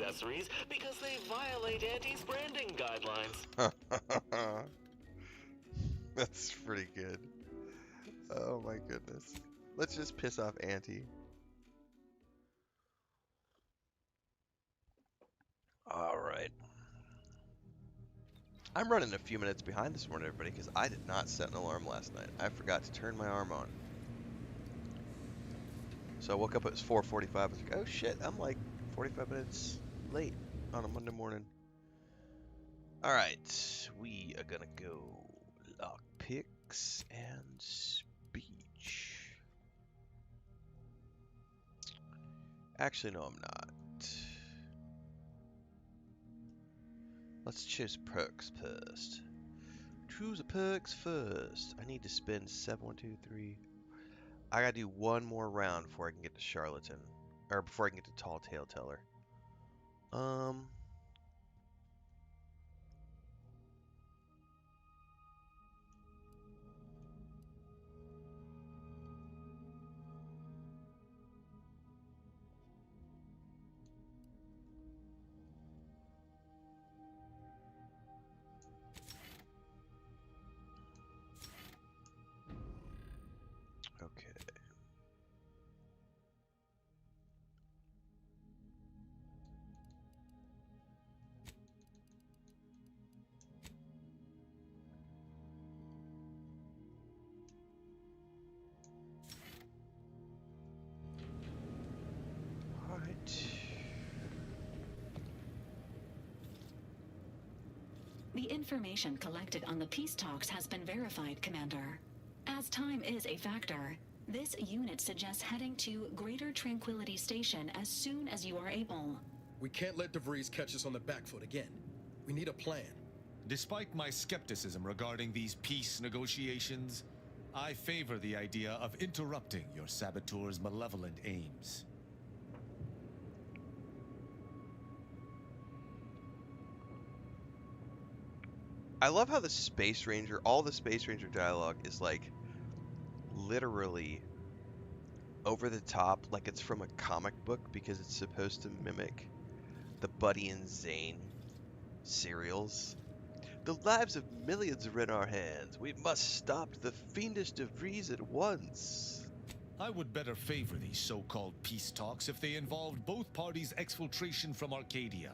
accessories because they violate Auntie's branding guidelines. That's pretty good. Oh my goodness. Let's just piss off Auntie. Alright. I'm running a few minutes behind this morning, everybody, because I did not set an alarm last night. I forgot to turn my alarm on. So I woke up, it was 4:45. I was like, oh shit, I'm like 45 minutes late on a Monday morning. Alright, we are gonna go lockpicks and speech. Actually, no, I'm not. Let's choose perks first. Choose the perks first. I need to spend 1, 2, 3. I gotta do one more round before I can get to Charlatan. Or before I can get to Tall Tale Teller. Okay. The information collected on the peace talks has been verified, Commander. As time is a factor, this unit suggests heading to Greater Tranquility Station as soon as you are able. We can't let DeVries catch us on the back foot again. We need a plan. Despite my skepticism regarding these peace negotiations, I favor the idea of interrupting your saboteur's malevolent aims. I love how the Space Ranger, all the Space Ranger dialogue is like literally over the top, like it's from a comic book because it's supposed to mimic the Buddy and Zane serials. The lives of millions are in our hands. We must stop the fiendish DeVries at once. I would better favor these so-called peace talks if they involved both parties' exfiltration from Arcadia.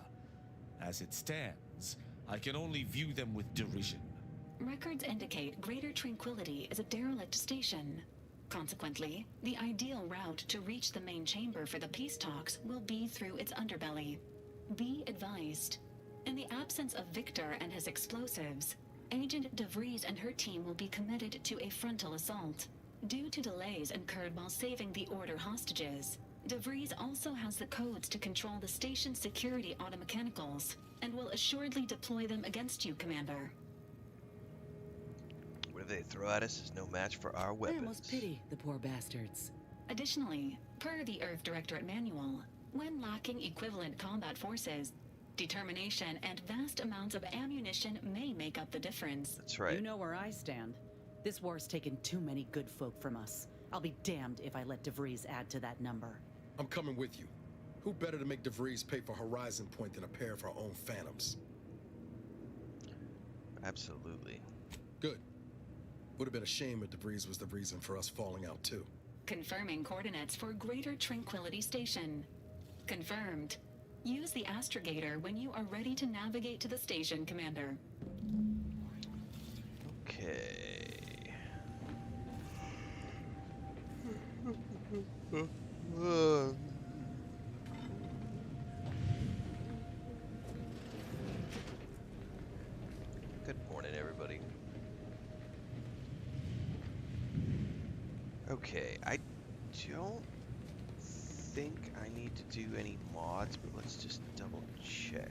As it stands, I can only view them with derision. Records indicate Greater Tranquility is a derelict station. Consequently, the ideal route to reach the main chamber for the peace talks will be through its underbelly. Be advised. In the absence of Victor and his explosives, Agent DeVries and her team will be committed to a frontal assault. Due to delays incurred while saving the Order hostages, DeVries also has the codes to control the station's security automechanicals, and will assuredly deploy them against you, Commander. Whatever they throw at us is no match for our weapons. I almost pity the poor bastards. Additionally, per the Earth Directorate Manual, when lacking equivalent combat forces, determination and vast amounts of ammunition may make up the difference. That's right. You know where I stand. This war's taken too many good folk from us. I'll be damned if I let DeVries add to that number. I'm coming with you. Who better to make DeVries pay for Horizon Point than a pair of our own Phantoms? Absolutely. Good. Would have been a shame if DeVries was the reason for us falling out too. Confirming coordinates for Greater Tranquility Station. Confirmed. Use the astrogator when you are ready to navigate to the station, Commander. Okay. Good morning, everybody. Okay, I don't think I need to do any mods, but let's just double check.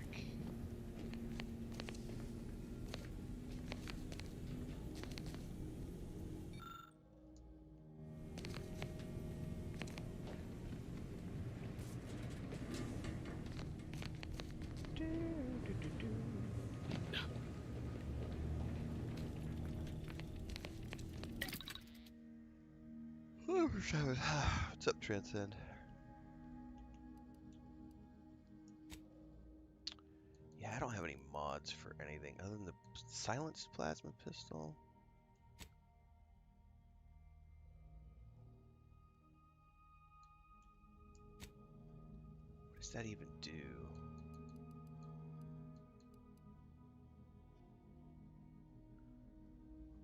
What's up, Transcend? mods for anything other than the silenced plasma pistol. What does that even do?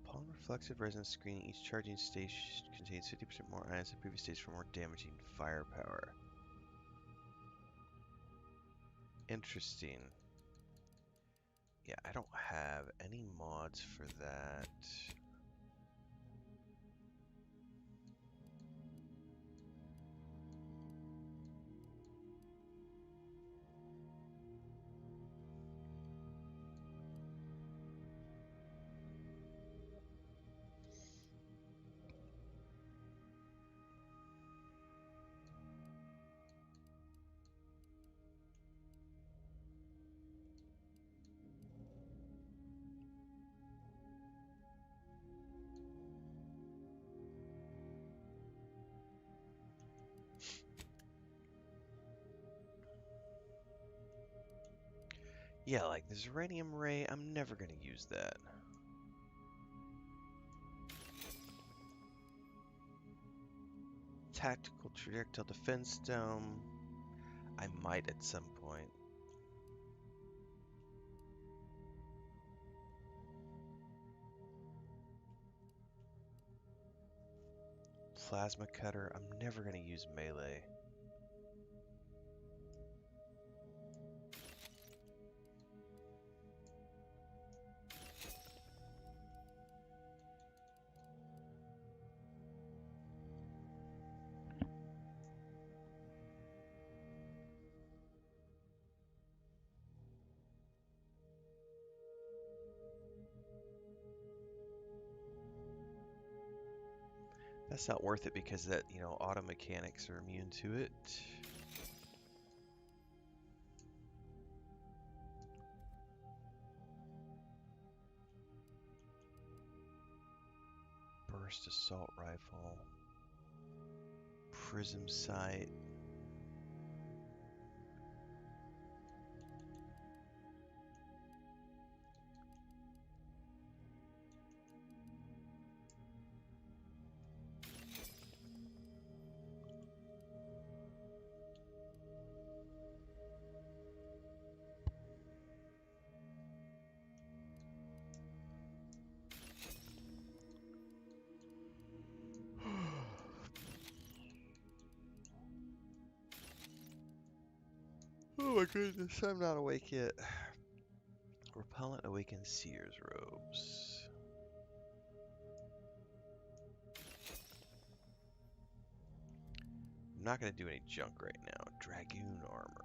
Upon reflexive resonance screening, each charging station contains 50% more ions than previous stage for more damaging firepower. Interesting. Yeah, I don't have any mods for that. Yeah, like the Uranium Ray, I'm never going to use that. Tactical Projectile Defense Dome, I might at some point. Plasma Cutter, I'm never going to use melee. That's not worth it because that, you know, auto mechanics are immune to it. Burst Assault Rifle. Prism Sight. Oh my goodness, I'm not awake yet. Repellent Awakened Seer's Robes. I'm not going to do any junk right now. Dragoon Armor.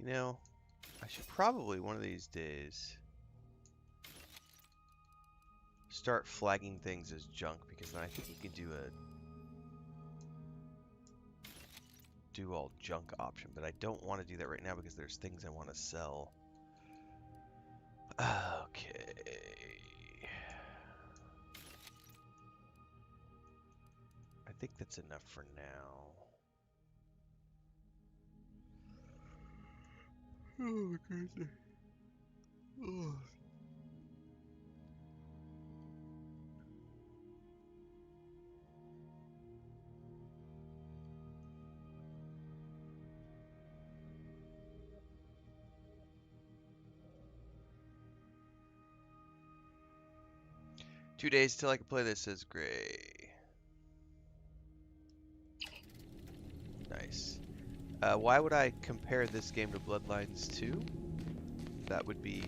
You know, I should probably one of these days start flagging things as junk, because then I think you can do a do all junk option, but I don't want to do that right now because there's things I want to sell. Okay. I think that's enough for now. Oh my goodness. Oh. 2 days till I can play this, says Gray. Nice. Why would I compare this game to Bloodlines 2? That would be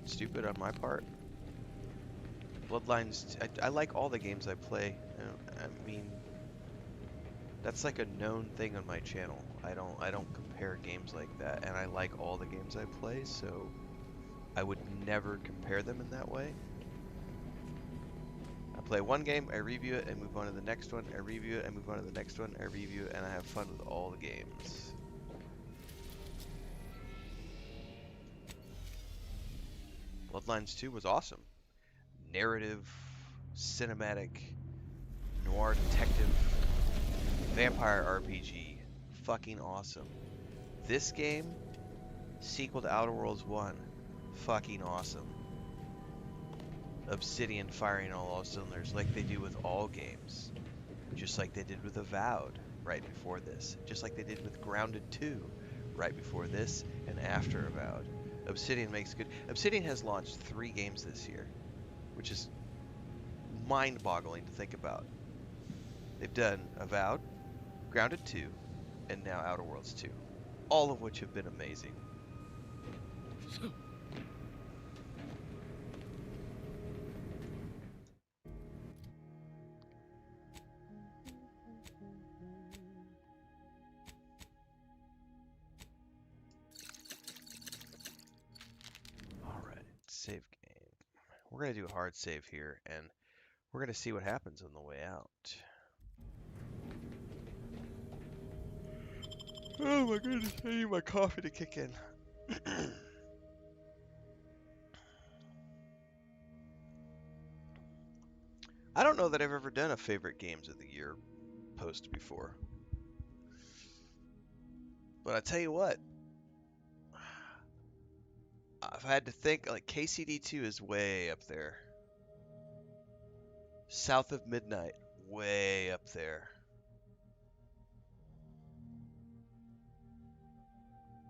stupid on my part. Bloodlines, I like all the games I play. I mean, that's like a known thing on my channel. I don't compare games like that, and I like all the games I play, so I would never compare them in that way. I play one game, I review it, and move on to the next one. I review it, I move on to the next one. I review it, and I have fun with all the games. Bloodlines 2 was awesome. Narrative, cinematic, noir detective, vampire RPG. Fucking awesome. This game, sequel to Outer Worlds 1, fucking awesome. Obsidian firing on all cylinders like they do with all games. Just like they did with Avowed right before this. Just like they did with Grounded 2 right before this and after Avowed. Obsidian makes good. Obsidian has launched 3 games this year, which is mind-boggling to think about. They've done Avowed, Grounded 2, and now Outer Worlds 2. All of which have been amazing. Alright, save game. We're going to do a hard save here, and we're going to see what happens on the way out. Oh my goodness, I need my coffee to kick in. I don't know that I've ever done a favorite games of the year post before. But I tell you what, I've had to think, like, KCD2 is way up there. South of Midnight, way up there.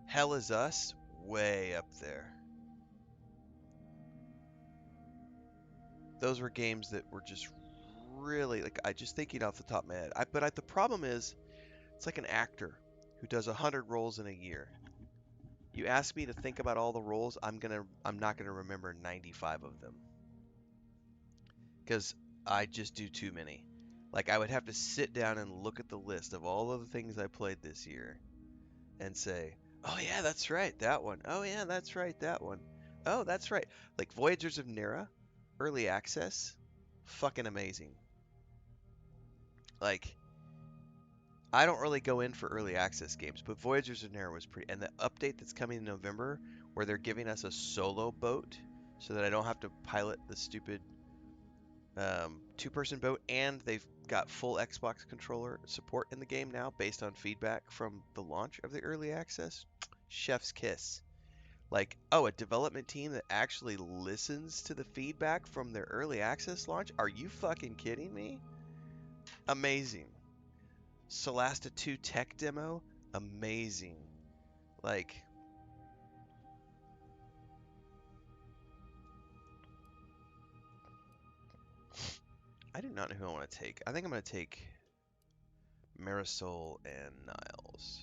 Hell Is Us, way up there. Those were games that were just really, like, I just thinking off the top of my head. The problem is, it's like an actor who does 100 roles in a year. You ask me to think about all the roles, I'm not gonna remember 95 of them. Because I just do too many. Like, I would have to sit down and look at the list of all of the things I played this year and say, oh yeah, that's right, that one. Oh yeah, that's right, that one. Oh, that's right. Like Voyagers of Nera, early access, fucking amazing. Like, I don't really go in for early access games, but Voyagers of Nera was pretty. And the update that's coming in November, where they're giving us a solo boat, so that I don't have to pilot the stupid 2-person boat, and they've got full Xbox controller support in the game now, based on feedback from the launch of the early access. Chef's kiss. Like, oh, a development team that actually listens to the feedback from their early access launch? Are you fucking kidding me? Amazing. Solasta 2 tech demo? Amazing. Like, I do not know who I want to take. I think I'm going to take Marisol and Niles.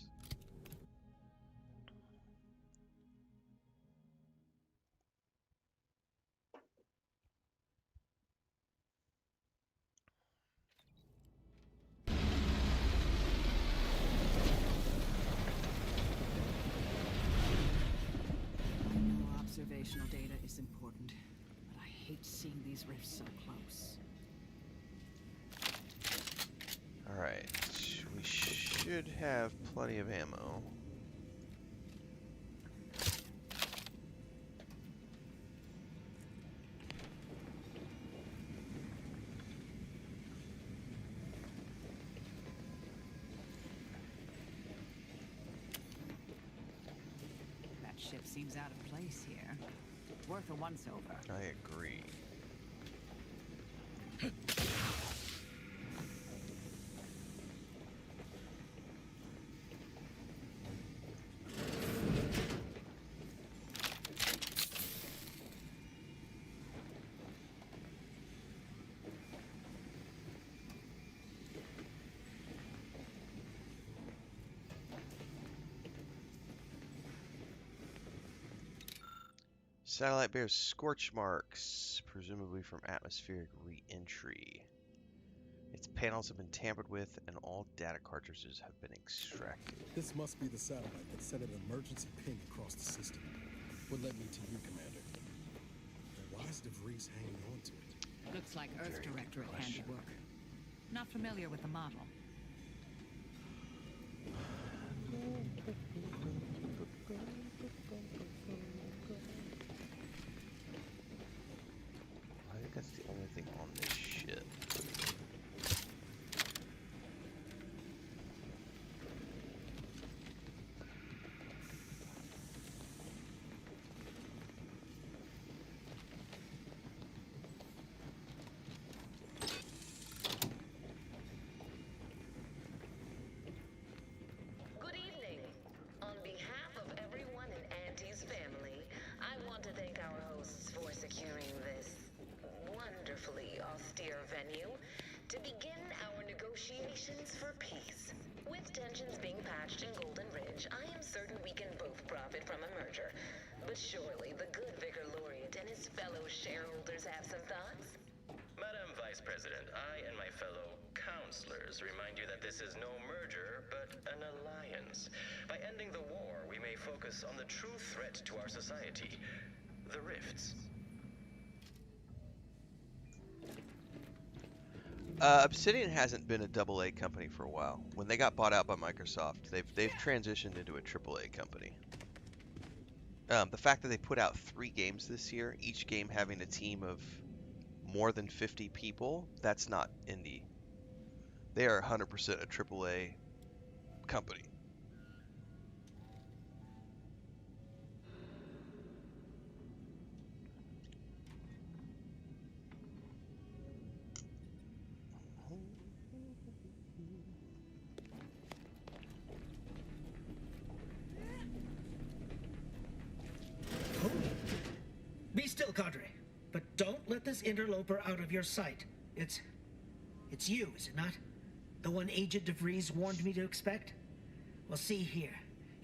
I know observational data is important, but I hate seeing these rifts so close. Alright, we should have plenty of ammo. That ship seems out of place here. Worth a once-over. I agree. Satellite bears scorch marks, presumably from atmospheric re-entry. Its panels have been tampered with, and all data cartridges have been extracted. This must be the satellite that sent an emergency ping across the system. What led me to you, Commander? And why is DeVries hanging on to it? Looks like Earth Very good Directorate question. handiwork. Not familiar with the model. I think that's the only thing on this ship. Good evening. On behalf of everyone in Auntie's family, I want to thank our hosts for securing this wonderfully austere venue to begin our negotiations for peace. With tensions being patched in Golden Ridge, I am certain we can both profit from a merger. But surely the good Vicar Laureate and his fellow shareholders have some thoughts? Madam Vice President, I and my fellow counselors remind you that this is no merger, but an alliance. By ending the war, we may focus on the true threat to our society, the rifts. Obsidian hasn't been a AA company for a while. When they got bought out by Microsoft, they've transitioned into a AAA company. The fact that they put out 3 games this year, each game having a team of more than 50 people, that's not indie. They are 100% a AAA company. Be still, Cadre. But don't let this interloper out of your sight. It's you, is it not? The one Agent DeVries warned me to expect? Well, see here.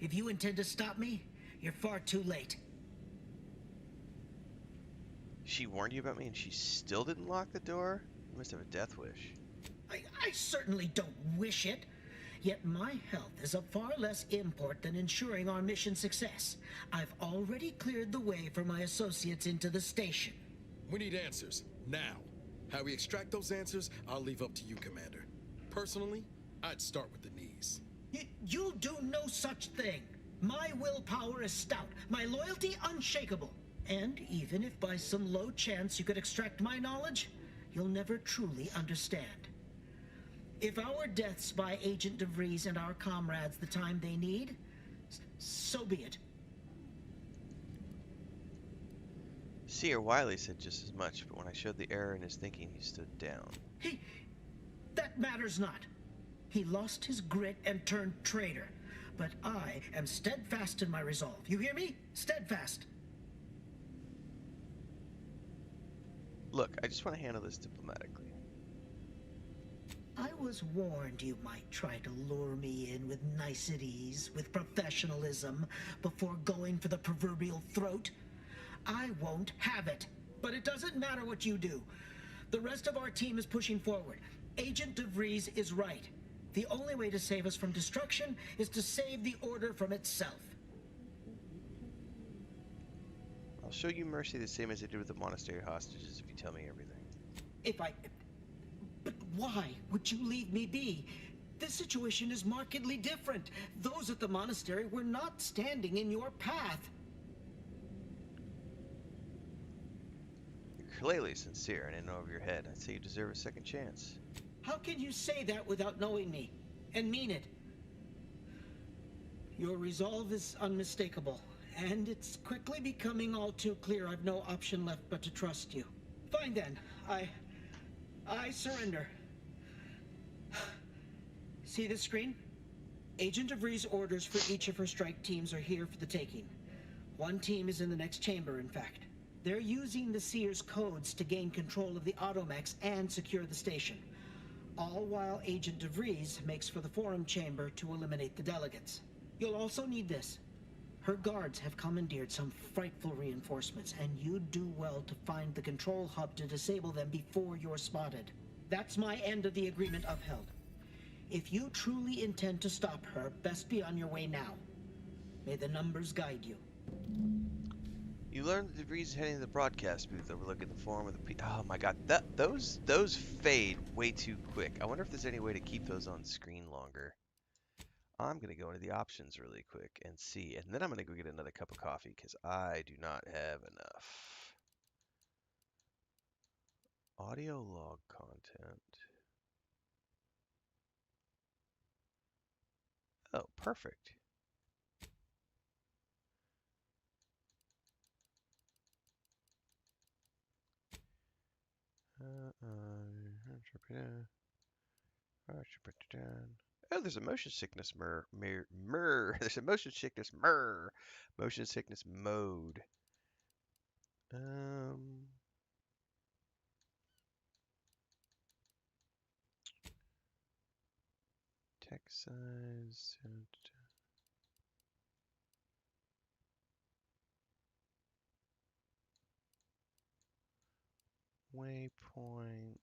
If you intend to stop me, you're far too late. She warned you about me and she still didn't lock the door? You must have a death wish. I certainly don't wish it. Yet my health is of far less import than ensuring our mission success. I've already cleared the way for my associates into the station. We need answers, now. How we extract those answers, I'll leave up to you, Commander. Personally, I'd start with the knees. You'll do no such thing. My willpower is stout, my loyalty unshakable. And even if by some low chance you could extract my knowledge, you'll never truly understand. If our deaths buy Agent DeVries and our comrades the time they need, so be it. Seer Wiley said just as much, but when I showed the error in his thinking, he stood down. That matters not. He lost his grit and turned traitor. But I am steadfast in my resolve. You hear me? Steadfast. Look, I just want to handle this diplomatically. I was warned you might try to lure me in with niceties, with professionalism, before going for the proverbial throat. I won't have it. But it doesn't matter what you do. The rest of our team is pushing forward. Agent DeVries is right. The only way to save us from destruction is to save the Order from itself. I'll show you mercy the same as I did with the monastery hostages if you tell me everything. But why would you leave me be? This situation is markedly different. Those at the monastery were not standing in your path. You're clearly sincere and in over your head. I'd say you deserve a second chance. How can you say that without knowing me? And mean it? Your resolve is unmistakable, and it's quickly becoming all too clear I've no option left but to trust you. Fine then. I surrender. See this screen? Agent DeVries' orders for each of her strike teams are here for the taking. One team is in the next chamber, in fact. They're using the Seer's codes to gain control of the automechs and secure the station. All while Agent DeVries makes for the forum chamber to eliminate the delegates. You'll also need this. Her guards have commandeered some frightful reinforcements, and you'd do well to find the control hub to disable them before you're spotted. That's my end of the agreement upheld. If you truly intend to stop her, best be on your way now. May the numbers guide you. You learn that DeVries is heading to the broadcast booth overlooking the form of the oh my god, those fade way too quick. I wonder if there's any way to keep those on screen longer. I'm gonna go into the options really quick and see, and then I'm gonna go get another cup of coffee because I do not have enough. Audio log content. Oh, perfect. Oh, there's a motion sickness There's a motion sickness motion sickness mode. Text size. Waypoints.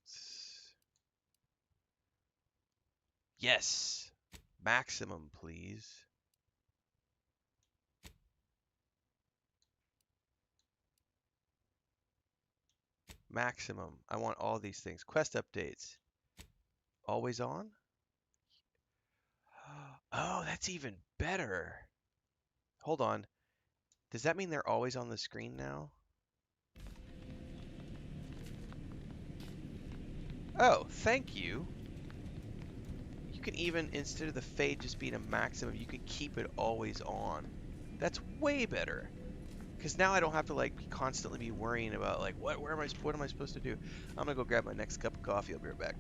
Yes. Maximum, please. Maximum. I want all these things. Quest updates. Always on? Oh, that's even better. Hold on. Does that mean they're always on the screen now? Oh, thank you. You can even, instead of the fade just being a maximum, you can keep it always on. That's way better. Because now I don't have to like constantly be worrying about like what am I supposed to do? I'm gonna go grab my next cup of coffee. I'll be right back.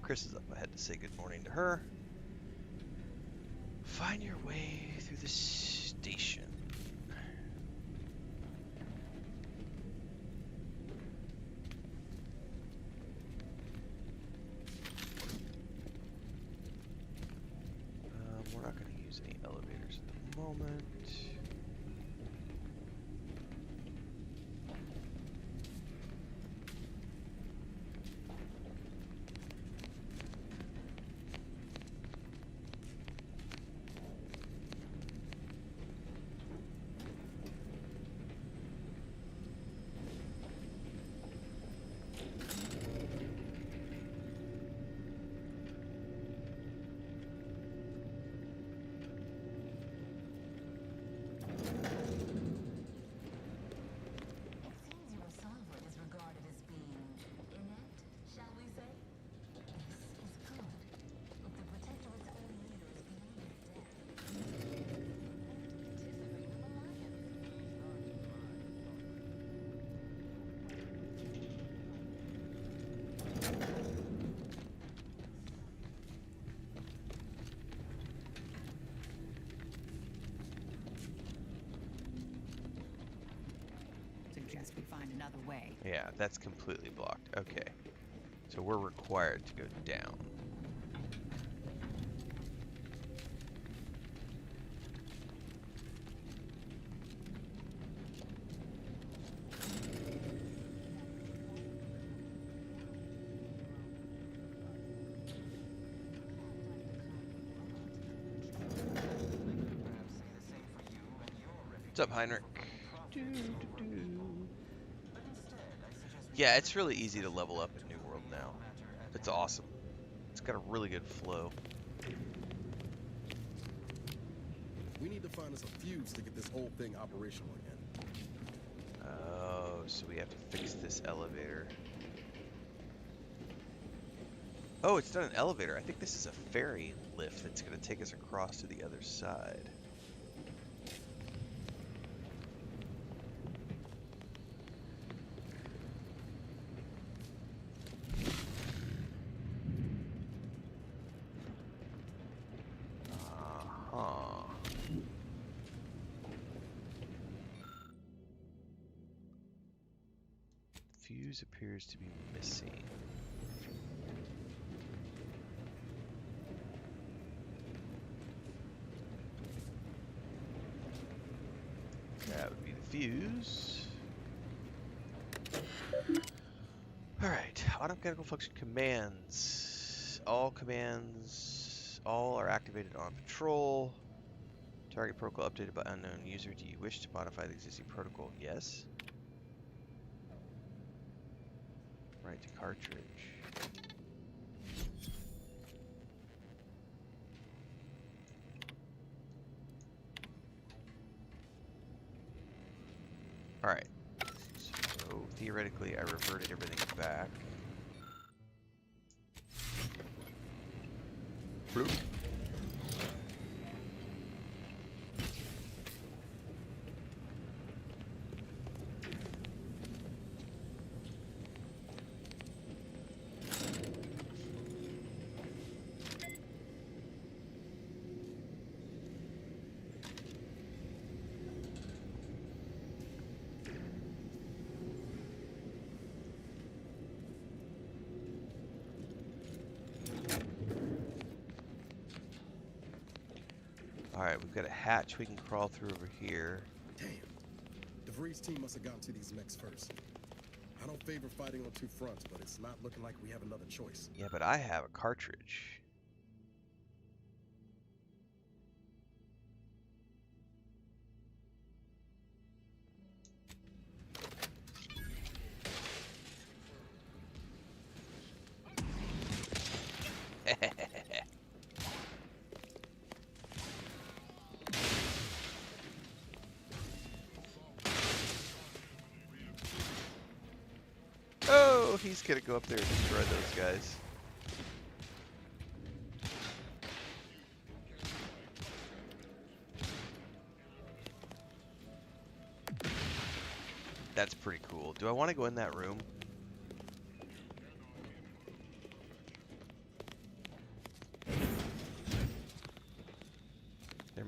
Chris is up ahead to say good morning to her. Find your way through the station. We're not going to use any elevators at the moment. Suggest we find another way. Yeah, that's completely blocked. Okay. So we're required to go down. What's up, Heinrich? Yeah, it's really easy to level up in New World now. It's awesome. It's got a really good flow. We need to find us a fuse to get this whole thing operational again. Oh, so we have to fix this elevator. Oh, it's not an elevator. I think this is a ferry lift that's going to take us across to the other side. Fuse appears to be missing. That would be the fuse. Alright, auto-mechanical function commands. All commands, all are activated on patrol. Target protocol updated by unknown user. Do you wish to modify the existing protocol? Yes. Right to cartridge. Alright. So theoretically I reverted everything back. Bloop. Alright, we've got a hatch we can crawl through over here. Damn. DeVries' team must have gotten to these mechs first. I don't favor fighting on two fronts, but it's not looking like we have another choice. Yeah, but I have a cartridge. Oh, he's gonna go up there and destroy those guys. That's pretty cool. Do I want to go in that room?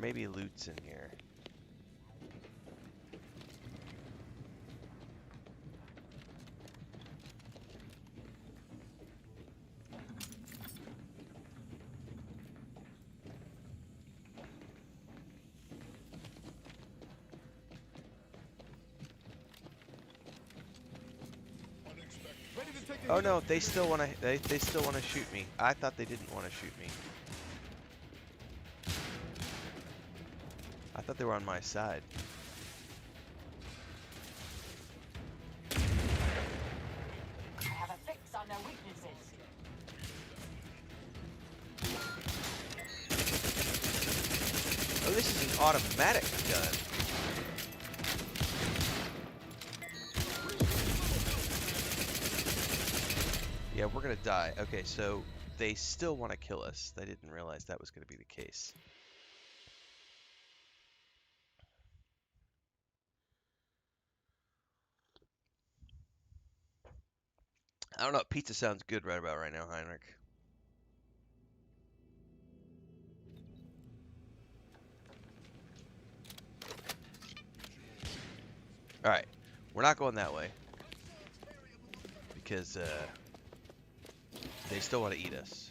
maybe loot's in here. Oh no, they still want to. They still want to shoot me. I thought they didn't want to shoot me. I thought they were on my side. I have a fix on their weaknesses. Oh, this is an automatic gun. Yeah, we're gonna die. Okay, so they still want to kill us. They didn't realize that was gonna be the case. I don't know. Pizza sounds good right about right now, Heinrich. All right, we're not going that way because they still want to eat us.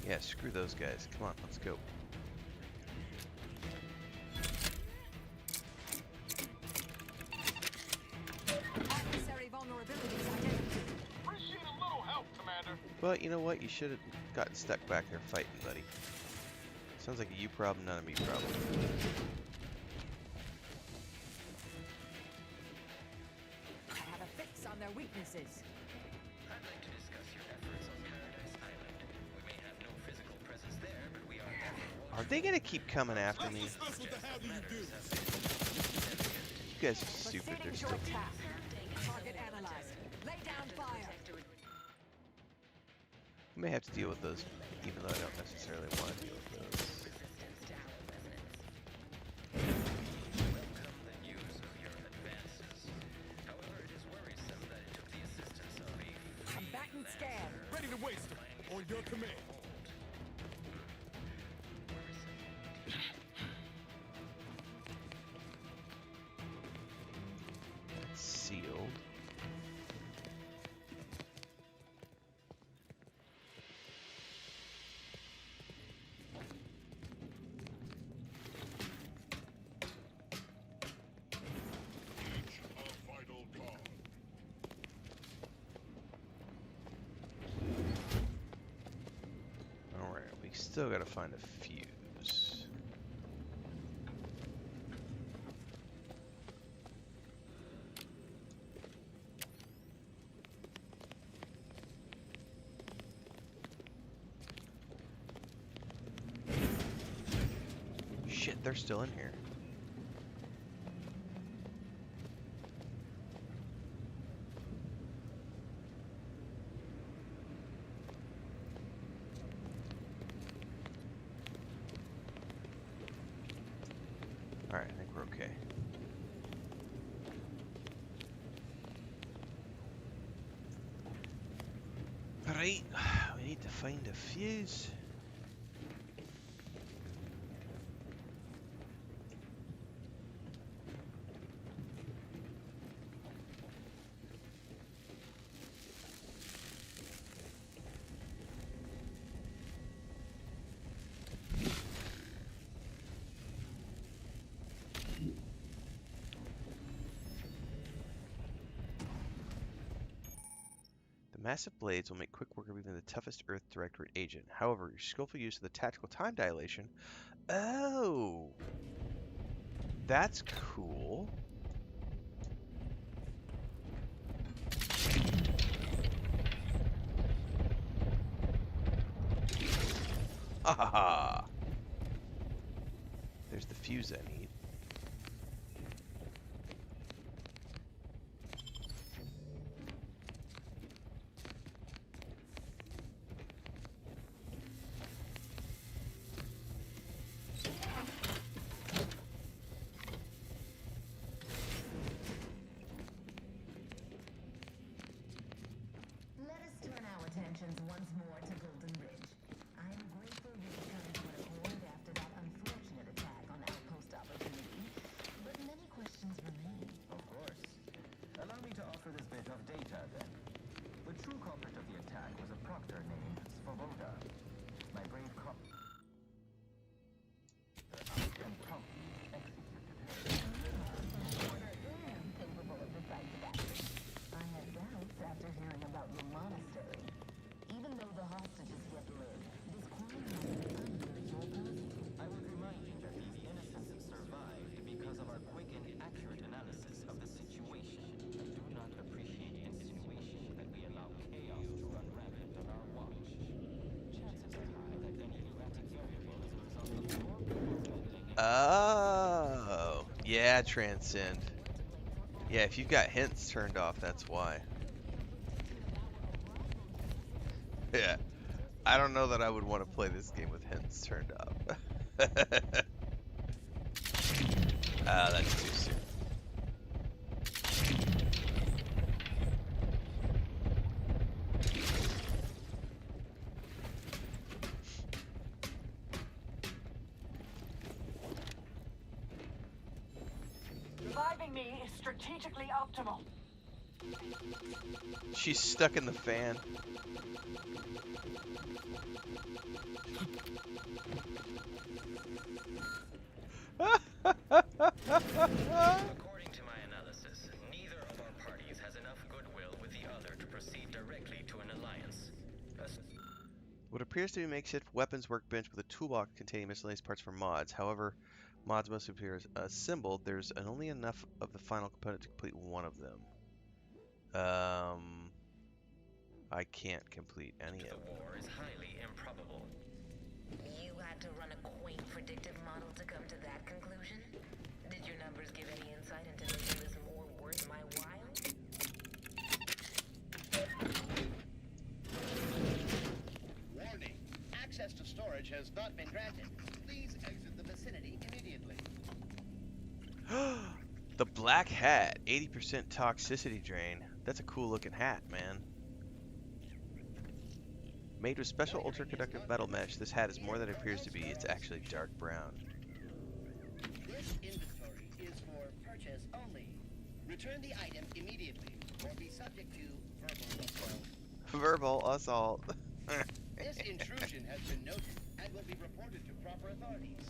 Yeah, screw those guys. Come on, let's go. Well, you know what? You should have gotten stuck back there fighting, buddy. Sounds like a you problem, not a me problem. I have a fix on their weaknesses. I'd like to discuss your efforts on Paradise Island. We may have no physical presence there, but we are Are they gonna keep coming after me? You guys are stupid. They're still. Target analyzed. Lay down fire. We may have to deal with those, even though I don't necessarily want to deal with those. welcome the news of your advances. However, it is worrisome that it took the assistance of a Combatant scan. Ready to waste them. On your command. That's sealed. Alright, we still gotta find a fuse. Shit, they're still in here. Alright, I think we're okay. Alright, we need to find a fuse. The massive blades will make quick work of even the toughest Earth Directorate agent. However, your skillful use of the tactical time dilation... Oh! That's cool. Ha ha ha! There's the fuse I need. Let us turn our attentions once more to Golden Ridge. I am grateful we could come to an accord after that unfortunate attack on Outpost Opportunity, but many questions remain. Of course. Allow me to offer this bit of data, then. The true culprit of the attack was a proctor named Svoboda. My brave cop... and promptly executed her. Order am capable of decisive action. I had doubts after hearing about your monastery. Even though the hostages yet live, this crime has been under your purview. I would remind you that these innocents survived because of our quick and accurate analysis of the situation. I do not appreciate insinuation that we allow chaos to run rampant on our watch. Chances are high that any erratic variable as a result of your meddling. Oh, yeah, Transcend. Yeah, if you've got hints turned off, that's why. Yeah, I don't know that I would want to play this game with hints turned off. That's too soon. Reviving me is strategically optimal. She's stuck in the fan. According to my analysis, neither of our parties has enough goodwill with the other to proceed directly to an alliance. What appears to be a makeshift weapons workbench with a toolbox containing miscellaneous parts for mods. However, mods mostly appear as assembled. There's only enough of the final component to complete one of them. I can't complete any of The them. war is highly improbable. You had to run a quaint predictive model to come to that conclusion? Did your numbers give any insight into making this more worth my while? Warning. Access to storage has not been granted. Please exit the vicinity immediately. The black hat, 80% toxicity drain. That's a cool looking hat, man. Made with special ultra-conductive metal mesh, this hat is more than it appears to be. It's actually dark brown. This inventory is for purchase only. Return the item immediately or be subject to verbal assault. Verbal assault. This intrusion has been noted and will be reported to proper authorities.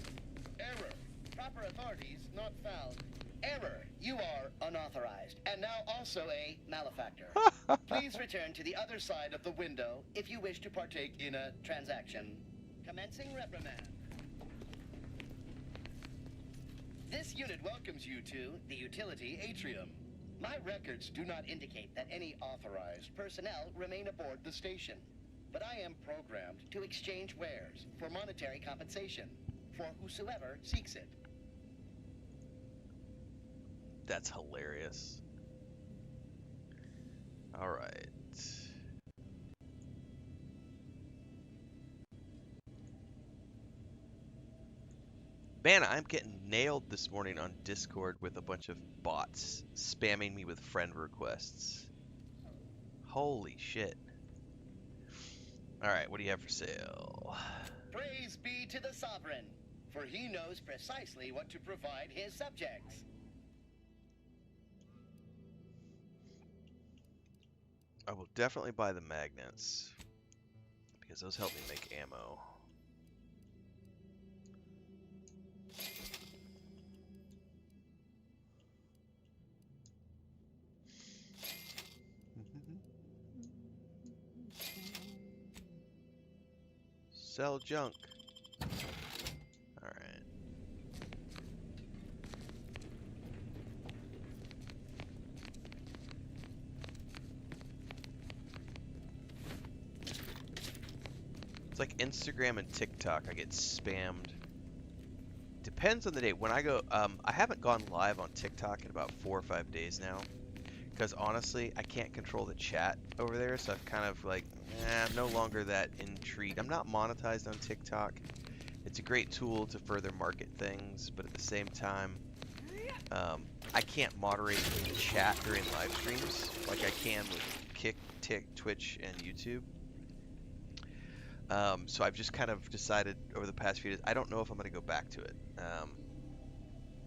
Error. Proper authorities not found. Error. You are unauthorized and now also a malefactor. Please return to the other side of the window if you wish to partake in a transaction. Commencing reprimand. This unit welcomes you to the utility atrium. My records do not indicate that any authorized personnel remain aboard the station, but I am programmed to exchange wares for monetary compensation for whosoever seeks it. That's hilarious. Alright. Man, I'm getting nailed this morning on Discord with a bunch of bots spamming me with friend requests. Holy shit. Alright, what do you have for sale? Praise be to the Sovereign, for he knows precisely what to provide his subjects. I will definitely buy the magnets, because those help me make ammo. Sell junk. Alright. like Instagram and TikTok, I get spammed. Depends on the day. When I go, I haven't gone live on TikTok in about 4 or 5 days now. Because honestly, I can't control the chat over there, so I've kind of like, I'm no longer that intrigued. I'm not monetized on TikTok. It's a great tool to further market things, but at the same time, I can't moderate the chat during live streams like I can with Kick, Twitch, and YouTube. So I've just kind of decided over the past few days, I don't know if I'm going to go back to it.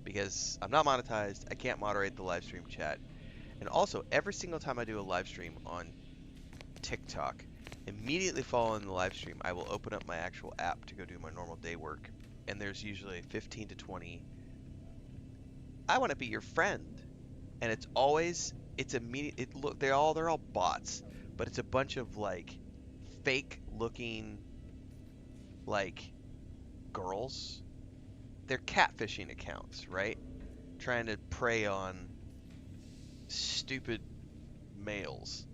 Because I'm not monetized, I can't moderate the live stream chat. And also, every single time I do a live stream on TikTok, immediately following the live stream, I will open up my actual app to go do my normal day work. And there's usually 15 to 20, I want to be your friend. And it's always, it's immediate, they're all bots, but it's a bunch of like fake looking like girls. They're catfishing accounts, right? Trying to prey on stupid males.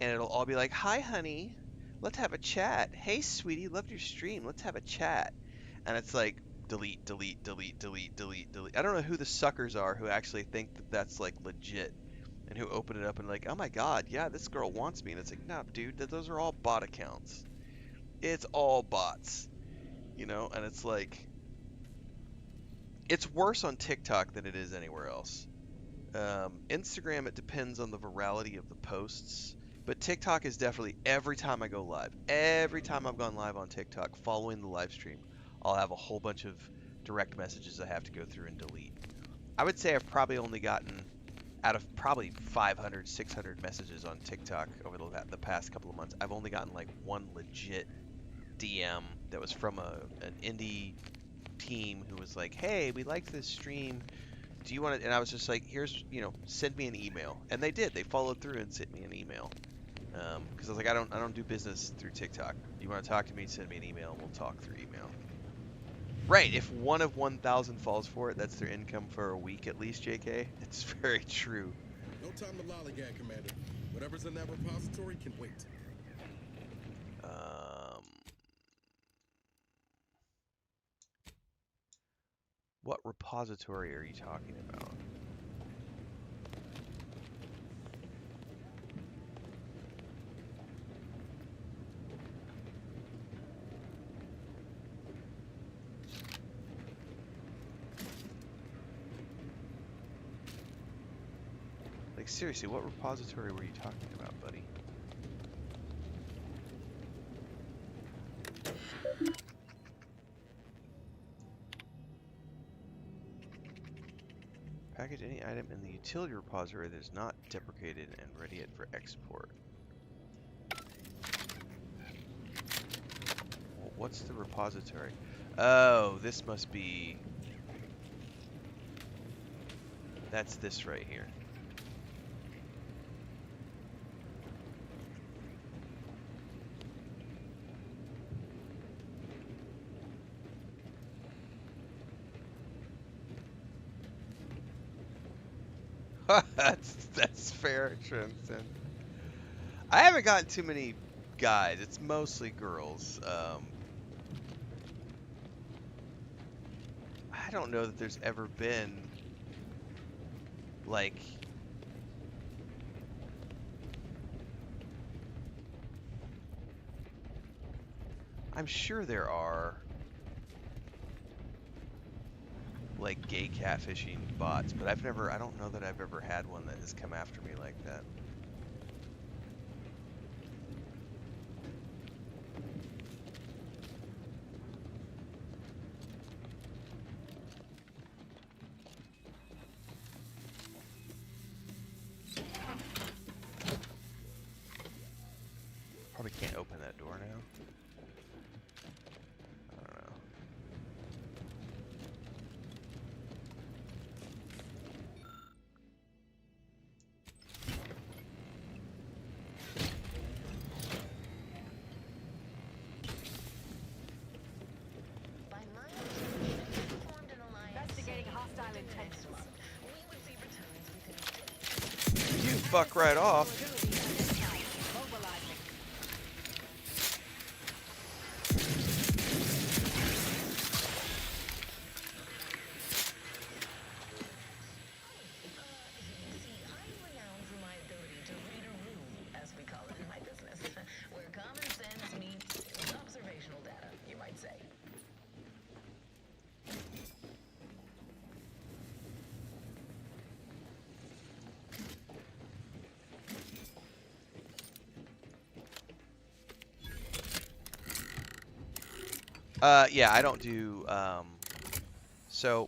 And it'll all be like, hi honey, let's have a chat. Hey sweetie, loved your stream, let's have a chat. And it's like delete, delete, delete, delete, delete, delete. I don't know who the suckers are who actually think that that's like legit and who open it up and like, oh my god, yeah, this girl wants me. And it's like, no, dude, those are all bot accounts. It's all bots, you know. And it's like, it's worse on TikTok than it is anywhere else. Instagram, it depends on the virality of the posts, but TikTok is definitely, every time I go live, every time I've gone live on TikTok following the live stream, I'll have a whole bunch of direct messages I have to go through and delete. I would say I've probably only gotten, out of probably 500, 600 messages on TikTok over the past couple of months, I've only gotten like one legit DM that was from an indie team who was like, hey, we liked this stream. Do you want to, and I was just like, here's, send me an email. And they did. They followed through and sent me an email. Because I was like, I don't do business through TikTok. You want to talk to me, send me an email, and we'll talk through email. Right, if one of 1,000 falls for it, that's their income for a week at least, JK. It's very true. No time to lollygag, Commander. Whatever's in that repository can wait. What repository are you talking about? Like, seriously, what repository were you talking about, buddy? Package any item in the utility repository that is not deprecated and ready it for export. Well, what's the repository? Oh, this must be... That's this right here. That's fair, Tristan. I haven't gotten too many guys. It's mostly girls. I don't know that there's ever been like I'm sure there are like gay catfishing bots, but I don't know that I've ever had one that has come after me like that. Probably can't open that door now. I don't know. Investigating hostile intentions. You fuck right off. Yeah, I don't do, so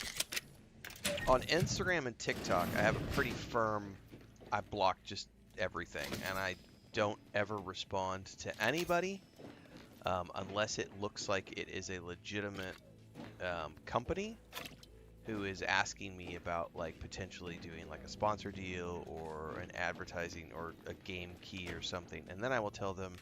on Instagram and TikTok, I have a pretty firm, I block just everything, and I don't ever respond to anybody, unless it looks like it is a legitimate, company who is asking me about, like, potentially doing, like, a sponsor deal or an advertising or a game key or something, and then I will tell them,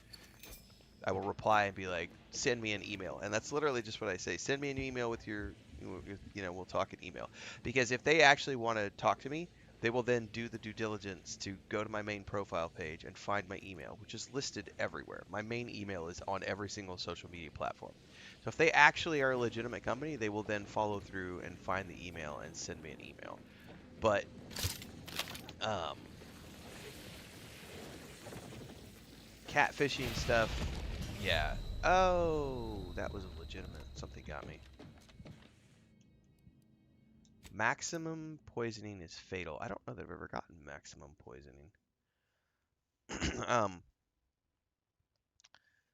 I will reply and be like, send me an email. And that's literally just what I say. Send me an email with your, we'll talk in email. Because if they actually want to talk to me, they will then do the due diligence to go to my main profile page and find my email, which is listed everywhere. My main email is on every single social media platform. So if they actually are a legitimate company, they will then follow through and find the email and send me an email. But, catfishing stuff, yeah. Oh, that was legitimate. Something got me. Maximum poisoning is fatal. I don't know that I've ever gotten maximum poisoning.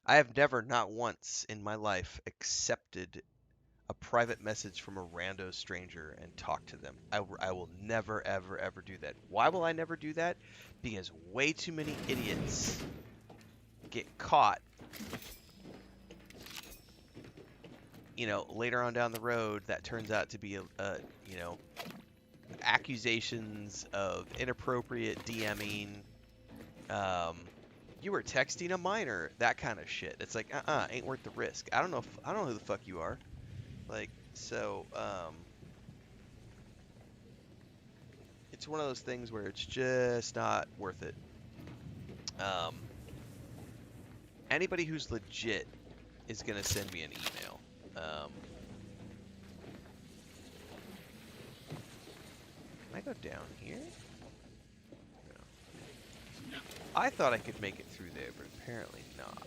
I have never, not once in my life, accepted a private message from a rando stranger and talked to them. I will never, ever, ever do that. Why will I never do that? Because way too many idiots get caught, later on down the road. That turns out to be accusations of inappropriate DMing, you were texting a minor, that kind of shit. It's like, ain't worth the risk. I don't know who the fuck you are. Like, so, it's one of those things where it's just not worth it. Anybody who's legit is gonna send me an email. Can I go down here? No. I thought I could make it through there, but apparently not.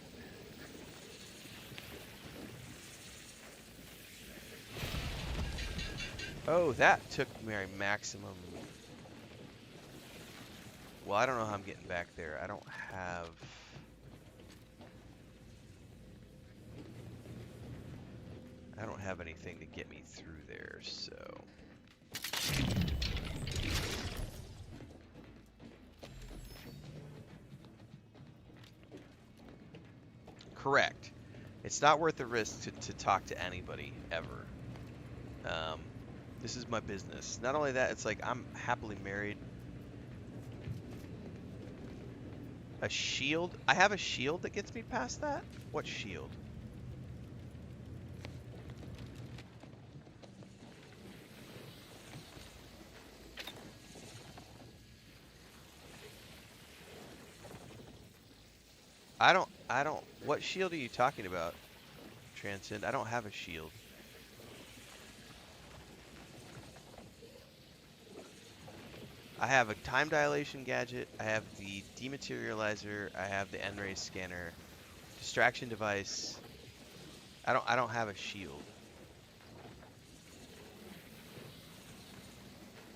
Oh, that took my maximum. Well, I don't know how I'm getting back there. I don't have anything to get me through there, so. Correct. It's not worth the risk to talk to anybody, ever. This is my business. Not only that, it's like I'm happily married. A shield? I have a shield that gets me past that? What shield? I don't, what shield are you talking about, Transcend? I don't have a shield. I have a time dilation gadget, I have the dematerializer, I have the N-ray scanner, distraction device. I don't have a shield.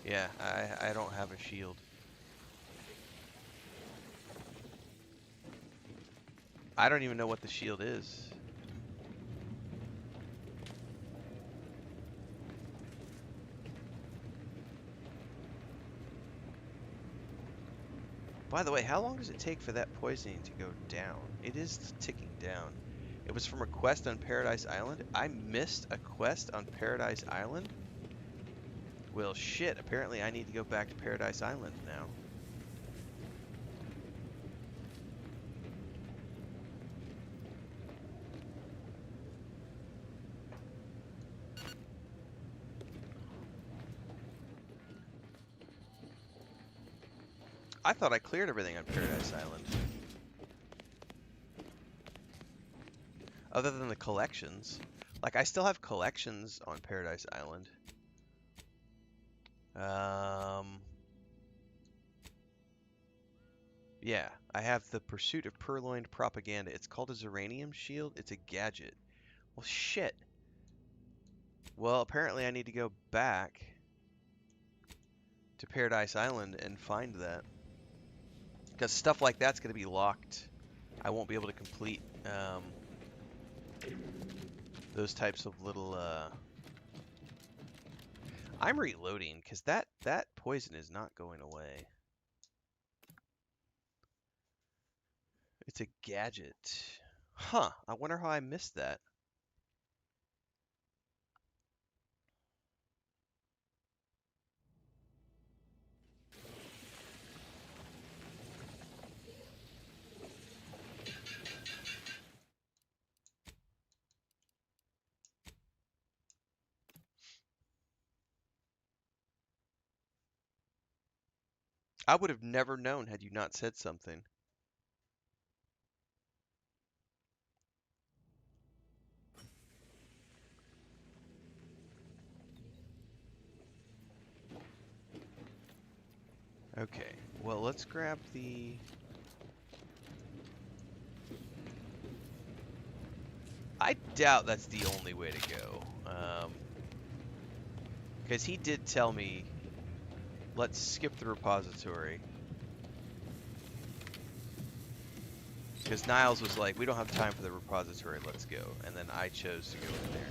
Yeah, I don't have a shield. I don't even know what the shield is. By the way, how long does it take for that poisoning to go down? It is ticking down. It was from a quest on Paradise Island. I missed a quest on Paradise Island? Well, shit. Apparently I need to go back to Paradise Island now. I thought I cleared everything on Paradise Island. Other than the collections. Like, I still have collections on Paradise Island. Yeah, I have the Pursuit of Purloined Propaganda. It's called a Zeranium Shield. It's a gadget. Well, shit. Well, apparently I need to go back to Paradise Island and find that. Because stuff like that's going to be locked. I won't be able to complete those types of little. I'm reloading because that poison is not going away. It's a gadget. Huh. I wonder how I missed that. I would have never known had you not said something. Okay, well, let's grab the... I doubt that's the only way to go. Because he did tell me, let's skip the repository. Because Niles was like, we don't have time for the repository, let's go. And then I chose to go in there.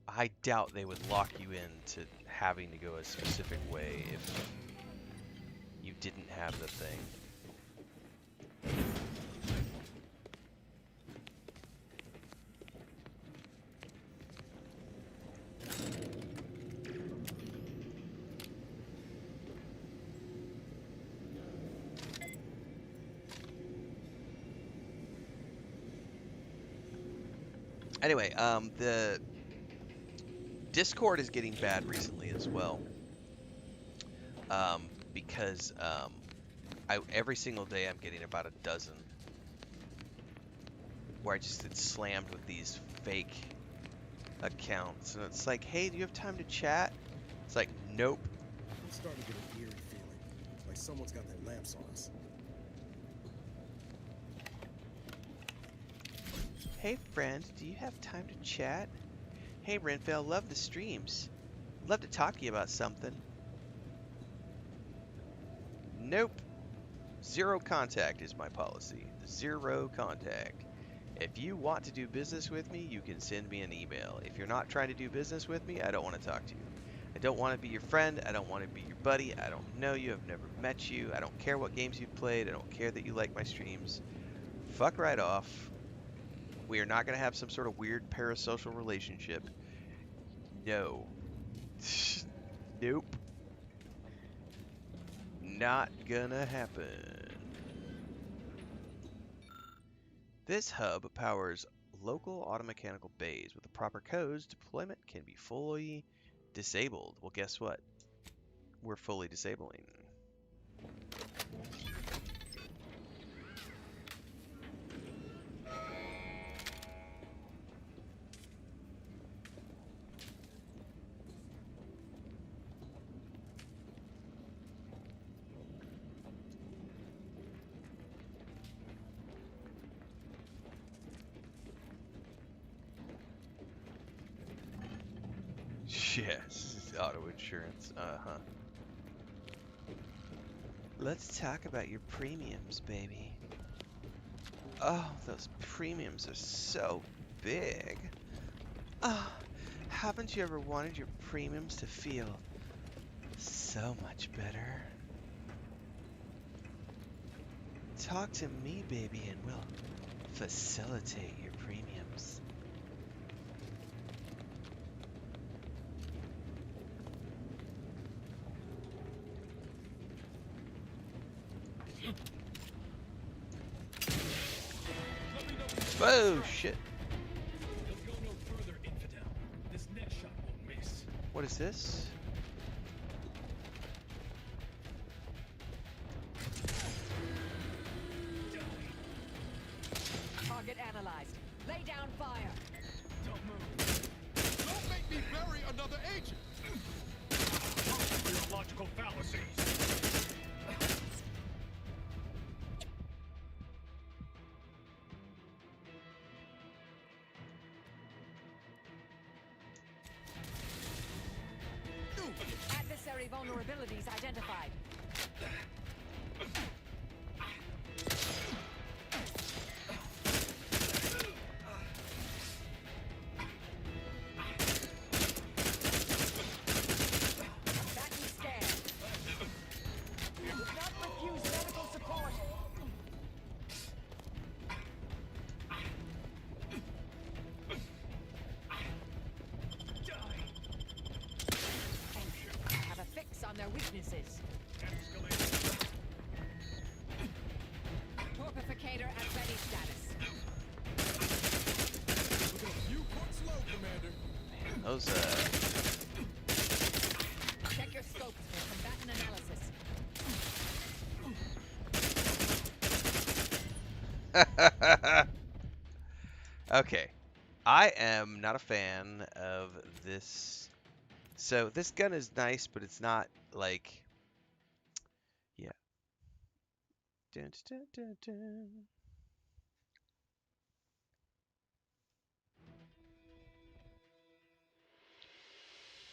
I doubt they would lock you into having to go a specific way if you didn't have the thing. Anyway, the Discord is getting bad recently as well. Because every single day I'm getting about a dozen where I just get slammed with these fake accounts. And it's like, hey, do you have time to chat? It's like, nope. I'm starting to get an eerie feeling, like someone's got their lamps on us. Hey friend, do you have time to chat? Hey Renfail, love the streams. Love to talk to you about something. Nope. Zero contact is my policy. Zero contact. If you want to do business with me, you can send me an email. If you're not trying to do business with me, I don't want to talk to you. I don't want to be your friend. I don't want to be your buddy. I don't know you. I've never met you. I don't care what games you've played. I don't care that you like my streams. Fuck right off. We are not going to have some sort of weird parasocial relationship. No. Nope. Not gonna happen. This hub powers local automechanical bays. With the proper codes, deployment can be fully disabled. Well, guess what? We're fully disabling. Yes, auto insurance. Uh-huh. Let's talk about your premiums, baby. Oh, those premiums are so big. Oh, haven't you ever wanted your premiums to feel so much better? Talk to me, baby, and we'll facilitate your premiums. Oh, shit. Go no further, infidel. This net shot won't miss. What is this? Target analyzed. Lay down fire. Don't move. Don't make me bury another agent. Theological fallacies. Adversary vulnerabilities identified. Those Check your scopes for combatant analysis. Okay. I am not a fan of this. So this gun is nice, but it's not like, yeah. Dun, dun, dun, dun.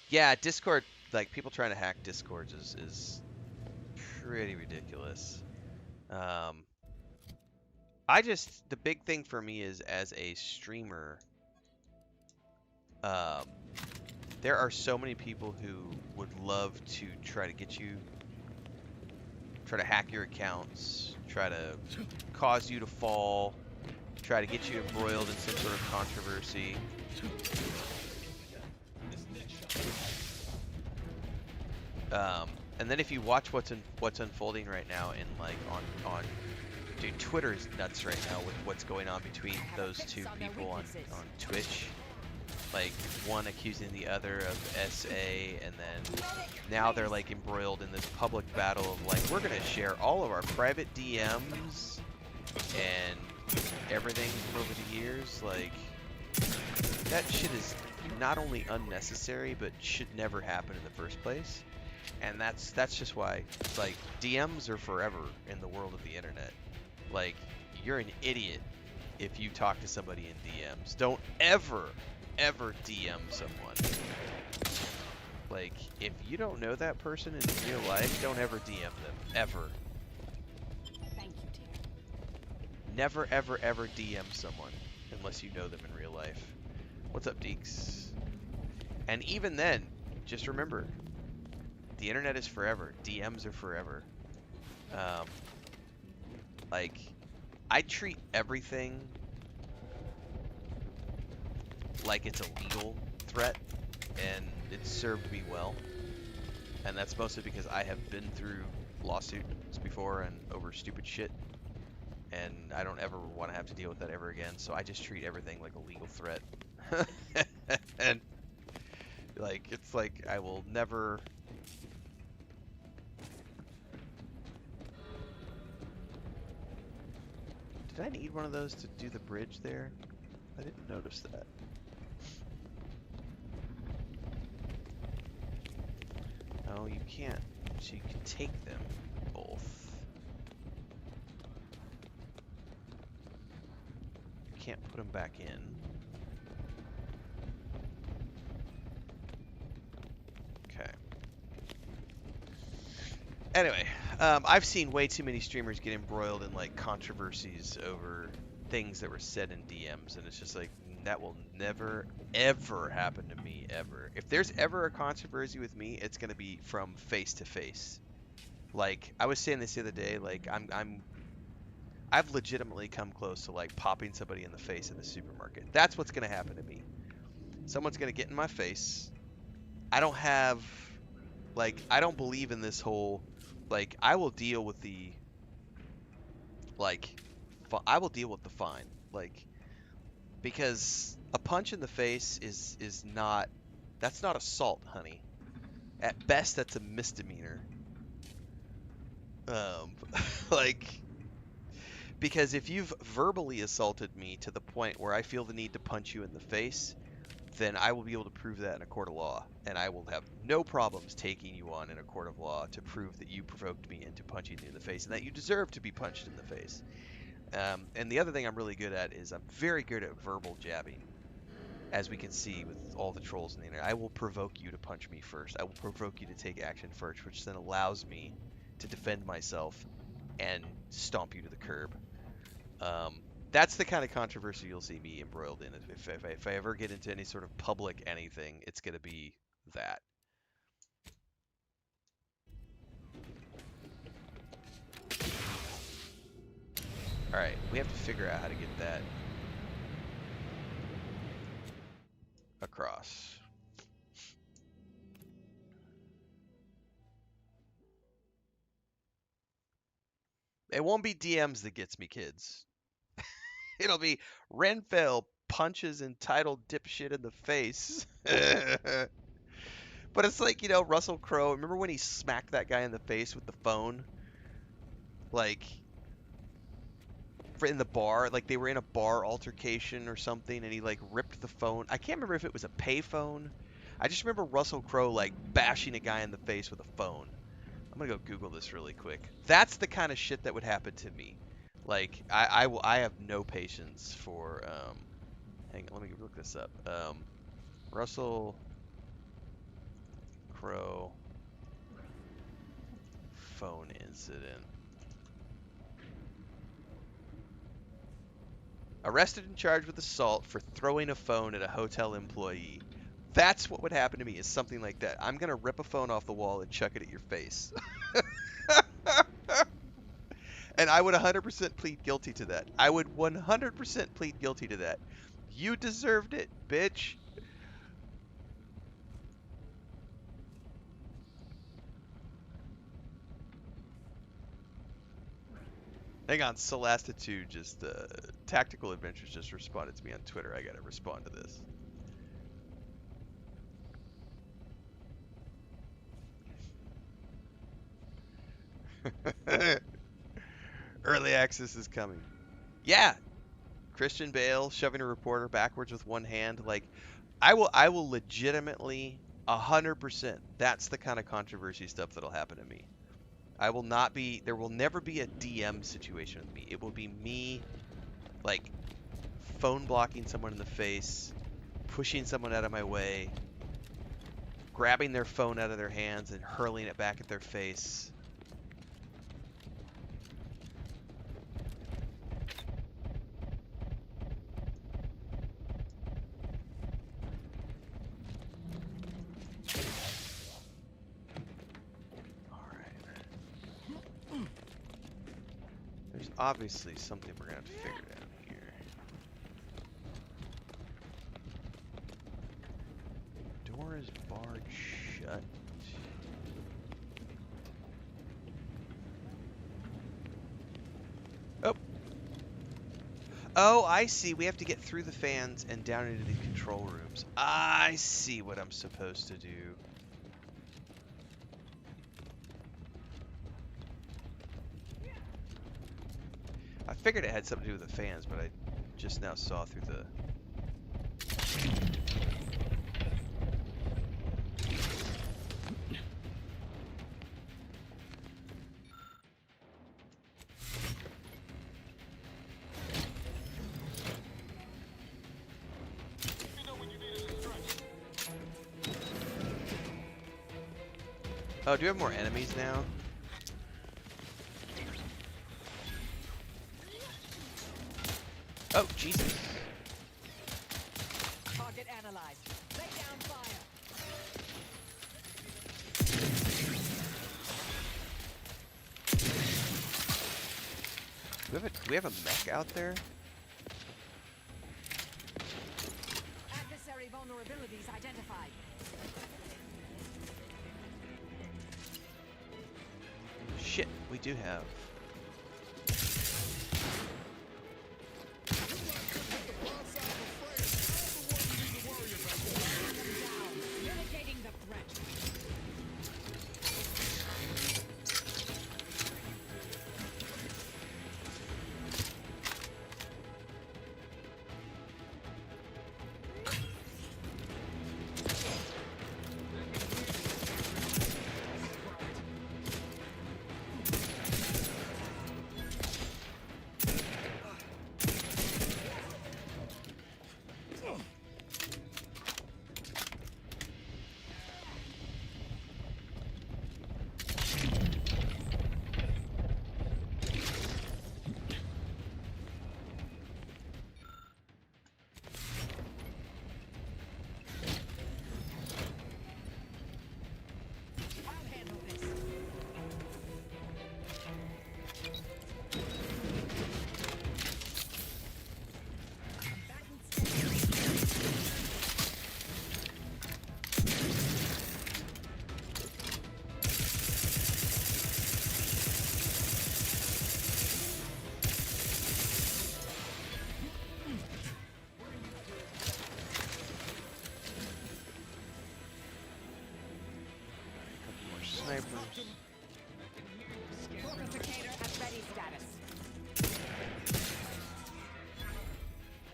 Yeah, Discord, like people trying to hack Discords is pretty ridiculous. Um, the big thing for me is as a streamer, um, there are so many people who would love to try to get you, try to hack your accounts, try to cause you to fall, try to get you embroiled in some sort of controversy. And then if you watch what's unfolding right now in like on dude, Twitter is nuts right now with what's going on between those two people on Twitch. Like one accusing the other of SA, and then now they're like embroiled in this public battle of like, we're gonna share all of our private DMs and everything from over the years. Like, that shit is not only unnecessary, but should never happen in the first place. And that's just why, like, DMs are forever in the world of the internet. Like, you're an idiot if you talk to somebody in DMs. Don't ever DM someone. Like, if you don't know that person in real life, don't ever DM them. Ever. Thank you, dear. Never, ever DM someone unless you know them in real life. What's up, Deeks? And even then, just remember, the internet is forever. DMs are forever. Like, I treat everything like it's a legal threat, and it's served me well. And that's mostly because I have been through lawsuits before and over stupid shit, and I don't ever want to have to deal with that ever again. So I just treat everything like a legal threat. And like, it's like I will never. Did I need one of those to do the bridge there? I didn't notice that. Oh, you can't. So you can take them both. You can't put them back in. Okay. Anyway, I've seen way too many streamers get embroiled in like controversies over things that were said in DMs, and it's just like, that will never ever happen to me ever. If there's ever a controversy with me, it's gonna be from face to face. Like, I was saying this the other day, like I've legitimately come close to like popping somebody in the face in the supermarket. That's what's gonna happen to me. Someone's gonna get in my face. I don't have, like, I don't believe in this whole, like, I will deal with the, like, I will deal with the fine, like, because a punch in the face is not, that's not assault, honey. At best, that's a misdemeanor. Like, because if you've verbally assaulted me to the point where I feel the need to punch you in the face, then I will be able to prove that in a court of law, and I will have no problems taking you on in a court of law to prove that you provoked me into punching you in the face and that you deserve to be punched in the face. And the other thing I'm really good at is I'm very good at verbal jabbing, as we can see with all the trolls in the internet. I will provoke you to punch me first. I will provoke you to take action first, which then allows me to defend myself and stomp you to the curb. That's the kind of controversy you'll see me embroiled in. If I ever get into any sort of public anything, it's going to be that. Alright, we have to figure out how to get that across. It won't be DMs that gets me, kids. It'll be Renfail punches entitled dipshit in the face. But it's like, you know, Russell Crowe. Remember when he smacked that guy in the face with the phone? Like, in the bar, like they were in a bar altercation or something, and he like ripped the phone. I can't remember if it was a payphone. I just remember Russell Crowe like bashing a guy in the face with a phone. I'm gonna go Google this really quick. That's the kind of shit that would happen to me. Like I have no patience for hang on, let me look this up. Russell Crowe phone incident. Arrested and charged with assault for throwing a phone at a hotel employee. That's what would happen to me, is something like that. I'm going to rip a phone off the wall and chuck it at your face. And I would 100% plead guilty to that. I would 100% plead guilty to that. You deserved it, bitch. Hang on, Celastitude just, Tactical Adventures just responded to me on Twitter. I gotta respond to this. Early access is coming. Yeah! Christian Bale shoving a reporter backwards with one hand. Like, I will legitimately, 100%, that's the kind of controversy stuff that'll happen to me. I will not be, there will never be a DM situation with me. It will be me, like, phone blocking someone in the face, pushing someone out of my way, grabbing their phone out of their hands and hurling it back at their face. Obviously something we're gonna have to figure out here. Door is barred shut. Oh. Oh, I see. We have to get through the fans and down into these control rooms. I see what I'm supposed to do. I figured it had something to do with the fans, but I just now saw through the... Oh, do we have more enemies now? Oh, Jesus. Target analyzed. Lay down fire. Do we have a mech out there? Adversary vulnerabilities identified. Shit, we do have. snipers. Fortificator at ready status.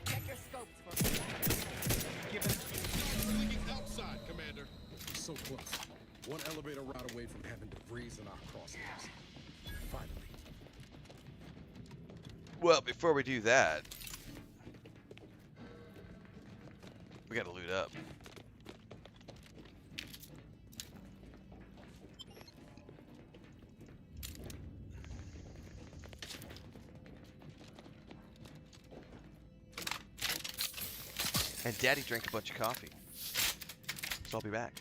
Check your scopes for Leaking outside, Commander. So close. One elevator route away from having debris in our crosshairs. Finally. Well, before we do that, we gotta loot up. And Daddy drank a bunch of coffee. So I'll be back.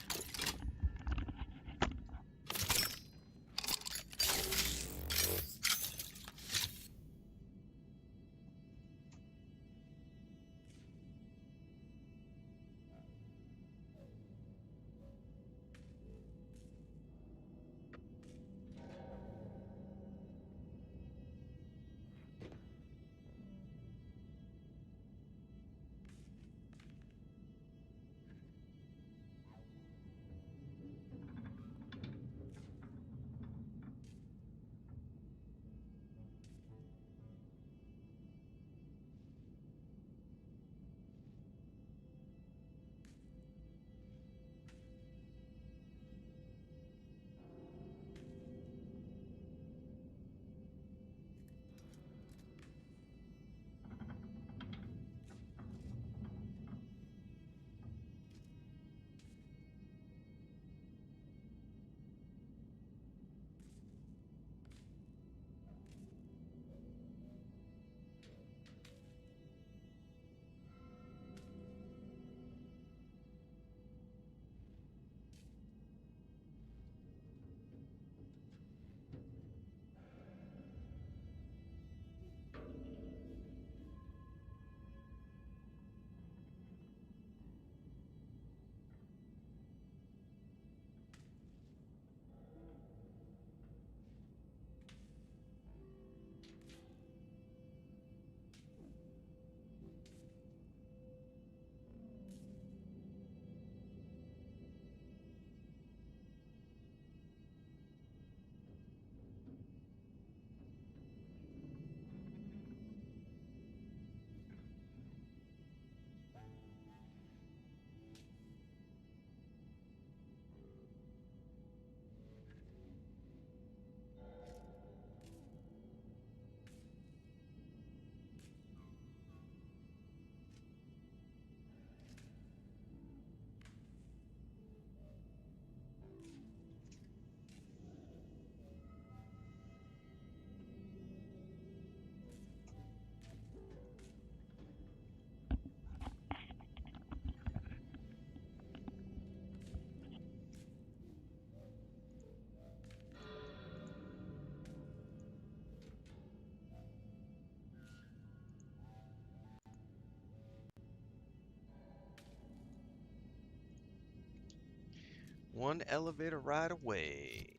One elevator ride away.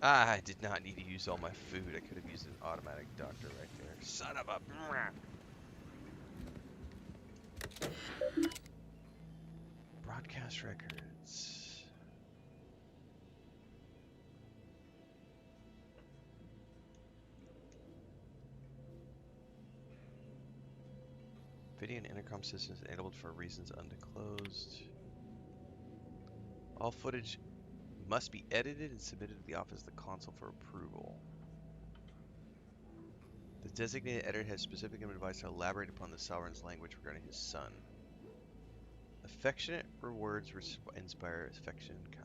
I did not need to use all my food. I could have used an automatic doctor right there. Son of a... Broadcast records. Video and intercom systems enabled for reasons undisclosed. All footage must be edited and submitted to the Office of the Consul for approval. The designated editor has specifically been advised to elaborate upon the sovereign's language regarding his son. Affectionate words inspire affection and kind.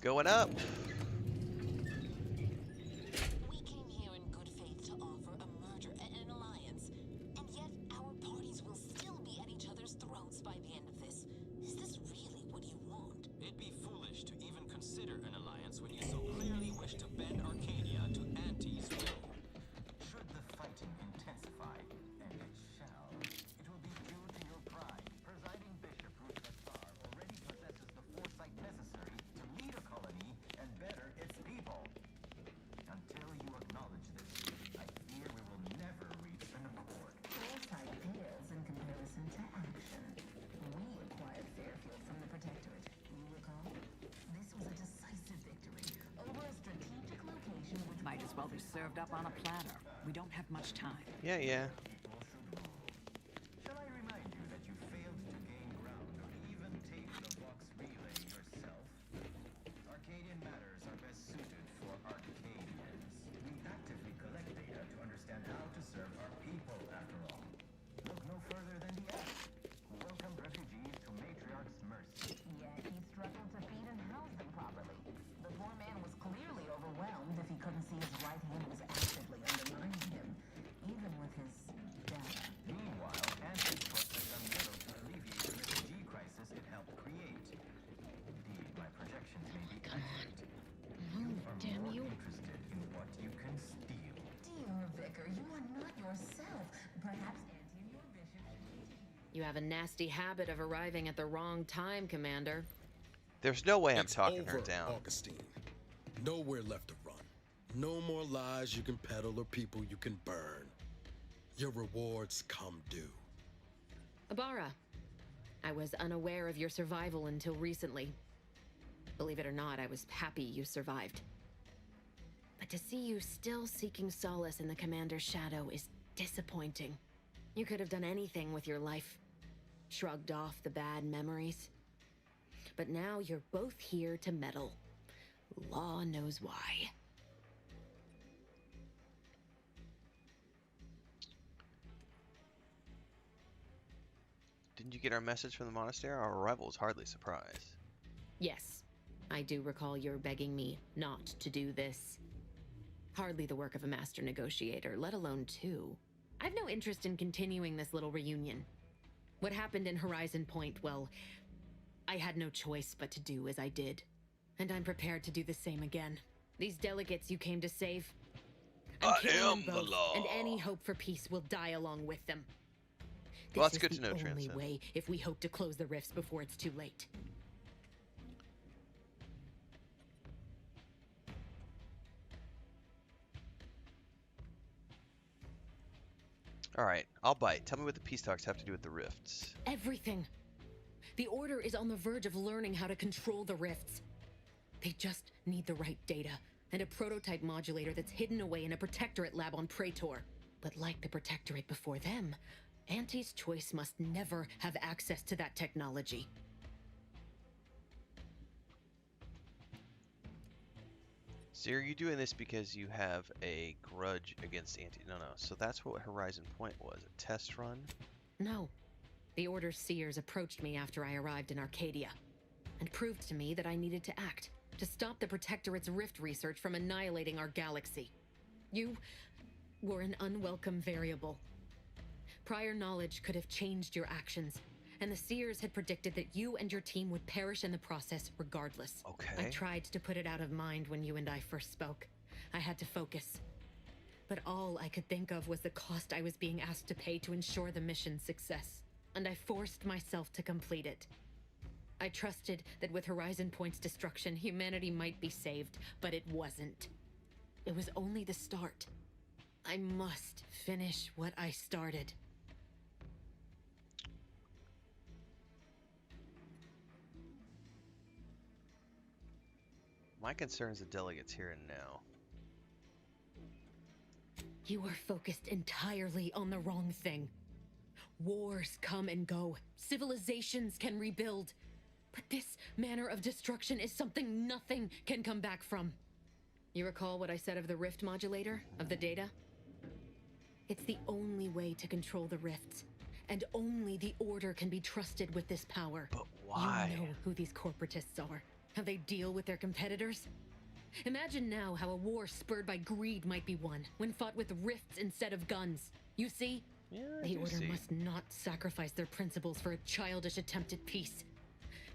Going up. We came here in good faith to offer a merger and an alliance, and yet our parties will still be at each other's throats by the end of this. Is this as well be served up on a platter. We don't have much time. Yeah, yeah. Shall I remind you that you failed to gain ground or even take the Vox relay yourself? Arcadian matters are best suited for Arcadians. We actively collect data to understand how to serve our people, after all. Look no further than the Earth, who welcomed refugees to Matriarch's mercy. Yet he struggled to feed and house them properly. The poor man was clearly overwhelmed if he couldn't see his right hand was actively undermining him, even with his data. Meanwhile, Antitrust has done little to alleviate the refugee crisis it helped create. Indeed, my projections may be accurate. You are damn more you. interested in what you can steal. Dear Vicar, you are not yourself. Perhaps Auntie and your bishop should continue. You have a nasty habit of arriving at the wrong time, Commander. There's no way I'm It's talking over, her down. Augustine. Nowhere left to run. No more lies you can peddle or people you can burn. Your rewards come due. Ibarra, I was unaware of your survival until recently. Believe it or not, I was happy you survived. But to see you still seeking solace in the Commander's shadow is disappointing. You could have done anything with your life. Shrugged off the bad memories. But now you're both here to meddle. Law knows why. Didn't you get our message from the monastery? Our arrival was hardly a surprise. Yes, I do recall your begging me not to do this. Hardly the work of a master negotiator, let alone two. I've no interest in continuing this little reunion. What happened in Horizon Point, well, I had no choice but to do as I did. And I'm prepared to do the same again. These delegates you came to save, I'm killing them both, and any hope for peace will die along with them. Well, that's This good is to know, the only Transcend. way if we hope to close the rifts before it's too late. Alright, I'll bite. Tell me what the peace talks have to do with the rifts. Everything. The Order is on the verge of learning how to control the rifts. They just need the right data, and a prototype modulator that's hidden away in a Protectorate lab on Praetor. But like the Protectorate before them, Auntie's Choice must never have access to that technology. So are you doing this because you have a grudge against Anti... No. So that's what Horizon Point was. A test run? No. The Order's seers approached me after I arrived in Arcadia, and proved to me that I needed to act, to stop the Protectorate's rift research from annihilating our galaxy. You were an unwelcome variable. Prior knowledge could have changed your actions, and the seers had predicted that you and your team would perish in the process regardless. Okay. I tried to put it out of mind when you and I first spoke. I had to focus. But all I could think of was the cost I was being asked to pay to ensure the mission's success, and I forced myself to complete it. I trusted that with Horizon Point's destruction, humanity might be saved, but it wasn't. It was only the start. I must finish what I started. My concern is the delegates here and now. You are focused entirely on the wrong thing. Wars come and go. Civilizations can rebuild. But this manner of destruction is something nothing can come back from. You recall what I said of the rift modulator, of the data? It's the only way to control the rifts. And only the Order can be trusted with this power. But why? You know who these corporatists are. How they deal with their competitors. Imagine now how a war spurred by greed might be won when fought with rifts instead of guns. You see? Yeah, The Order must not sacrifice their principles for a childish attempt at peace.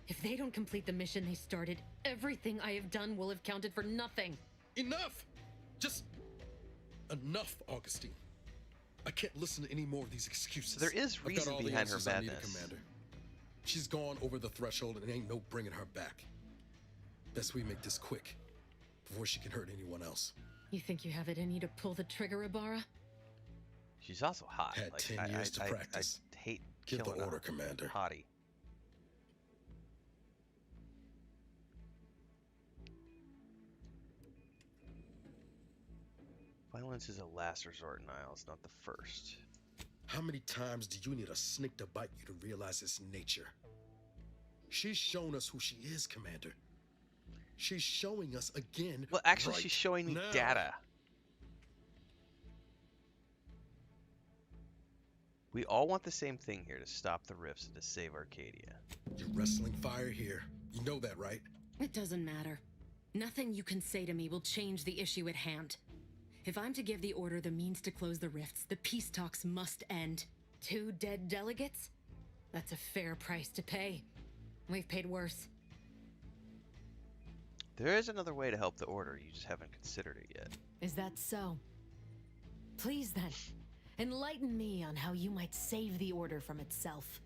If they don't complete the mission they started, everything I have done will have counted for nothing. Enough! Just enough, Augustine. I can't listen to any more of these excuses. There is I've got reason all the behind her answers I need, madness. Commander. She's gone over the threshold and ain't no bringing her back. Best we make this quick, before she can hurt anyone else. You think you have it in you to pull the trigger, Ibarra? She's also hot. Had 10 years to practice. I hate Give the killing a order, Commander. hottie. Violence is a last resort in Isles, not the first. How many times do you need a snake to bite you to realize its nature? She's shown us who she is, Commander. She's showing us again. Well, actually, right she's showing me now. data. We all want the same thing here, to stop the rifts and to save Arcadia. You're wrestling fire here. You know that, right? It doesn't matter. Nothing you can say to me will change the issue at hand. If I'm to give the order the means to close the rifts, the peace talks must end. 2 dead delegates? That's a fair price to pay. We've paid worse. There is another way to help the Order, you just haven't considered it yet. Is that so? Please then, enlighten me on how you might save the Order from itself.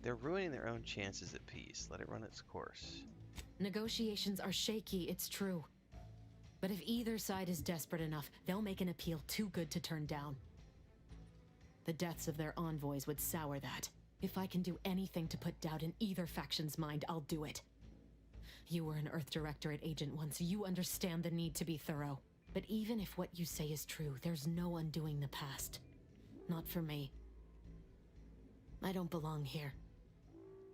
They're ruining their own chances at peace. Let it run its course. Negotiations are shaky, it's true. But if either side is desperate enough, they'll make an appeal too good to turn down. The deaths of their envoys would sour that. If I can do anything to put doubt in either faction's mind, I'll do it. You were an Earth Directorate agent once. You understand the need to be thorough. But even if what you say is true, there's no undoing the past. Not for me. I don't belong here.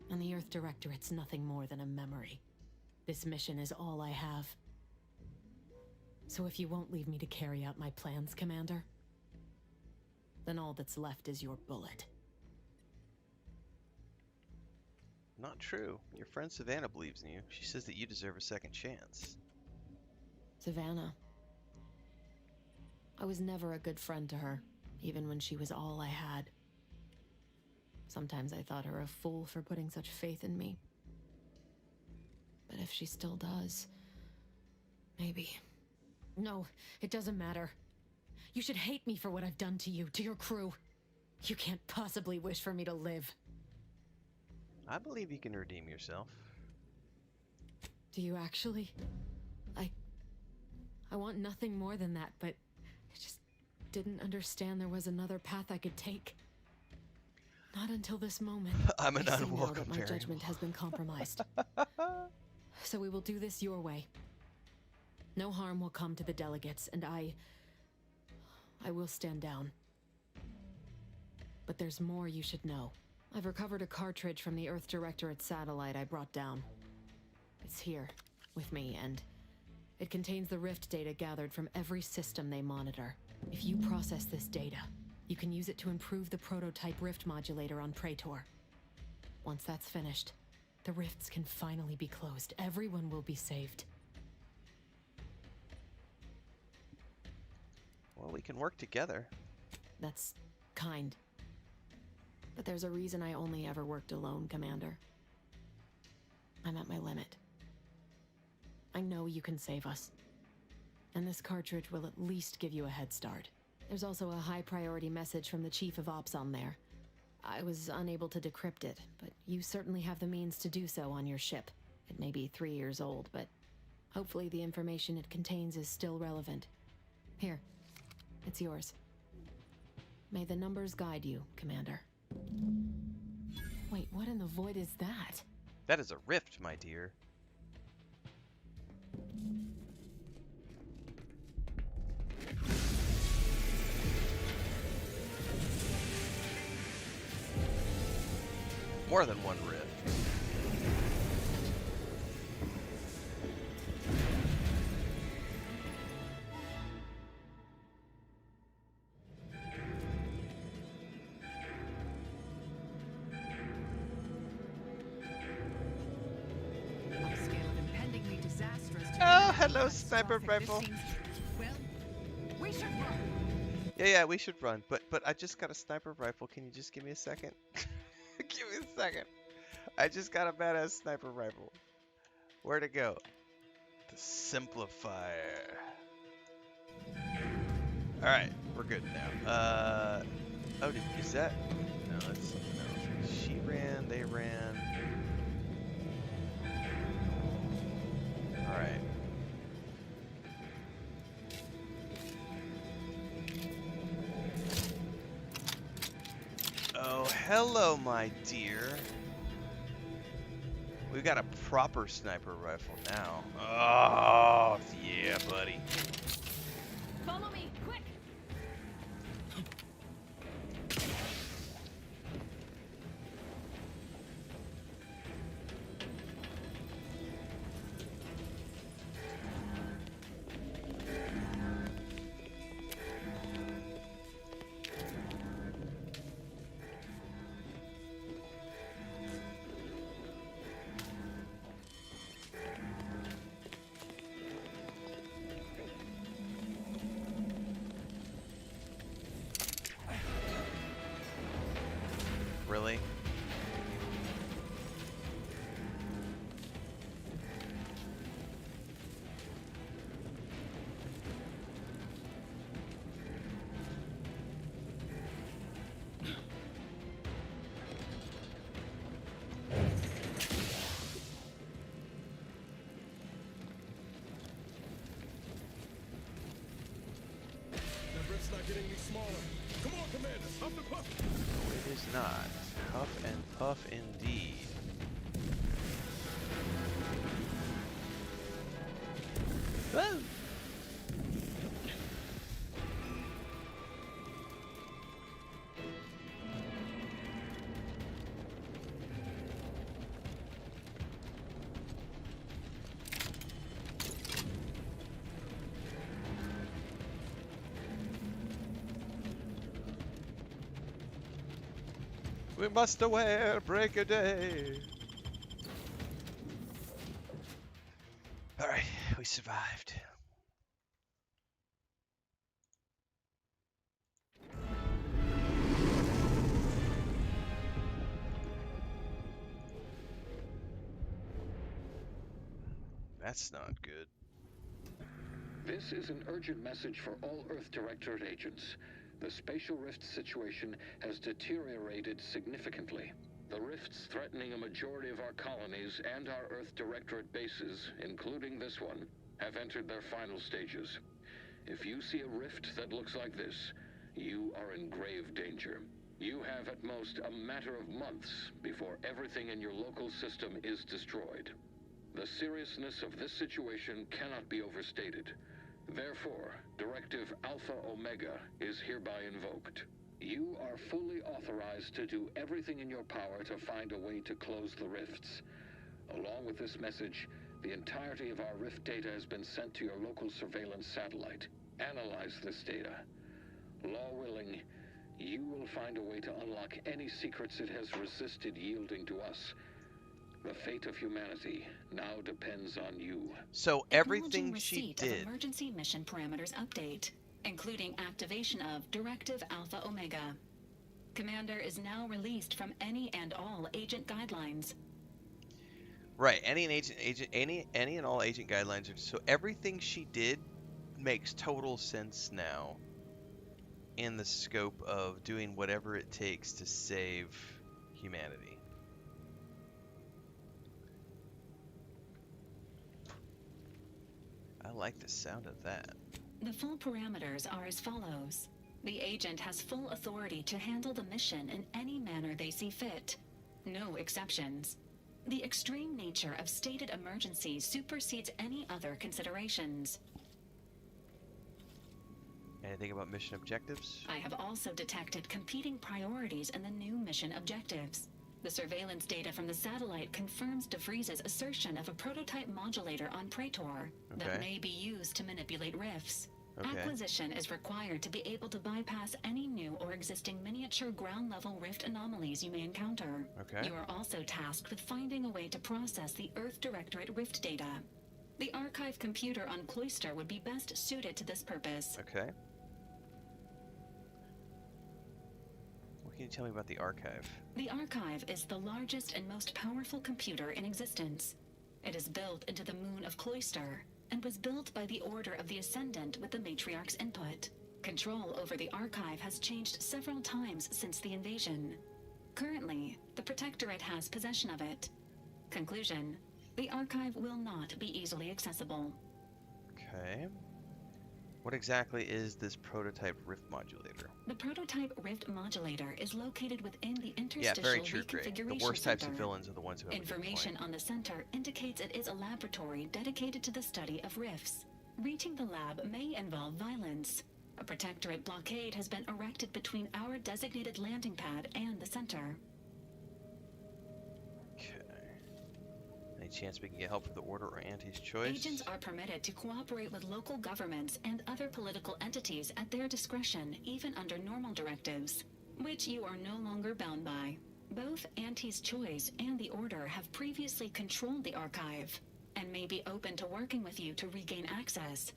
And the Earth Directorate's nothing more than a memory. This mission is all I have. So if you won't leave me to carry out my plans, Commander, then all that's left is your bullet. Not true. Your friend Savannah believes in you. She says that you deserve a second chance. Savannah. I was never a good friend to her, even when she was all I had. Sometimes I thought her a fool for putting such faith in me. But if she still does, maybe. No, it doesn't matter. You should hate me for what I've done to you, to your crew. You can't possibly wish for me to live. I believe you can redeem yourself. Do you actually? I want nothing more than that, but I just didn't understand there was another path I could take. Not until this moment. I'm an I see now unwelcome that my variable. judgment has been compromised. So we will do this your way. No harm will come to the delegates, and I will stand down. But there's more you should know. I've recovered a cartridge from the Earth Directorate satellite I brought down. It's here, with me, and it contains the rift data gathered from every system they monitor. If you process this data, you can use it to improve the prototype rift modulator on Praetor. Once that's finished, the rifts can finally be closed. Everyone will be saved. Well, we can work together. That's kind. But there's a reason I only ever worked alone, Commander. I'm at my limit. I know you can save us. And this cartridge will at least give you a head start. There's also a high priority message from the Chief of Ops on there. I was unable to decrypt it, but you certainly have the means to do so on your ship. It may be 3 years old, but hopefully the information it contains is still relevant. Here, it's yours. May the numbers guide you, Commander. Wait, what in the void is that? That is a rift, my dear. More than one rift. Oh, hello, sniper rifle. Well, we should run. Yeah, we should run. But I just got a sniper rifle. Can you just give me a second? Give me a second. I just got a badass sniper rifle. Where'd it go? The simplifier. Alright, we're good now. Oh, is that? No, that's something else. She ran, they ran. Alright. Oh, hello, my dear. We got a proper sniper rifle now. Oh, yeah, buddy. Follow me, quick! Really? That rift's not getting any smaller. Come on, Commander. Up the puff. No, it is not. Huff and puff indeed. Whoa! We must aware, break a day. Alright, we survived. That's not good. This is an urgent message for all Earth Directorate agents. The spatial rift situation has deteriorated significantly. The rifts threatening a majority of our colonies and our Earth Directorate bases, including this one, have entered their final stages. If you see a rift that looks like this, you are in grave danger. You have at most a matter of months before everything in your local system is destroyed. The seriousness of this situation cannot be overstated. Therefore, Directive Alpha Omega is hereby invoked. You are fully authorized to do everything in your power to find a way to close the rifts. Along with this message, the entirety of our rift data has been sent to your local surveillance satellite. Analyze this data. Law willing, you will find a way to unlock any secrets it has resisted yielding to us. The fate of humanity now depends on you. So everything she Receipt did. of emergency mission parameters update, including activation of Directive Alpha Omega. Commander is now released from any and all agent guidelines. Right, any and all agent guidelines are so everything she did makes total sense now in the scope of doing whatever it takes to save humanity. I like the sound of that. The full parameters are as follows. The agent has full authority to handle the mission in any manner they see fit. No exceptions. The extreme nature of stated emergencies supersedes any other considerations. Anything about mission objectives? I have also detected competing priorities in the new mission objectives. The surveillance data from the satellite confirms DeVries's assertion of a prototype modulator on Praetor that may be used to manipulate rifts. Acquisition is required to be able to bypass any new or existing miniature ground-level rift anomalies you may encounter. You are also tasked with finding a way to process the Earth Directorate rift data. The archive computer on Cloister would be best suited to this purpose. Okay. What can you tell me about the archive? The archive is the largest and most powerful computer in existence. It is built into the moon of Cloister, and was built by the Order of the Ascendant with the Matriarch's input. Control over the archive has changed several times since the invasion. Currently, the Protectorate has possession of it. Conclusion: the archive will not be easily accessible. Okay. What exactly is this prototype rift modulator? The prototype rift modulator is located within the Yeah, interstitial very true, Gray. reconfiguration The worst types of center. villains are the ones who have a good Information point. on the center indicates it is a laboratory dedicated to the study of rifts. Reaching the lab may involve violence. A protectorate blockade has been erected between our designated landing pad and the center. Okay. Any chance we can get help from the Order or Auntie's Choice? Agents are permitted to cooperate with local governments and other political entities at their discretion, even under normal directives, which you are no longer bound by. Both Auntie's Choice and the Order have previously controlled the archive, and may be open to working with you to regain access.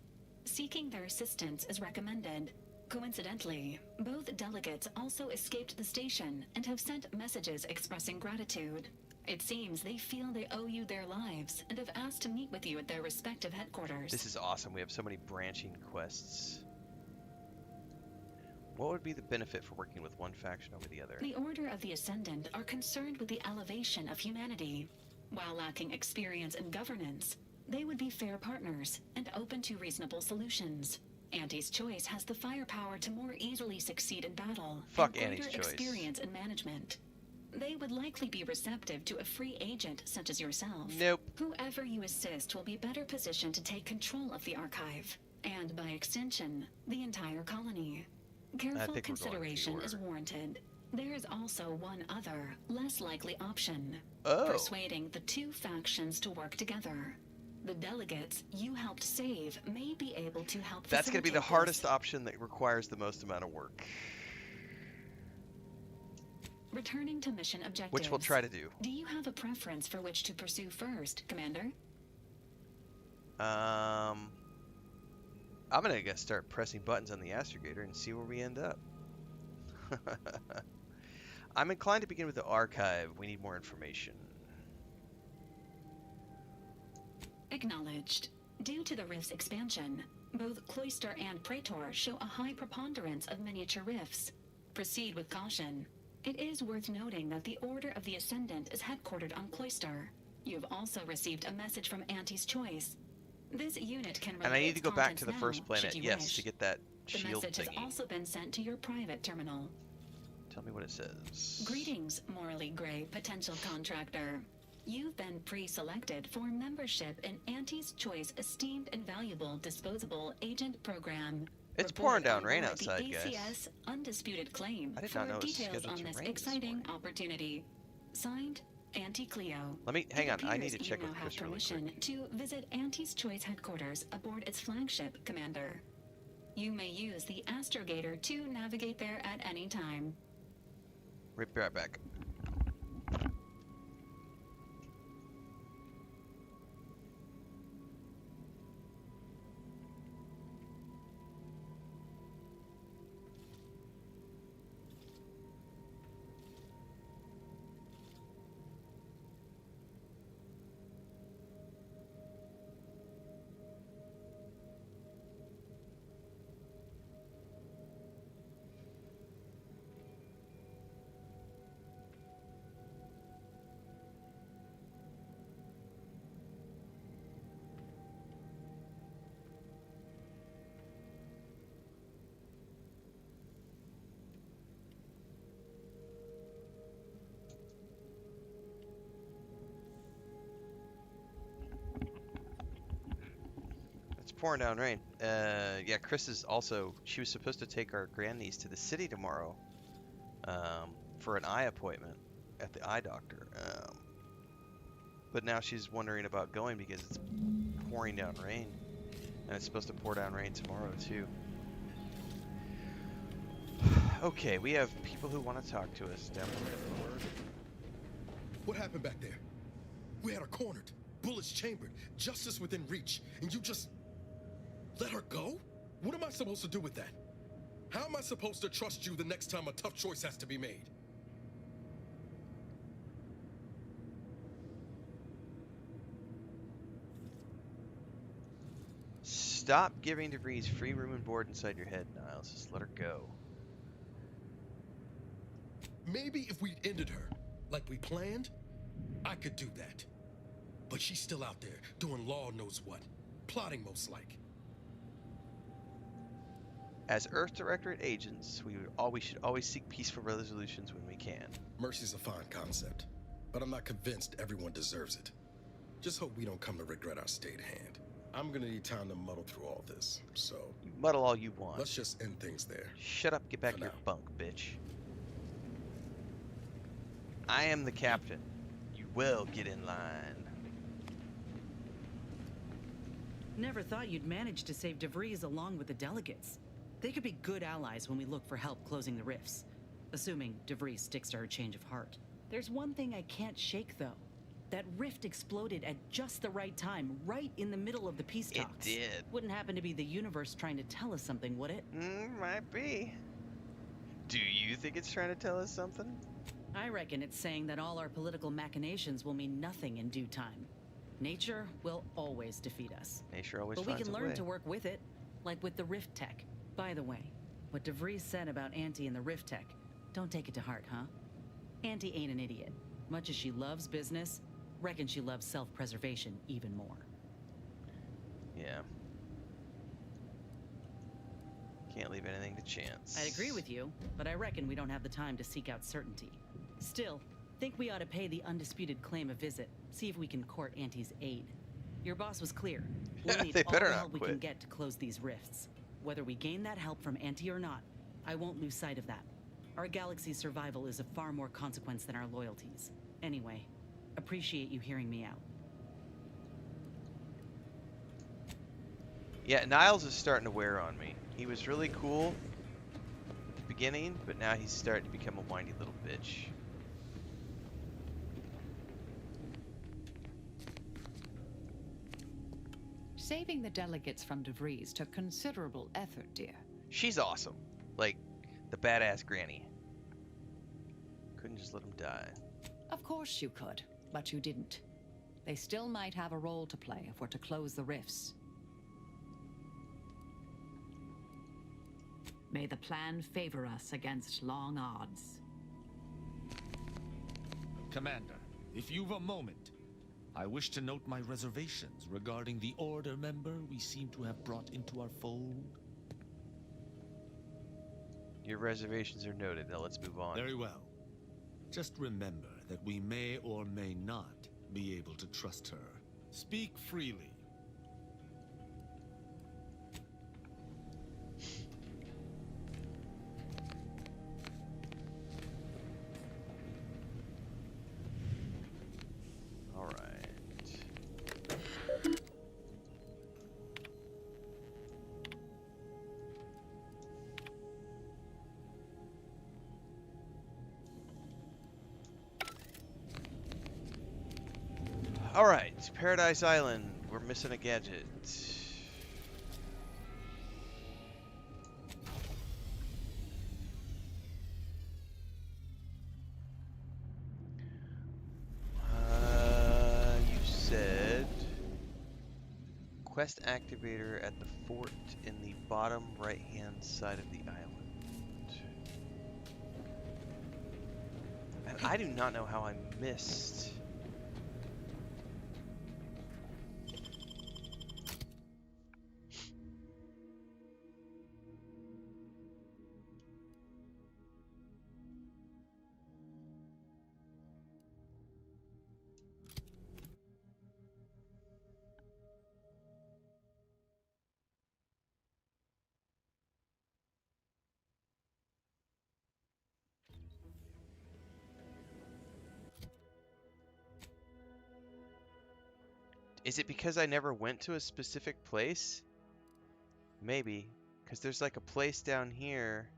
Seeking their assistance is recommended. Coincidentally, both delegates also escaped the station and have sent messages expressing gratitude. It seems they feel they owe you their lives and have asked to meet with you at their respective headquarters. This is awesome. We have so many branching quests. What would be the benefit for working with one faction over the other? The Order of the Ascendant are concerned with the elevation of humanity. While lacking experience in governance, they would be fair partners and open to reasonable solutions. Auntie's Choice has the firepower to more easily succeed in battle Fuck and Auntie's greater Choice. experience in management. They would likely be receptive to a free agent such as yourself. Nope. Whoever you assist will be better positioned to take control of the archive, and by extension, the entire colony. Careful consideration is warranted. There is also one other, less likely option. Persuading the two factions to work together. The delegates you helped save may be able to help That's going to be the facilitate hardest option that requires the most amount of work. Returning to mission objectives. Which we'll try to do. Do you have a preference for which to pursue first, Commander? I'm going to start pressing buttons on the astrogator and see where we end up. I'm inclined to begin with the archive. We need more information. Acknowledged. Due to the rift's expansion, both Cloister and Praetor show a high preponderance of miniature rifts. Proceed with caution. It is worth noting that the Order of the Ascendant is headquartered on Cloister. You've also received a message from Auntie's Choice. This unit can relay And I need its to go back contents to the now, first planet, should you yes, wish. to get that The shield message thingy. has also been sent to your private terminal. Tell me what it says. Greetings, morally gray potential contractor. You've been pre-selected for membership in Auntie's Choice Esteemed and Valuable Disposable Agent Program. It's Report pouring down on rain board outside, the guys. ACS Undisputed Claim I did for not know it was details scheduled on to this rain this exciting opportunity. Signed, Auntie Cleo. Let me, hang on, I need to Appears check you with now Chris have really permission quick. to visit Auntie's Choice headquarters aboard its flagship, Commander. You may use the astrogator to navigate there at any time. Right back. Pouring down rain. Yeah, Chris is also, she was supposed to take our grandniece to the city tomorrow for an eye appointment at the eye doctor. But now she's wondering about going because it's pouring down rain. And it's supposed to pour down rain tomorrow too. Okay, we have people who want to talk to us down there. What happened back there? We had her cornered, bullets chambered, justice within reach, and you just let her go? What am I supposed to do with that? How am I supposed to trust you the next time a tough choice has to be made? Stop giving DeVries free room and board inside your head, Niles. Just let her go. Maybe if we'd ended her, like we planned, I could do that. But she's still out there, doing Law knows what. Plotting, most like. As Earth Directorate agents, we should always seek peaceful resolutions when we can. Mercy's a fine concept, but I'm not convinced everyone deserves it. Just hope we don't come to regret our state hand. I'm gonna need time to muddle through all this, so... You muddle all you want. Let's just end things there. Shut up, get back to your bunk, bitch. I am the captain. You will get in line. Never thought you'd manage to save DeVries along with the delegates. They could be good allies when we look for help closing the rifts. Assuming DeVries sticks to her change of heart. There's one thing I can't shake, though. That rift exploded at just the right time, right in the middle of the peace talks. It did. Wouldn't happen to be the universe trying to tell us something, would it? Might be. Do you think it's trying to tell us something? I reckon it's saying that all our political machinations will mean nothing in due time. Nature will always defeat us. Nature always but finds we can a learn way. to work with it, like with the rift tech. By the way, what DeVries said about Auntie and the rift tech, don't take it to heart, huh? Auntie ain't an idiot. Much as she loves business, reckon she loves self-preservation even more. Yeah. Can't leave anything to chance. I'd agree with you, but I reckon we don't have the time to seek out certainty. Still, think we ought to pay the undisputed claim a visit, see if we can court Auntie's aid. Your boss was clear. We'll need They all better the not help we quit. can get to close these rifts. Whether we gain that help from Auntie or not, I won't lose sight of that. Our galaxy's survival is of far more consequence than our loyalties. Anyway, appreciate you hearing me out. Yeah, Niles is starting to wear on me. He was really cool at the beginning, but now he's starting to become a whiny little bitch. Saving the delegates from DeVries took considerable effort, dear. She's awesome. Like, the badass granny. Couldn't just let him die. Of course you could, but you didn't. They still might have a role to play if we're to close the rifts. May the plan favor us against long odds. Commander, if you've a moment, I wish to note my reservations regarding the Order member we seem to have brought into our fold. Your reservations are noted. Now let's move on. Very well. Just remember that we may or may not be able to trust her. Speak freely. All right. All right, Paradise Island. We're missing a gadget. You said quest activator at the fort in the bottom right-hand side of the island. And I do not know how I missed. Is it because I never went to a specific place? Maybe. Because there's like a place down here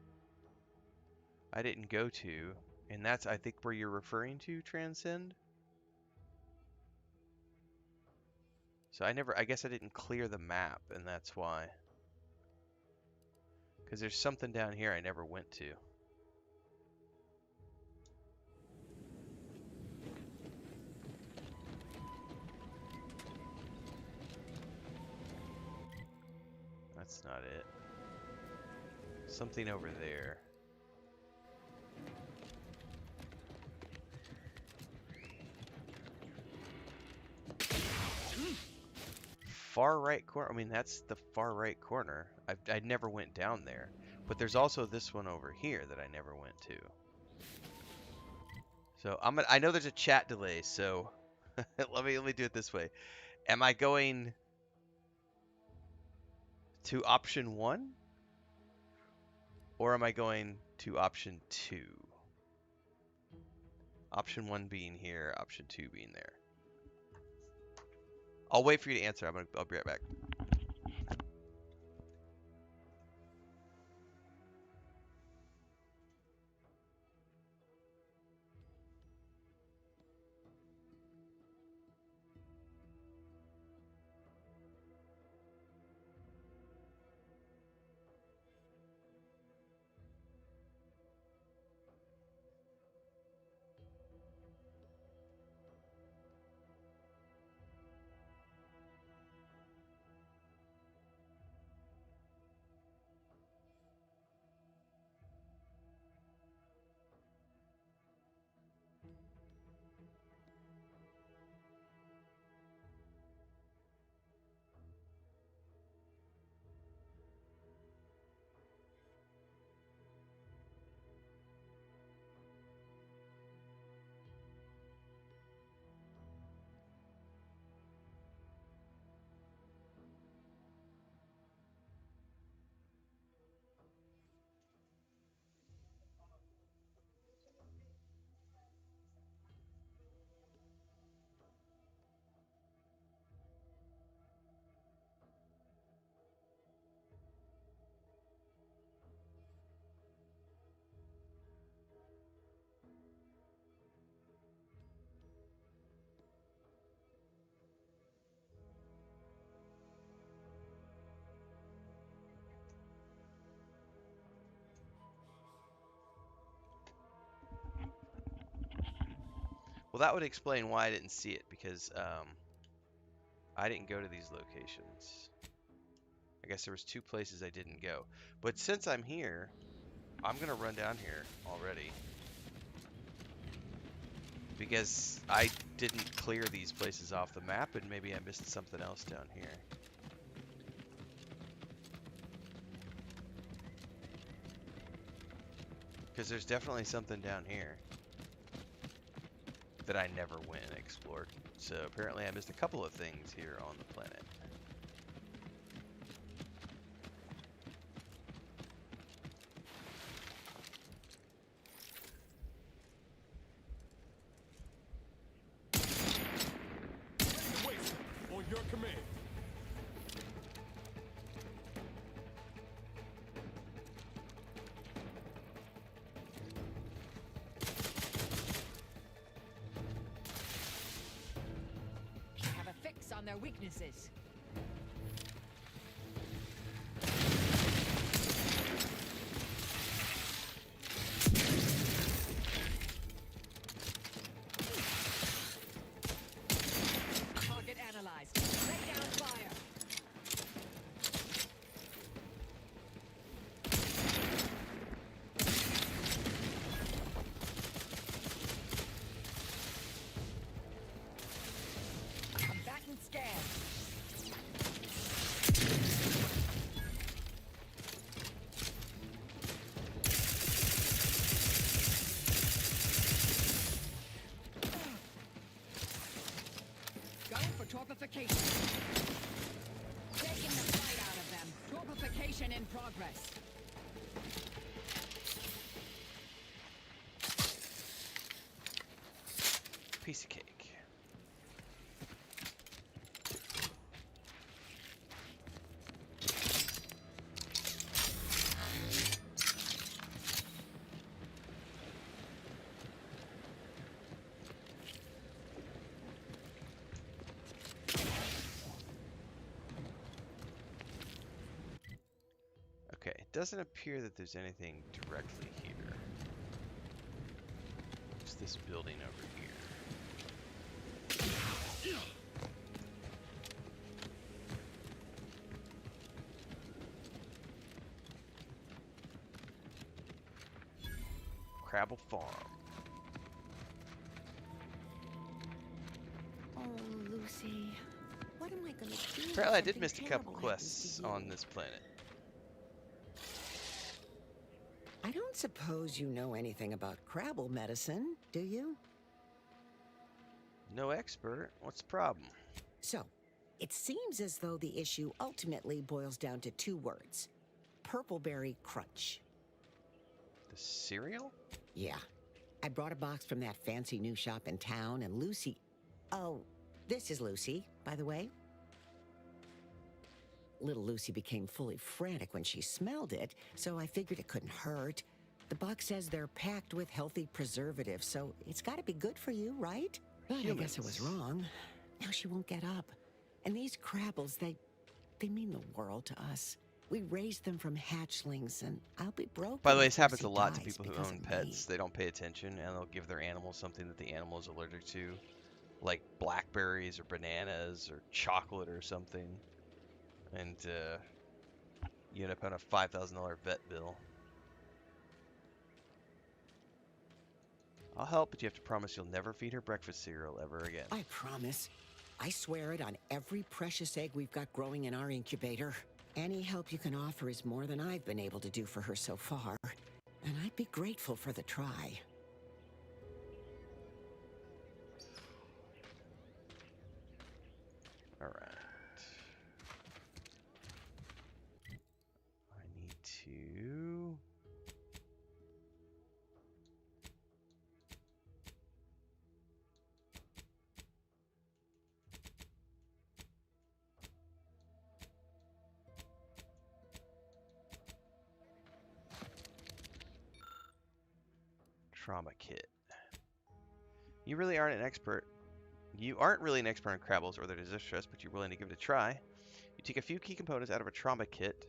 I didn't go to. And that's, I think, where you're referring to, Transcend? So I guess I didn't clear the map, and that's why. Because there's something down here I never went to. That's not it. Something over there. Far right corner. I mean, that's the far right corner. I never went down there. But there's also this one over here that I never went to. So I know there's a chat delay, so let me do it this way. Am I going to option 1 or am I going to option 2? Option 1 being here, option 2 being there. I'll wait for you to answer. I'll be right back. Well, that would explain why I didn't see it, because I didn't go to these locations. I guess there was 2 places I didn't go. But since I'm here, I'm going to run down here already. Because I didn't clear these places off the map, and maybe I missed something else down here. Because there's definitely something down here that I never went and explored. So apparently I missed a couple of things here on the planet. On your command. Have a fix on their weaknesses. Target analyzed. Lay down fire. Combatant scan. Going for torpification. Taking the fight out of them. Torpification in progress. Piece of cake. Okay, it doesn't appear that there's anything directly here. It's this building over here. Crabble Farm. Oh, Lucy. What am I gonna do? Apparently I did miss a couple quests on this planet. I don't suppose you know anything about Crabble medicine, do you? No expert. What's the problem? So, it seems as though the issue ultimately boils down to 2 words. Purpleberry Crunch. The cereal? Yeah. I brought a box from that fancy new shop in town, and Lucy... Oh, this is Lucy, by the way. Little Lucy became fully frantic when she smelled it, so I figured it couldn't hurt. The box says they're packed with healthy preservatives, so it's gotta be good for you, right? But I guess I was wrong. Now she won't get up. And these Crabbles, they mean the world to us. We raised them from hatchlings, and I'll be broke. By the way, this happens a lot to people who own pets. They don't pay attention, and they'll give their animal something that the animal is allergic to, like blackberries or bananas or chocolate or something. And you end up on a $5,000 vet bill. I'll help, but you have to promise you'll never feed her breakfast cereal ever again. I promise. I swear it on every precious egg we've got growing in our incubator. Any help you can offer is more than I've been able to do for her so far. And I'd be grateful for the try. All right. I need to... Trauma kit. You really aren't an expert. You aren't really an expert on Crabbles or their distress, but you're willing to give it a try. You take a few key components out of a trauma kit.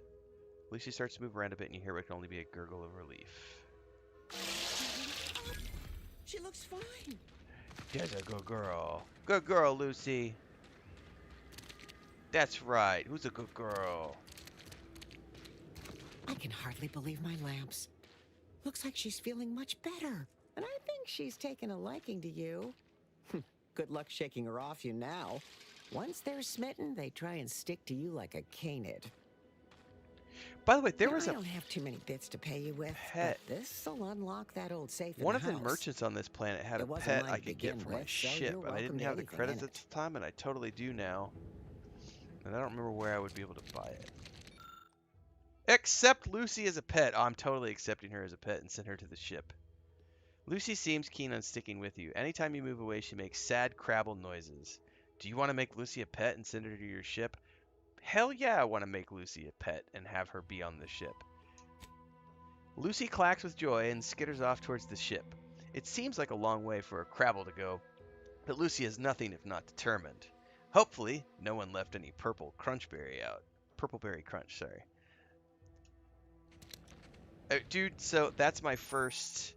Lucy starts to move around a bit, and you hear what can only be a gurgle of relief. She looks fine. That's a good girl. Good girl, Lucy. That's right. Who's a good girl? I can hardly believe my lamps. Looks like she's feeling much better. And I think she's taken a liking to you. Good luck shaking her off you now. Once they're smitten, they try and stick to you like a canid. By the way, there was I don't have too many bits to pay you with, pet. but this'll unlock that old safe in One the of the house. merchants on this planet had It a wasn't pet mine I to could get begin for my with, so ship, you're and I didn't welcome to have the anything credits in at the time, and I totally do now. And I don't remember where I would be able to buy it. Accept Lucy as a pet. Oh, I'm totally accepting her as a pet and send her to the ship. Lucy seems keen on sticking with you. Anytime you move away, she makes sad Crabble noises. Do you want to make Lucy a pet and send her to your ship? Hell yeah, I want to make Lucy a pet and have her be on the ship. Lucy clacks with joy and skitters off towards the ship. It seems like a long way for a Crabble to go, but Lucy is nothing if not determined. Hopefully, no one left any purple crunchberry out. Purpleberry crunch, sorry. Dude, so that's my first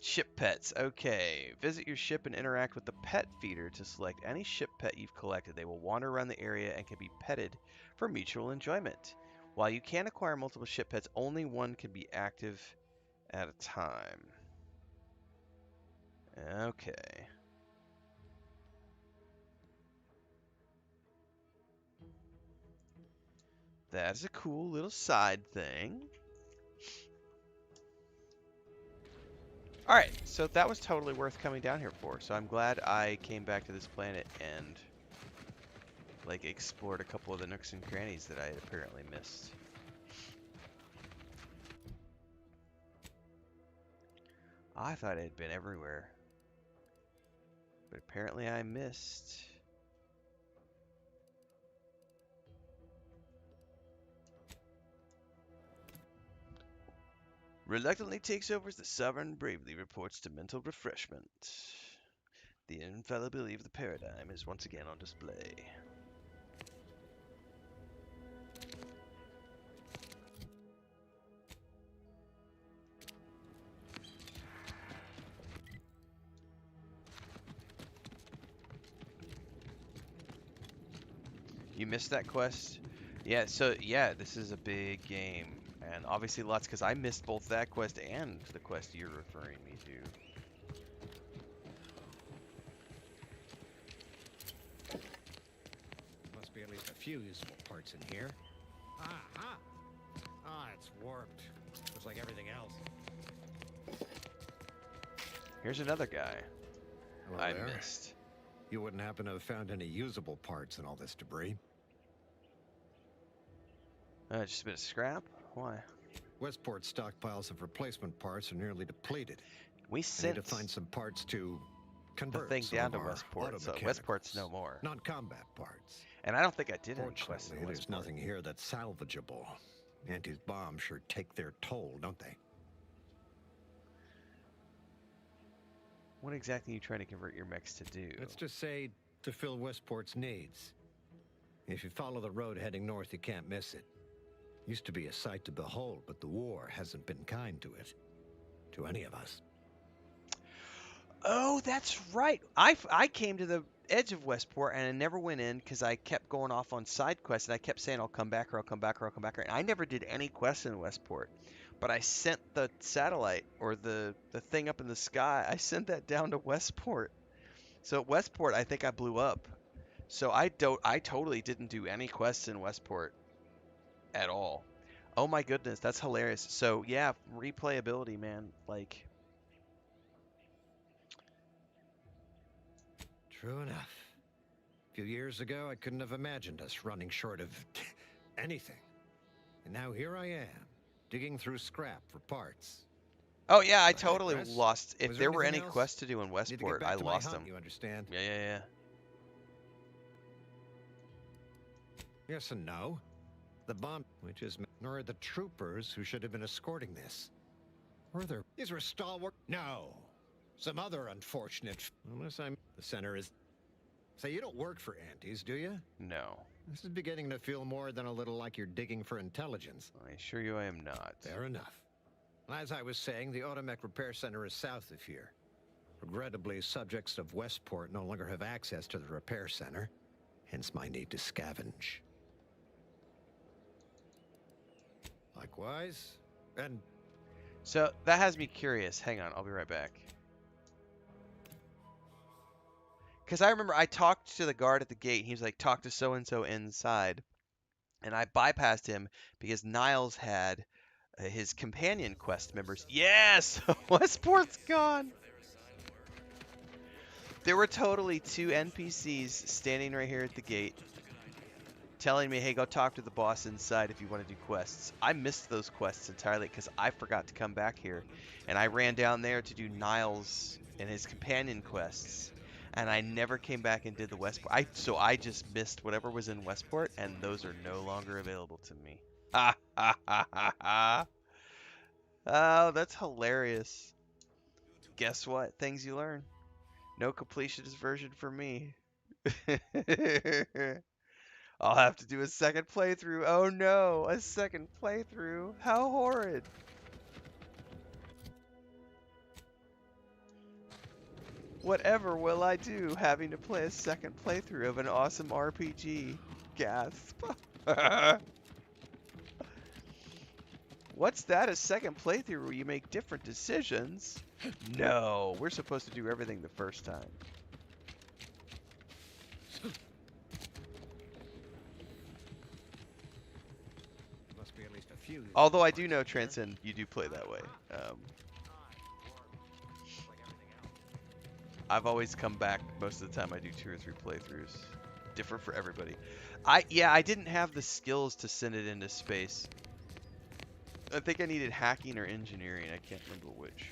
ship pets. Okay. Visit your ship and interact with the pet feeder to select any ship pet you've collected. They will wander around the area and can be petted for mutual enjoyment. While you can acquire multiple ship pets, only one can be active at a time. Okay. That's a cool little side thing. Alright, so that was totally worth coming down here for. So I'm glad I came back to this planet and like explored a couple of the nooks and crannies that I had apparently missed. I thought it had been everywhere, but apparently I missed. Reluctantly takes over as the Sovereign bravely reports to mental refreshment. The infallibility of the paradigm is once again on display. You missed that quest? Yeah, so yeah, this is a big game. And obviously lots, because I missed both that quest and the quest you're referring me to. Must be at least a few useful parts in here. Aha! Ah, It's warped, just like everything else. Here's another guy Hello I there. missed. You wouldn't happen to have found any usable parts in all this debris? Just a bit of scrap? Why? Westport's stockpiles of replacement parts are nearly depleted. We I need sent to find some parts to the convert thing some down of to our Westport, so auto Westport's no more. non-combat parts. And I don't think I did any quests Fortunately, in there's Westport. nothing here that's salvageable. Auntie's bombs sure take their toll, don't they? What exactly are you trying to convert your mechs to do? Let's just say to fill Westport's needs. If you follow the road heading north, you can't miss it. Used to be a sight to behold, but the war hasn't been kind to it. To any of us. Oh, that's right. I came to the edge of Westport and I never went in because I kept going off on side quests and I kept saying I'll come back or I'll come back or I'll come back. And I never did any quests in Westport. But I sent the satellite or the thing up in the sky. I sent that down to Westport. So at Westport, I think I blew up. So I totally didn't do any quests in Westport at all. Oh my goodness, that's hilarious. So yeah, replayability, man. Like, True enough. A few years ago, I couldn't have imagined us running short of anything. And now here I am, digging through scrap for parts. oh yeah, I I totally digress. lost. If Was there there were any anything else? quests to do in Need to get Westport, back I to my lost hunt, them. you understand? Yeah. Yes and no. The bomb, which is nor the troopers who should have been escorting this. Were there? These were stalwart. No, some other unfortunate. Unless I'm. The center is. Say, you don't work for Antes, do you? No. This is beginning to feel more than a little like you're digging for intelligence. I assure you I am not. Fair enough. As I was saying, the Automech Repair Center is south of here. Regrettably, subjects of Westport no longer have access to the repair center, hence my need to scavenge. Likewise, and So that has me curious. Hang on, I'll be right back. Because I remember I talked to the guard at the gate. He was like, talk to so-and-so inside. And I bypassed him because Niles had his companion quest members. Yes! Westport's gone! There were totally 2 NPCs standing right here at the gate telling me, hey, go talk to the boss inside if you want to do quests. I missed those quests entirely because I forgot to come back here. And I ran down there to do Niles and his companion quests. And I never came back and did the Westport. So I just missed whatever was in Westport, and those are no longer available to me. Ha ha ha ha ha. Oh, that's hilarious. Guess what? Things you learn. No completionist version for me. I'll have to do a second playthrough. Oh no, a second playthrough. How horrid. Whatever will I do having to play a second playthrough of an awesome RPG? Gasp. What's that, a second playthrough where you make different decisions? No, we're supposed to do everything the first time. must be at least a few. Although I do know, Transcend, you do play that way. I've always come back most of the time I do 2 or 3 playthroughs. Different for everybody. I didn't have the skills to send it into space. I think I needed hacking or engineering. I can't remember which.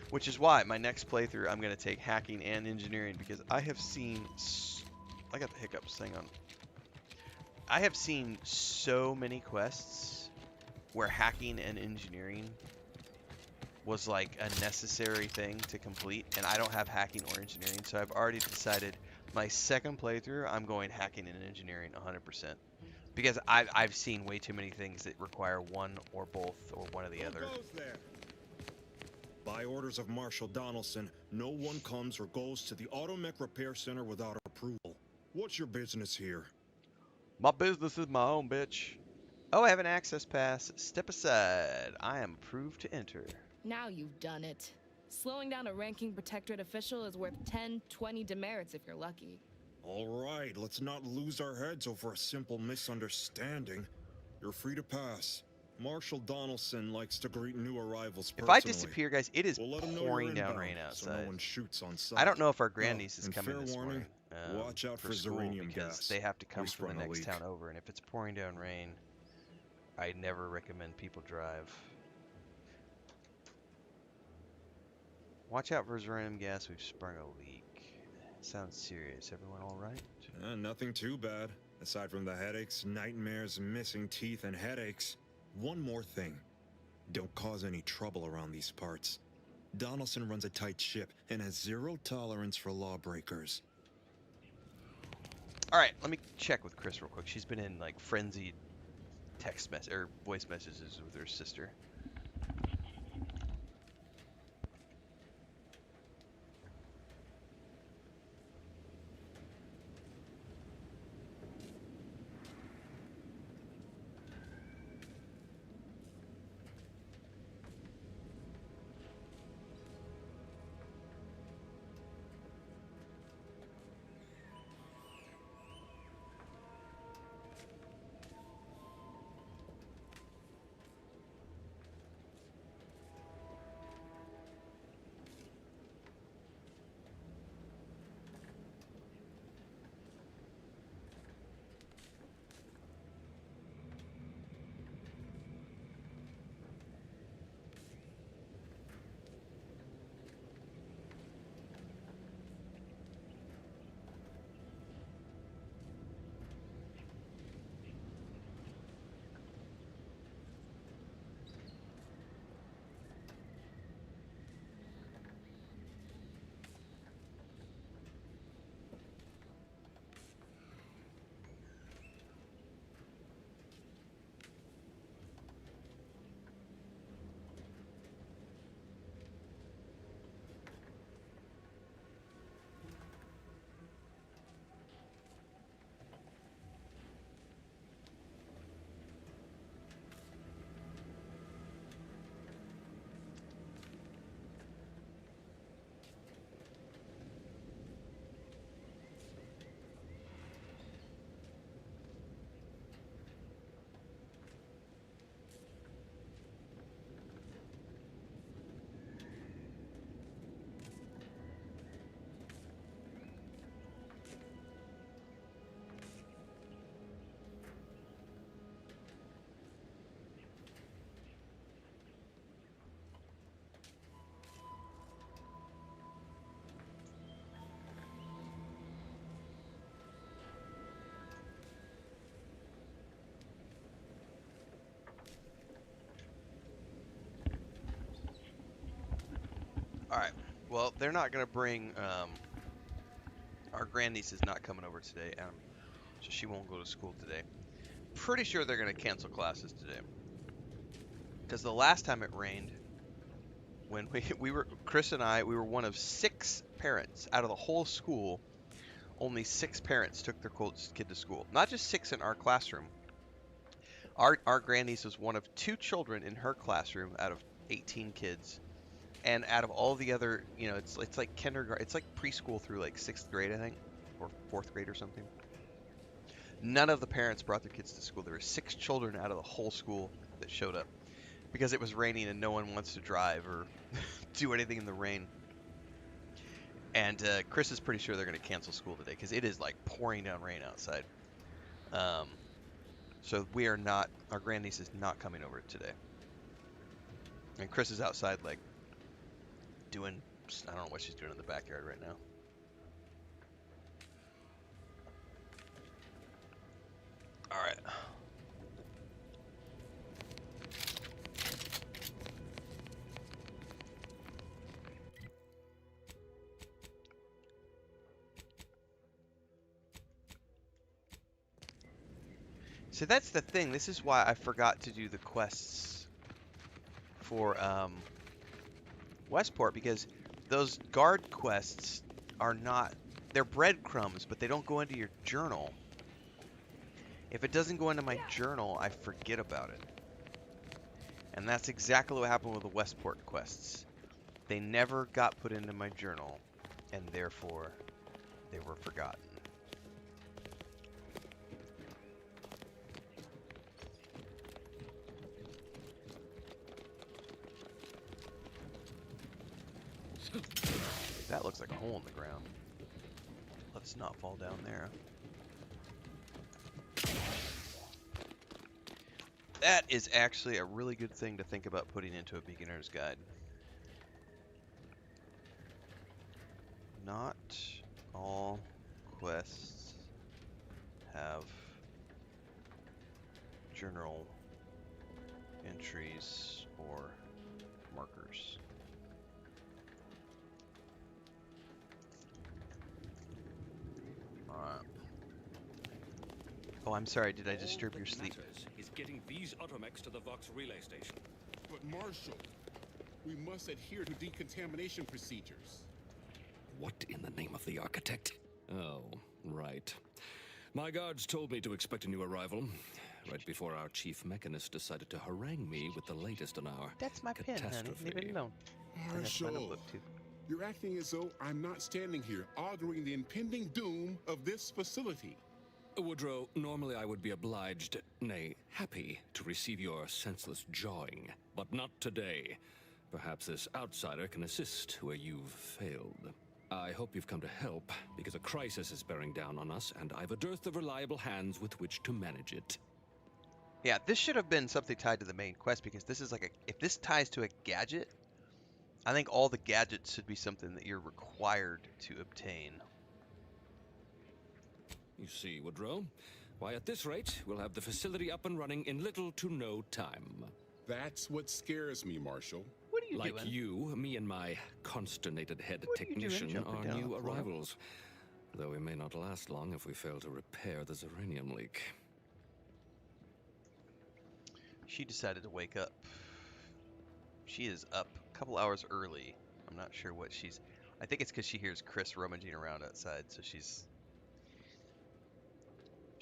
Which is why my next playthrough I'm going to take hacking and engineering because I have seen... I got the hiccups. Hang on. I have seen so many quests where hacking and engineering was like a necessary thing to complete, and I don't have hacking or engineering, so I've already decided my second playthrough I'm going hacking and engineering 100%. Because I've seen way too many things that require one or both or one or the other. Who goes there? By orders of Marshal Donaldson, no one comes or goes to the Automech Repair Center without approval. What's your business here? My business is my own, bitch. Oh, I have an access pass. Step aside. I am approved to enter. Now you've done it. Slowing down a ranking protectorate official is worth 10, 20 demerits if you're lucky. All right, let's not lose our heads over a simple misunderstanding. You're free to pass. Marshal Donaldson likes to greet new arrivals If I personally. disappear, guys, it is We'll let him know pouring you're down inbound, rain so no outside. one shoots on sight. I don't know if our Oh, grandniece is and coming fair this warning, morning watch out for for school xeranium because gas. they have to We come from the sprung a next leak. town over, and if it's pouring down rain, I never recommend people drive. Watch out for xeranium gas. We've sprung a leak. Sounds serious. Everyone all right? Nothing too bad. Aside from the headaches, nightmares, missing teeth, and headaches. One more thing. Don't cause any trouble around these parts. Donaldson runs a tight ship and has zero tolerance for lawbreakers. All right, let me check with Chris real quick. She's been in like frenzied text mess or voice messages with her sister. All right. Well, they're not gonna bring. Our grandniece is not coming over today, so she won't go to school today. Pretty sure they're gonna cancel classes today. Because the last time it rained, when we were Chris and I, we were one of 6 parents out of the whole school. Only 6 parents took their kid to school. Not just 6 in our classroom. Our grandniece was one of 2 children in her classroom out of 18 kids. And out of all the other, it's like kindergarten, it's like preschool through like 6th grade, I think, or 4th grade or something. None of the parents brought their kids to school. There were 6 children out of the whole school that showed up because it was raining and no one wants to drive or do anything in the rain. And Chris is pretty sure they're going to cancel school today because it is like pouring down rain outside. So we are not, our grandniece is not coming over today. And Chris is outside like doing, I don't know what she's doing in the backyard right now. All right. So that's the thing. This is why I forgot to do the quests for Westport, because those guard quests are not, they're breadcrumbs, but they don't go into your journal. If it doesn't go into my journal, I forget about it. And that's exactly what happened with the Westport quests. They never got put into my journal, and therefore they were forgotten. That looks like a hole in the ground. Let's not fall down there. That is actually a really good thing to think about putting into a beginner's guide. Not all quests have journal entries or markers. Oh, I'm sorry. Did I disturb your sleep? Is getting these automechs to the Vox relay station. But Marshal, we must adhere to decontamination procedures. What in the name of the architect? Oh, right. My guards told me to expect a new arrival, right before our chief mechanist decided to harangue me with the latest in our That's my pen, honey. Leave it alone. Marshal, you're acting as though I'm not standing here arguing the impending doom of this facility. Woodrow, normally I would be obliged, nay, happy, to receive your senseless jawing, but not today. Perhaps this outsider can assist where you've failed. I hope you've come to help, because a crisis is bearing down on us, and I've a dearth of reliable hands with which to manage it. Yeah, this should have been something tied to the main quest, because this is like if this ties to a gadget, I think all the gadgets should be something that you're required to obtain. You see, Woodrow, why at this rate, we'll have the facility up and running in little to no time. That's what scares me, Marshal. What are you like doing? you, me and my consternated head What are you doing technician jumping are down new the floor? arrivals. Though we may not last long if we fail to repair the uranium leak. She decided to wake up. She is up a couple hours early. I'm not sure what she's... I think it's because she hears Chris rummaging around outside, so she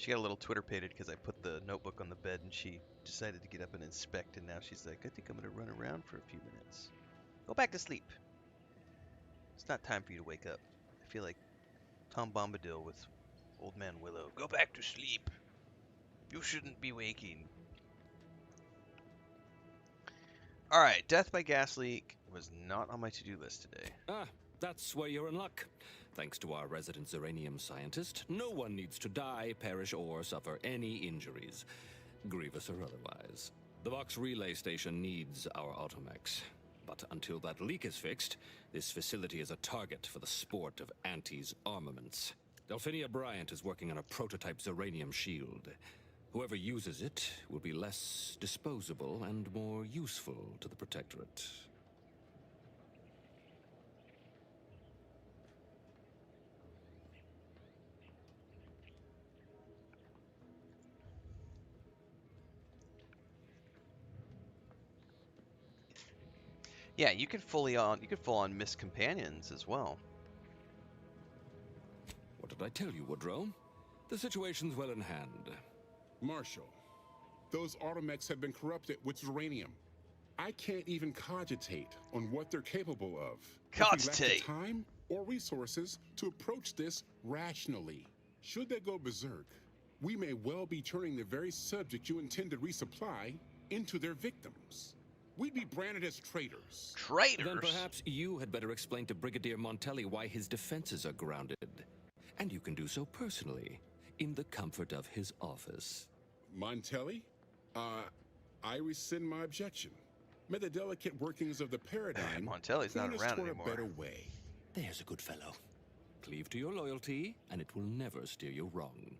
got a little Twitter-pated because I put the notebook on the bed and she decided to get up and inspect, and now she's like, I think I'm going to run around for a few minutes. Go back to sleep. It's not time for you to wake up. I feel like Tom Bombadil with Old Man Willow. Go back to sleep. You shouldn't be waking. Alright, death by gas leak was not on my to-do list today. Ah, that's where you're in luck. Thanks to our resident uranium scientist, no one needs to die, perish, or suffer any injuries, grievous or otherwise. The Vox relay station needs our automechs. But until that leak is fixed, this facility is a target for the sport of Auntie's armaments. Delphinia Bryant is working on a prototype uranium shield. Whoever uses it will be less disposable and more useful to the Protectorate. Yeah, you can full on miss companions as well. What did I tell you, Woodrow? The situation's well in hand. Marshal, those automechs have been corrupted with uranium. I can't even cogitate on what they're capable of. If we lack the Cogitate. time or resources to approach this rationally. Should they go berserk, we may well be turning the very subject you intend to resupply into their victims. We'd be branded as traitors. Traitors? Then perhaps you had better explain to Brigadier Montelli why his defenses are grounded. And you can do so personally, in the comfort of his office. Montelli? I rescind my objection. May the delicate workings of the paradigm Montelli's not point us around toward anymore. a better way. There's a good fellow. Cleave to your loyalty, and it will never steer you wrong.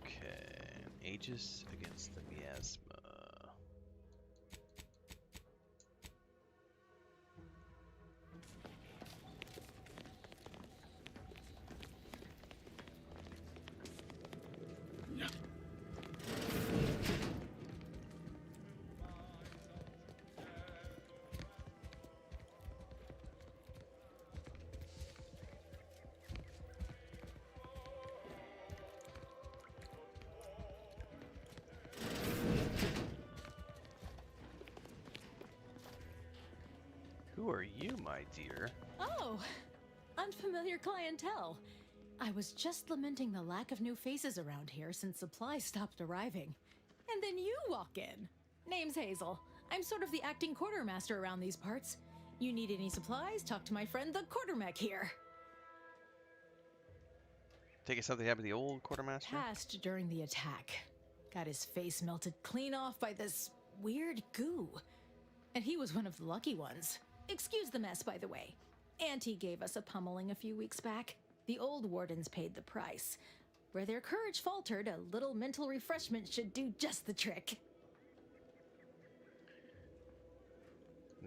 Okay, Aegis against the miasma. Who are you, my dear? Oh, unfamiliar clientele. I was just lamenting the lack of new faces around here since supplies stopped arriving. And then you walk in. Name's Hazel. I'm sort of the acting quartermaster around these parts. You need any supplies? Talk to my friend the quartermech here. Take it something happened to the old quartermaster? Passed during the attack. Got his face melted clean off by this weird goo. And he was one of the lucky ones. Excuse the mess, by the way. Auntie gave us a pummeling a few weeks back. The old wardens paid the price. Where their courage faltered, a little mental refreshment should do just the trick.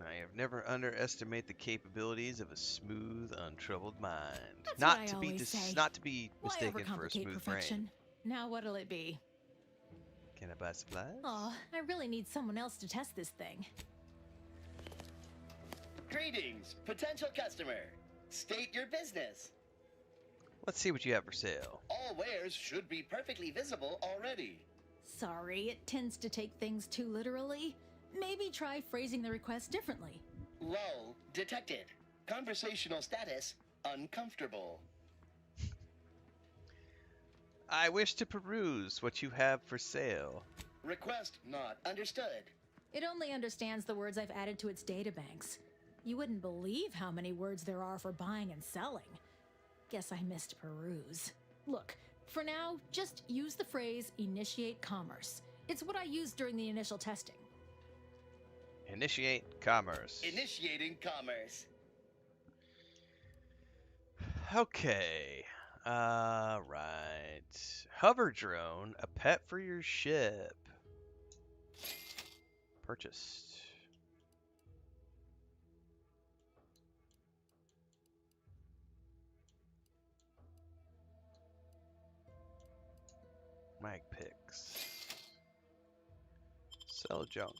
I have never underestimated the capabilities of a smooth, untroubled mind. That's Not what I to be always say. not to be Why mistaken for a overcomplicate smooth perfection? brain. Now what'll it be? Can I buy supplies? Aw, I really need someone else to test this thing. Greetings, potential customer. State your business. Let's see what you have for sale. All wares should be perfectly visible already. Sorry, it tends to take things too literally. Maybe try phrasing the request differently. Lull detected. Conversational status uncomfortable. I wish to peruse what you have for sale. Request not understood. It only understands the words I've added to its databanks. You wouldn't believe how many words there are for buying and selling. Guess I missed peruse. Look, for now, just use the phrase initiate commerce. It's what I used during the initial testing. Initiate commerce. Initiating commerce. Okay. Right. Hover drone, a pet for your ship. Purchased. Mag picks. Sell junk.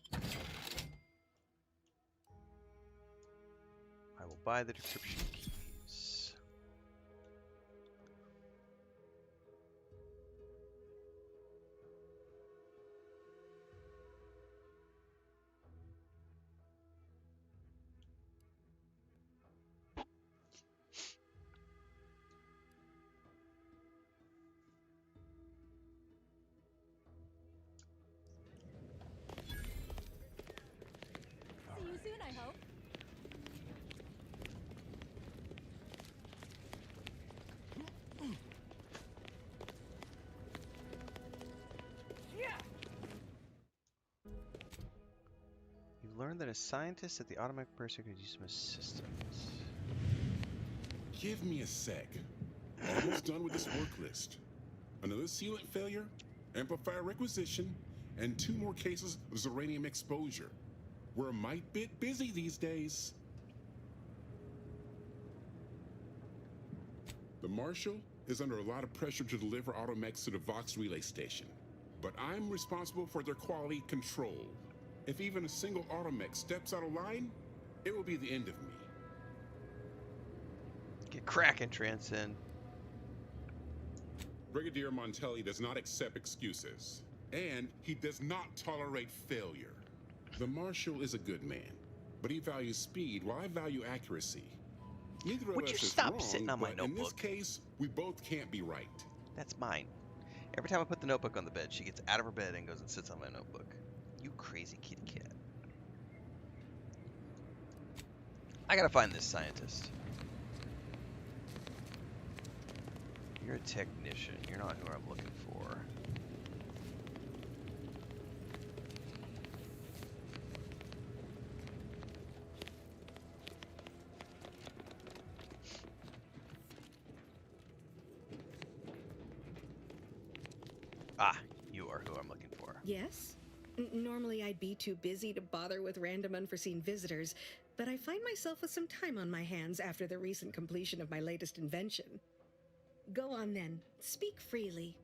I will buy the decryption keys. See you soon, I hope. You learn that a scientist at the automatic purser could use some assistance. Give me a sec. Almost done with this work list. Another sealant failure, amplifier requisition, and 2 more cases of Zeranium exposure. We're a mite bit busy these days. The Marshal is under a lot of pressure to deliver automechs to the Vox relay station, but I'm responsible for their quality control. If even a single automech steps out of line, it will be the end of me. Get cracking, Transcend. Brigadier Montelli does not accept excuses, and he does not tolerate failure. The Marshal is a good man, but he values speed while I value accuracy. Neither of Would us you is stop wrong, sitting on my but in this notebook? case, we both can't be right. That's mine. Every time I put the notebook on the bed, she gets out of her bed and goes and sits on my notebook. You crazy kitty cat. I gotta find this scientist. You're a technician. You're not who I'm looking for. Ah, you are who I'm looking for. Yes? Normally I'd be too busy to bother with random unforeseen visitors, but I find myself with some time on my hands after the recent completion of my latest invention. Go on then, speak freely.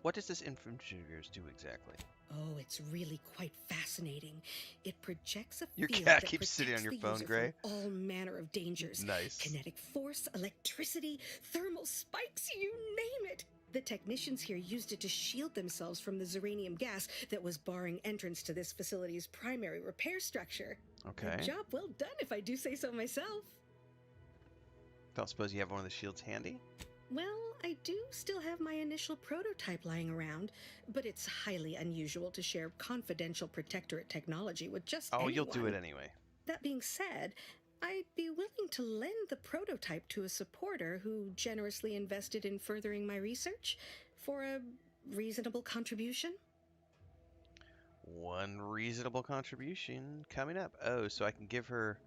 What does this infantry of yours do exactly? Oh, it's really quite fascinating. It projects a Your field cat that keeps sitting on your protects the phone, user Gray. from all manner of dangers. Nice. Kinetic force, electricity, thermal spikes, you name it. The technicians here used it to shield themselves from the Zeranium gas that was barring entrance to this facility's primary repair structure. Okay. A job well done, if I do say so myself. Don't suppose you have one of the shields handy? Well, I do still have my initial prototype lying around, but it's highly unusual to share confidential protectorate technology with just anyone. You'll do it anyway. That being said, I'd be willing to lend the prototype to a supporter who generously invested in furthering my research for a reasonable contribution. One reasonable contribution coming up. Oh, so I can give her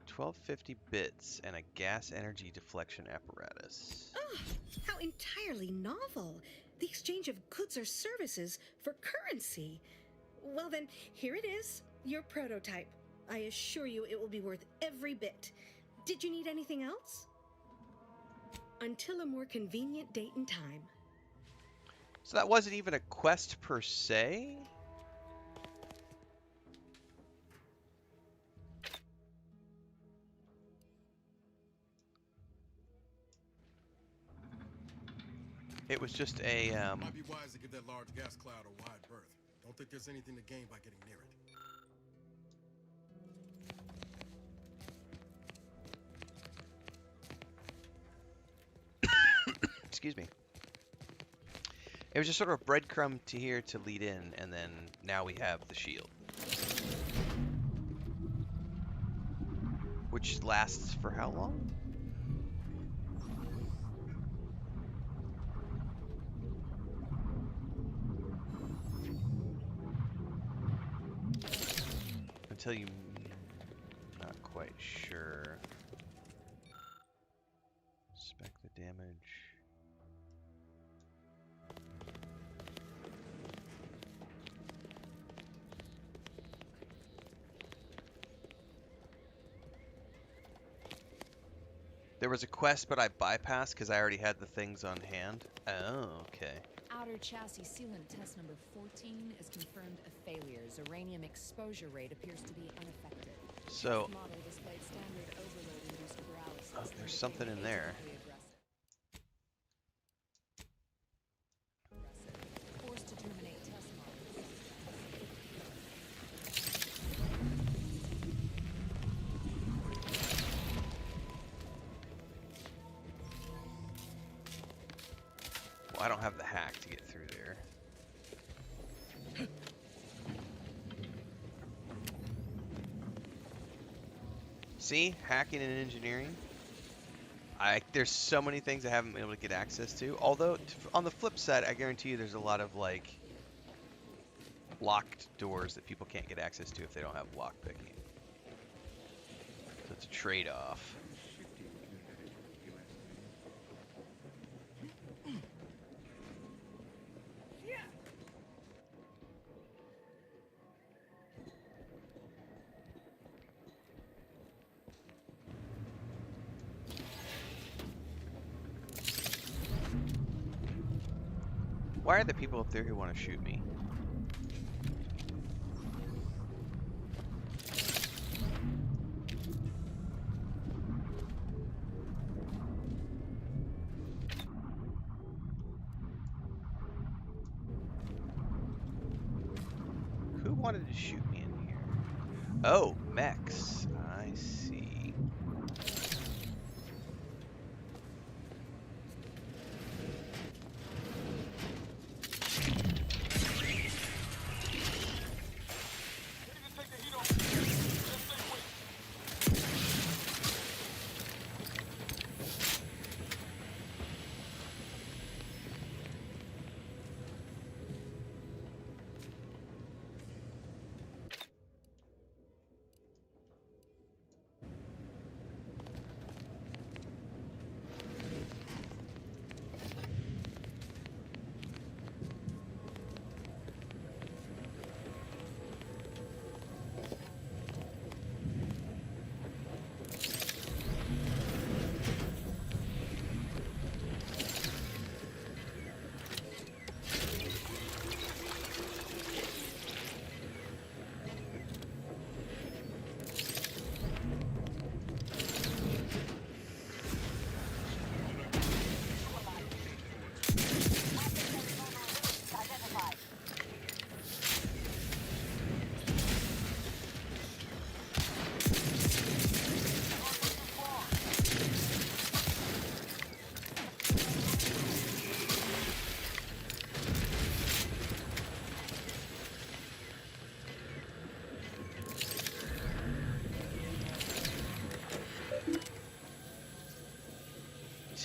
1250 bits and a gas energy deflection apparatus. Oh, how entirely novel! The exchange of goods or services for currency. Well then, here it is, your prototype. I assure you it will be worth every bit. Did you need anything else? Until a more convenient date and time. So that wasn't even a quest per se? It was just a, Might be wise to give that large gas cloud a wide berth. Don't think there's anything to gain by getting near it. Excuse me. It was just sort of a breadcrumb to here to lead in, and then now we have the shield. Which lasts for how long? Until you... not quite sure. Spec the damage. There was a quest, but I bypassed because I already had the things on hand. Oh, okay. Outer chassis sealant test number 14 is confirmed a failure. Uranium exposure rate appears to be unaffected. So, Model displayed standard overload-induced paralysis. there's something in there. Forced to terminate test models. Well, I don't have the hack to get through there. See? Hacking and engineering. There's so many things I haven't been able to get access to. Although, on the flip side, I guarantee you there's a lot of, like, locked doors that people can't get access to if they don't have lockpicking. So it's a trade-off. Why are there people up there who want to shoot me? Who wanted to shoot me in here? Oh, mechs. I see.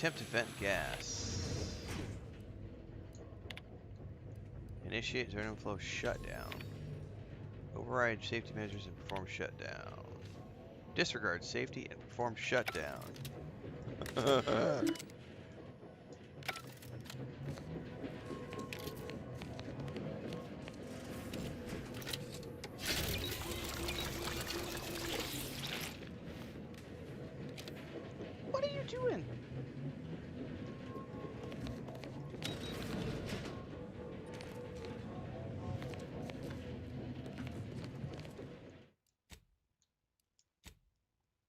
Attempt to vent gas. Initiate zone flow shutdown. Override safety measures and perform shutdown. Disregard safety and perform shutdown. What are you doing?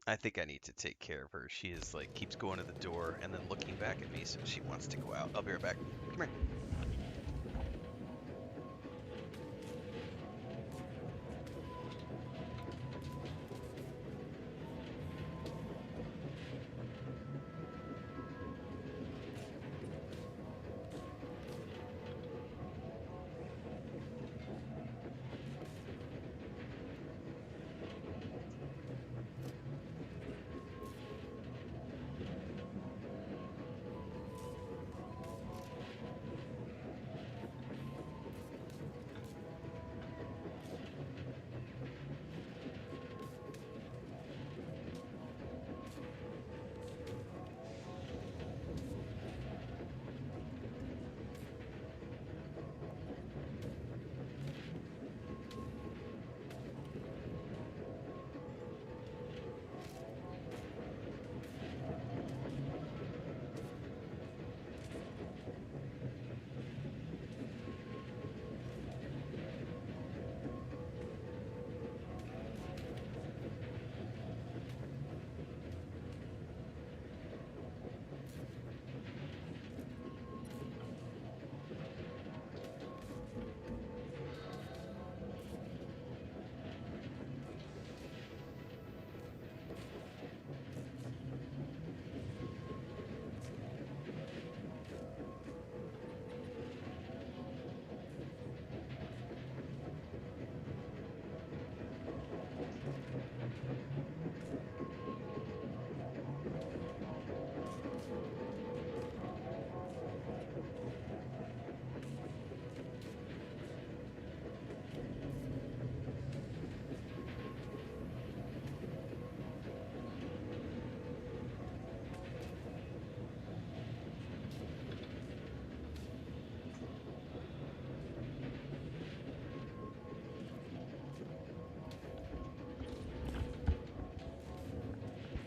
I think I need to take care of her. She is like keeps going to the door and then looking back at me, so she wants to go out. I'll be right back. Come here.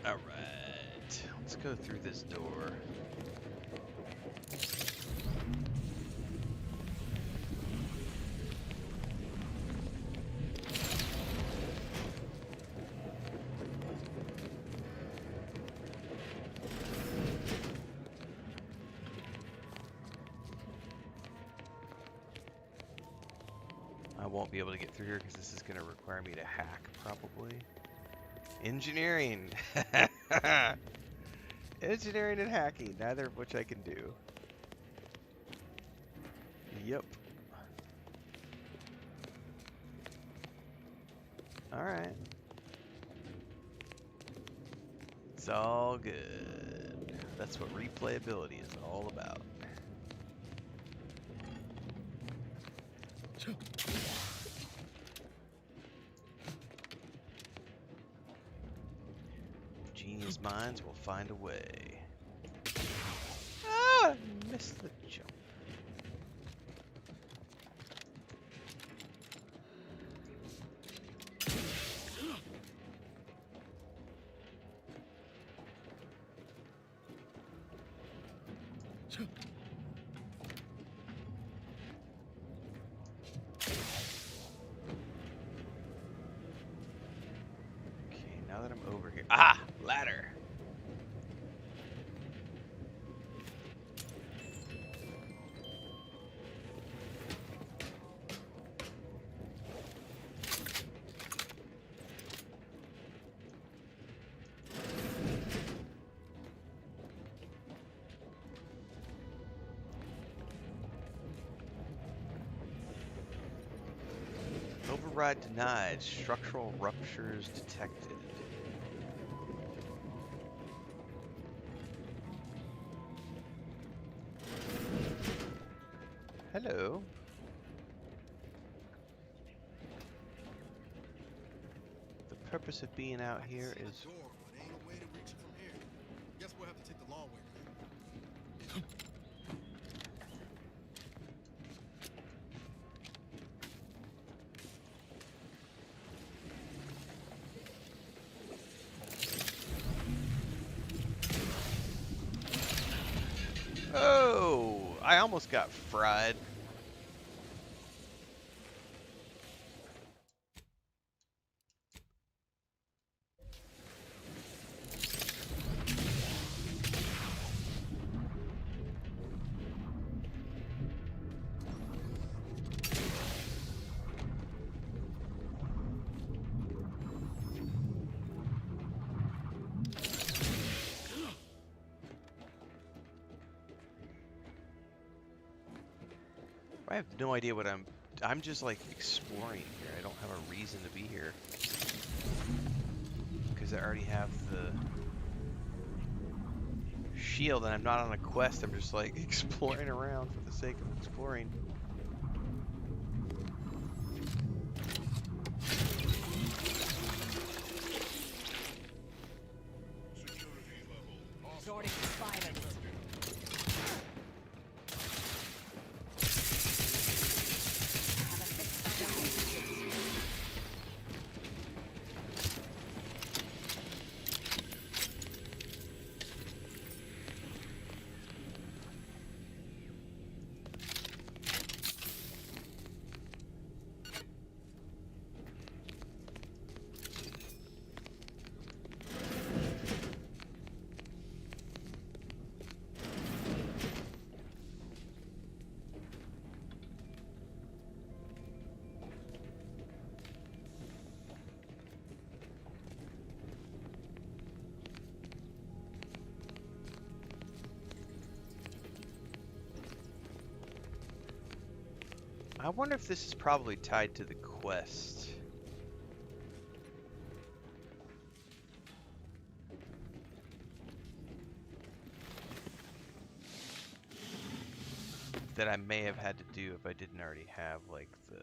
Alright, let's go through this door. I won't be able to get through here because this is going to require me to hack, probably. Engineering! Engineering and hacking, neither of which I can do. Yep. Alright. It's all good. That's what replayability is all about. Genius minds will find a way. Ah! Missed the jump. Okay, now that I'm over here. Ah! Ladder! Override denied. Structural ruptures detected. Hello. The purpose of being out here is... Door, but ain't a way to reach it from here. Guess we'll have to take the long way. Oh, I almost got fried. I have no idea what I'm just like exploring here. I don't have a reason to be here. Because I already have the shield and I'm not on a quest. I'm just like exploring around for the sake of exploring. Sorting spiders. I wonder if this is probably tied to the quest. That I may have had to do if I didn't already have, like, the...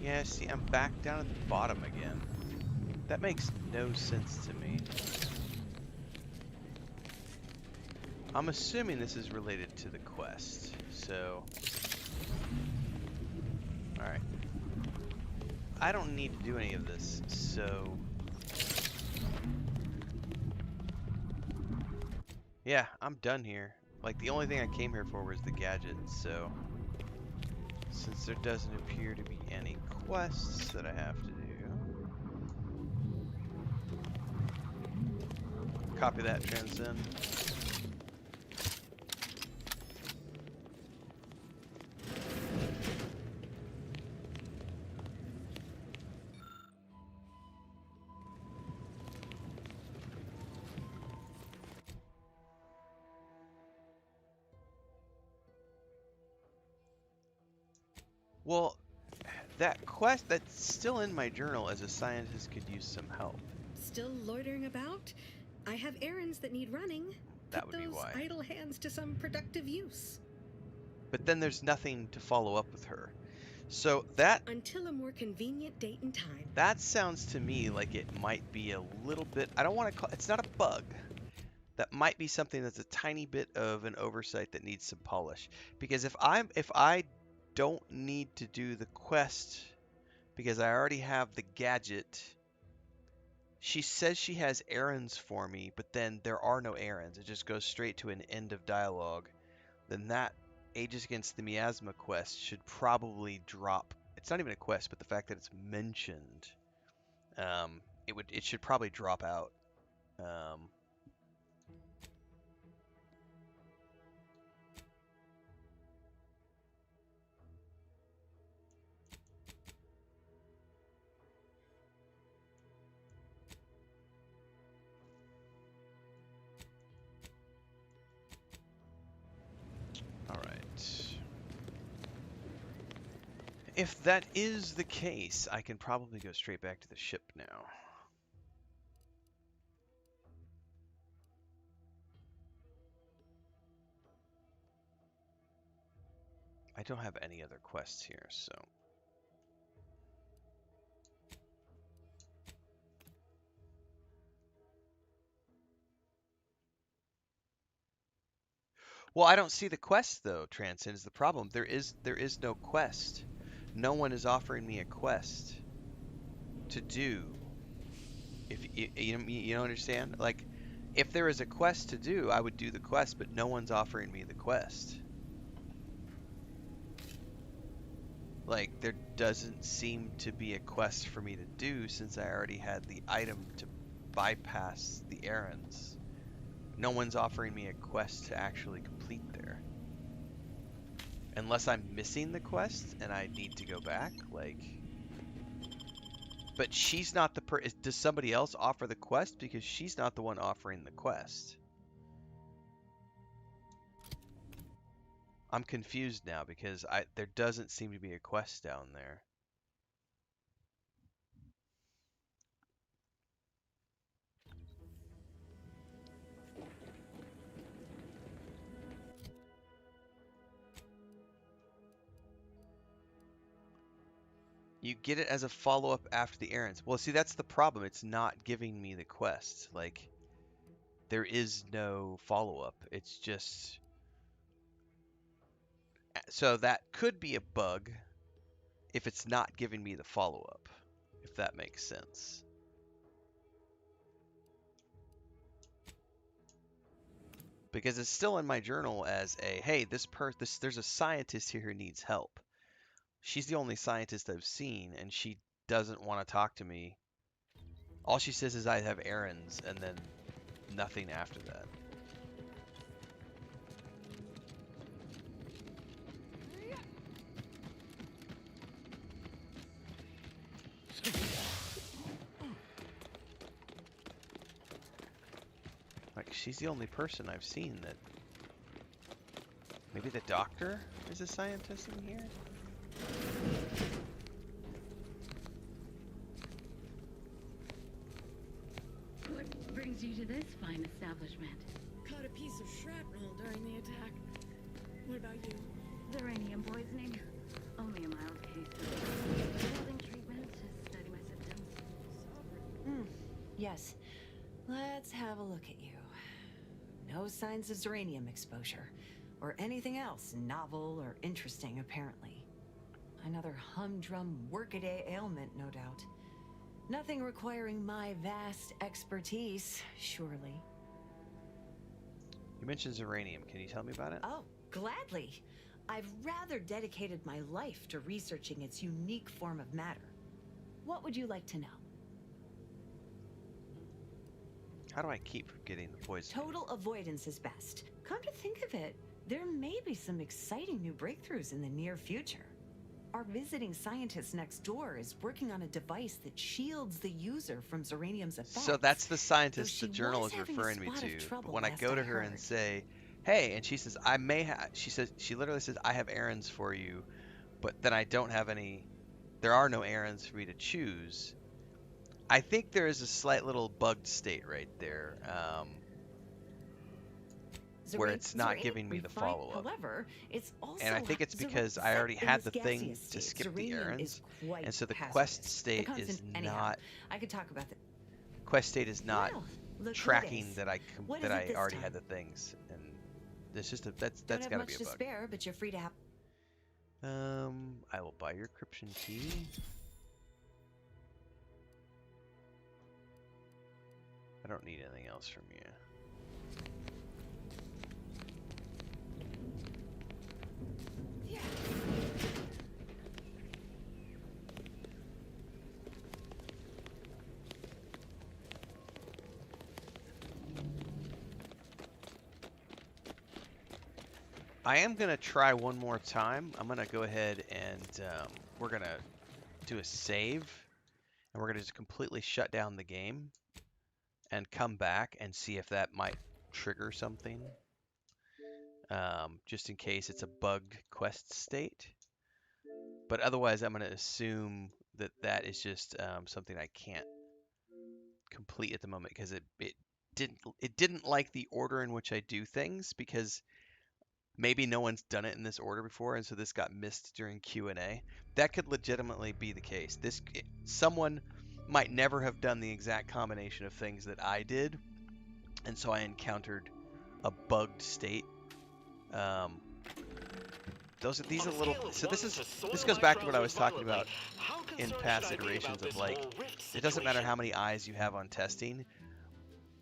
Yeah, see, I'm back down at the bottom again. That makes no sense to me. I'm assuming this is related to the quest, so... Alright. I don't need to do any of this, so... Yeah, I'm done here. Like, the only thing I came here for was the gadget, so... Since there doesn't appear to be any quests that I have to do... Copy that, Transcend. Well, that quest that's still in my journal as a scientist could use some help. Still loitering about? I have errands that need running. That Put would be those why. idle hands to some productive use. But then there's nothing to follow up with her. So that... Until a more convenient date and time. That sounds to me like it might be a little bit... I don't want to call... It's not a bug. That might be something that's a tiny bit of an oversight that needs some polish. Because if I don't need to do the quest because I already have the gadget... She says she has errands for me, but then there are no errands. It just goes straight to an end of dialogue. Then that Ages Against the Miasma quest should probably drop. It's not even a quest, but the fact that it's mentioned, it should probably drop out. If that is the case, I can probably go straight back to the ship now. I don't have any other quests here, so... Well, I don't see the quest though, Transcend is the problem. There is no quest. No one is offering me a quest to do. If you don't understand? Like, if there is a quest to do, I would do the quest, but no one's offering me the quest. Like, there doesn't seem to be a quest for me to do since I already had the item to bypass the errands. No one's offering me a quest to actually complete there. Unless I'm missing the quest and I need to go back, like... But she's not the does somebody else offer the quest? Because she's not the one offering the quest. I'm confused now because there doesn't seem to be a quest down there. You get it as a follow-up after the errands. Well, see, that's the problem. It's not giving me the quest. Like, there is no follow-up. It's just... So that could be a bug if it's not giving me the follow-up, if that makes sense. Because it's still in my journal as a, hey, there's a scientist here who needs help. She's the only scientist I've seen, and she doesn't want to talk to me. All she says is I have errands, and then nothing after that. Like, she's the only person I've seen that... Maybe the doctor is a scientist in here? What brings you to this fine establishment? Caught a piece of shrapnel during the attack. What about you? Uranium poisoning. Only a mild case of holding treatment to study my symptoms. Yes. Let's have a look at you. No signs of uranium exposure, or anything else novel or interesting, apparently. Another humdrum workaday ailment, no doubt. Nothing requiring my vast expertise, surely. You mentioned uranium. Can you tell me about it? Oh, gladly. I've rather dedicated my life to researching its unique form of matter. What would you like to know? How do I keep from getting the poison? Total avoidance is best. Come to think of it, there may be some exciting new breakthroughs in the near future. Our visiting scientist next door is working on a device that shields the user from uranium's effects. So that's the scientist the journal is referring me to. But when I go to her and say, hey, and she says, she literally says, I have errands for you, but then I don't have any, there are no errands for me to choose. I think there is a slight little bugged state right there, where it's not giving me the follow-up. However, it's also and I think it's because I already had the thing to skip the errands, and so the quest state is not. I could talk about the quest state is not tracking that I already time? had the things, and it's just that's Don't have gotta much be a to bug. spare, but you're free to have. I will buy your encryption key. I don't need anything else from you. I am going to try one more time. I'm going to go ahead and we're going to do a save. And we're going to just completely shut down the game and come back and see if that might trigger something. Just in case it's a bugged quest state. But otherwise, I'm going to assume that that is just something I can't complete at the moment because it didn't like the order in which I do things, because maybe no one's done it in this order before, and so this got missed during Q&A. That could legitimately be the case. Someone might never have done the exact combination of things that I did, and so I encountered a bugged state. These are little. So this goes back to what I was talking about in past iterations of, like, it doesn't matter how many eyes you have on testing.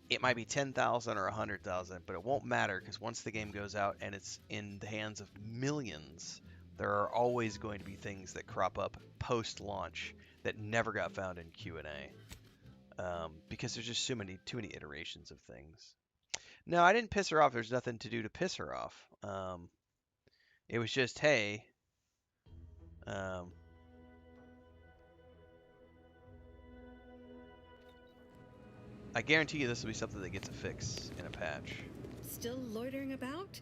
It might be 10,000 or 100,000, but it won't matter, because once the game goes out and it's in the hands of millions, there are always going to be things that crop up post-launch that never got found in Q&A, because there's just too many iterations of things. No, I didn't piss her off. There's nothing to do to piss her off. It was just, hey, I guarantee you this will be something that gets a fix in a patch. Still loitering about?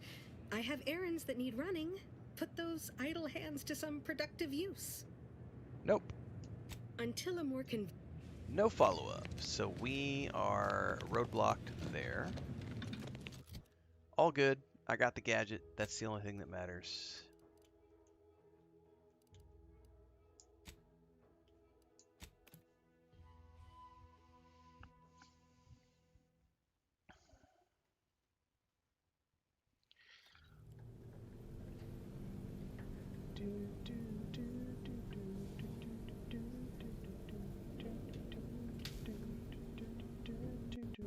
I have errands that need running. Put those idle hands to some productive use. Nope. Until a more no follow-up. So we are roadblocked there. All good. I got the gadget. That's the only thing that matters.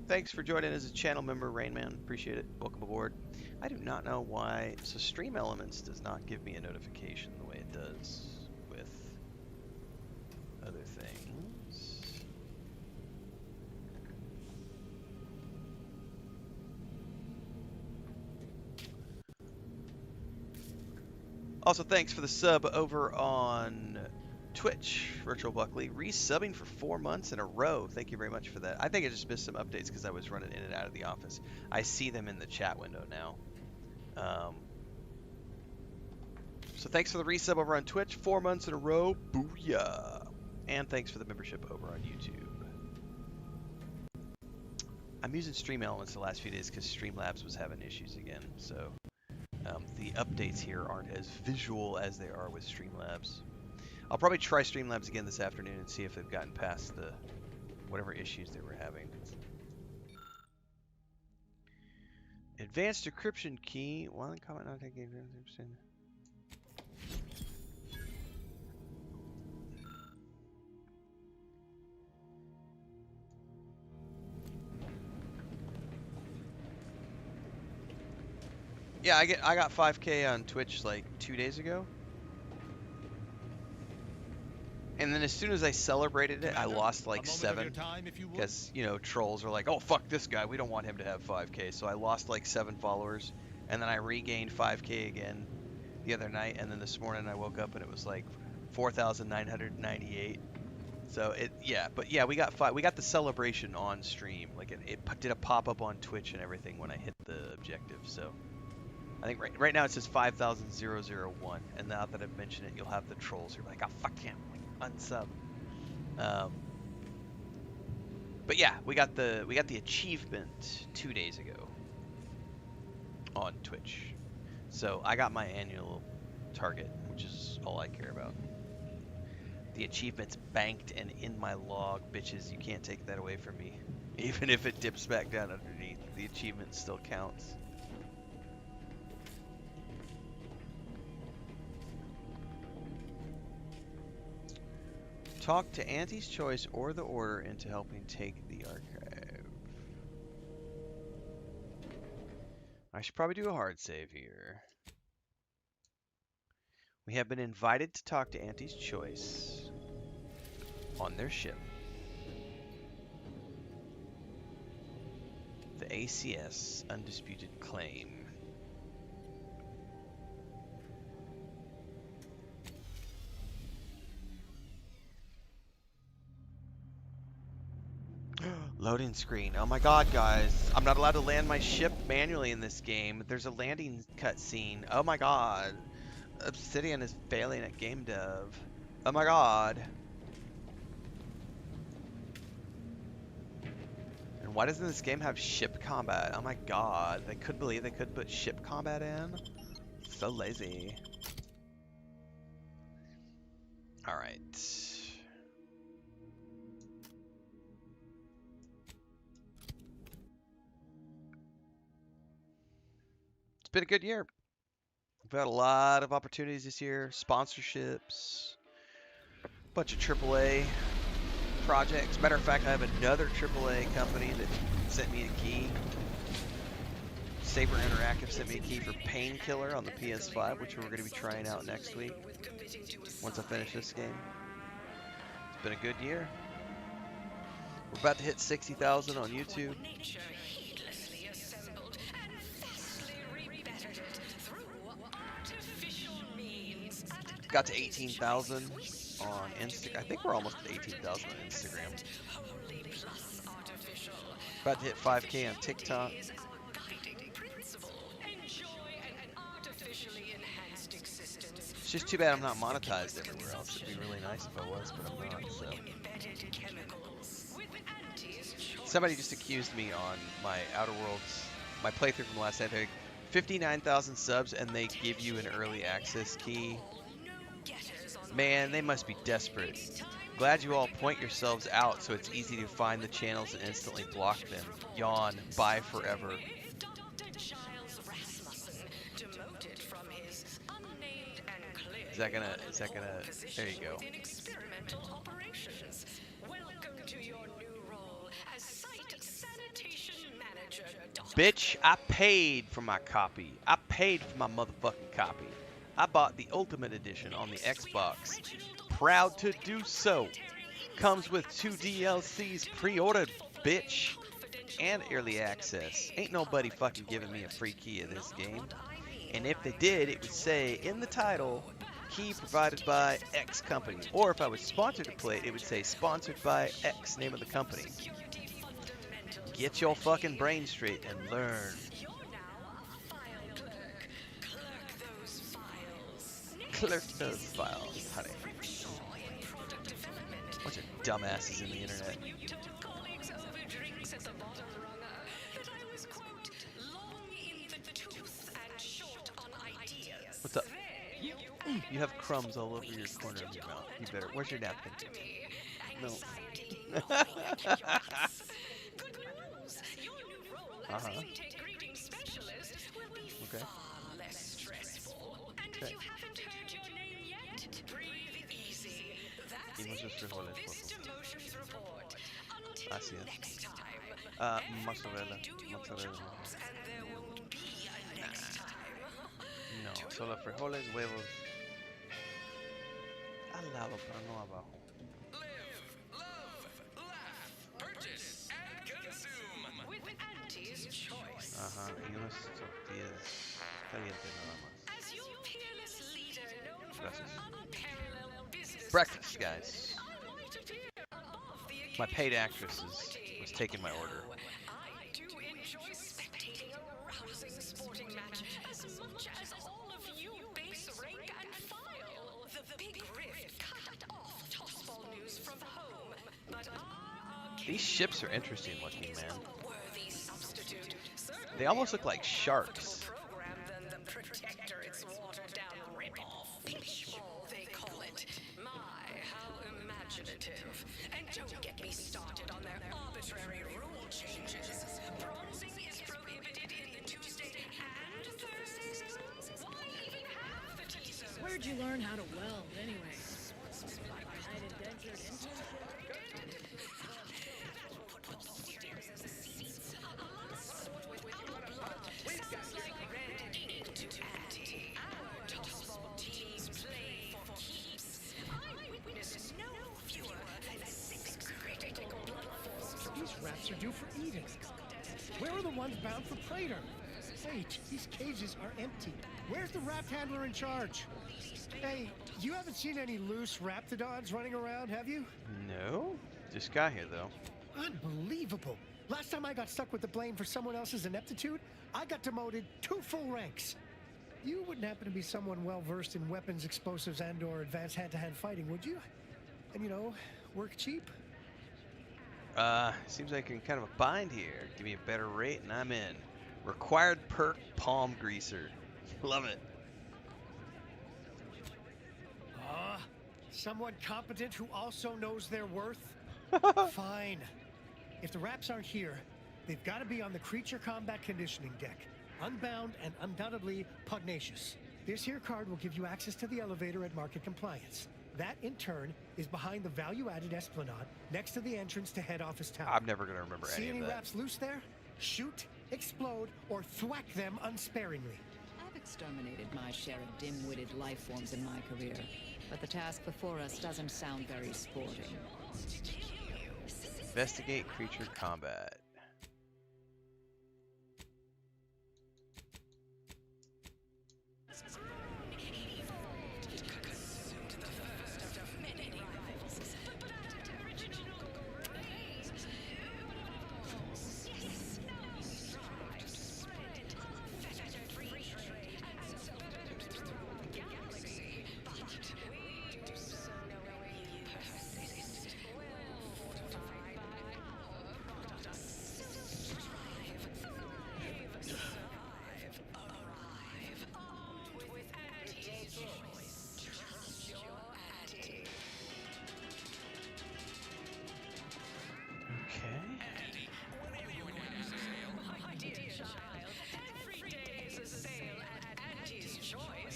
Thanks for joining as a channel member, Rainman. Appreciate it. Welcome aboard. I do not know why. So Stream Elements does not give me a notification the way it does with other things. Also, thanks for the sub over on Twitch, Virtual Buckley, resubbing for 4 months in a row. Thank you very much for that. I think I just missed some updates because I was running in and out of the office. I see them in the chat window now. So thanks for the resub over on Twitch, 4 months in a row. Booyah! And thanks for the membership over on YouTube. I'm using Stream Elements the last few days because Streamlabs was having issues again. So the updates here aren't as visual as they are with Streamlabs. I'll probably try Streamlabs again this afternoon and see if they've gotten past the whatever issues they were having. Advanced decryption key. While in comment not taking Yeah, I got 5K on Twitch like 2 days ago. And then as soon as I celebrated it, I lost like 7. Because, you know, trolls are like, oh, fuck this guy. We don't want him to have 5K. So I lost like 7 followers. And then I regained 5K again the other night. And then this morning I woke up and it was like 4,998. So we got the celebration on stream. Like it did a pop-up on Twitch and everything when I hit the objective. So I think right now it says 5,001. And now that I've mentioned it, you'll have the trolls who are like, oh, fuck him. Unsub. But yeah, we got the achievement 2 days ago on Twitch. So I got my annual target, which is all I care about. The achievement's banked and in my log, bitches. You can't take that away from me. Even if it dips back down underneath, the achievement still counts. Talk to Auntie's Choice or the Order into helping take the archive. I should probably do a hard save here. We have been invited to talk to Auntie's Choice on their ship. The ACS Undisputed Claim. Loading screen. Oh my god, guys. I'm not allowed to land my ship manually in this game. There's a landing cutscene. Oh my god. Obsidian is failing at game dev. Oh my god. And why doesn't this game have ship combat? Oh my god. They could believe they could put ship combat in. So lazy. Alright. It's been a good year. We've had a lot of opportunities this year. Sponsorships. Bunch of AAA projects. Matter of fact, I have another AAA company that sent me a key. Saber Interactive sent me a key for Painkiller on the PS5, which we're going to be trying out next week once I finish this game. It's been a good year. We're about to hit 60,000 on YouTube. Got to 18,000 on Instagram. I think we're almost at 18,000 on Instagram. About to hit 5K on TikTok. It's just too bad I'm not monetized everywhere else. It'd be really nice if I was, but I'm not. So. Somebody just accused me on my Outer Worlds, my playthrough from last night. 59,000 subs, and they give you an early access key. Man, they must be desperate. Glad you all point yourselves out so it's easy to find the channels and instantly block them. Yawn. Bye forever. Is that gonna, there you go. Bitch, I paid for my copy. I paid for my motherfucking copy. I bought the Ultimate Edition on the Xbox. Proud to do so. Comes with 2 DLCs pre-ordered, bitch. And early access. Ain't nobody fucking giving me a free key of this game. And if they did, it would say in the title, key provided by X company. Or if I was sponsored to play it, it would say sponsored by X, name of the company. Get your fucking brain straight and learn. Clerk those files, honey. Bunch of dumbasses in the internet. What's up? You have crumbs all over your corner of your mouth. You better. Where's your napkin? No. Uh-huh. Okay. Okay. Y muchos frijoles, por favor. Así es. Mozzarella. Mozzarella. No, solo frijoles, huevos. Al lado, pero no abajo. Ajá, y unas tortillas calientes nada más. Gracias. Breakfast, guys. My paid actress was taking my order. These ships are interesting looking, man. They almost look like sharks. And don't get me started on their arbitrary rule changes. Bronzing is prohibited in the Tuesday and Thursday seasons. Why even have the teaser? Where'd you learn how to weld, anyway? Hide indentured internship? These rats are due for eating. Where are the ones bound for Praetor? Wait, these cages are empty. Where's the raft handler in charge? Hey, you haven't seen any loose raptidons running around, have you? No. Just got here, though. Unbelievable. Last time I got stuck with the blame for someone else's ineptitude, I got demoted 2 full ranks. You wouldn't happen to be someone well-versed in weapons, explosives, and/or advanced hand-to-hand fighting, would you? And, you know, work cheap? Seems like you're in kind of a bind here. Give me a better rate and I'm in. Required perk, palm greaser. Love it. Someone competent who also knows their worth? Fine. If the Raps aren't here, they've got to be on the creature combat conditioning deck. Unbound and undoubtedly pugnacious. This here card will give you access to the elevator at market compliance. That, in turn, is behind the value-added esplanade next to the entrance to head office tower. I'm never going to remember See any any of that. Raps loose there? Shoot, explode, or thwack them unsparingly. I've exterminated my share of dim-witted life forms in my career, but the task before us doesn't sound very sporting. Investigate creature combat.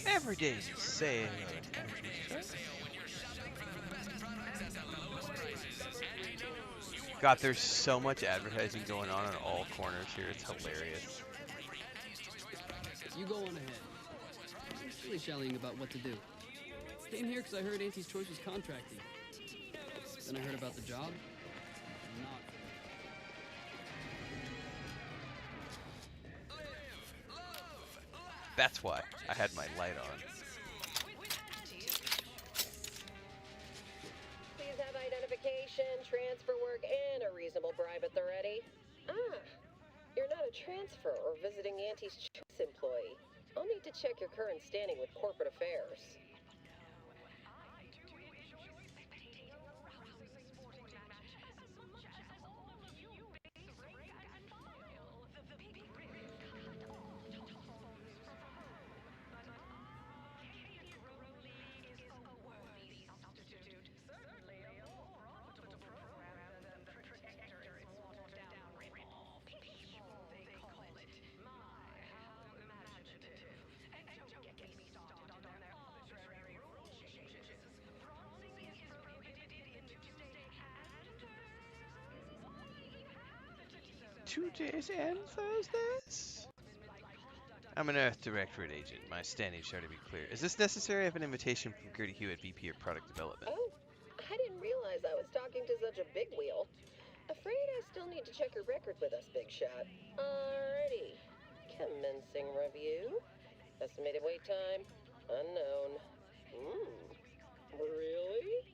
Every day's a sale. God, there's so much advertising going on all corners here. It's hilarious. You go on ahead. I'm shilly-shallying about what to do. Came here because I heard Auntie's Choice was contracting. Then I heard about the job. Not. That's why I had my light on. Please have identification, transfer work, and a reasonable bribe at the ready. Ah, you're not a transfer or visiting Auntie's Choice employee. I'll need to check your current standing with corporate affairs. Tuesdays and Thursdays? I'm an Earth Directorate agent. My standings are to be clear. Is this necessary? I have an invitation from Gertie Hewitt, VP of Product Development. Oh, I didn't realize I was talking to such a big wheel. Afraid I still need to check your record with us, Big Shot. Alrighty. Commencing review. Estimated wait time? Unknown. Really?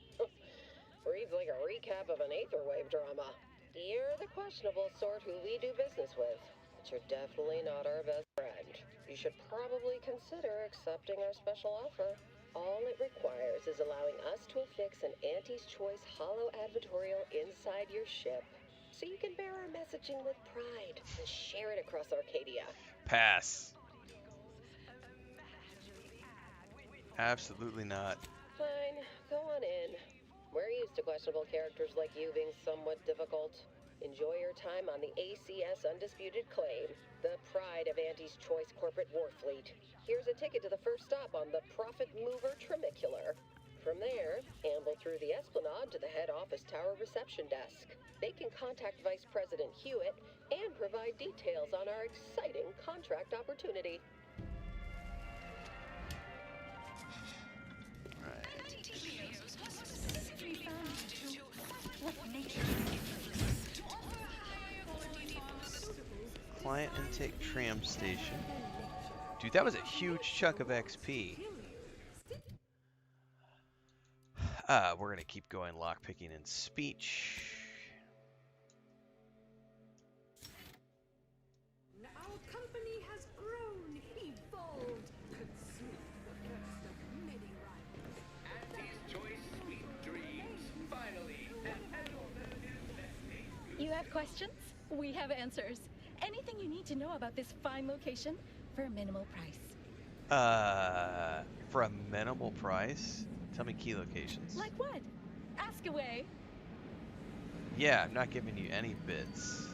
Reads like a recap of an Aetherwave drama. You're the questionable sort who we do business with, but you're definitely not our best friend. You should probably consider accepting our special offer. All it requires is allowing us to affix an Auntie's Choice holo advertorial inside your ship, so you can bear our messaging with pride and share it across Arcadia. Pass. Absolutely not. Fine, go on in. We're used to questionable characters like you being somewhat difficult. Enjoy your time on the ACS Undisputed Claim, the pride of Auntie's Choice Corporate Warfleet. Here's a ticket to the first stop on the Profit Mover Trimicular. From there, amble through the Esplanade to the head office tower reception desk. They can contact Vice President Hewitt and provide details on our exciting contract opportunity. Client intake tram station. Dude, that was a huge chunk of XP. We're gonna keep going lockpicking and speech. Our company has grown, evolved, You have questions? We have answers. Anything you need to know about this fine location for a minimal price. For a minimal price? Tell me key locations. Like what? Ask away. Yeah, I'm not giving you any bits.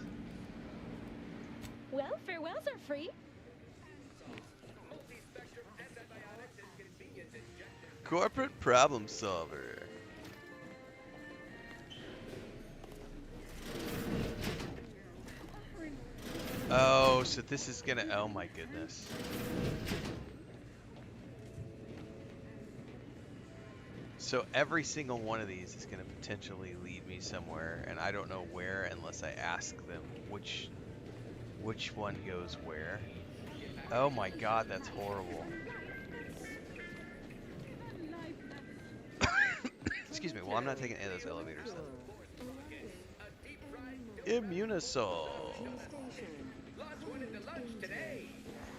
Well, farewells are free. Corporate problem solver. Oh, so this is gonna, oh my goodness. So every single one of these is gonna potentially lead me somewhere, and I don't know where unless I ask them which one goes where. Oh my god, that's horrible. Excuse me, well I'm not taking any of those elevators then. Immunosol.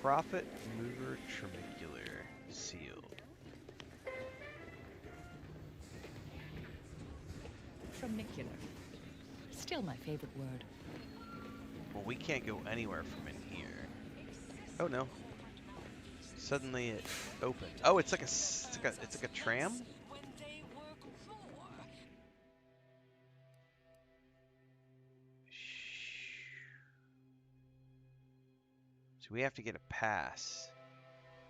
Profit mover tramicular seal. Tramicular. Still my favorite word. Well, we can't go anywhere from in here. Oh no. Suddenly it opened. Oh, it's like a tram? So we have to get a pass.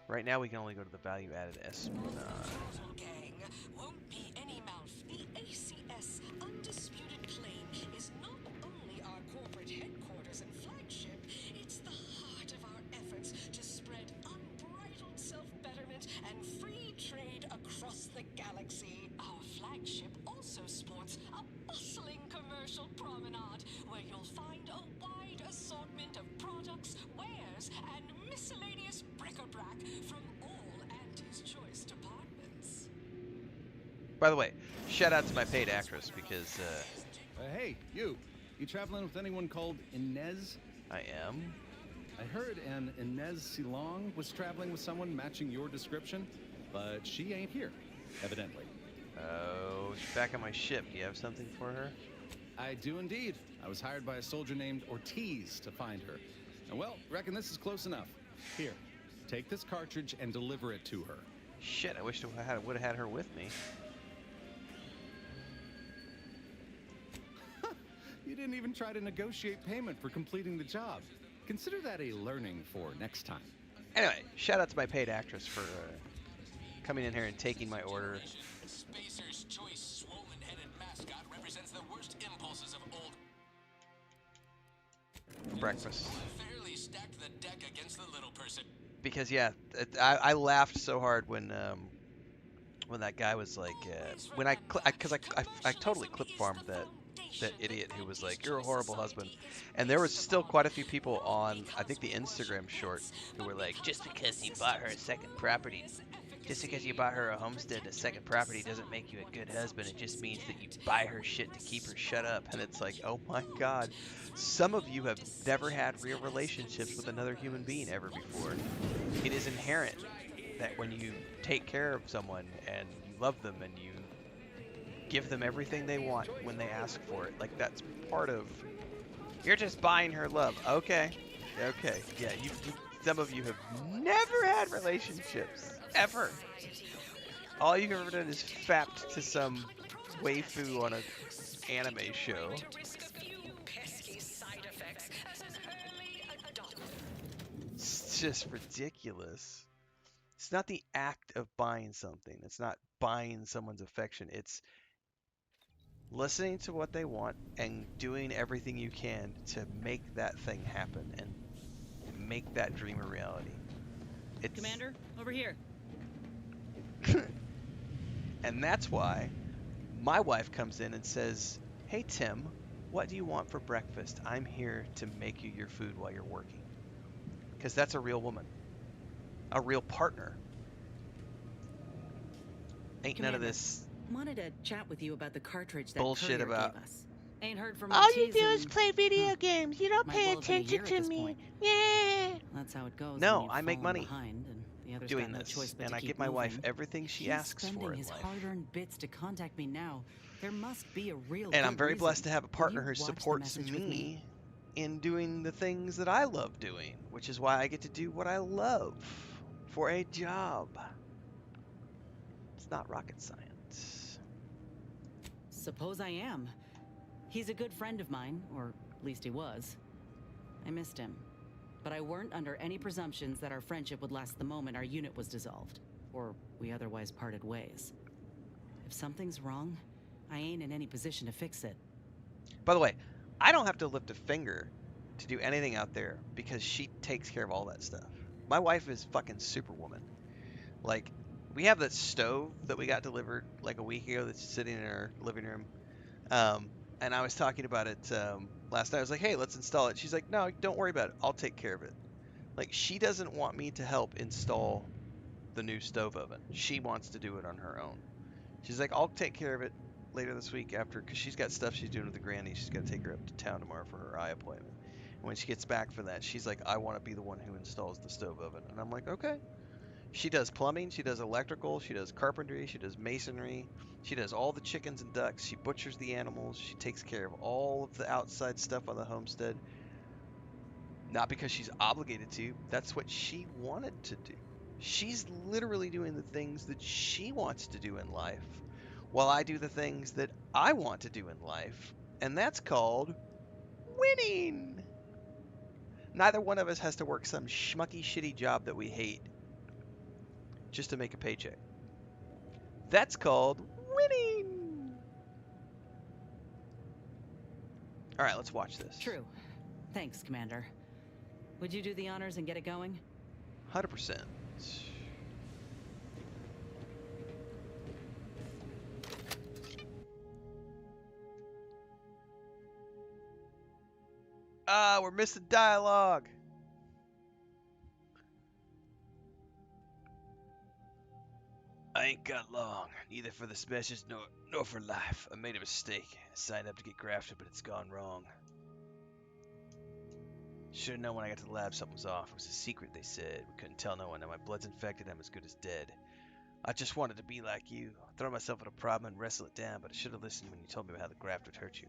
Right now we can only go to the value-added Esplanade. Won't be any mouth. The ACS Undisputed Claim is not only our corporate headquarters and flagship, it's the heart of our efforts to spread unbridled self-betterment and free trade across the galaxy. Our flagship also sports a bustling commercial promenade where you'll find a wide assortment of products, wares, and miscellaneous bric-a-brac from all Auntie's Choice departments. By the way, shout out to my paid actress because, hey, you traveling with anyone called Inez? I am. I heard an Inez Silong was traveling with someone matching your description, but she ain't here, evidently. Oh, she's back on my ship. Do you have something for her? I do indeed. I was hired by a soldier named Ortiz to find her. And well, reckon this is close enough. Here, take this cartridge and deliver it to her. Shit, I wish I would have had her with me. You didn't even try to negotiate payment for completing the job. Consider that a learning for next time. Anyway, shout out to my paid actress for coming in here and taking my order. Spacer's Choice swollen-headed mascot represents the worst impulses of old. Breakfast. Fairly stacked the deck against the little person. Because yeah, I laughed so hard when that guy was like, when I totally clip farmed that idiot who was like, you're a horrible husband. And there was still quite a few people on, I think, the Instagram short who were like, just because you bought her a second property, just because you bought her a homestead, a second property doesn't make you a good husband. It just means that you buy her shit to keep her shut up. And it's like, oh my god, some of you have never had real relationships with another human being ever before. It is inherent that when you take care of someone and you love them and you give them everything they want when they ask for it, like that's part of, you're just buying her love. Okay, yeah, you some of you have never had relationships ever. All you've ever done is fapped to some waifu on an anime show. It's just ridiculous. It's not the act of buying something. It's not buying someone's affection. It's listening to what they want and doing everything you can to make that thing happen and make that dream a reality. Commander, over here. And that's why my wife comes in and says, hey Tim, what do you want for breakfast? I'm here to make you your food while you're working. Because that's a real woman. A real partner. Ain't Commander, none of this wanted to chat with you about the cartridge that bullshit courier about gave us. Ain't heard from All you Ortiz do is in- play video games. You don't Might pay well have been a attention year at to this me. point. Yeah. That's how it goes. No, when you've I make fallen money behind and the others doing got no this, choice but and to I keep give my wife moving. everything she He's asks spending for in his life. hard-earned bits to contact me now. There must be a real And I'm good very reason. blessed to have a Will partner you who watch the supports message with me in doing the things that I love doing, which is why I get to do what I love for a job. It's not rocket science. Suppose I am. He's a good friend of mine, or at least he was. I missed him. But I weren't under any presumptions that our friendship would last the moment our unit was dissolved, or we otherwise parted ways. If something's wrong, I ain't in any position to fix it. By the way, I don't have to lift a finger to do anything out there because she takes care of all that stuff. My wife is fucking superwoman. Like, we have that stove that we got delivered like a week ago that's sitting in our living room. And I was talking about it last night. I was like, hey, let's install it. She's like, no, don't worry about it. I'll take care of it. Like, she doesn't want me to help install the new stove oven. She wants to do it on her own. She's like, I'll take care of it later this week after, because she's got stuff she's doing with the granny. She's got to take her up to town tomorrow for her eye appointment. And when she gets back from that, she's like, I want to be the one who installs the stove oven. And I'm like, okay. She does plumbing, she does electrical, she does carpentry, she does masonry, she does all the chickens and ducks, she butchers the animals, she takes care of all of the outside stuff on the homestead. Not because she's obligated to, that's what she wanted to do. She's literally doing the things that she wants to do in life, while I do the things that I want to do in life, and that's called winning. Neither one of us has to work some schmucky, shitty job that we hate just to make a paycheck. That's called winning. All right, let's watch this. True. Thanks, Commander. Would you do the honors and get it going? 100%. Ah, we're missing dialogue. I ain't got long, neither for the smashes nor for life. I made a mistake. I signed up to get grafted, but it's gone wrong. Should have known when I got to the lab something was off. It was a secret, they said. We couldn't tell no one. Now my blood's infected, I'm as good as dead. I just wanted to be like you, throw myself at a problem and wrestle it down, but I should have listened when you told me about how the graft would hurt you.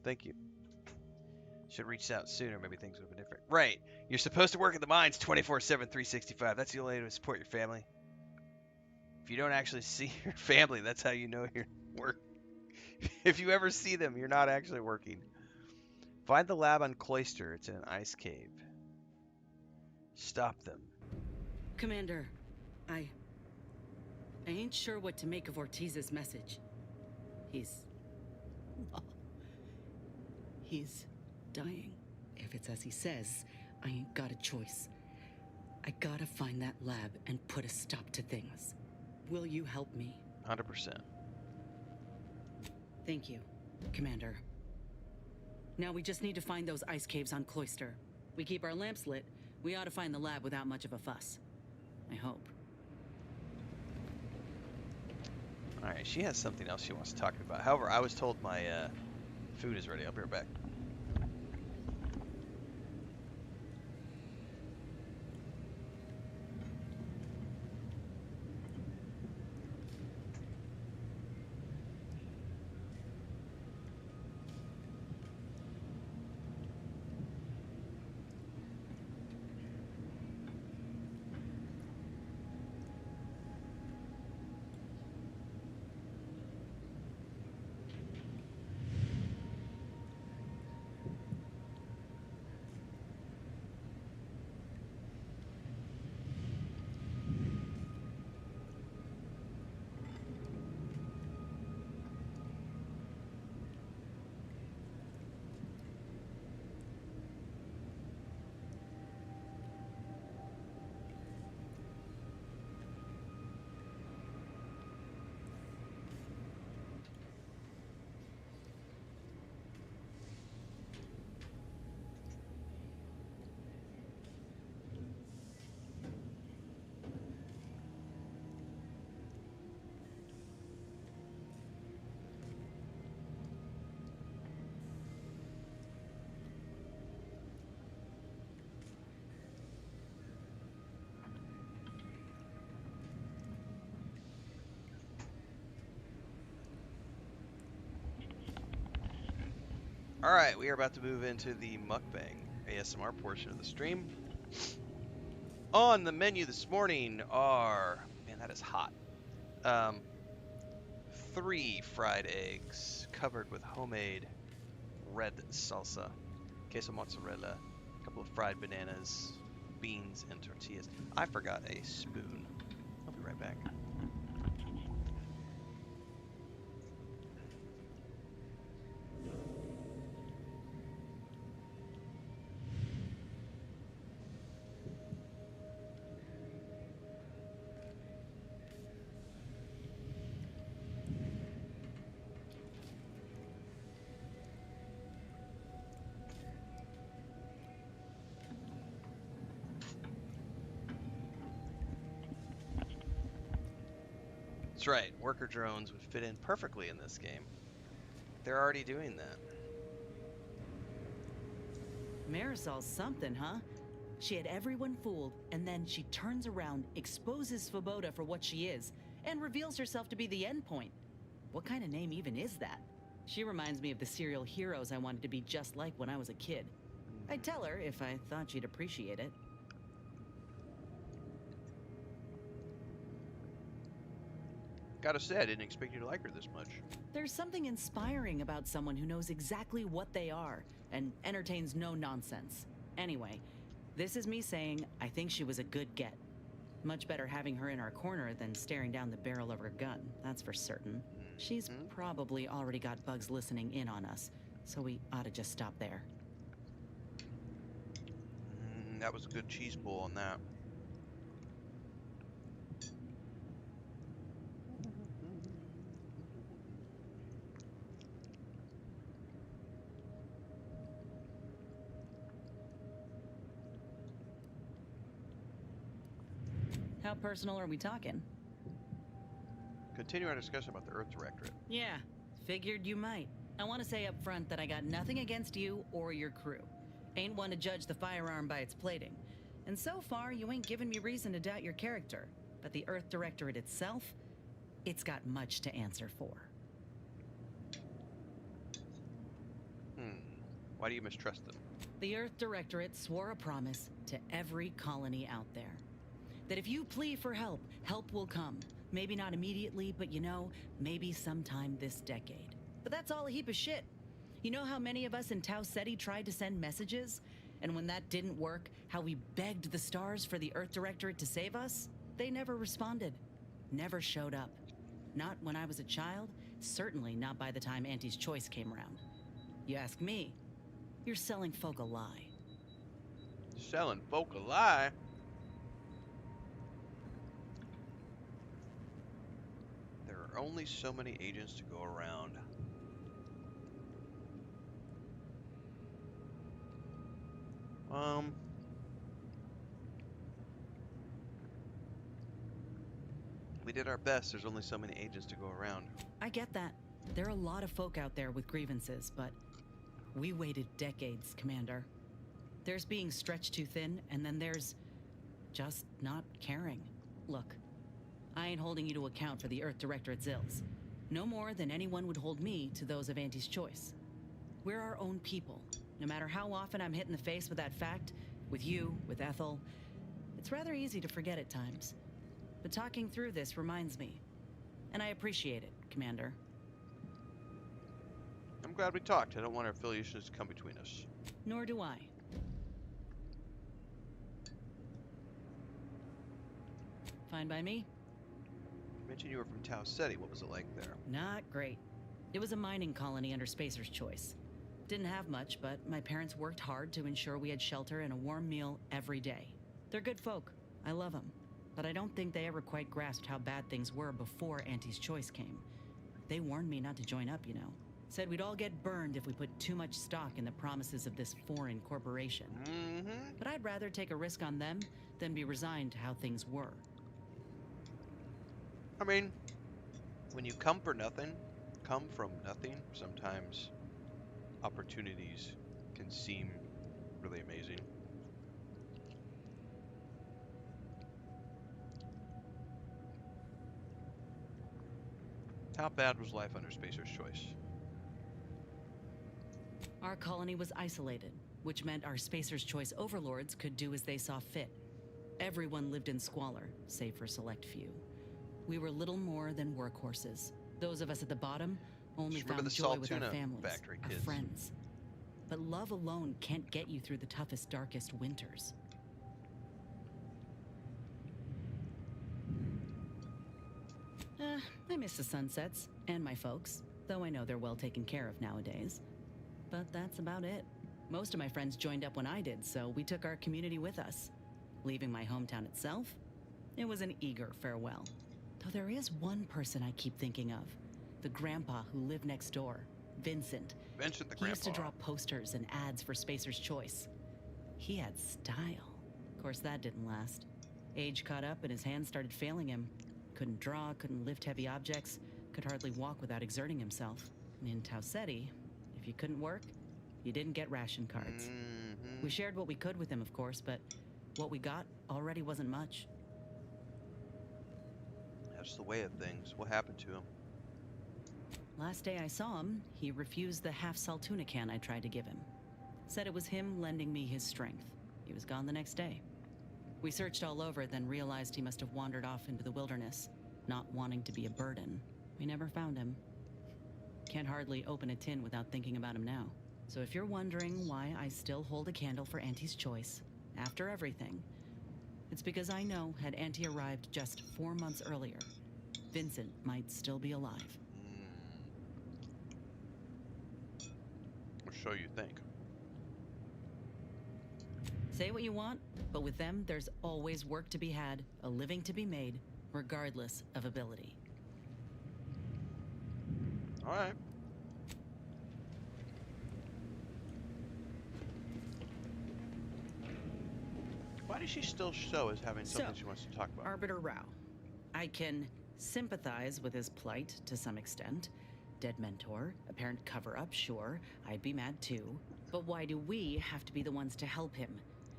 Thank you. Should have reached out sooner, maybe things would have been different. Right. You're supposed to work in the mines 24/7, 365. That's the only way to support your family. If you don't actually see your family, that's how you know you're working. If you ever see them, you're not actually working. Find the lab on Cloister. It's in an ice cave. Stop them. Commander, I ain't sure what to make of Ortiz's message. He's dying. If it's as he says, I ain't got a choice. I gotta find that lab and put a stop to things. Will you help me? 100%. Thank you, Commander. Now we just need to find those ice caves on Cloister. We keep our lamps lit, we ought to find the lab without much of a fuss. I hope. Alright, she has something else she wants to talk about. However, I was told my food is ready. I'll be right back. Alright, we are about to move into the mukbang ASMR portion of the stream. On the menu this morning are, man, that is hot. 3 fried eggs covered with homemade red salsa, queso mozzarella, a couple of fried bananas, beans, and tortillas. I forgot a spoon. I'll be right back. That's right, worker drones would fit in perfectly in this game. They're already doing that. Marisol's something, huh? She had everyone fooled, and then she turns around, exposes Svoboda for what she is, and reveals herself to be the endpoint. What kind of name even is that? She reminds me of the serial heroes I wanted to be just like when I was a kid. I'd tell her if I thought she'd appreciate it. Gotta say, I didn't expect you to like her this much. There's something inspiring about someone who knows exactly what they are and entertains no nonsense. Anyway, this is me saying I think she was a good get. Much better having her in our corner than staring down the barrel of her gun, that's for certain. She's probably already got bugs listening in on us, so we ought to just stop there. That was a good cheese pull on that. How personal are we talking? Continue our discussion about the Earth Directorate. Yeah, figured you might. I want to say up front that I got nothing against you or your crew. Ain't one to judge the firearm by its plating. And so far, you ain't given me reason to doubt your character. But the Earth Directorate itself, it's got much to answer for. Why do you mistrust them? The Earth Directorate swore a promise to every colony out there. That if you plea for help, help will come. Maybe not immediately, but you know, maybe sometime this decade. But that's all a heap of shit. You know how many of us in Tau Ceti tried to send messages? And when that didn't work, how we begged the stars for the Earth Directorate to save us? They never responded. Never showed up. Not when I was a child, certainly not by the time Auntie's Choice came around. You ask me, you're selling folk a lie. Selling folk a lie? There are only so many agents to go around. We did our best. There's only so many agents to go around. I get that. There are a lot of folk out there with grievances, but we waited decades, Commander. There's being stretched too thin, and then there's just not caring. Look, I ain't holding you to account for the Earth Directorate's ills. No more than anyone would hold me to those of Auntie's Choice. We're our own people. No matter how often I'm hit in the face with that fact, with you, with Ethel, it's rather easy to forget at times. But talking through this reminds me. And I appreciate it, Commander. I'm glad we talked. I don't want our affiliations to come between us. Nor do I. Fine by me. You mentioned you were from Tau Ceti. What was it like there? Not great. It was a mining colony under Spacer's Choice. Didn't have much, but my parents worked hard to ensure we had shelter and a warm meal every day. They're good folk. I love them. But I don't think they ever quite grasped how bad things were before Auntie's Choice came. They warned me not to join up, you know. Said we'd all get burned if we put too much stock in the promises of this foreign corporation. But I'd rather take a risk on them than be resigned to how things were. I mean, when you come from nothing, sometimes opportunities can seem really amazing. How bad was life under Spacer's Choice? Our colony was isolated, which meant our Spacer's Choice overlords could do as they saw fit. Everyone lived in squalor, save for a select few. We were little more than workhorses. Those of us at the bottom only Remember found the joy salt with our tuna families, factory, our kids. friends. But love alone can't get you through the toughest, darkest winters. I miss the sunsets and my folks, though I know they're well taken care of nowadays. But that's about it. Most of my friends joined up when I did, so we took our community with us. Leaving my hometown itself, it was an eager farewell. Though there is one person I keep thinking of, the grandpa who lived next door, Vincent. Vincent the He used to grandpa. draw posters and ads for Spacer's Choice. He had style. Of course, that didn't last. Age caught up and his hands started failing him. Couldn't draw, couldn't lift heavy objects, could hardly walk without exerting himself. And in Tau Ceti, if you couldn't work, you didn't get ration cards. We shared what we could with him, of course, but what we got already wasn't much. That's the way of things. What happened to him? Last day I saw him, he refused the half-salt tuna can I tried to give him. Said it was him lending me his strength. He was gone the next day. We searched all over, then realized he must have wandered off into the wilderness, not wanting to be a burden. We never found him. Can't hardly open a tin without thinking about him now. So if you're wondering why I still hold a candle for Auntie's Choice, after everything, it's because I know had Auntie arrived just 4 months earlier, Vincent might still be alive. Or so you think. Say what you want, but with them, there's always work to be had, a living to be made, regardless of ability. All right. Why does she still show as having something she wants to talk about? Arbiter Rao. I can sympathize with his plight to some extent. Dead mentor, apparent cover-up, sure, I'd be mad too. But why do we have to be the ones to help him?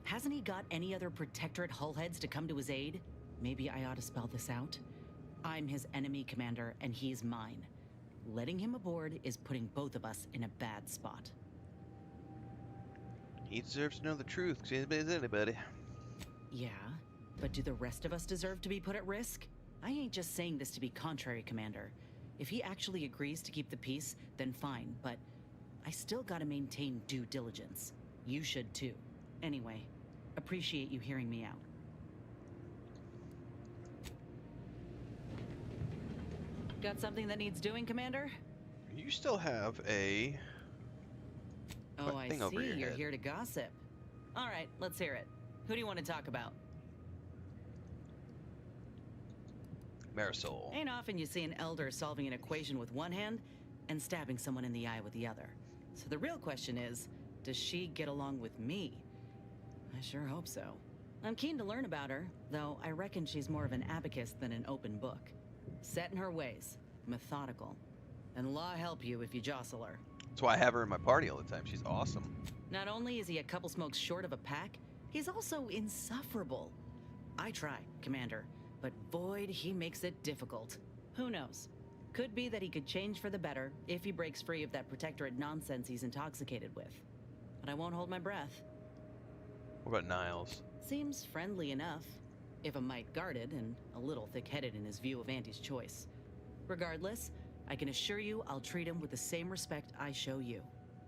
Hasn't he got any other Protectorate hullheads to come to his aid? Maybe I ought to spell this out. I'm his enemy commander, and he's mine. Letting him aboard is putting both of us in a bad spot. He deserves to know the truth, because anybody's anybody. Yeah, but do the rest of us deserve to be put at risk? I ain't just saying this to be contrary, Commander. If he actually agrees to keep the peace, then fine, but I still gotta maintain due diligence. You should too. Anyway, appreciate you hearing me out. Got something that needs doing, Commander? You still have a Oh, I thing over see. your You're head. here to gossip. All right, let's hear it. Who do you want to talk about? Marisol. Ain't often you see an elder solving an equation with one hand and stabbing someone in the eye with the other. So the real question is, does she get along with me? I sure hope so. I'm keen to learn about her, though I reckon she's more of an abacus than an open book. Set in her ways, methodical. And law help you if you jostle her. That's why I have her in my party all the time. She's awesome. Not only is he a couple smokes short of a pack, he's also insufferable. I try, Commander, but Void, he makes it difficult. Who knows? Could be that he could change for the better if he breaks free of that Protectorate nonsense he's intoxicated with. But I won't hold my breath. What about Niles? Seems friendly enough, if a mite guarded and a little thick-headed in his view of Auntie's Choice. Regardless, I can assure you I'll treat him with the same respect I show you.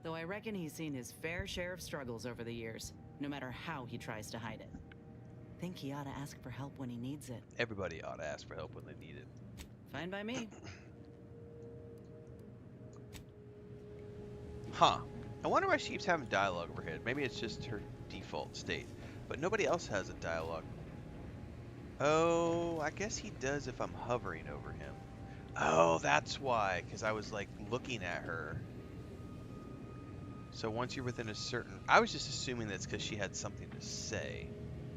Though I reckon he's seen his fair share of struggles over the years, no matter how he tries to hide it. Think he ought to ask for help when he needs it. Everybody ought to ask for help when they need it. Fine by me. Huh. I wonder why she keeps having dialogue overhead. Maybe it's just her default state. But nobody else has a dialogue. Oh, I guess he does if I'm hovering over him. Oh, that's why. Because I was like looking at her. So once you're within a certain... I was just assuming that's because she had something to say.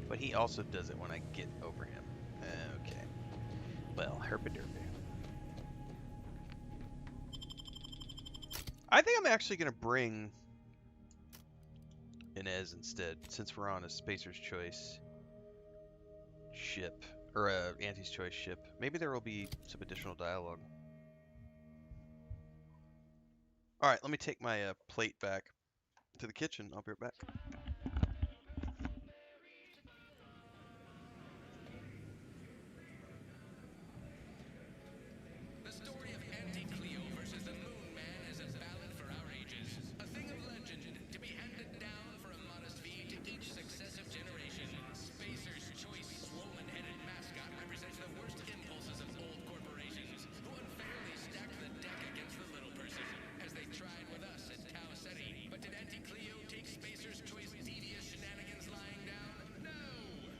But he also does it when I get over him. Okay. Well, herpaderpy. I think I'm actually going to bring Inez instead, since we're on a Spacer's Choice ship, or a Auntie's Choice ship. Maybe there will be some additional dialogue. Alright, let me take my plate back. to the kitchen. I'll be right back. The story of Anti-Cleo versus the Moon Man is a ballad for our ages. A thing of legend to be handed down for a modest fee to each successive generation. Spacer's choice swollen-headed mascot represents the worst impulses of old corporations who unfairly stacked the deck against the little person, as they tried with us at Tau Ceti. But did Anti-Cleo take Spacer's choice devious shenanigans lying down? No!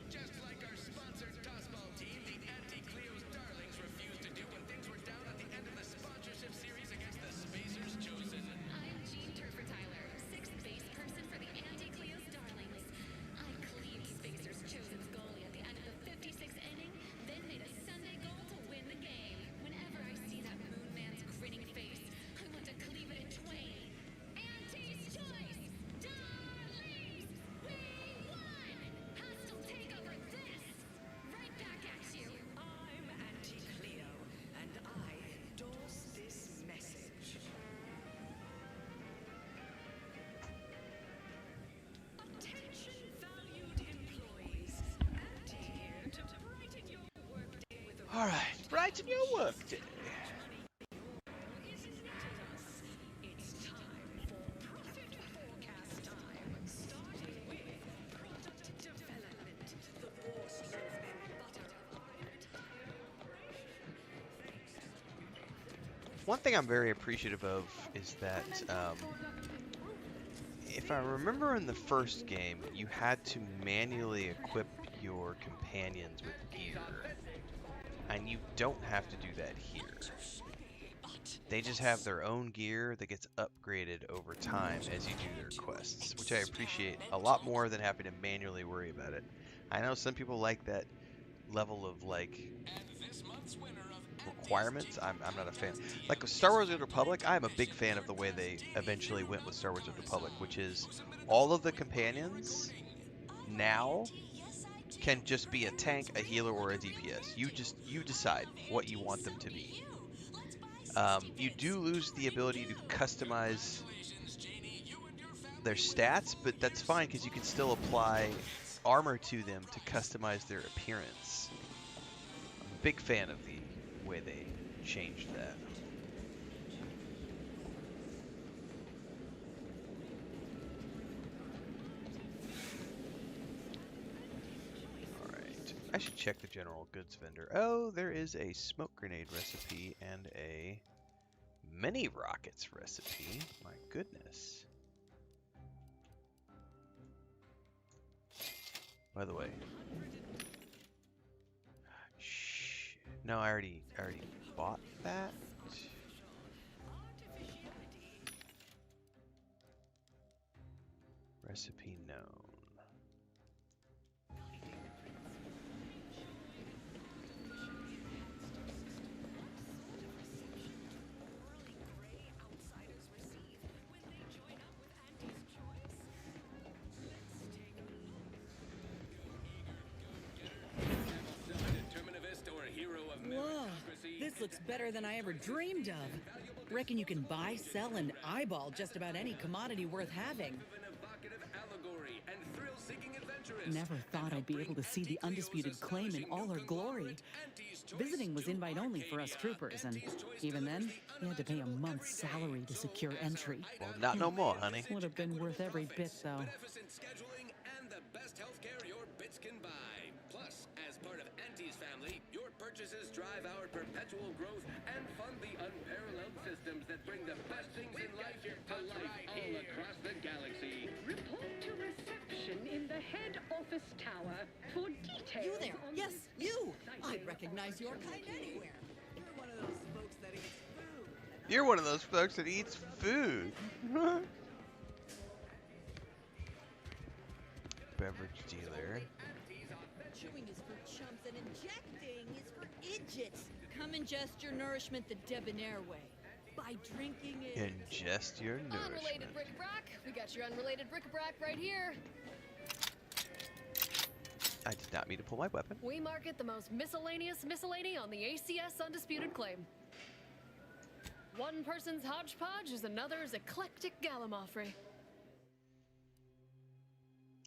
Just like our sponsored tossball team, the Anti-Cleo's darlings refused to do when things were down at the end of the sponsorship series against the Spacer's Chosen. I'm Jean Turfer-Tyler, sixth base person for the Anti-Cleo's Darlings. I cleaved Spacer's Chosen's goalie at the end of the 56th inning, then made a Sunday goal to win the game. Whenever I see that Moon Man's grinning face, I want to cleave it in twain. Anti's Choice! Darlings! We won! Hostile takeover this! Right back at you! I'm Anti-Cleo, and I endorse this message. Attention, valued employees. Anti here to brighten your workday with a All right, brighten your workday. It's time for profit forecast time, starting with product development, the worst loaf and butter of our entire operation. One thing I'm very appreciative of is that if I remember in the first game, you had to manually equip your companions with gear. And you don't have to do that here. They just have their own gear that gets upgraded over time as you do their quests, which I appreciate a lot more than having to manually worry about it. I know some people like that level of like requirements. I'm not a fan. Like with Star Wars: The Old Republic, I'm a big fan of the way they eventually went with Star Wars: The Old Republic, which is all of the companions now can just be a tank, a healer, or a DPS. You decide what you want them to be. You do lose the ability to customize their stats, but that's fine because you can still apply armor to them to customize their appearance. I'm a big fan of the way they changed that. Alright, I should check the general goods vendor. Oh, there is a smoke grenade recipe and a mini rockets recipe. My goodness. By the way, no, I already bought that. Recipe known. Whoa, this looks better than I ever dreamed of. Reckon you can buy, sell, and eyeball just about any commodity worth having. Never thought I'd be able to see the undisputed claim in all her glory. Visiting was invite only for us troopers, and even then, you had to pay a month's salary to secure entry. Well, not no more, honey. Would have been worth every bit, though. Beneficent scheduling and the best healthcare your bits can buy. Plus, as part of Auntie's family, your purchases drive our perpetual growth and fund the unparalleled systems that bring the best things in life to life all across the galaxy. Report to reception in the head office tower for details. You there? On Yes, the you! I'd recognize your kind anywhere. You're one of those folks that eats food. Beverage dealer. Chewing is for chumps and injecting is for idiots. Come ingest your nourishment the debonair way. By drinking it. Ingest your nourishment. Unrelated bric-a-brac. We got your unrelated bric-a-brac right here. I did not mean to pull my weapon. We market the most miscellaneous miscellany on the ACS Undisputed Claim. One person's hodgepodge is another's eclectic gallimaufry.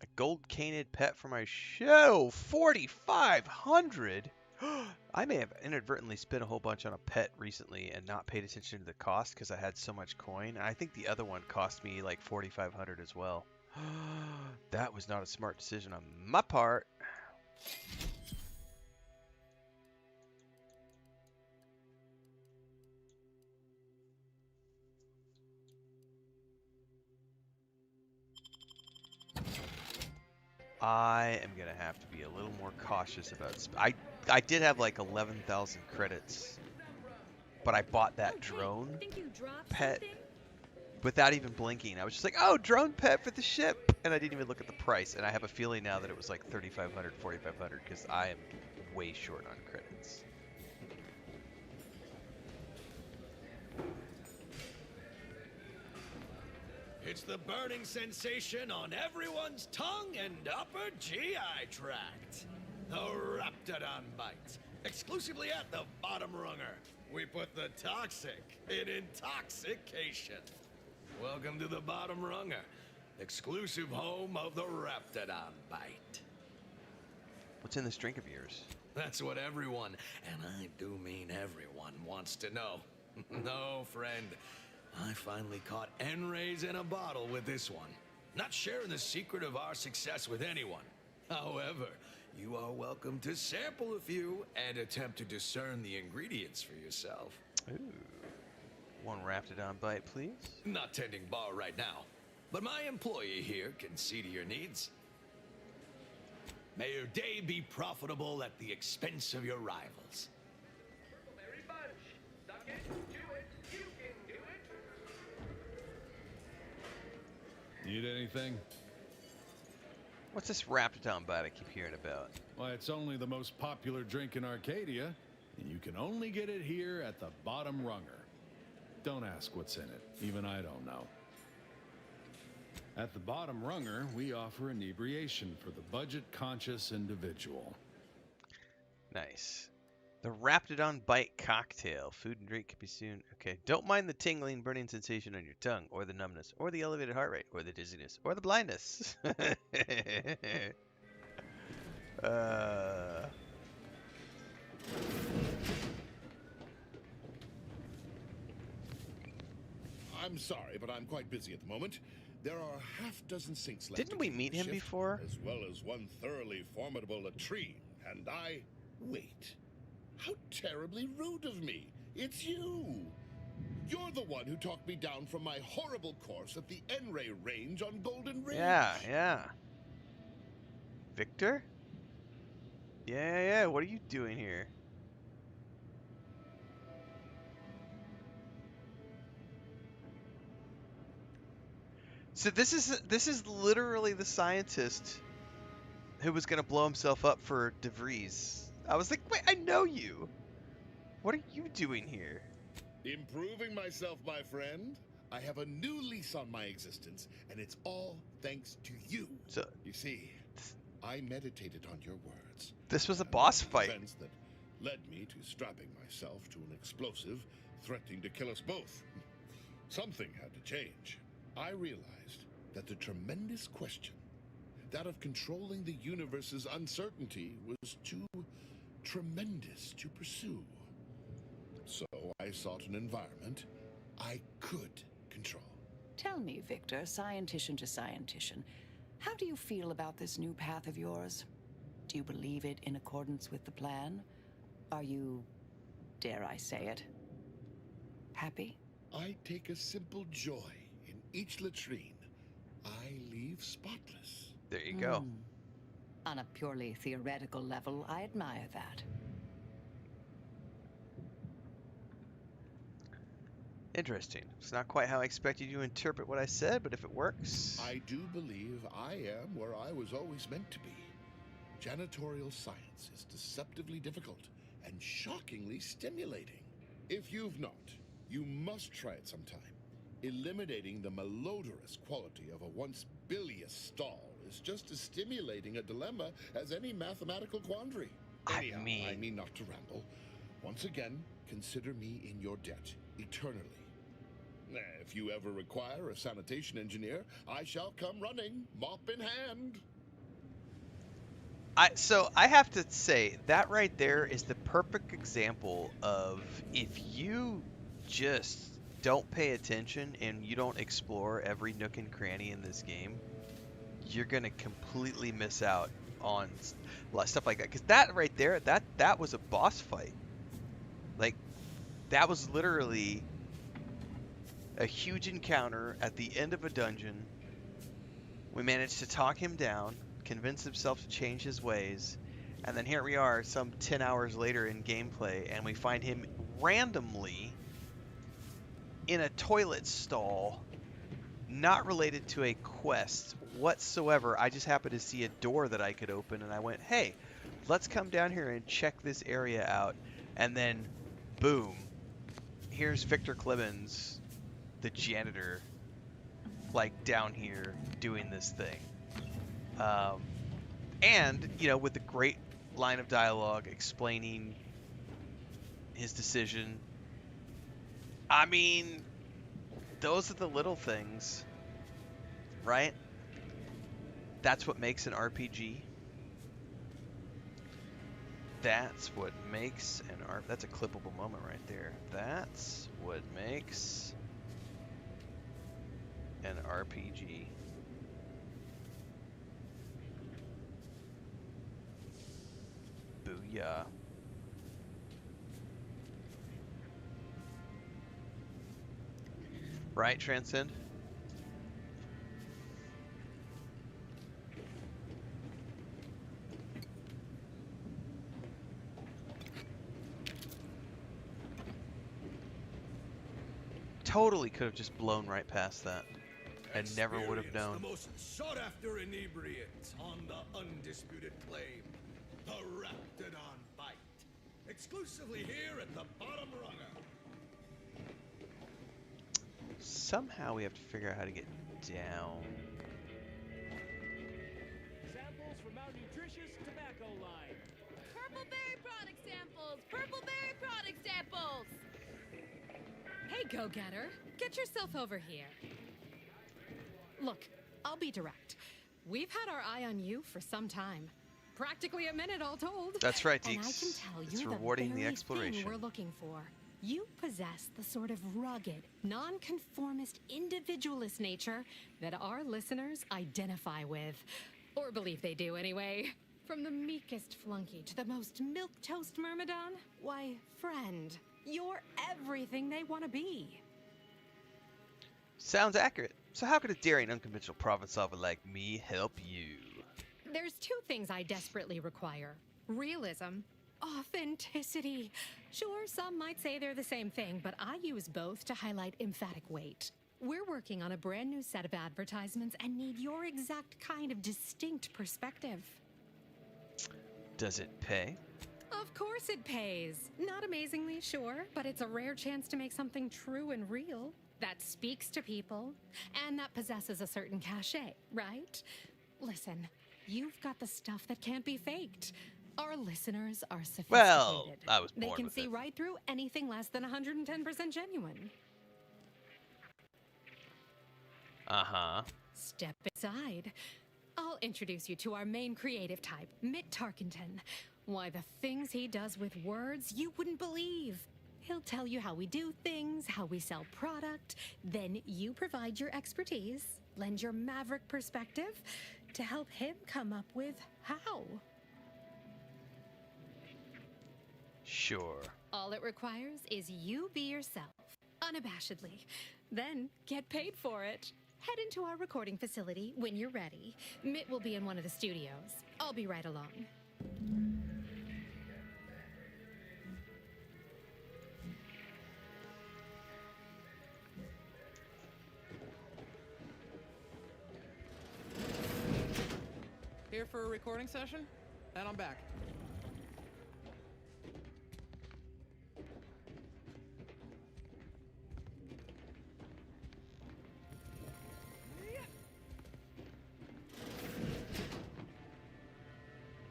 A gold canid pet for my show. 4,500. I may have inadvertently spent a whole bunch on a pet recently and not paid attention to the cost because I had so much coin. And I think the other one cost me like 4,500 as well. That was not a smart decision on my part. I am gonna have to be a little more cautious about. I did have like 11,000 credits, but I bought that drone pet without even blinking. I was just like, oh, drone pet for the ship, and I didn't even look at the price. And I have a feeling now that it was like 3,500, 4,500 because I am way short on credits. It's the burning sensation on everyone's tongue and upper GI tract. The Raptidon Bite. Exclusively at the Bottom Runger. We put the toxic in intoxication. Welcome to the Bottom Runger. Exclusive home of the Raptidon Bite. What's in this drink of yours? That's what everyone, and I do mean everyone, wants to know. No, friend. I finally caught N-rays in a bottle with this one. Not sharing the secret of our success with anyone. However, you are welcome to sample a few and attempt to discern the ingredients for yourself. Ooh. One Raptidon Bite, please. Not tending bar right now, but my employee here can see to your needs. May your day be profitable at the expense of your rivals. Need anything? What's this Raptidon Bite I keep hearing about? Why, it's only the most popular drink in Arcadia, and you can only get it here at the Bottom Runger. Don't ask what's in it. Even I don't know. At the Bottom Runger, we offer inebriation for the budget-conscious individual. Nice. The Raptidon Bite Cocktail. Food and drink can be soon. Okay. Don't mind the tingling, burning sensation on your tongue, or the numbness, or the elevated heart rate, or the dizziness, or the blindness. I'm sorry, but I'm quite busy at the moment. There are a half-dozen sinks left. Didn't we meet him before? As well as one thoroughly formidable latrine, and I... Wait. How terribly rude of me. It's you. You're the one who talked me down from my horrible course at the N-ray range on Golden Ridge. Yeah. Victor? Yeah. What are you doing here? So this is literally the scientist who was gonna blow himself up for DeVries. I was like, wait, I know you. What are you doing here? Improving myself, my friend. I have a new lease on my existence, and it's all thanks to you. So, you see, I meditated on your words. This was a boss fight. Events that led me to strapping myself to an explosive, threatening to kill us both. Something had to change. I realized that the tremendous question, that of controlling the universe's uncertainty, was too tremendous to pursue. So I sought an environment I could control. Tell me, Victor, scientician to scientician, how do you feel about this new path of yours? Do you believe it in accordance with the plan? Are you, dare I say it, happy? I take a simple joy in each latrine. I leave spotless. There you go. On a purely theoretical level, I admire that. Interesting. It's not quite how I expected you to interpret what I said, but if it works... I do believe I am where I was always meant to be. Janitorial science is deceptively difficult and shockingly stimulating. If you've not, you must try it sometime. Eliminating the malodorous quality of a once bilious stall is just as stimulating a dilemma as any mathematical quandary. Anyhow, I mean not to ramble. Once again, consider me in your debt, eternally. If you ever require a sanitation engineer, I shall come running, mop in hand. So I have to say that right there is the perfect example of if you just don't pay attention and you don't explore every nook and cranny in this game, you're gonna completely miss out on stuff like that. Because that right there, that was a boss fight. Like, that was literally a huge encounter at the end of a dungeon. We managed to talk him down, convince himself to change his ways, and then here we are some 10 hours later in gameplay, and we find him randomly in a toilet stall, not related to a quest whatsoever. I just happened to see a door that I could open, and I went, hey, let's come down here and check this area out. And then, boom, here's Victor Clemens, the janitor, like, down here doing this thing. And, you know, with a great line of dialogue explaining his decision. I mean, those are the little things, right? That's what makes an RPG. That's what makes an that's a clippable moment right there. That's what makes an RPG. Booyah. Right, Transcend? Totally could have just blown right past that and never would have known. The most sought-after inebriant on the undisputed claim, the Raptidon Bite, exclusively here at the Bottom Runger. Somehow we have to figure out how to get down. Samples from our nutritious tobacco line. Purple berry product samples! Purple berry product samples! Hey, go-getter. Get yourself over here. Look, I'll be direct. We've had our eye on you for some time. Practically a minute all told. That's right, And I Deeks. can tell It's you're rewarding the very exploration. thing we're looking for. You possess the sort of rugged, nonconformist, individualist nature that our listeners identify with. Or believe they do, anyway. From the meekest flunky to the most milquetoast myrmidon, why, friend, you're everything they want to be. Sounds accurate. So how could a daring, unconventional problem solver like me help you? There's two things I desperately require. Realism, authenticity. Sure, some might say they're the same thing, but I use both to highlight emphatic weight. We're working on a brand new set of advertisements and need your exact kind of distinct perspective. Does it pay? Of course it pays. Not amazingly, sure, but it's a rare chance to make something true and real that speaks to people and that possesses a certain cachet, right? Listen, you've got the stuff that can't be faked. Our listeners are sophisticated. Well, I was born They can with see it. right through anything less than 110% genuine. Uh-huh. Step aside. I'll introduce you to our main creative type, Mitt Tarkenton. Why, the things he does with words you wouldn't believe. He'll tell you how we do things, how we sell product. Then you provide your expertise, lend your maverick perspective to help him come up with how. Sure. All it requires is you be yourself, unabashedly. Then get paid for it. Head into our recording facility when you're ready. Mitt will be in one of the studios. I'll be right along. Here for a recording session? Then I'm back.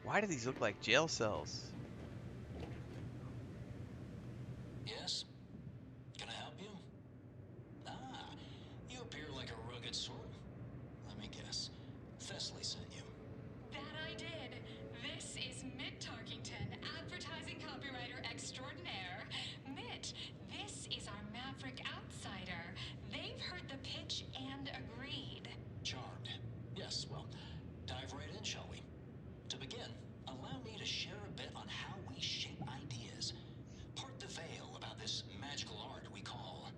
Why do these look like jail cells? Yes? Can I help you? Ah, it so? Let me guess. Thessaly sent you. That I did. This is Mitt Tarkington, advertising copywriter extraordinaire. Mitt, this is our Maverick outsider. They've heard the pitch and agreed. Charmed. Yes, well, dive right in, shall we? To begin, allow me to share a bit on how we shape ideas. Part the veil about this magical art we call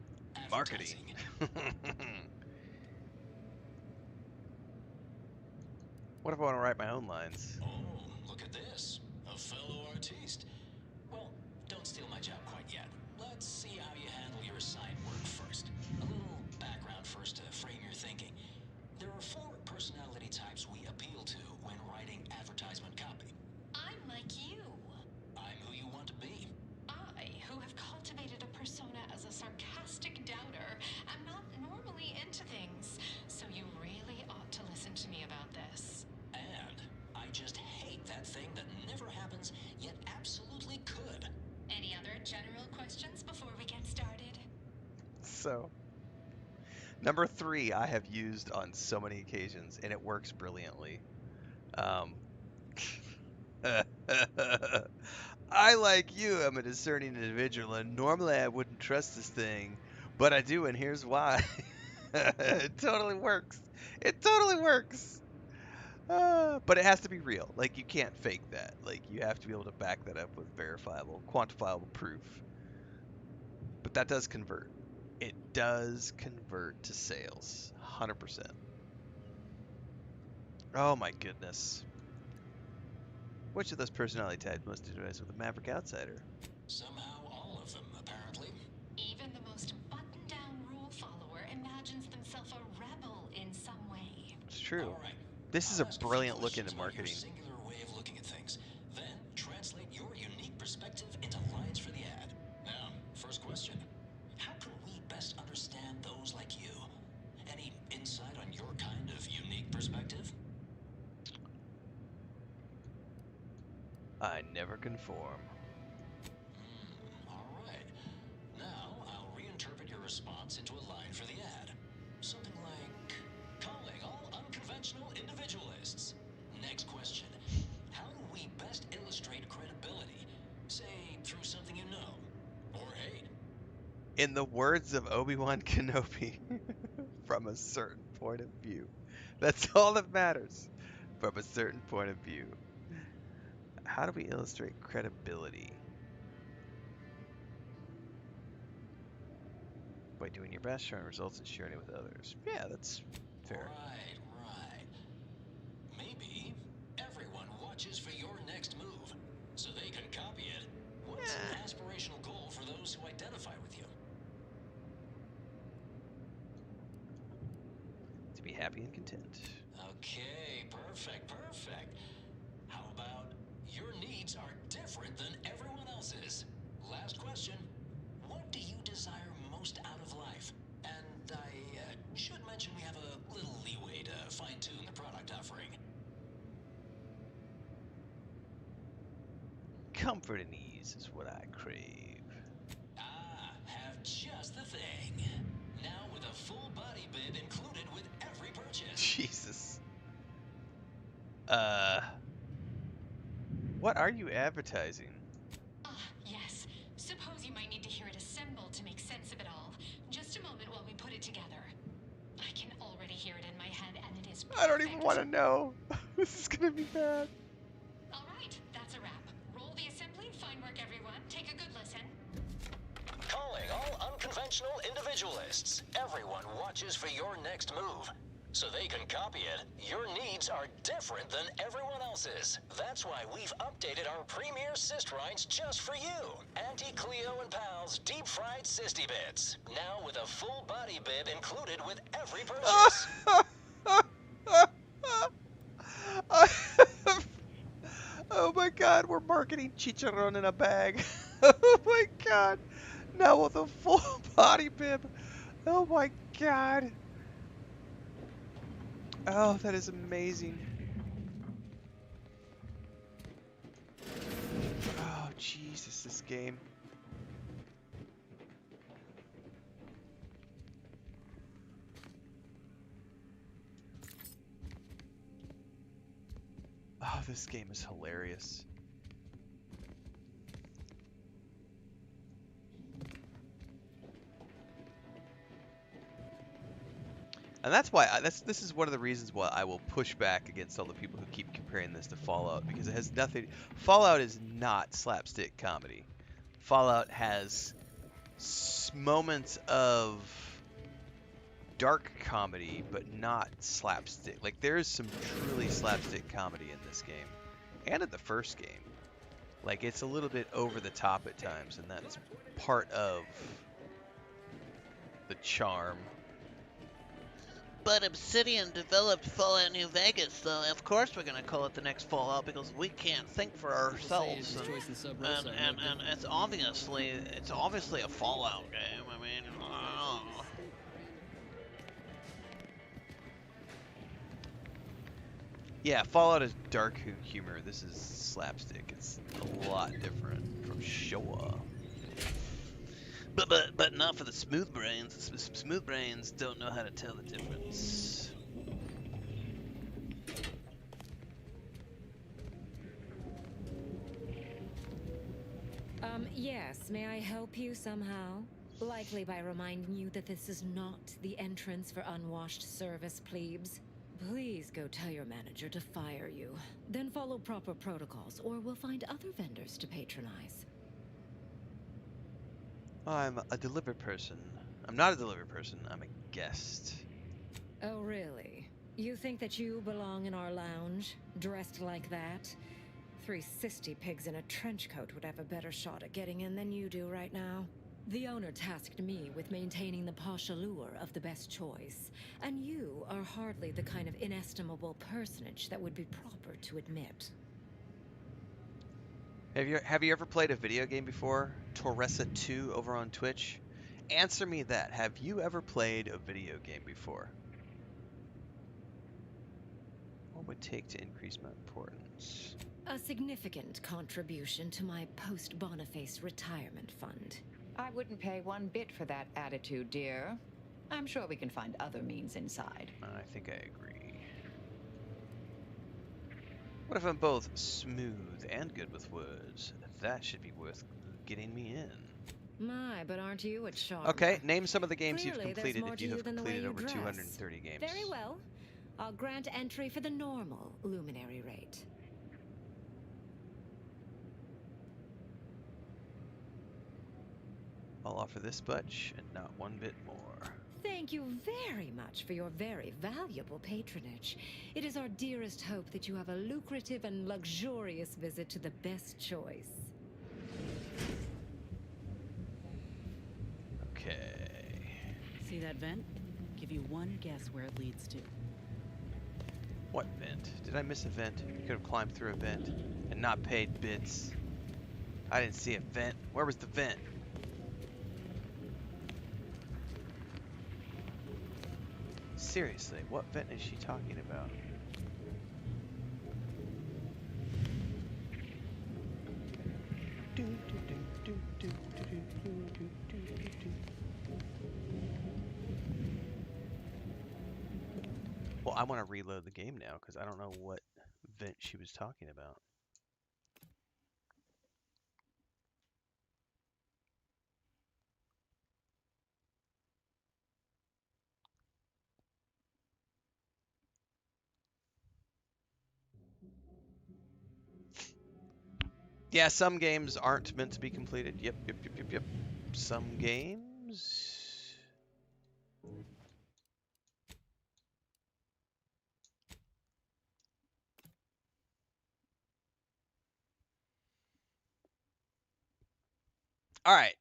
Marketing. What if I want to write my own lines? Oh, look at this. A fellow artiste. Well, don't steal my job quite yet. Let's see how you handle your assigned work first. A little background first to frame your thinking. There are 4 personality types we appeal to when writing advertisement copy. I'm like you. I'm who you want to be. I, who have cultivated a persona as a sarcastic doubter, am not normally into things, so you really ought to listen to me about this. And I just hate that thing that never happens, yet absolutely could. Any other general questions before we get started? So, number 3 I have used on so many occasions, and it works brilliantly. I, like you, am a discerning individual, and normally I wouldn't trust this thing, but I do, and here's why. It totally works. It totally works. But it has to be real. Like, you can't fake that. Like, you have to be able to back that up with verifiable, quantifiable proof. But that does convert. It does convert to sales. 100%. Oh my goodness. Which of those personality types most identifies with a Maverick outsider? Somehow all of them, apparently. Even the most buttoned-down rule follower imagines themselves a rebel in some way. It's true. All right. This is a I'll ask brilliant few look into questions about marketing. Your singular way of looking at things. Then translate your unique perspective into lines for the ad. Now, first question. How can we best understand those like you? Any insight on your kind of unique perspective? I never conform. All right. Now I'll reinterpret your response into a line for the ad. Something like, calling all unconventional individualists. Next question. How do we best illustrate credibility? Say, through something you know. Or hate. In the words of Obi-Wan Kenobi, from a certain point of view. That's all that matters. From a certain point of view. How do we illustrate credibility? By doing your best, sharing results, and sharing it with others. Yeah, that's fair. Right. Maybe everyone watches for your next move, so they can copy it. What's an aspirational goal for those who identify with you? To be happy and content. Okay, perfect. How about your needs are different than everyone else's? Last question. What do you desire most out of life? And I should mention we have a little leeway to fine-tune the product offering. Comfort and ease is what I crave. Have just the thing. Now with a full body bib included with every purchase. Jesus. What are you advertising? Yes. Suppose you might need to hear it assembled to make sense of it all. Just a moment while we put it together. I can already hear it in my head, and it is perfect. I don't even want to know. This is gonna be bad. All right, that's a wrap. Roll the assembly. Fine work, everyone. Take a good listen. Calling all unconventional individualists. Everyone watches for your next move, so they can copy it. Your needs are different than everyone else's. That's why we've updated our premier cyst rinds just for you. Auntie Cleo and Pal's deep fried cysty bits. Now with a full body bib included with every purchase. Oh my god, we're marketing chicharron in a bag. Oh my god. Now with a full body bib. Oh my god. Oh, that is amazing. Oh, Jesus, this game. Oh, this game is hilarious. And that's why this is one of the reasons why I will push back against all the people who keep comparing this to Fallout, because it has nothing. Fallout is not slapstick comedy. Fallout has moments of dark comedy, but not slapstick. Like, there is some truly slapstick comedy in this game, and in the first game. Like, it's a little bit over the top at times, and that's part of the charm. But Obsidian developed Fallout New Vegas, so of course we're gonna call it the next Fallout because we can't think for ourselves. And it's obviously a Fallout game. I mean, I don't know. Yeah, Fallout is dark humor. This is slapstick. It's a lot different from Showa. But not for the smooth brains. Smooth brains don't know how to tell the difference. Yes, may I help you somehow? Likely by reminding you that this is not the entrance for unwashed service plebes. Please go tell your manager to fire you. Then follow proper protocols, or we'll find other vendors to patronize. I'm a delivery person. I'm not a delivery person. I'm a guest. Oh, really? You think that you belong in our lounge, dressed like that? 3 sisty pigs in a trench coat would have a better shot at getting in than you do right now. The owner tasked me with maintaining the posh allure of the best choice, and you are hardly the kind of inestimable personage that would be proper to admit. Have you ever played a video game before? Torresa 2 over on Twitch? Answer me that. Have you ever played a video game before? What would it take to increase my importance? A significant contribution to my post-Boniface retirement fund. I wouldn't pay one bit for that attitude, dear. I'm sure we can find other means inside. I think I agree. What if I'm both smooth and good with words? That should be worth getting me in. My, but aren't you a charmer? Okay, name some of the games Clearly, you've completed there's if you more have to you than the way completed you over dress. 230 games. Very well. I'll grant entry for the normal luminary rate. I'll offer this much and not one bit more. Thank you very much for your very valuable patronage. It is our dearest hope that you have a lucrative and luxurious visit to the best choice. Okay. See that vent? Give you one guess where it leads to. What vent? Did I miss a vent? You could have climbed through a vent and not paid bits. I didn't see a vent. Where was the vent? Seriously, what vent is she talking about? Well, I want to reload the game now because I don't know what vent she was talking about. Yeah, some games aren't meant to be completed. Yep. Some games... Alright.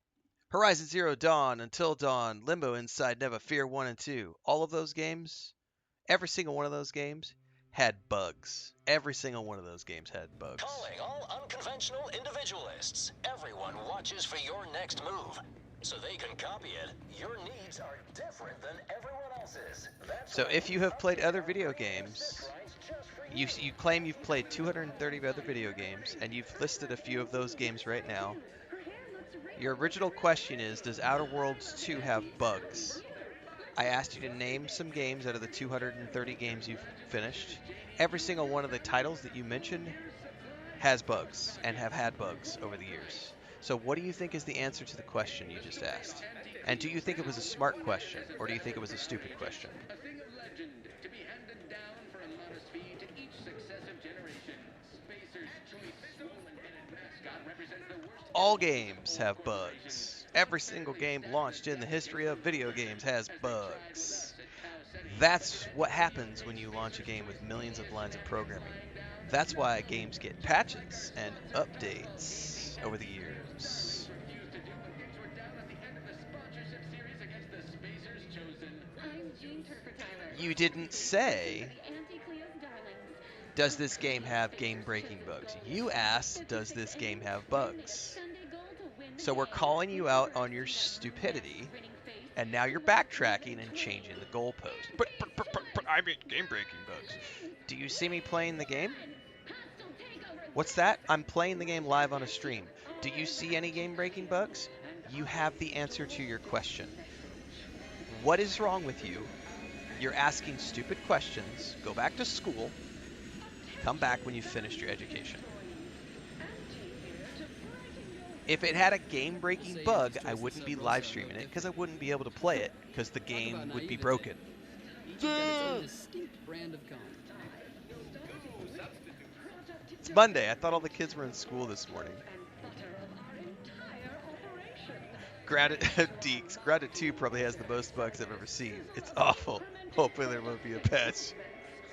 Horizon Zero Dawn, Until Dawn, Limbo Inside, Never Fear 1 and 2. All of those games, every single one of those games, had bugs. Every single one of those games had bugs. Calling all unconventional individualists. Everyone watches for your next move. So they can copy it. Your needs are different than everyone else's. So if you have played other video games, you claim you've played 230 other video games, and you've listed a few of those games right now. Your original question is, does Outer Worlds 2 have bugs? I asked you to name some games out of the 230 games you've finished. Every single one of the titles that you mentioned has bugs and have had bugs over the years. So what do you think is the answer to the question you just asked? And do you think it was a smart question, or do you think it was a stupid question? A thing of legend to be handed down for a modest fee to each successive generation. Spacer's Choice swollen-headed mascot represents the worst. All games have bugs. Every single game launched in the history of video games has bugs. That's what happens when you launch a game with millions of lines of programming. That's why games get patches and updates over the years. You didn't say, does this game have game-breaking bugs? You asked, does this game have bugs? So we're calling you out on your stupidity, and now you're backtracking and changing the goalpost. But I mean game-breaking bugs. Do you see me playing the game? What's that? I'm playing the game live on a stream. Do you see any game-breaking bugs? You have the answer to your question. What is wrong with you? You're asking stupid questions. Go back to school. Come back when you've finished your education. If it had a game-breaking bug, I wouldn't be live streaming it because I wouldn't be able to play it because the game would be broken. Each has its own distinct brand of con. It's Monday. I thought all the kids were in school this morning. Deeks. Grounded 2 probably has the most bugs I've ever seen. It's awful. Hopefully there won't be a patch.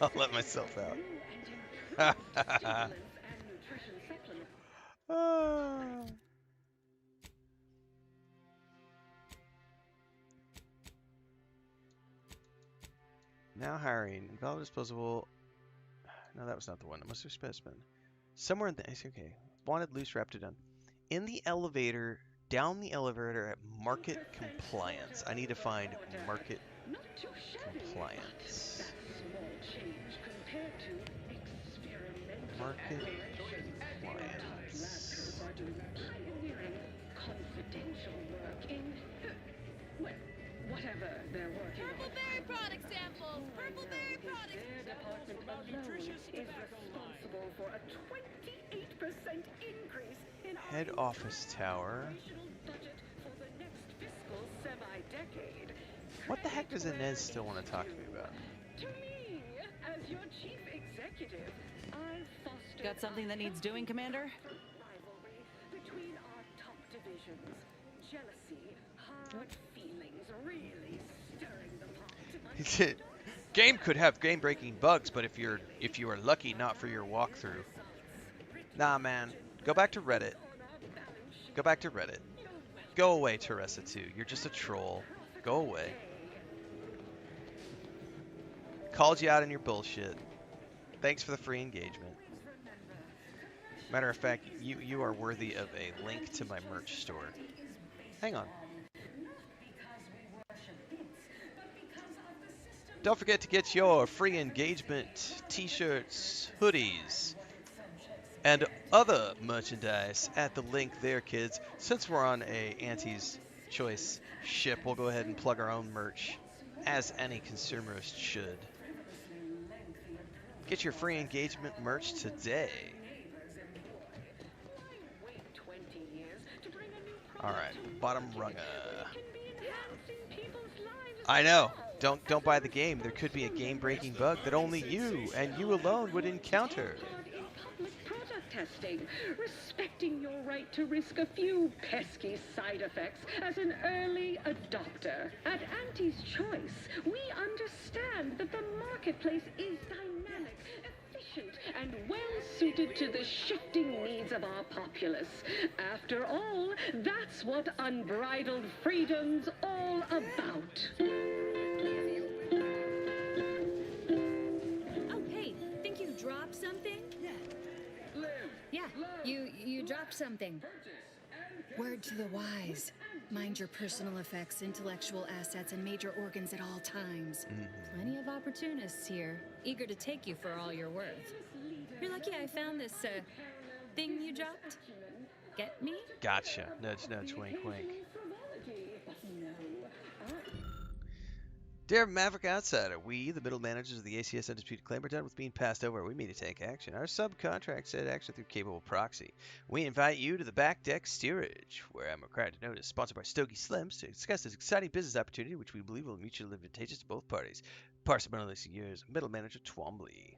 I'll let myself out. Now hiring. Valid disposable. No, that was not the one. It must have specimen. Somewhere in the. Okay. Wanted loose Raptidon. In the elevator. Down the elevator at market compliance. I need to find market compliance. Market compliance. Confidential work in whatever they're working on. Purple product samples! Purple berry product Their department alone is responsible for a 28% increase in our Head office tower. budget for the next fiscal semi-decade. What the heck does Inez still want to talk to me about? To me, as your chief executive, I've fostered Got something that needs doing, Commander? rivalry between our top divisions. Jealousy, hard feelings, really stirring the pot. Game could have game-breaking bugs, but if you are lucky, not for your walkthrough. Nah, man. Go back to Reddit. Go back to Reddit. Go away, Teresa 2. You're just a troll. Go away. Called you out on your bullshit. Thanks for the free engagement. Matter of fact, you are worthy of a link to my merch store. Hang on. Don't forget to get your free engagement t-shirts, hoodies, and other merchandise at the link there, kids. Since we're on a Auntie's Choice ship, we'll go ahead and plug our own merch, as any consumerist should. Get your free engagement merch today. Alright, bottom runga. I know. Don't buy the game. There could be a game-breaking bug that only you and you alone would encounter. Product testing, respecting your right to risk a few pesky side effects as an early adopter. At Auntie's Choice, we understand that the marketplace is dynamic, efficient, and well-suited to the shifting needs of our populace. After all, that's what unbridled freedom's all about. Oh, hey, think you dropped something? Yeah, you dropped something. Word to the wise. Mind your personal effects, intellectual assets, and major organs at all times. Plenty of opportunists here, eager to take you for all you're worth. You're lucky I found this, thing you dropped. Get me? Gotcha. Nudge, nudge, wink, wink. Dear Maverick Outsider, we, the middle managers of the ACS Undisputed Claim, are done with being passed over. We mean to take action. Our subcontract said action through capable proxy. We invite you to the back deck steerage, where I'm required to notice, sponsored by Stogie Slims, to discuss this exciting business opportunity, which we believe will be mutually advantageous to both parties. Parsimony yours, middle manager Twombly.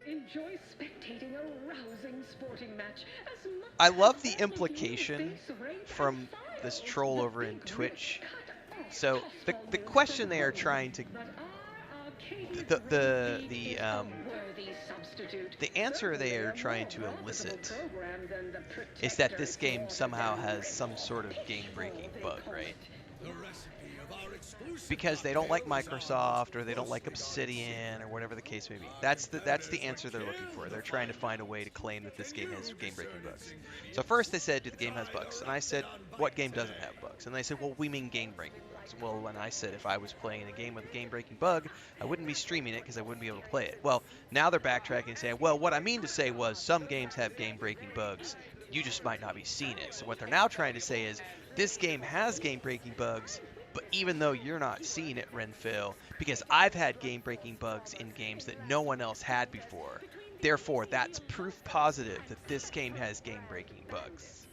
Enjoy spectating a rousing sporting match as much I love as the all of you implication face rate from and this files. troll The over in big Twitch. riff cut off So the Coswell question they are Wilson trying to but our Arcadian the Rugby is a worthy substitute. the answer they Certainly are a trying more to profitable elicit program than the is that this Protector's game somehow watered-down has some sort of game-breaking bug, right? The recipe of our exclusive Because they don't like cocktail is Microsoft or they don't like Obsidian or whatever the case may be. That's the answer they're looking for. They're trying to find a way to claim that this game has game-breaking bugs. So first they said, do the game has bugs? And I said, what game doesn't have bugs? And they said, well, we mean game-breaking bugs. Well, when I said if I was playing a game with a game-breaking bug, I wouldn't be streaming it because I wouldn't be able to play it. Well, now they're backtracking and saying, well, what I mean to say was some games have game-breaking bugs. You just might not be seeing it. So what they're now trying to say is this game has game-breaking bugs, but even though you're not seeing it, Renfail, because I've had game-breaking bugs in games that no one else had before. Therefore, that's proof positive that this game has game-breaking bugs.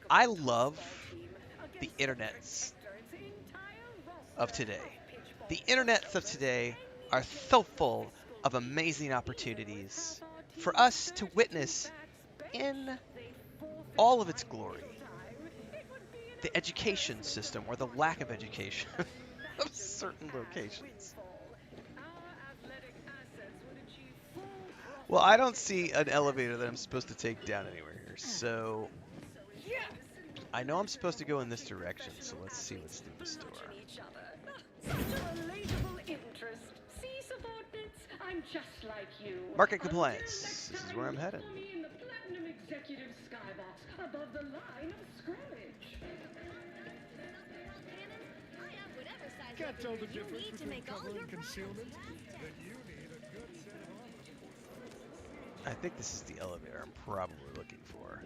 I love the internets of today. The internets of today are so full of amazing opportunities for us to witness in all of its glory the education system or the lack of education of certain locations. Well, I don't see an elevator that I'm supposed to take down anywhere here, so I know I'm supposed to go in this direction, so let's see what's in the store. I'm just like you. Market compliance. This is where I'm headed. In the platinum executive skybox above the line of scrimmage. Can't tell the difference between cover and concealment. Then you need a good set of armor. I think this is the elevator I'm probably looking for.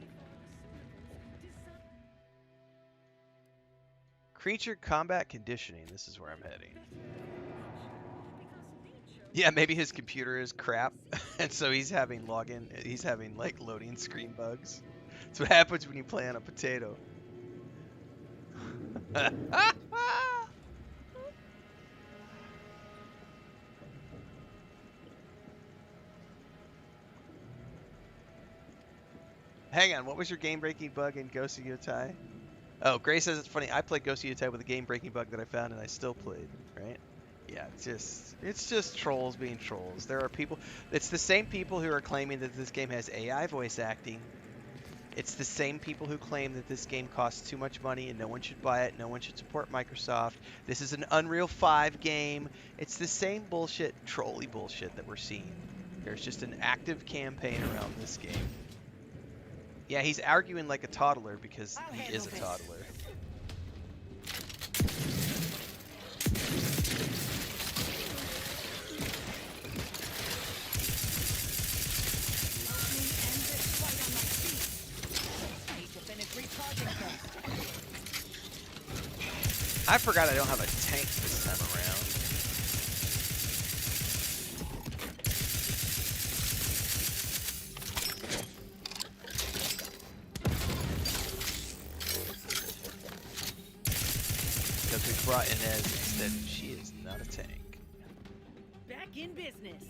Creature combat conditioning. This is where I'm heading. Yeah, maybe his computer is crap, and so he's having like loading screen bugs. That's what happens when you play on a potato. Hang on, what was your game-breaking bug in Ghost of Yotai? Oh, Gray says it's funny. I played Ghost of Yotai with a game-breaking bug that I found, and I still played. Right? Yeah, it's just trolls being trolls. There are people. It's the same people who are claiming that this game has AI voice acting. It's the same people who claim that this game costs too much money and no one should buy it. No one should support Microsoft. This is an Unreal 5 game. It's the same bullshit, trolly bullshit that we're seeing. There's just an active campaign around this game. Yeah, he's arguing like a toddler because he is a toddler. I forgot I don't have a tank this time around. Because we brought Inez instead, and she is not a tank. Back in business.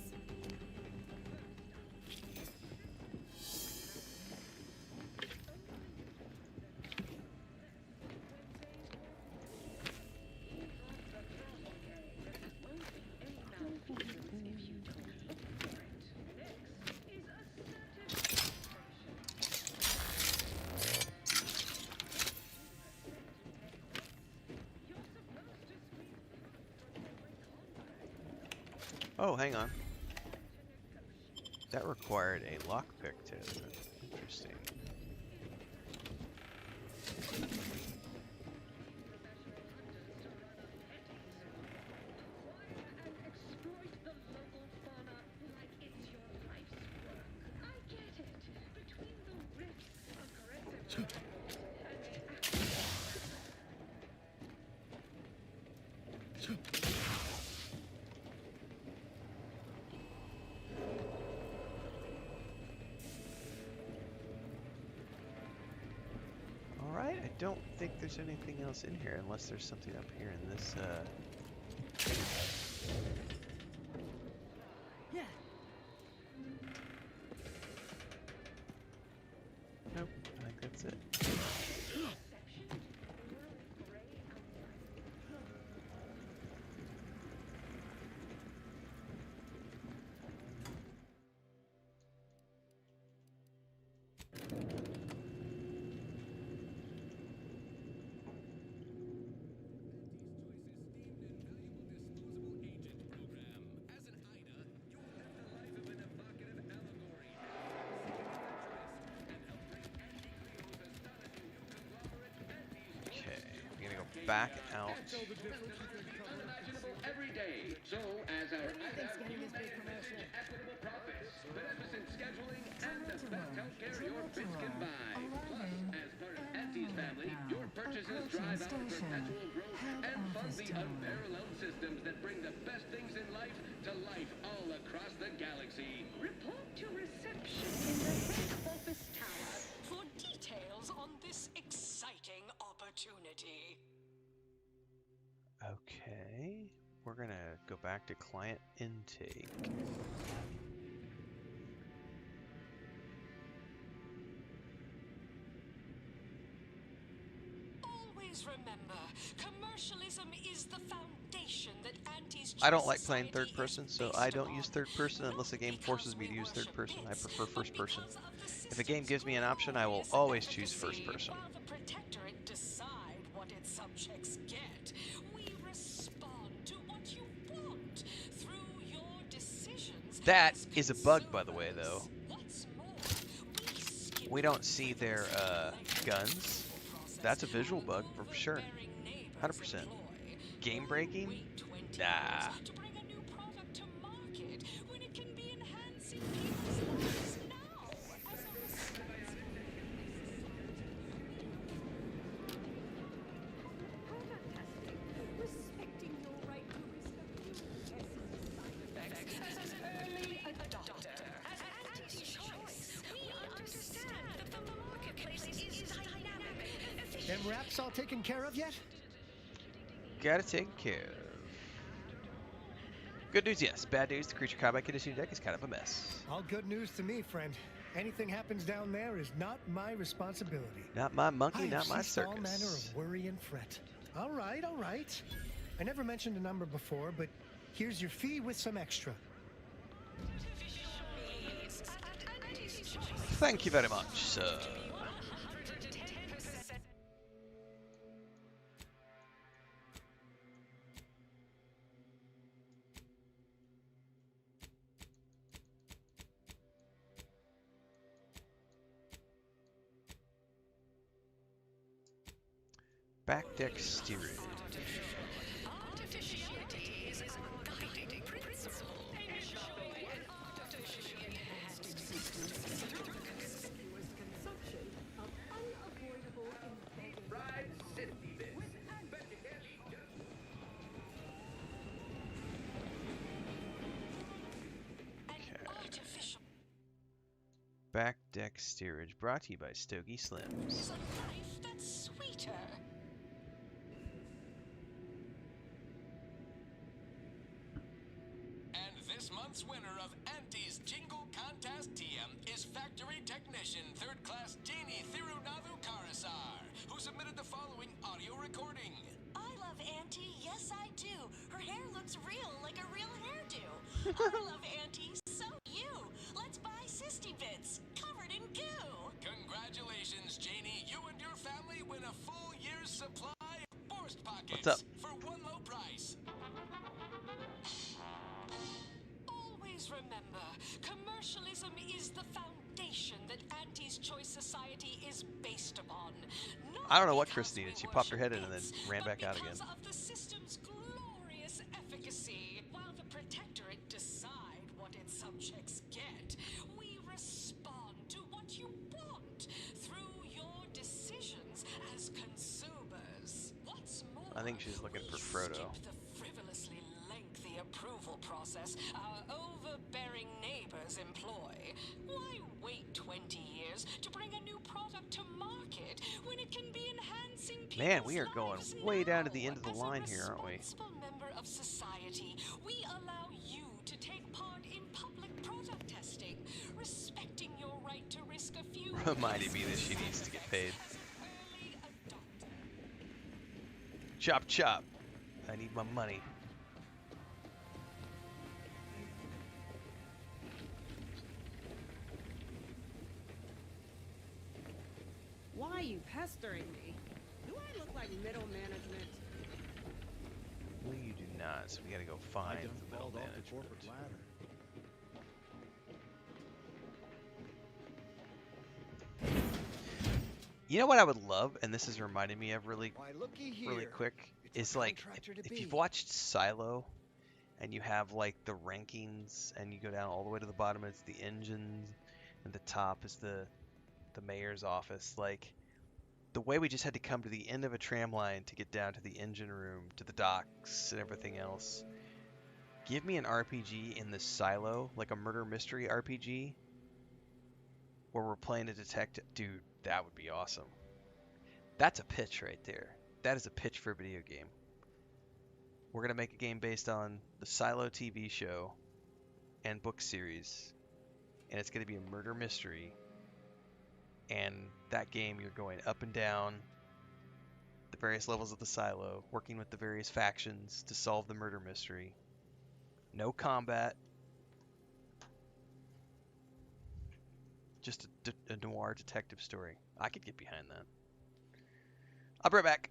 Oh, hang on. That required a lockpick to open it. Interesting. don't think there's anything else in here unless there's something up here in this, Yeah. Nope, I think that's it. Back out. Unimaginable every day. So, as our equitable profits, beneficent scheduling, and the best healthcare your bits can buy. Plus, as part of Auntie's family, your purchases drive our perpetual growth and fund the unparalleled systems that bring the best things in life to life all across the galaxy. Report to reception in the head office tower For details on this exciting opportunity. Okay, we're gonna go back to client intake. Always remember, commercialism is the foundation that Auntie's I don't like playing third person, so I don't use third person unless the game forces me to use third person. I prefer first person. If a game gives me an option, I will always choose first person. While the Protectorate decide what its subjects get, we respond to what you want through your decisions. That is a bug, by the way, though. We don't see their guns. That's a visual bug for sure. 100%. Game breaking? Nah. Them wraps all taken care of yet? Got it taken care of. Good news, yes. Bad news, the creature combat conditioning deck is kind of a mess. All good news to me, friend. Anything happens down there is not my responsibility. Not my monkey, not my ceased all circus. manner of worry and fret. All right, all right. I never mentioned a number before, but here's your fee with some extra. Thank you very much, sir. Back deck steerage. Back deck steerage brought to you by Stogie Slims. That's sweeter. And this month's winner of Auntie's Jingle Contest TM is Factory Technician 3rd Class Jeannie Thirunadu Karasar, who submitted the following audio recording. I love Auntie, yes I do. Her hair looks real, like a real hairdo. I love Auntie, so you. Let's buy Sisty Bits, covered in goo. Congratulations, Janie. You and your family win a full year's supply of Borst Pockets. What's up? For one low price. Always remember, commercialism is the foundation that Auntie's Choice Society is based upon. I don't know what Chris needed. She popped her head in and then ran back out again. Because of the system's glorious efficacy, while the Protectorate decide what its subjects get, we respond to what you want through your decisions as consumers. What's more, I think she's looking for Frodo. skip the frivolously lengthy approval process our overbearing neighbors employ. Why wait 20 years to bring a new product to market when it can be enhancing people's Man, we are going lives way down to now? the end of the As line a here, aren't we? responsible member of society, we allow you to take part in public product testing, respecting your right to risk a few Reminding me that she needs to get paid. Chop chop. I need my money. Why are you pestering me? Do I look like middle management? No, you do not. So we gotta go find the middle management. corporate ladder. You know what I would love, and this is reminding me of really here. quick, is like if you've watched Silo and you have like the rankings and you go down all the way to the bottom, it's the engines, and the top is the mayor's office. Like the way we just had to come to the end of a tram line to get down to the engine room, to the docks, and everything else. Give me an RPG in the Silo, like a murder mystery RPG, where we're playing a detective. Dude, that would be awesome. That's a pitch right there. That is a pitch for a video game. We're going to make a game based on the Silo TV show and book series, and it's going to be a murder mystery. And that game, you're going up and down the various levels of the Silo, working with the various factions to solve the murder mystery. No combat. Just a noir detective story. I could get behind that. I'll be right back.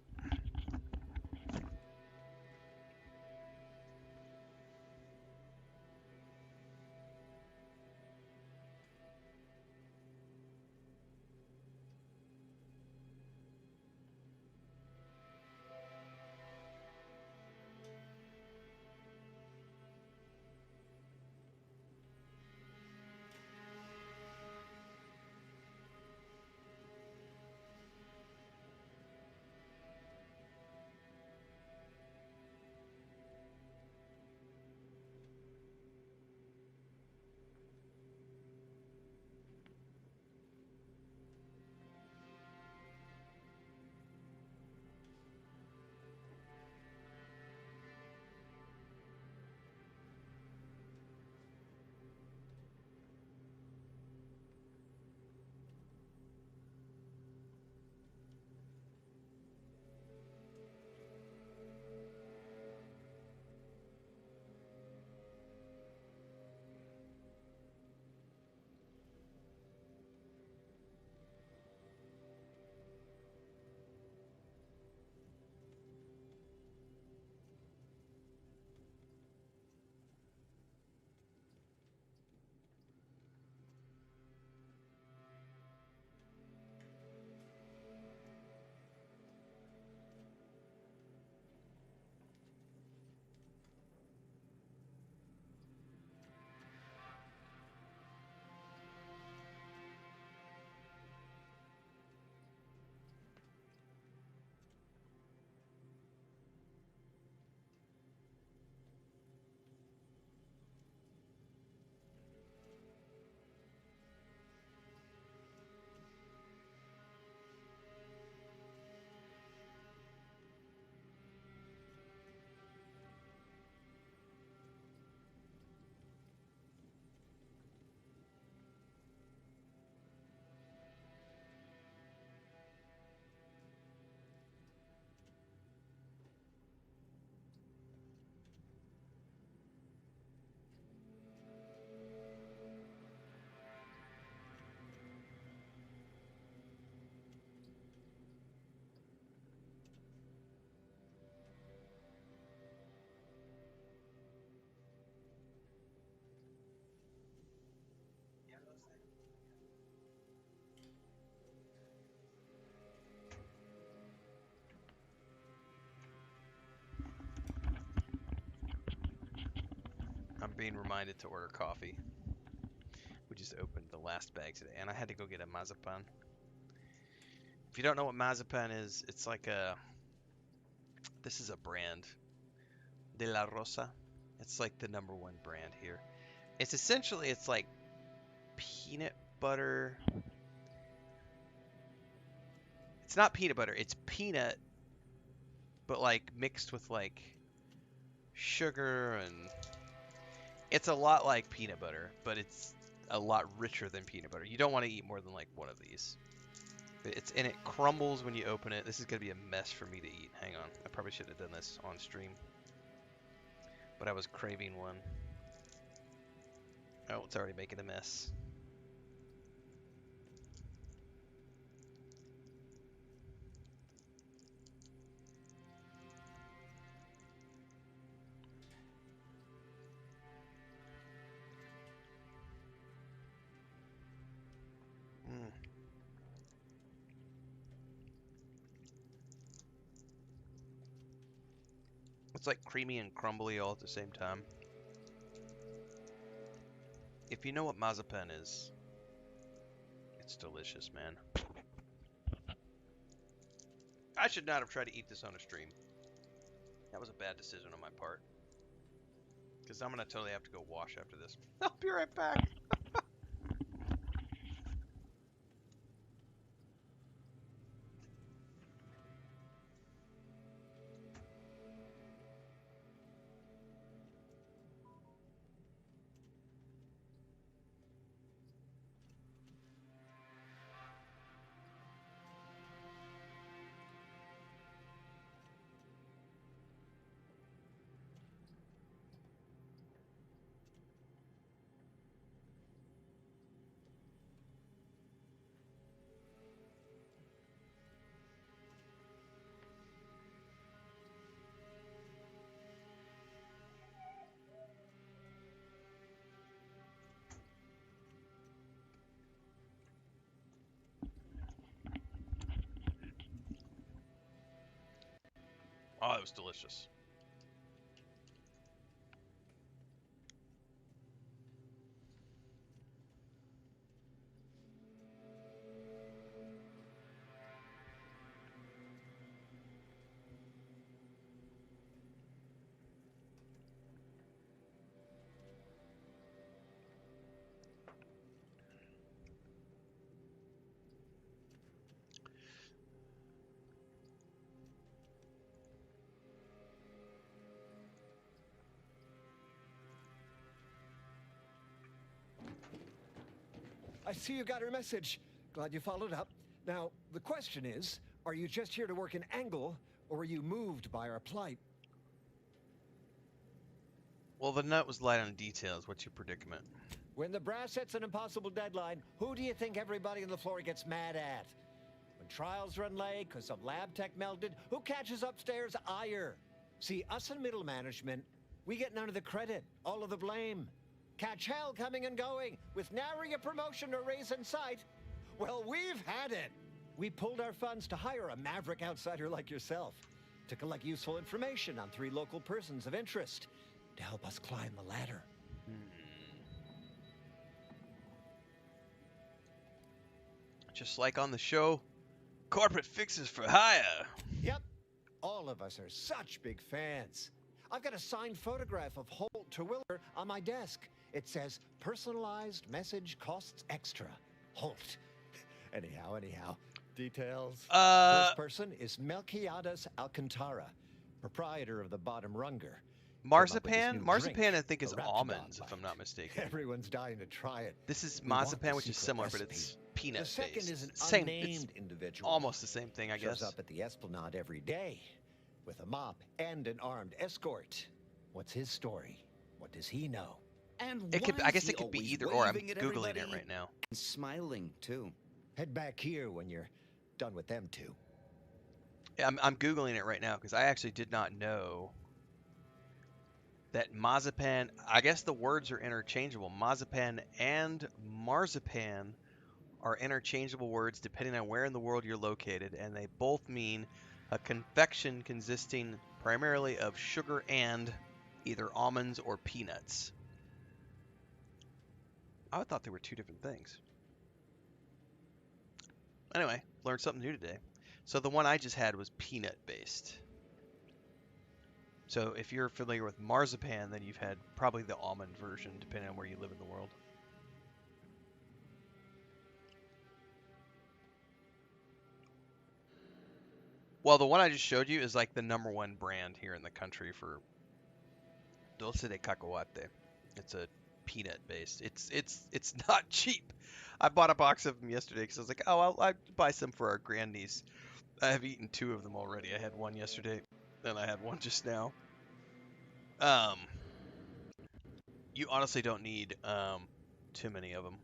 I'm being reminded to order coffee. We just opened the last bag today, and I had to go get a mazapan. If you don't know what mazapan is, it's like a... This is a brand. De La Rosa. It's like the #1 brand here. It's essentially, it's like peanut butter. It's not peanut butter. It's peanut, but like mixed with like sugar, and it's a lot like peanut butter, but it's a lot richer than peanut butter. You don't want to eat more than like one of these. And it crumbles when you open it. This is gonna be a mess for me to eat. Hang on, I probably should have done this on stream, but I was craving one. Oh, it's already making a mess. It's like creamy and crumbly all at the same time. If you know what mazapan is, it's delicious, man. I should not have tried to eat this on a stream. That was a bad decision on my part. Because I'm going to totally have to go wash after this. I'll be right back. Oh, it was delicious. I see you got her message. Glad you followed up. Now, the question is, are you just here to work an angle, or were you moved by our plight? Well, the note was light on details. What's your predicament? When the brass sets an impossible deadline, who do you think everybody on the floor gets mad at? When trials run late because some lab tech melted, who catches upstairs ire? See, us in middle management, we get none of the credit, all of the blame. Catch hell coming and going, with nary a promotion or raise in sight. Well, we've had it. We pulled our funds to hire a maverick outsider like yourself to collect useful information on 3 local persons of interest to help us climb the ladder. Just like on the show, corporate fixes for hire. Yep. All of us are such big fans. I've got a signed photograph of Holt Terwiller on my desk. It says, personalized message costs extra. Holt. Anyhow. Details. First person is Melquiades Alcantara, proprietor of the Bottom Runger. Marzipan? Marzipan, I think, is almonds, if I'm not mistaken. Everyone's dying to try it. This is marzipan, which is similar, but it's peanut based. The second is an same, unnamed individual. Almost the same thing, I guess. Shows up at the Esplanade every day with a mop and an armed escort. What's his story? What does he know? And it could, I guess it could be either or. I'm Googling it right now. And smiling, too. Head back here when you're done with them two. Yeah, I'm Googling it right now because I actually did not know that marzipan, I guess the words are interchangeable. Marzipan and marzipan are interchangeable words depending on where in the world you're located, and they both mean a confection consisting primarily of sugar and either almonds or peanuts. I thought they were 2 different things. Anyway, learned something new today. So the one I just had was peanut based. So if you're familiar with marzipan, then you've had probably the almond version, depending on where you live in the world. Well, the one I just showed you is like the #1 brand here in the country for dulce de cacahuate. It's a peanut based. It's not cheap. I bought a box of them yesterday because I was like, oh, I'll buy some for our grandniece. I have eaten 2 of them already. I had one yesterday, and I had one just now. You honestly don't need too many of them.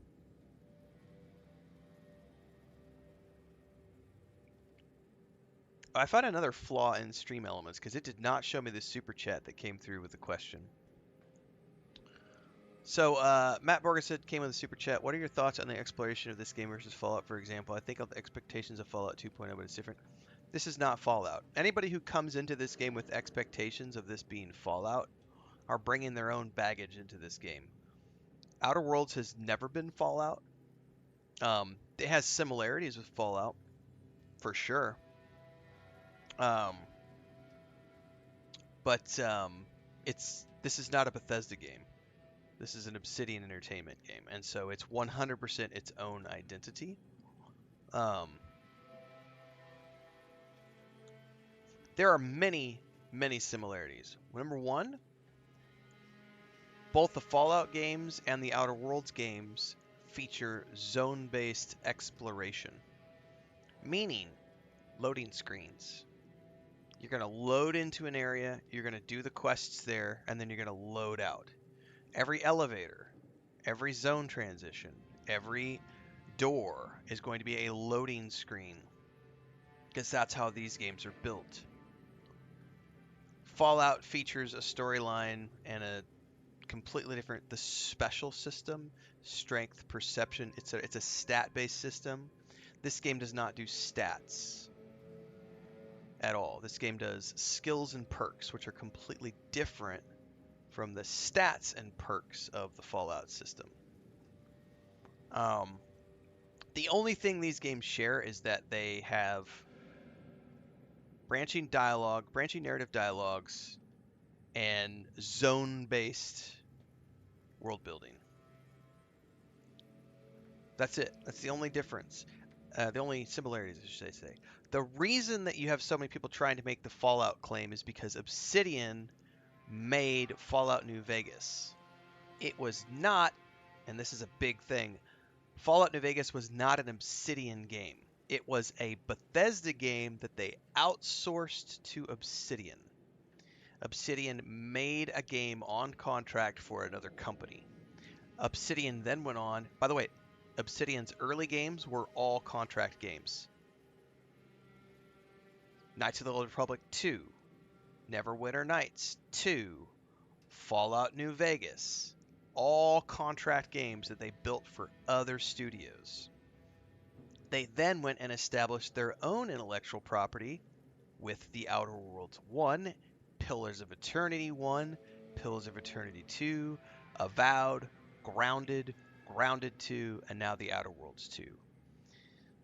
I found another flaw in Stream Elements because it did not show me the super chat that came through with the question. So, Matt Borgeson came with a super chat. What are your thoughts on the exploration of this game versus Fallout, for example? I think of the expectations of Fallout 2.0, but it's different. This is not Fallout. Anybody who comes into this game with expectations of this being Fallout are bringing their own baggage into this game. Outer Worlds has never been Fallout. It has similarities with Fallout, for sure. But this is not a Bethesda game. This is an Obsidian Entertainment game, and so it's 100% its own identity. There are many, many similarities. Number one, both the Fallout games and the Outer Worlds games feature zone-based exploration, meaning loading screens. You're going to load into an area, you're going to do the quests there, and then you're going to load out. Every elevator, every zone transition, every door is going to be a loading screen, because that's how these games are built. Fallout features a storyline and a completely different, the special system, strength, perception. It's a stat-based system. This game does not do stats at all. This game does skills and perks, which are completely different from the stats and perks of the Fallout system. The only thing these games share is that they have branching narrative dialogues, and zone-based world building. That's it. That's the only difference. The only similarities, I should say. The reason that you have so many people trying to make the Fallout claim is because Obsidian made Fallout New Vegas. It was not, and this is a big thing, Fallout New Vegas was not an Obsidian game. It was a Bethesda game that they outsourced to Obsidian. Obsidian made a game on contract for another company. Obsidian then went on, by the way, Obsidian's early games were all contract games. Knights of the Old Republic 2, Neverwinter Nights 2, Fallout New Vegas, all contract games that they built for other studios. They then went and established their own intellectual property with The Outer Worlds 1, Pillars of Eternity 1, Pillars of Eternity 2, Avowed, Grounded, Grounded 2, and now The Outer Worlds 2.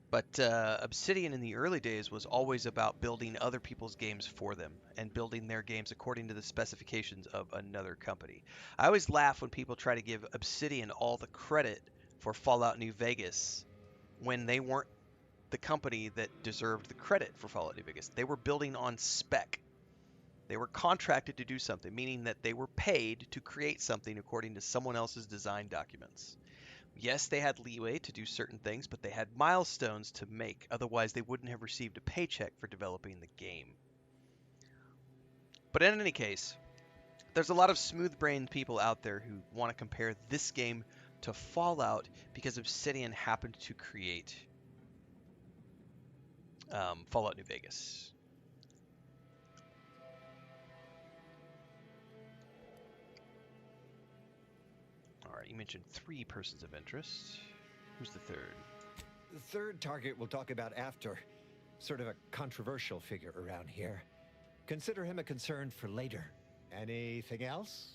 But Obsidian in the early days was always about building other people's games for them and building their games according to the specifications of another company. I always laugh when people try to give Obsidian all the credit for Fallout New Vegas when they weren't the company that deserved the credit for Fallout New Vegas. They were building on spec. They were contracted to do something, meaning that they were paid to create something according to someone else's design documents. Yes, they had leeway to do certain things, but they had milestones to make. Otherwise, they wouldn't have received a paycheck for developing the game. But in any case, there's a lot of smooth-brained people out there who want to compare this game to Fallout because Obsidian happened to create Fallout New Vegas. Alright, you mentioned 3 persons of interest. Who's the third? The third target we'll talk about after. Sort of a controversial figure around here. Consider him a concern for later. Anything else?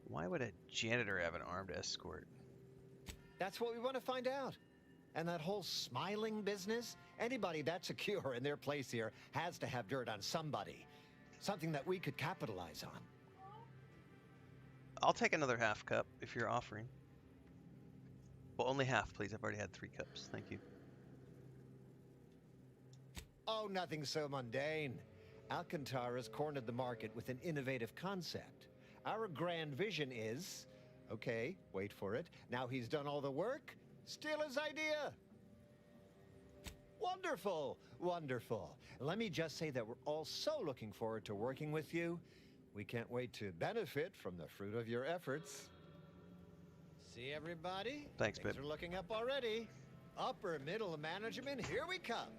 Why would a janitor have an armed escort? That's what we want to find out. And that whole smiling business? Anybody that secure in their place here has to have dirt on somebody. Something that we could capitalize on. I'll take another half cup if you're offering. Well, only half, please. I've already had 3 cups. Thank you. Oh, nothing so mundane. Alcantara's cornered the market with an innovative concept. Our grand vision is... Okay, wait for it. Now he's done all the work. Steal his idea. Wonderful, wonderful. Let me just say that we're all so looking forward to working with you. We can't wait to benefit from the fruit of your efforts. See, everybody? Thanks, babe. Things are looking up already. Upper middle management, here we come.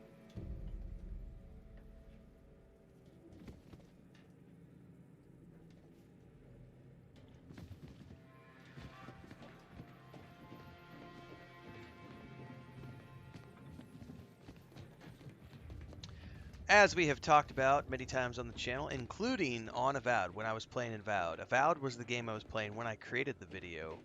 As we have talked about many times on the channel, including on Avowed, when I was playing Avowed. Avowed was the game I was playing when I created the video.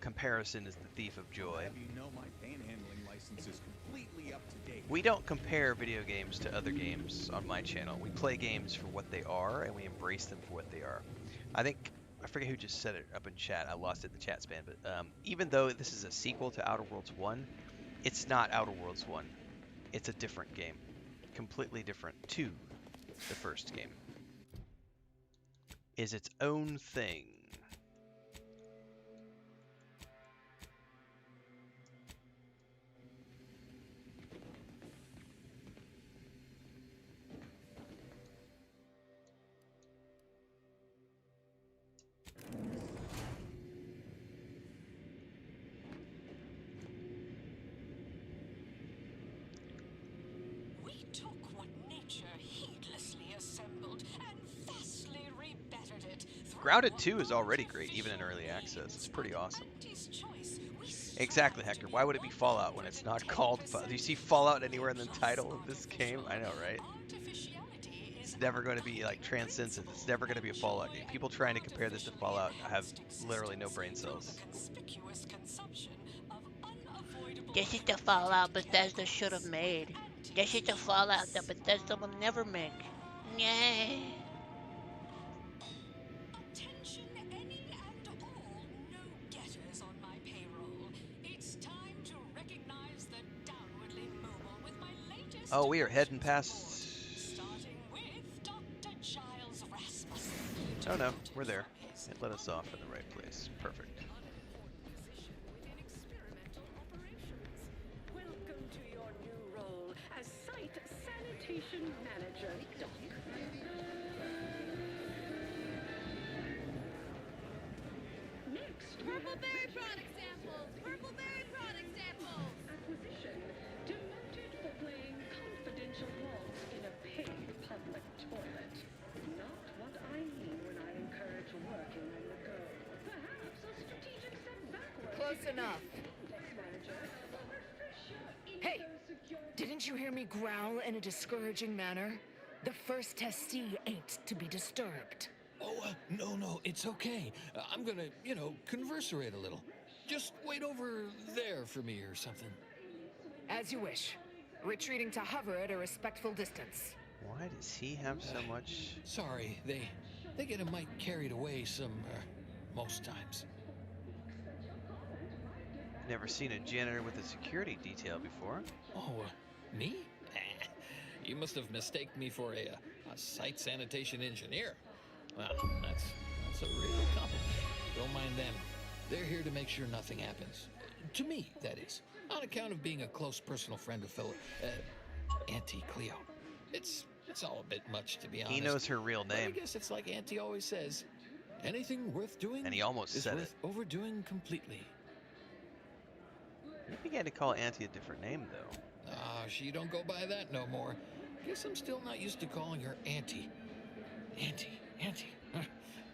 Comparison is the thief of joy. You know my panhandling license is completely up to date. We don't compare video games to other games on my channel. We play games for what they are, and we embrace them for what they are. I forget who just said it up in chat. I lost it in the chat span, but even though this is a sequel to Outer Worlds 1, it's not Outer Worlds 1. It's a different game. Completely different to the first game. Is its own thing. Grounded 2 is already great, even in early access. It's pretty awesome. Exactly, Hector. Why would it be Fallout when it's not called Fallout? Do you see Fallout anywhere in the title of this game? I know, right? It's never going to be like transcendent. It's never going to be a Fallout game. People trying to compare this to Fallout have literally no brain cells. This is the Fallout Bethesda should have made. This is the Fallout that Bethesda will never make. Yay! Oh, we are heading past... Oh no, we're there. It let us off in the right place. Perfect. Welcome to your new role as Site Sanitation Manager, Doc. Next, Purple berry product samples! Purple berry product samples! Acquisition. Demoted for playing confidential roles in a paid public toilet. Not what I mean when I encourage working on the go. Perhaps a strategic step backward. Close enough. Hey, didn't you hear me growl in a discouraging manner? The first testee ain't to be disturbed. Oh, no, it's okay. I'm gonna, converserate a little. Just wait over there for me or something. As you wish. Retreating to hover at a respectful distance. Why does he have so much? Sorry, they get a mite carried away most times. Never seen a janitor with a security detail before. Oh, me? You must have mistaken me for a site sanitation engineer. Well, that's a real compliment. Don't mind them. They're here to make sure nothing happens. To me, that is. On account of being a close personal friend of fellow Auntie Cleo. It's all a bit much, to be honest. He knows her real name. But I guess it's like Auntie always says. Anything worth doing and he almost is said worth overdoing completely. You began to call Auntie a different name, though. She don't go by that no more. Guess I'm still not used to calling her Auntie. Auntie.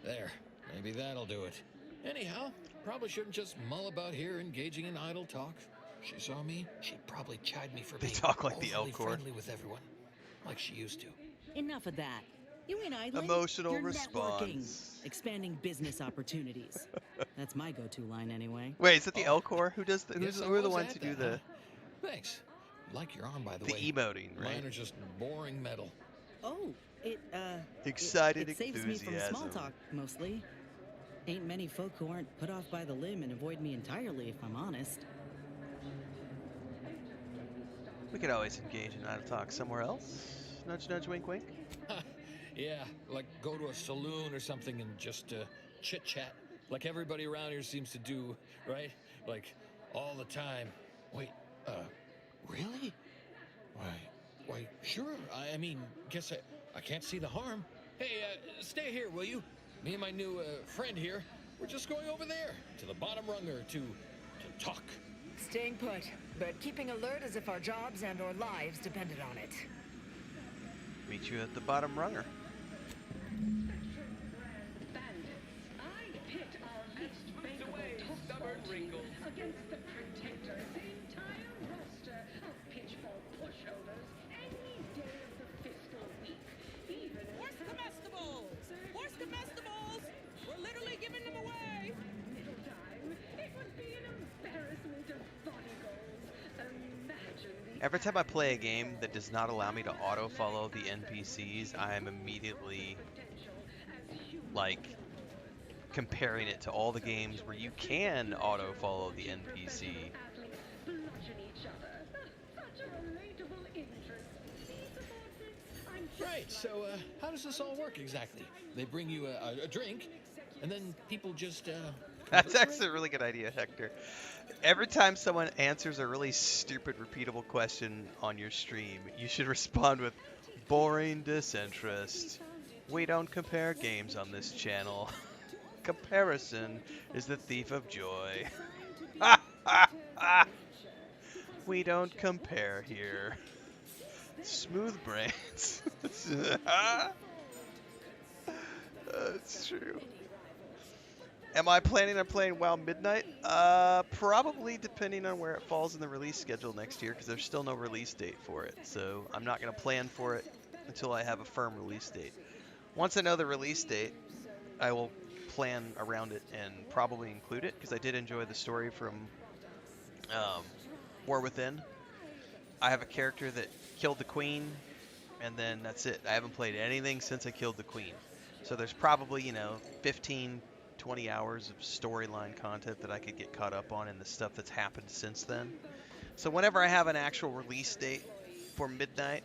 There, maybe that'll do it. Anyhow, probably shouldn't just mull about here engaging in idle talk. If she saw me, she'd probably chide me for being talk like the overly Elcor. friendly with everyone, like she used to. Enough of that. You ain't idling. Emotional You're response. Networking, expanding business opportunities. That's my go-to line anyway. Wait, is it the Elcor? Who does the? Who are the ones who do the? Thanks. Like your arm, by the way. The emoting, right? Mine are just boring metal. Oh, Excited it saves me from enthusiasm. small talk, mostly. Ain't many folk who aren't put off by the limb and avoid me entirely, if I'm honest. We could always engage in idle talk somewhere else. Nudge, nudge, wink, wink. Yeah, like go to a saloon or something and just chit-chat, like everybody around here seems to do, right? Like, all the time. Wait, really? Why, sure. I mean, guess I can't see the harm. Hey, stay here, will you? Me and my new friend here, we're just going over there, to the bottom runger, to talk. Staying put, but keeping alert as if our jobs and our lives depended on it. Meet you at the bottom runger. I pit our least bankable top team against the Protector's entire roster of pitchball pushovers any day of the fiscal week. Even Where's comestibles? Where's comestibles? We're literally giving them away. middle time, it would be an embarrassment of body goals. Imagine the Every time I play a game that does not allow me to auto-follow the NPCs, I am immediately, like, comparing it to all the games where you can auto-follow the NPC. bludgeon each other. Such a relatable interest. Right, so how does this all work exactly? They bring you a drink, and then people just... That's actually a really good idea, Hector. Every time someone answers a really stupid, repeatable question on your stream, you should respond with, boring disinterest. We don't compare games on this channel. Comparison is the thief of joy. We don't compare here. Smooth brains. That's true. Am I planning on playing WoW Midnight? Probably, depending on where it falls in the release schedule next year, because there's still no release date for it. So I'm not going to plan for it until I have a firm release date. Once I know the release date, I will plan around it and probably include it, because I did enjoy the story from War Within. I have a character that killed the queen, and then that's it. I haven't played anything since I killed the queen. So there's probably, 15, 20 hours of storyline content that I could get caught up on in the stuff that's happened since then. So whenever I have an actual release date for Midnight,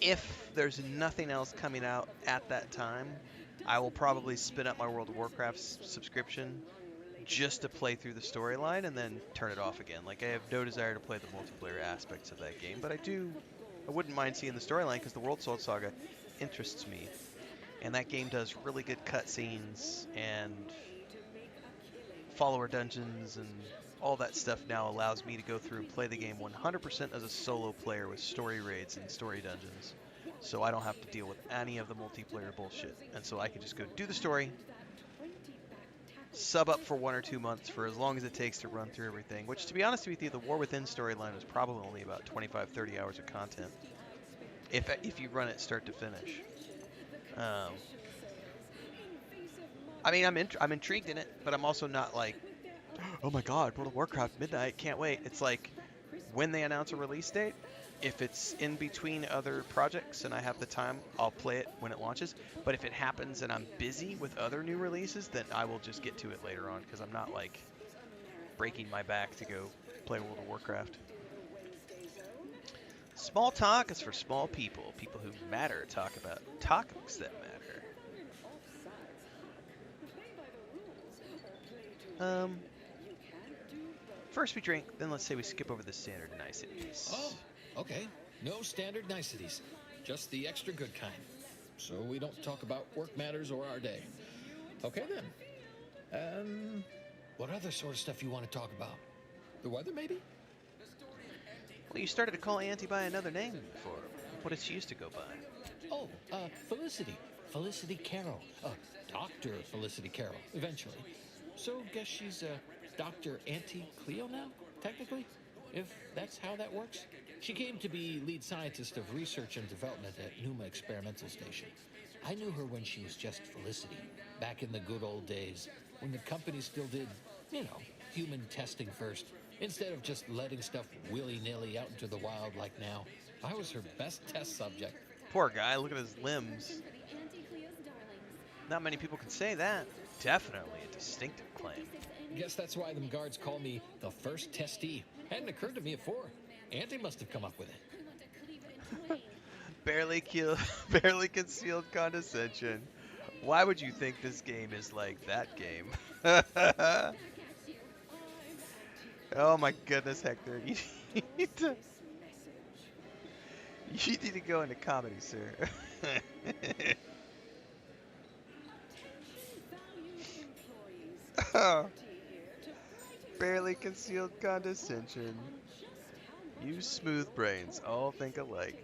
if there's nothing else coming out at that time, I will probably spin up my World of Warcraft subscription just to play through the storyline and then turn it off again. Like, I have no desire to play the multiplayer aspects of that game, but I wouldn't mind seeing the storyline because the World Sword Saga interests me. And that game does really good cutscenes, and follower dungeons and all that stuff now allows me to go through and play the game 100% as a solo player with story raids and story dungeons. So I don't have to deal with any of the multiplayer bullshit. And so I can just go do the story, sub up for 1 or 2 months for as long as it takes to run through everything, which, to be honest with you, the War Within storyline was probably only about 25-30 hours of content if you run it start to finish. I mean, I'm intrigued in it, but I'm also not like, oh my god, World of Warcraft Midnight, can't wait. It's like, when they announce a release date, if it's in between other projects and I have the time, I'll play it when it launches. But if it happens and I'm busy with other new releases, then I will just get to it later on, because I'm not like breaking my back to go play World of Warcraft. Small talk is for small people. People who matter talk about topics that matter. First we drink, then let's say we skip over the standard niceties. Oh, okay. No standard niceties. Just the extra good kind. So we don't talk about work matters or our day. Okay then. What other sort of stuff you want to talk about? The weather, maybe? Well, you started to call Auntie by another name before. What did she used to go by? Oh, Felicity. Felicity Carroll. Dr. Felicity Carroll, eventually. So guess she's Dr. Auntie Cleo now, technically? If that's how that works? She came to be lead scientist of research and development at Numa Experimental Station. I knew her when she was just Felicity, back in the good old days, when the company still did, human testing first, instead of just letting stuff willy-nilly out into the wild like now. I was her best test subject. Poor guy, look at his limbs. Not many people can say that. Definitely a distinctive claim. Guess that's why them guards call me the first testee. Hadn't occurred to me before. Auntie must have come up with it. barely concealed condescension. Why would you think this game is like that game? Oh my goodness, Hector. You need to go into comedy, sir. Barely concealed condescension. You smooth brains all think alike.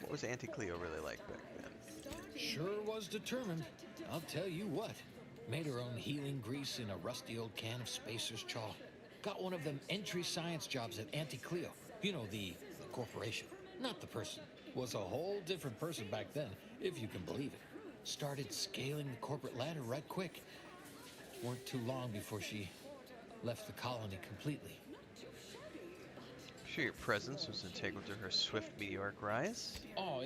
What was Auntie Cleo really like back then? Sure was determined. I'll tell you what. Made her own healing grease in a rusty old can of Spacer's Chaw. Got one of them entry science jobs at Auntie Cleo. You know, the corporation. Not the person. Was a whole different person back then, if you can believe it. Started scaling the corporate ladder right quick. Weren't too long before she left the colony completely. I'm sure your presence was integral to her swift meteoric rise. Oh,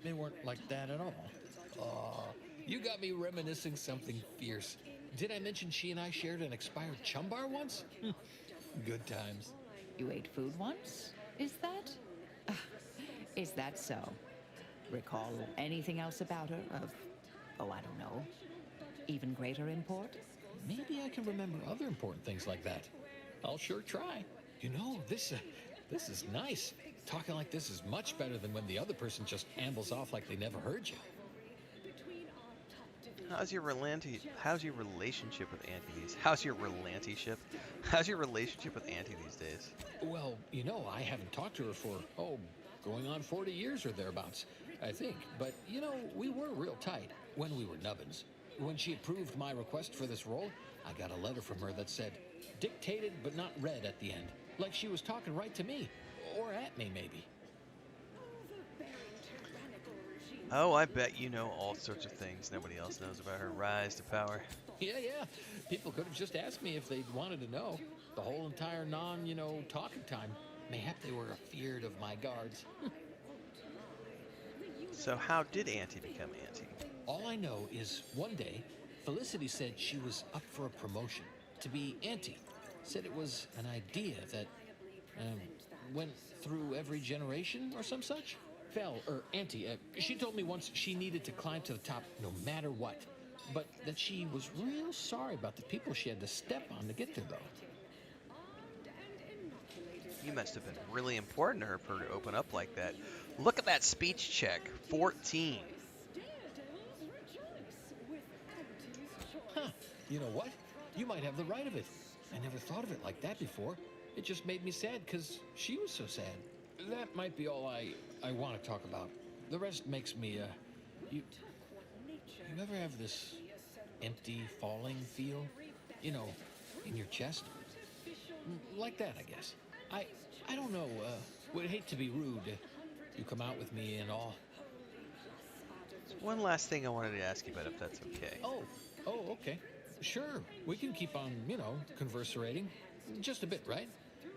they weren't like that at all. You got me reminiscing something fierce. Did I mention she and I shared an expired chum bar once? Good times. You ate food once? Is that? Is that so? Recall anything else about her of, I don't know, even greater import? Maybe I can remember other important things like that. I'll sure try. You know, this is nice. Talking like this is much better than when the other person just ambles off like they never heard you. How's your relationship with Auntie these? How's your relationship with Auntie these days? Well, you know, I haven't talked to her for, going on 40 years or thereabouts, I think. But, you know, we were real tight when we were nubbins. When she approved my request for this role, I got a letter from her that said, dictated but not read at the end. Like she was talking right to me. Or at me, maybe. Oh, I bet you know all sorts of things nobody else knows about her rise to power. Yeah. People could have just asked me if they'd wanted to know. The whole entire talking time. Mayhap they were afeard of my guards. So how did Auntie become Auntie? All I know is one day, Felicity said she was up for a promotion to be Auntie. Said it was an idea that went through every generation or some such. Auntie, she told me once she needed to climb to the top no matter what. But that she was real sorry about the people she had to step on to get there, though. You must have been really important to her for her to open up like that. Look at that speech check. 14. Huh. You know what? You might have the right of it. I never thought of it like that before. It just made me sad because she was so sad. That might be all I want to talk about. The rest makes me, You ever have this empty falling feel? You know, in your chest? Like that, I guess. I don't know, would hate to be rude. You come out with me and all. One last thing I wanted to ask you about, if that's okay. Oh, okay. Sure, we can keep on, converserating. Just a bit, right?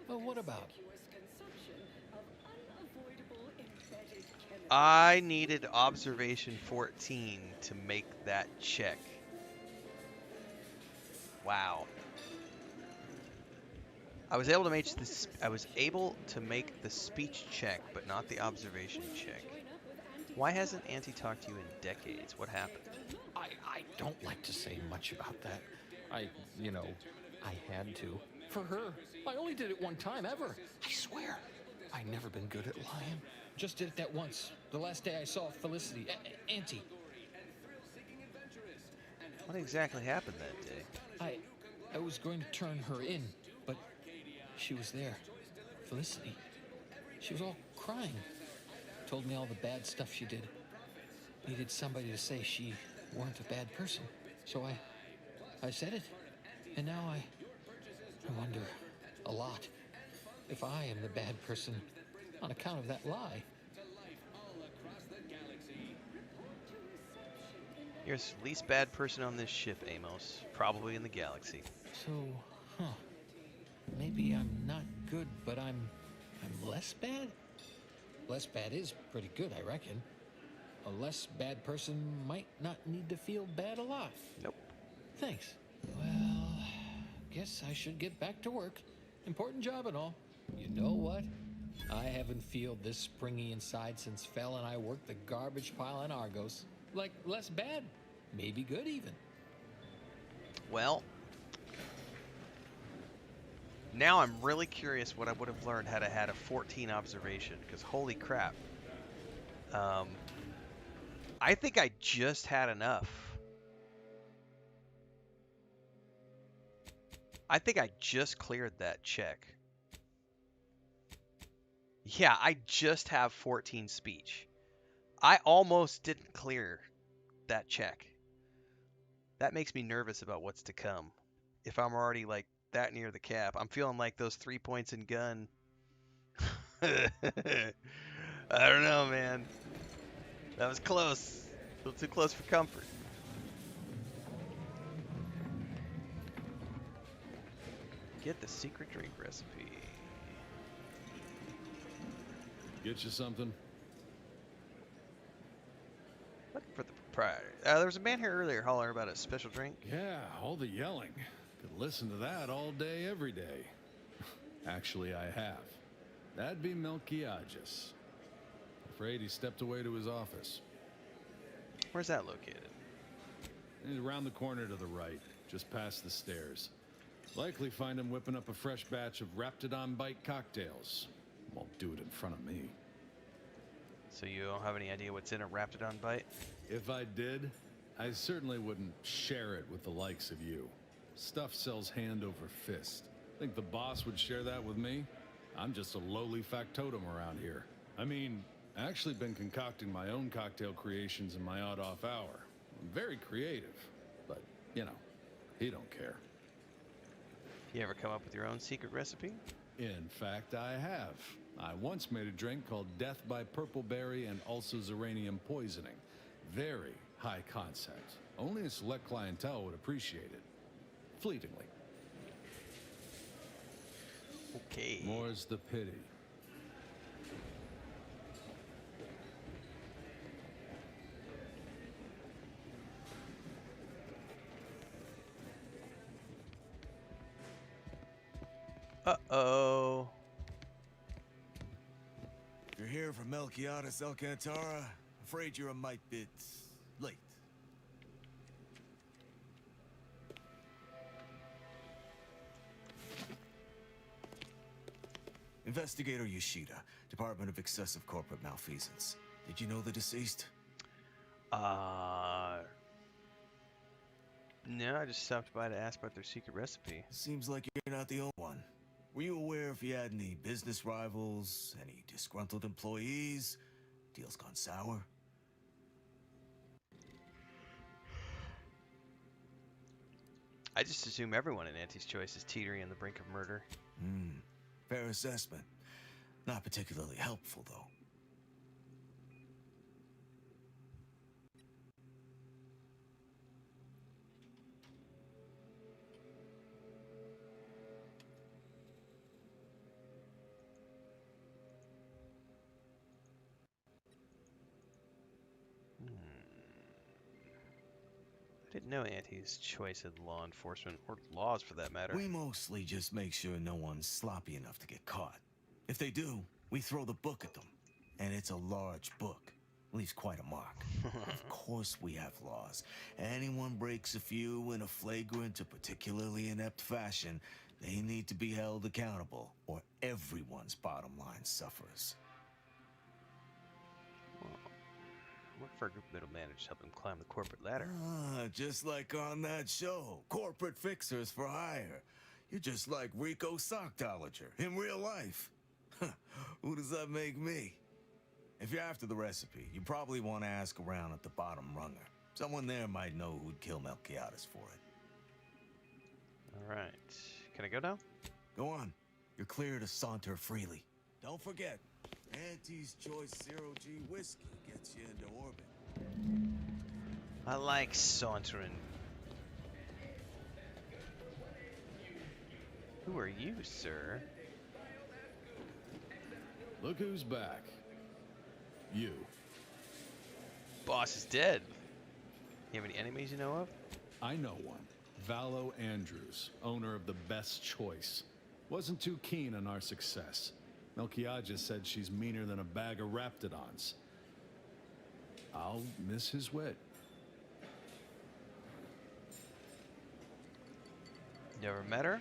Well, what about? I needed observation 14 to make that check. Wow. I was able to make the speech check, but not the observation check. Why hasn't Auntie talked to you in decades? What happened? I don't like to say much about that. I had to. For her. I only did it one time ever. I swear. I've never been good at lying. Just did it that once. The last day I saw Felicity. Auntie. What exactly happened that day? I was going to turn her in, but she was there. Felicity. She was all crying. Told me all the bad stuff she did. Needed somebody to say she weren't a bad person. So I said it. And now I wonder a lot if I am the bad person on account of that lie. You're the least bad person on this ship, Amos. Probably in the galaxy. So, maybe I'm not good, but I'm less bad? less bad is pretty good, I reckon. A less bad person might not need to feel bad a lot. Nope. Thanks. Well, guess I should get back to work. Important job and all. You know what? I haven't felt this springy inside since Fel and I worked the garbage pile on Argos. Like, less bad. Maybe good, even. Well, now I'm really curious what I would have learned had I had a 14 observation, because holy crap. I think I just had enough. I think I just cleared that check. Yeah, I just have 14 speech. I almost didn't clear that check. That makes me nervous about what's to come. If I'm already like that near the cap, I'm feeling like those 3 points in gun. I don't know, man. That was close. A little too close for comfort. Get the secret drink recipe. Get you something? Looking for the proprietor. There was a man here earlier hollering about a special drink. Yeah, all the yelling. Could listen to that all day, every day. Actually, I have. That'd be Melquiades. Afraid he stepped away to his office. Where's that located? He's around the corner to the right, just past the stairs. Likely find him whipping up a fresh batch of Raptidon Bite cocktails. Won't do it in front of me. So you don't have any idea what's in a Raptidon Bite? If I did, I certainly wouldn't share it with the likes of you. Stuff sells hand over fist. Think the boss would share that with me? I'm just a lowly factotum around here. I mean, I actually been concocting my own cocktail creations in my odd-off hour. I'm very creative, but, you know, he don't care. You ever come up with your own secret recipe? In fact, I have. I once made a drink called Death by Purpleberry and also Zeranium Poisoning. Very high concept. Only a select clientele would appreciate it. Fleetingly. Okay. More's the pity. Uh-oh. If you're here for Melquiades Alcantara, afraid you're a mite bit late. Investigator Yoshida, Department of Excessive Corporate Malfeasance. Did you know the deceased? No, I just stopped by to ask about their secret recipe. Seems like you're not the only one. Were you aware if he had any business rivals, any disgruntled employees? Deals gone sour? I just assume everyone in Auntie's Choice is teetering on the brink of murder. Fair assessment. Not particularly helpful, though. I didn't know Auntie's Choice had law enforcement, or laws for that matter. We mostly just make sure no one's sloppy enough to get caught. If they do, we throw the book at them. And it's a large book. Leaves quite a mark. Of course we have laws. Anyone breaks a few in a flagrant or particularly inept fashion, they need to be held accountable, or everyone's bottom line suffers. What for a group that'll manage to help him climb the corporate ladder? Just like on that show, Corporate Fixers for Hire. You're just like Rico Sockdolager in real life. Who does that make me? If you're after the recipe, you probably want to ask around at the bottom runger. Someone there might know who'd kill Melquiades for it. All right. Can I go now? Go on. You're clear to saunter freely. Don't forget, Auntie's Choice Zero G whiskey gets you into orbit. I like sauntering. Who are you, sir? Look who's back. You. Boss is dead. You have any enemies you know of? I know one. Valo Andrews, owner of the Best Choice. Wasn't too keen on our success. Melquiades said she's meaner than a bag of Raptidons. I'll miss his wit. You ever met her?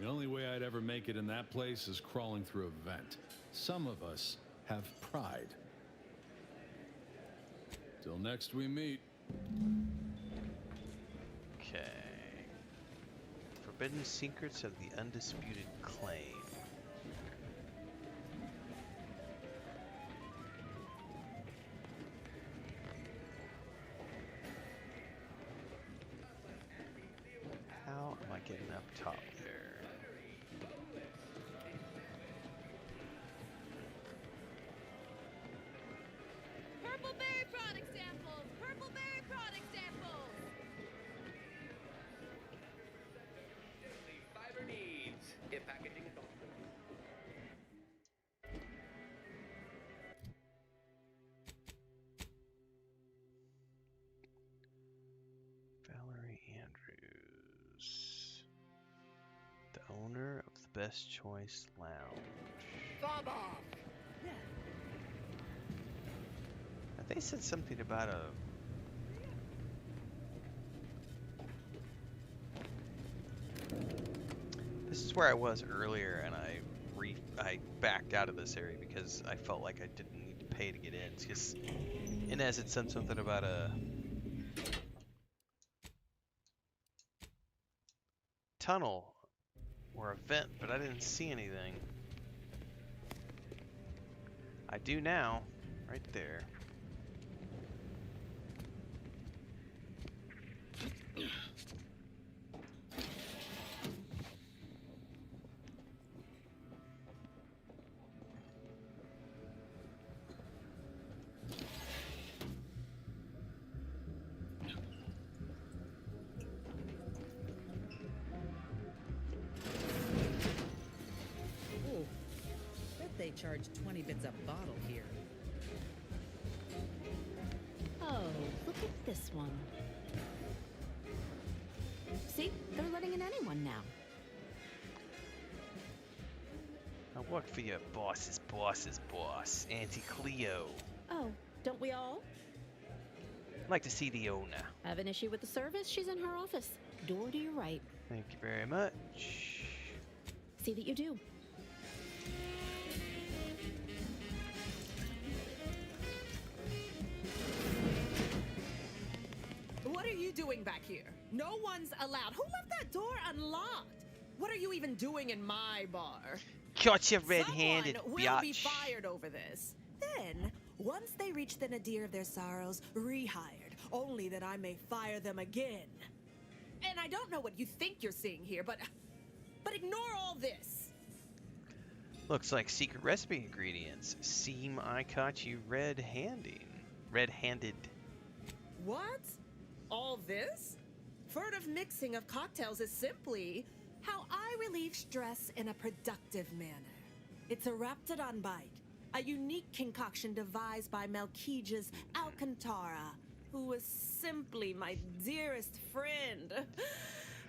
The only way I'd ever make it in that place is crawling through a vent. Some of us have pride. Till next we meet. Okay. Forbidden Secrets of the Undisputed Claim. How am I getting up top there? Purple berry product samples! Purple berry product samples! Fiber needs. If packaging is Valerie Andrews, the owner of the Best Choice Lounge. Fob off! They said something about a... This is where I was earlier, and I backed out of this area because I felt like I didn't need to pay to get in. It's just Inez had said something about a tunnel or a vent, but I didn't see anything. I do now, right there. Ooh, bet they charge 20 bits a bottle here. Oh, look at this one. See, they're letting in anyone now. I work for your boss's boss's boss, Auntie Cleo. Oh, don't we all? I'd like to see the owner. Have an issue with the service? She's in her office. Door to your right. Thank you very much. See that you do. What are you doing back here? No one's allowed. Who left that door unlocked? What are you even doing in my bar? Got you red-handed, Someone will be biatch. fired over this. Then, once they reach the nadir of their sorrows, rehired, only that I may fire them again. And I don't know what you think you're seeing here, but ignore all this. Looks like secret recipe ingredients. Seem I caught you red-handed. What? All this? Furtive mixing of cocktails is simply how I relieve stress in a productive manner. It's a Raptidon bite, a unique concoction devised by Melquiades Alcantara, who was simply my dearest friend.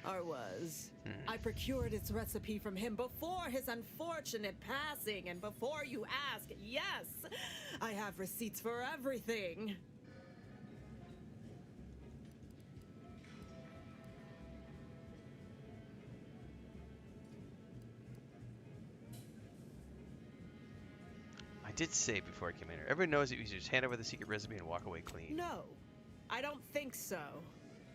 Or was. I procured its recipe from him before his unfortunate passing, and before you ask, yes, I have receipts for everything. I did say before I came in here, everyone knows that you just hand over the secret recipe and walk away clean. No, I don't think so.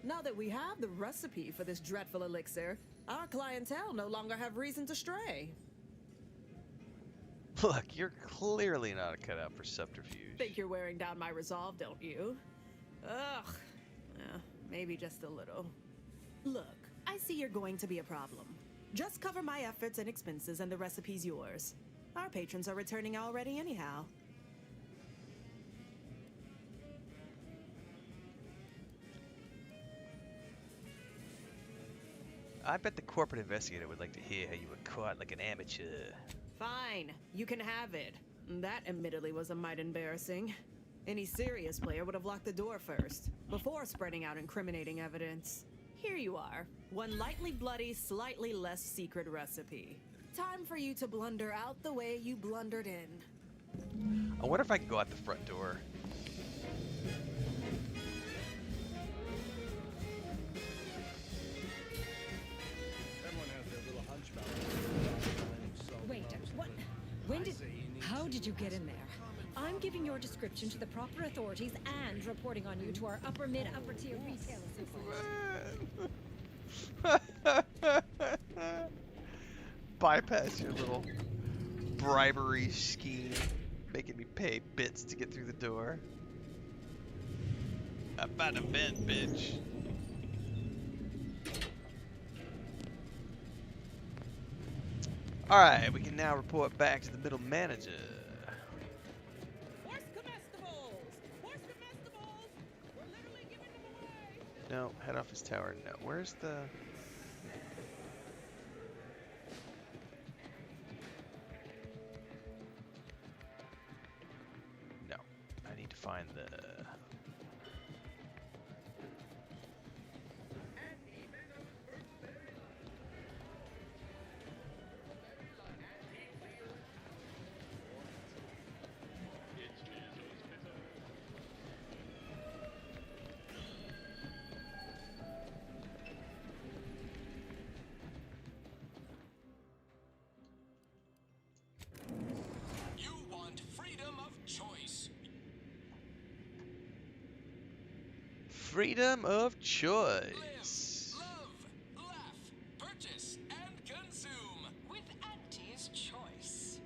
Now that we have the recipe for this dreadful elixir, our clientele no longer have reason to stray. Look, you're clearly not cut out for subterfuge. Think you're wearing down my resolve, don't you? Ugh. Maybe just a little. Look, I see you're going to be a problem. Just cover my efforts and expenses and the recipe's yours. Our patrons are returning already anyhow. I bet the corporate investigator would like to hear how you were caught like an amateur. Fine, you can have it. That admittedly was a mite embarrassing. Any serious player would have locked the door first, before spreading out incriminating evidence. Here you are. One lightly bloody, slightly less secret recipe. Time for you to blunder out the way you blundered in. I wonder if I can go out the front door. Everyone has their little hunch about it. Wait, what? When did... How did you get in there? I'm giving your description to the proper authorities and reporting on you to our upper tier retail association. Bypass your little bribery scheme, making me pay bits to get through the door. I'm about to vent, bitch. Alright, we can now report back to the middle manager. No, head office tower. No, where's the... No, I need to find the... You want freedom of choice. Freedom of choice. Love, laugh, purchase, and consume With Auntie's choice.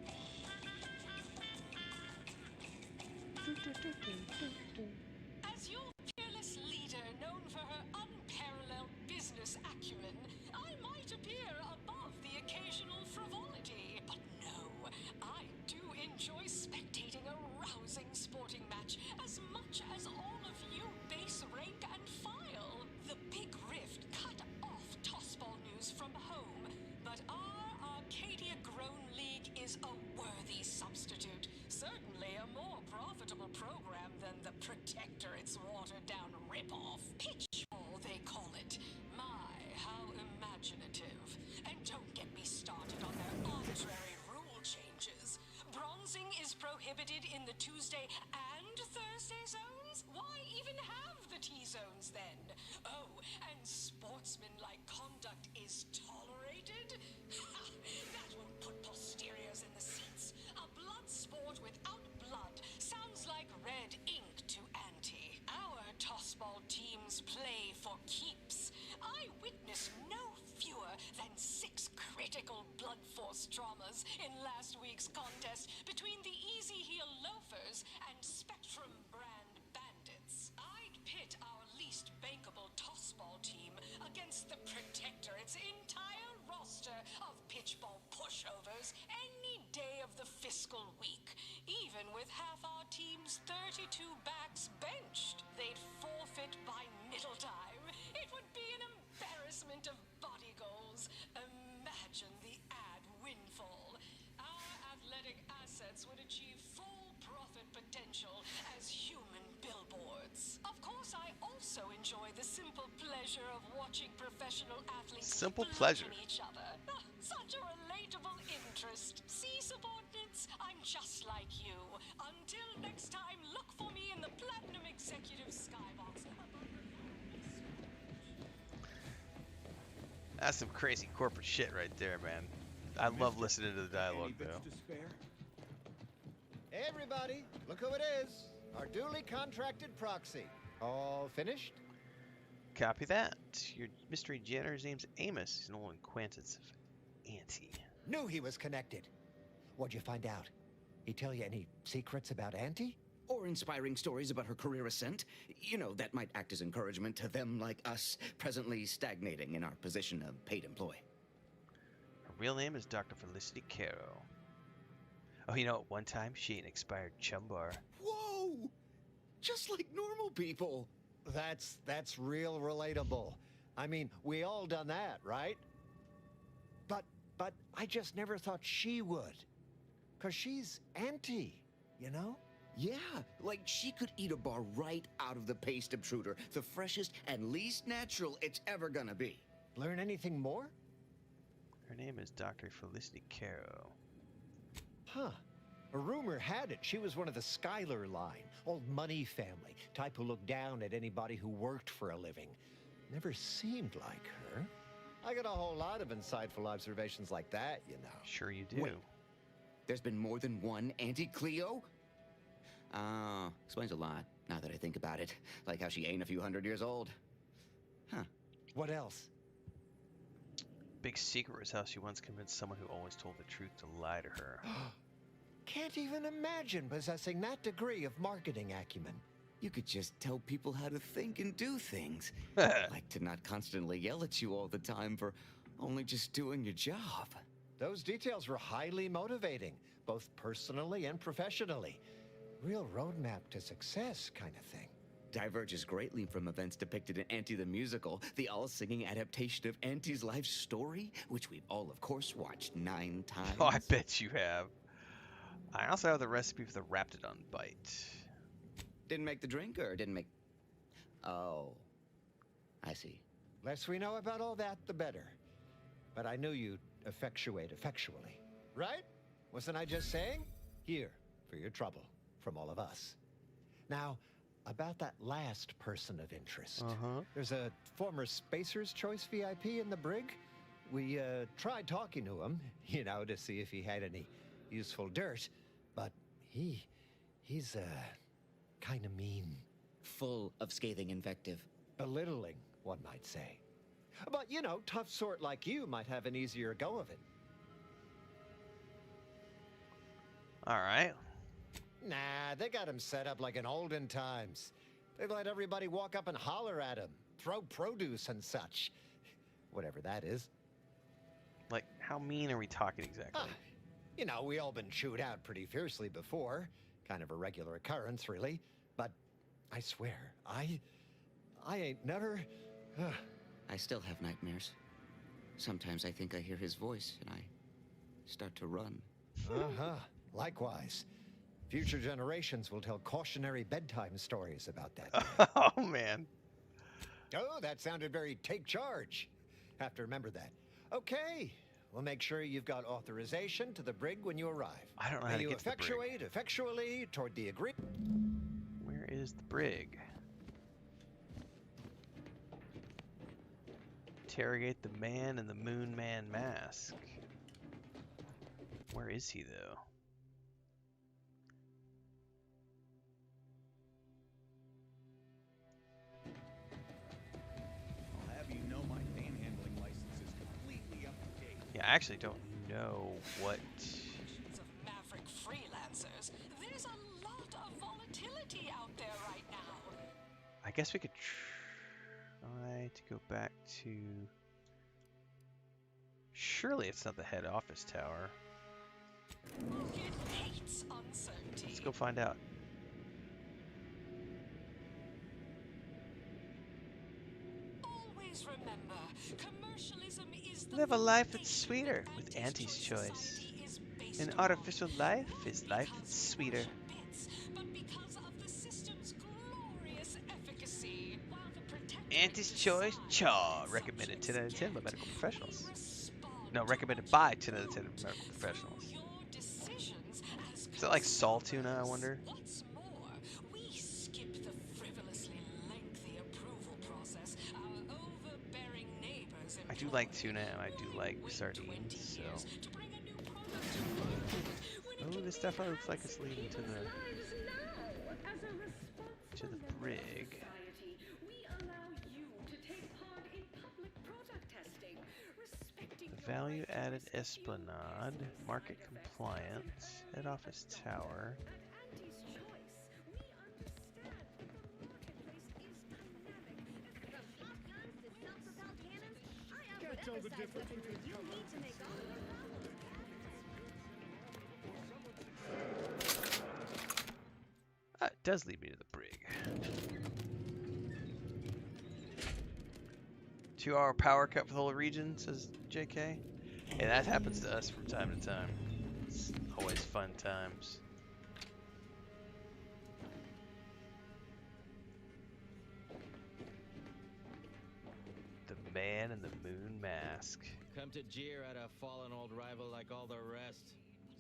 As your fearless leader, known for her unparalleled business acumen, I might appear above the occasional frivolity. But no, I do enjoy spectating a rousing sporting match as much as all of you base rank and file. The Big Rift cut off tossball news from home, but our Arcadia-grown league is a worthy substitute. Certainly a more profitable program than the Protectorate's watered-down ripoff. Pitchball, they call it. My, how imaginative. And don't get me started on their arbitrary rule changes. Bronzing is prohibited in the Tuesday and Thursday zones? Why even have the T-zones then? Oh, and sportsmanlike conduct is tolerated? That won't put posteriors in the seats. A blood sport without blood sounds like red ink to Auntie. Our tossball teams play for keeps. I witnessed no fewer than 6 critical blood force traumas in last week's contest between the Easy Heel Loafers and Spectrum brand bandits. I'd pit our least bankable tossball team against the Protectorate's entire roster of pitchball pushovers any day of the fiscal week. Even with half our team's 32 backs benched, they'd forfeit by middle time. It would be an embarrassment of body goals. Imagine the ad windfall. Our athletic assets would achieve full profit potential as human billboards. Of course, I also enjoy the simple pleasure of watching professional athletes pleasure. each other. Such a relatable interest. See, subordinates, I'm just like you. Until next time, look for me in the Platinum Executive Skybox. That's some crazy corporate shit right there, man. I love listening to the dialogue, though. Hey, everybody, look who it is. Our duly contracted proxy. All finished? Copy that. Your mystery janitor's name's Amos. He's an old acquaintance of Auntie. Knew he was connected. What'd you find out? He tell you any secrets about Auntie? Or inspiring stories about her career ascent. You know, that might act as encouragement to them like us, presently stagnating in our position of paid employee. Her real name is Dr. Felicity Caro. Oh, you know, at one time, she ate an expired chum bar. Whoa! Just like normal people. That's real relatable. I mean, we all done that, right? But I just never thought she would. 'Cause she's anti, you know? Yeah, like she could eat a bar right out of the paste obtruder, the freshest and least natural it's ever gonna be. Learn anything more? Her name is Dr. Felicity Caro. Huh. A rumor had it she was one of the Schuyler line, old money family, type who looked down at anybody who worked for a living. Never seemed like her. I got a whole lot of insightful observations like that, you know. Sure you do. Wait, there's been more than one Auntie Cleo? Explains a lot, now that I think about it. Like how she ain't a few hundred years old. Huh. What else? Big secret was how she once convinced someone who always told the truth to lie to her. Can't even imagine possessing that degree of marketing acumen. You could just tell people how to think and do things. Like to not constantly yell at you all the time for only just doing your job. Those details were highly motivating, both personally and professionally. Real roadmap to success kind of thing. Diverges greatly from events depicted in Auntie the Musical, the all-singing adaptation of Auntie's life story, which we've all, of course, watched 9 times. Oh, I bet you have. I also have the recipe for the Raptidon bite. Didn't make the drink, or didn't make... Oh, I see. Less we know about all that, the better. But I knew you'd effectuate effectually. Right? Wasn't I just saying? Here, for your trouble, from all of us. Now, about that last person of interest. There's a former Spacer's Choice VIP in the brig. We tried talking to him, you know, to see if he had any useful dirt. But he's kind of mean. Full of scathing invective. Belittling, one might say. But, you know, tough sort like you might have an easier go of it. All right. Nah, they got him set up like in olden times. They let everybody walk up and holler at him, throw produce and such. Whatever that is. Like, how mean are we talking exactly? You know, we all been chewed out pretty fiercely before. Kind of a regular occurrence, really. But I swear, I ain't never... I still have nightmares. Sometimes I think I hear his voice and I start to run. Likewise. Future generations will tell cautionary bedtime stories about that. Oh, man. Oh, that sounded very take charge. Have to remember that. Okay. We'll make sure you've got authorization to the brig when you arrive. I don't know how to get to the brig. You effectuate effectually toward the agreement. Where is the brig? Interrogate the man in the Moon Man mask. Where is he, though? I'll have you know my panhandling license is completely up to date. Yeah, I actually don't know what... Of maverick freelancers, there's a lot of volatility out there right now. I guess we could try to go back to... Surely it's not the head office tower. Market hates uncertainty. Let's go find out. Always remember, commercialism is the Live a life that's sweeter with Auntie's Choice. An artificial life is life that's sweeter. but because of the system's glorious efficacy, while the Auntie's Choice Chaw. Recommended 10 out of 10 by medical professionals. No, recommended by 10 out of 10 medical professionals. Is that like Saw tuna, I wonder? What's more, we skip the frivolously lengthy approval process our overbearing neighbors I do like tuna and I do like sardines, so... Oh, this definitely looks like it's leading to the brig. Value-added esplanade, market compliance, head office tower. Can't tell the difference between It does lead me to the brig. 2-hour power cut for the whole region, says JK. Hey, that happens to us from time to time. It's always fun times. The man in the moon mask. Come to jeer at a fallen old rival like all the rest.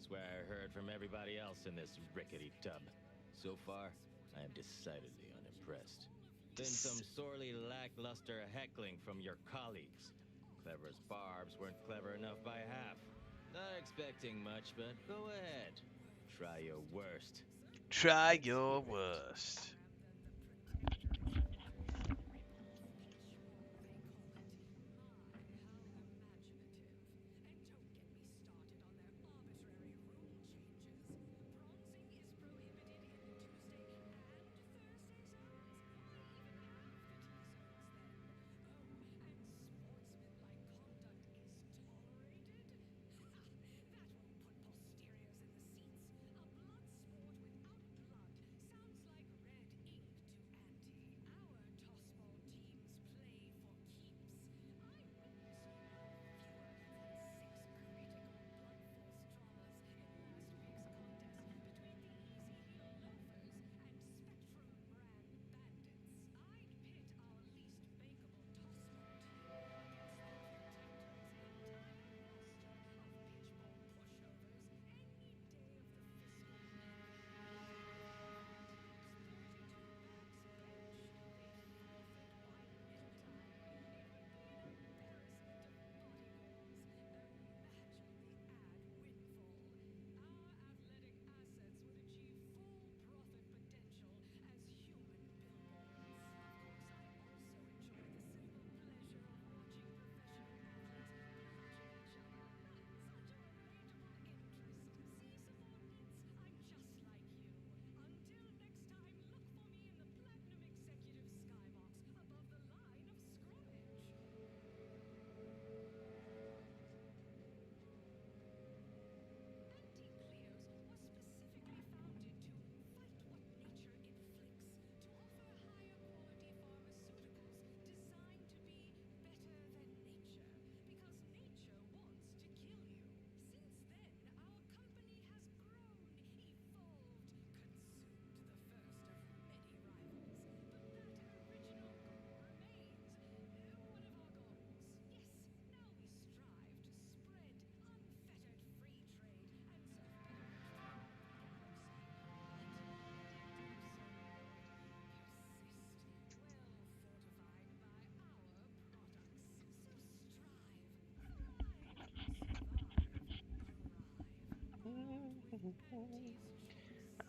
Swear I heard from everybody else in this rickety tub. So far, I am decidedly unimpressed. Been some sorely lackluster heckling from your colleagues. Clever as barbs weren't clever enough by half. Not expecting much, but go ahead. Try your worst. Try your worst.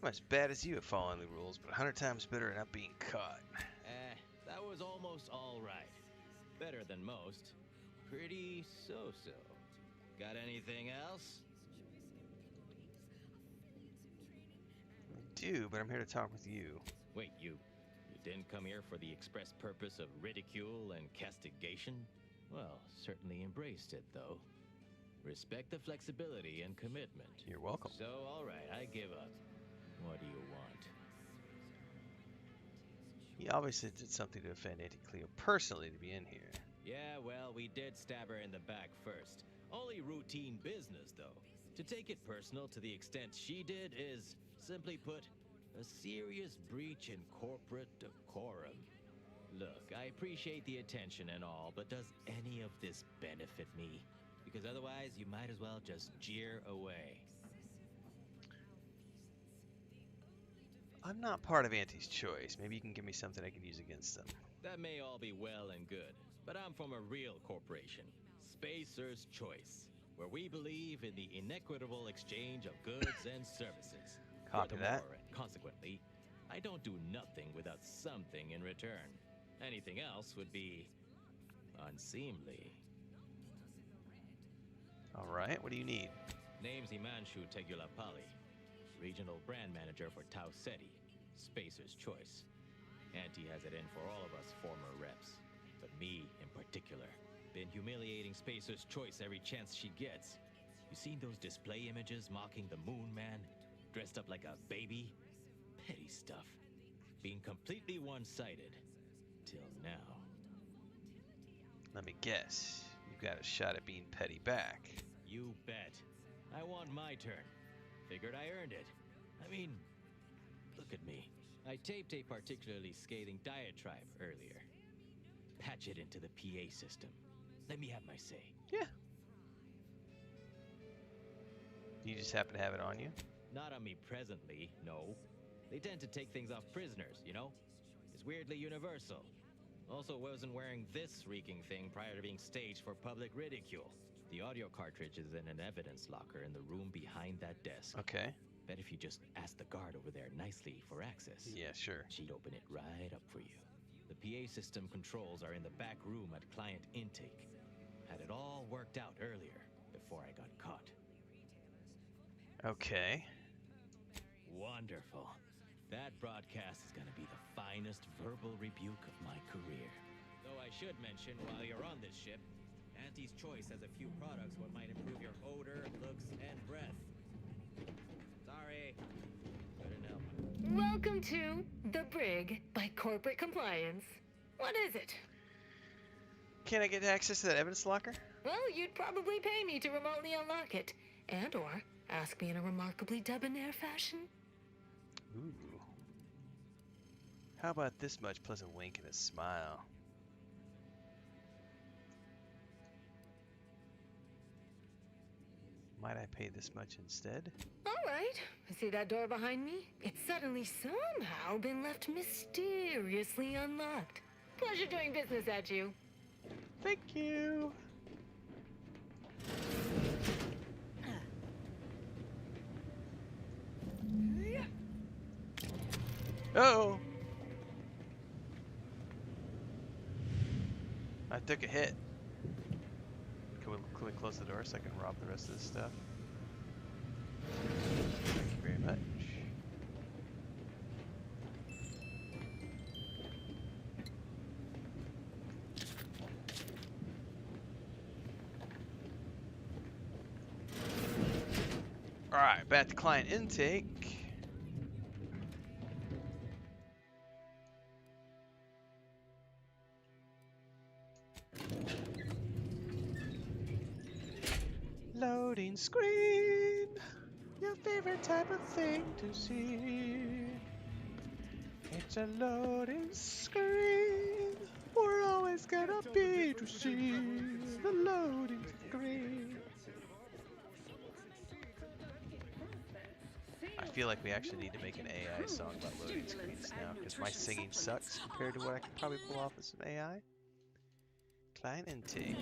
I'm as bad as you at following the rules, but 100 times better at not being caught. That was almost all right. Better than most. Pretty so-so. Got anything else? I do, but I'm here to talk with you. Wait, you didn't come here for the express purpose of ridicule and castigation? Well, certainly embraced it, though. Respect the flexibility and commitment. You're welcome. So, all right, I give up. What do you want? He obviously did something to offend Auntie Cleo personally to be in here. Yeah, well, we did stab her in the back first. Only routine business, though. To take it personal to the extent she did is, simply put, a serious breach in corporate decorum. Look, I appreciate the attention and all, but does any of this benefit me? Because otherwise, you might as well just jeer away. I'm not part of Auntie's choice. Maybe you can give me something I can use against them. That may all be well and good, but I'm from a real corporation, Spacer's Choice, where we believe in the inequitable exchange of goods and services. Copy that. Consequently, I don't do nothing without something in return. Anything else would be unseemly. All right, what do you need? Name's Himanshu Tegulapalli, Regional Brand Manager for Tau Ceti, Spacer's Choice. Auntie has it in for all of us former reps, but me in particular. Been humiliating Spacer's Choice every chance she gets. You seen those display images mocking the Moon Man, dressed up like a baby? Petty stuff. Being completely one-sided. Till now. Let me guess. You've got a shot at being petty back. You bet. I want my turn. Figured I earned it. I mean, look at me. I taped a particularly scathing diatribe earlier. Patch it into the PA system. Let me have my say. Yeah. You just happen to have it on you? Not on me presently, no. They tend to take things off prisoners, you know? It's weirdly universal. Also wasn't wearing this reeking thing prior to being staged for public ridicule. The audio cartridge is in an evidence locker in the room behind that desk. Okay. Bet if you just ask the guard over there nicely for access. Yeah, sure. She'd open it right up for you. The PA system controls are in the back room at client intake. Had it all worked out earlier, before I got caught. Okay. Wonderful. That broadcast is gonna be the finest verbal rebuke of my career. Though I should mention, while you're on this ship, Auntie's Choice has a few products what might improve your odor, looks, and breath. Sorry. Couldn't help. Welcome to The Brig by Corporate Compliance. What is it? Can I get access to that evidence locker? Well, you'd probably pay me to remotely unlock it. And or ask me in a remarkably debonair fashion. Ooh. How about this much plus a wink and a smile? Might I pay this much instead? All right. See that door behind me? It's suddenly somehow been left mysteriously unlocked. Pleasure doing business at you. Thank you. Oh! I took a hit. Can we close the door so I can rob the rest of this stuff? Thank you very much. Alright, back to client intake. Loading screen, your favorite type of thing to see. It's a loading screen, we're always gonna be to see the loading screen. I feel like we actually need to make an AI song about loading screens now, because my singing sucks compared to what I could probably pull off with some AI. Client intake.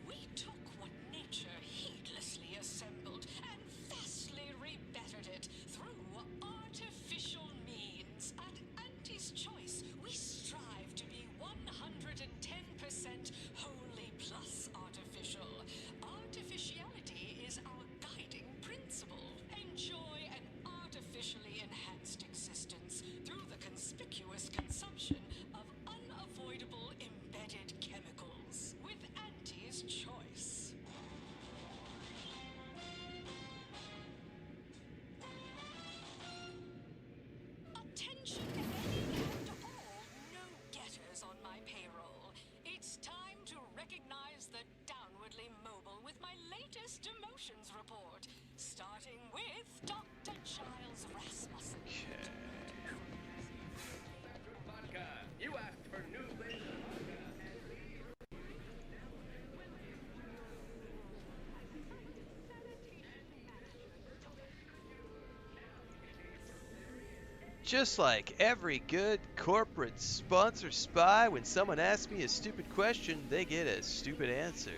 We took what nature heedlessly assembled and fastly rebettered it through artificial means. At Auntie's Choice, we strive to be 110% wholly plus artificial. Artificiality is our guiding principle. Enjoy an artificially enhanced existence through the conspicuous consumption of unavoidable embedded chemicals with Auntie's Choice. Attention any and all no-getters on my payroll. It's time to recognize the downwardly mobile with my latest demotions report, starting with Dr. Giles Rasmussen. Vodka. You asked for new flavor vodka. Just like every good corporate sponsor spy, when someone asks me a stupid question, they get a stupid answer.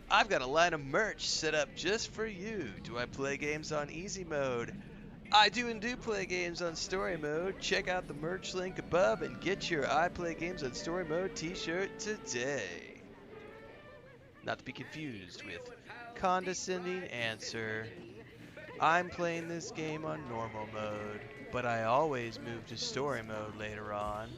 I've got a line of merch set up just for you. Do I play games on easy mode? I do and do play games on story mode. Check out the merch link above and get your I Play Games on Story Mode t-shirt today. Not to be confused with condescending answer. I'm playing this game on normal mode, but I always move to story mode later on.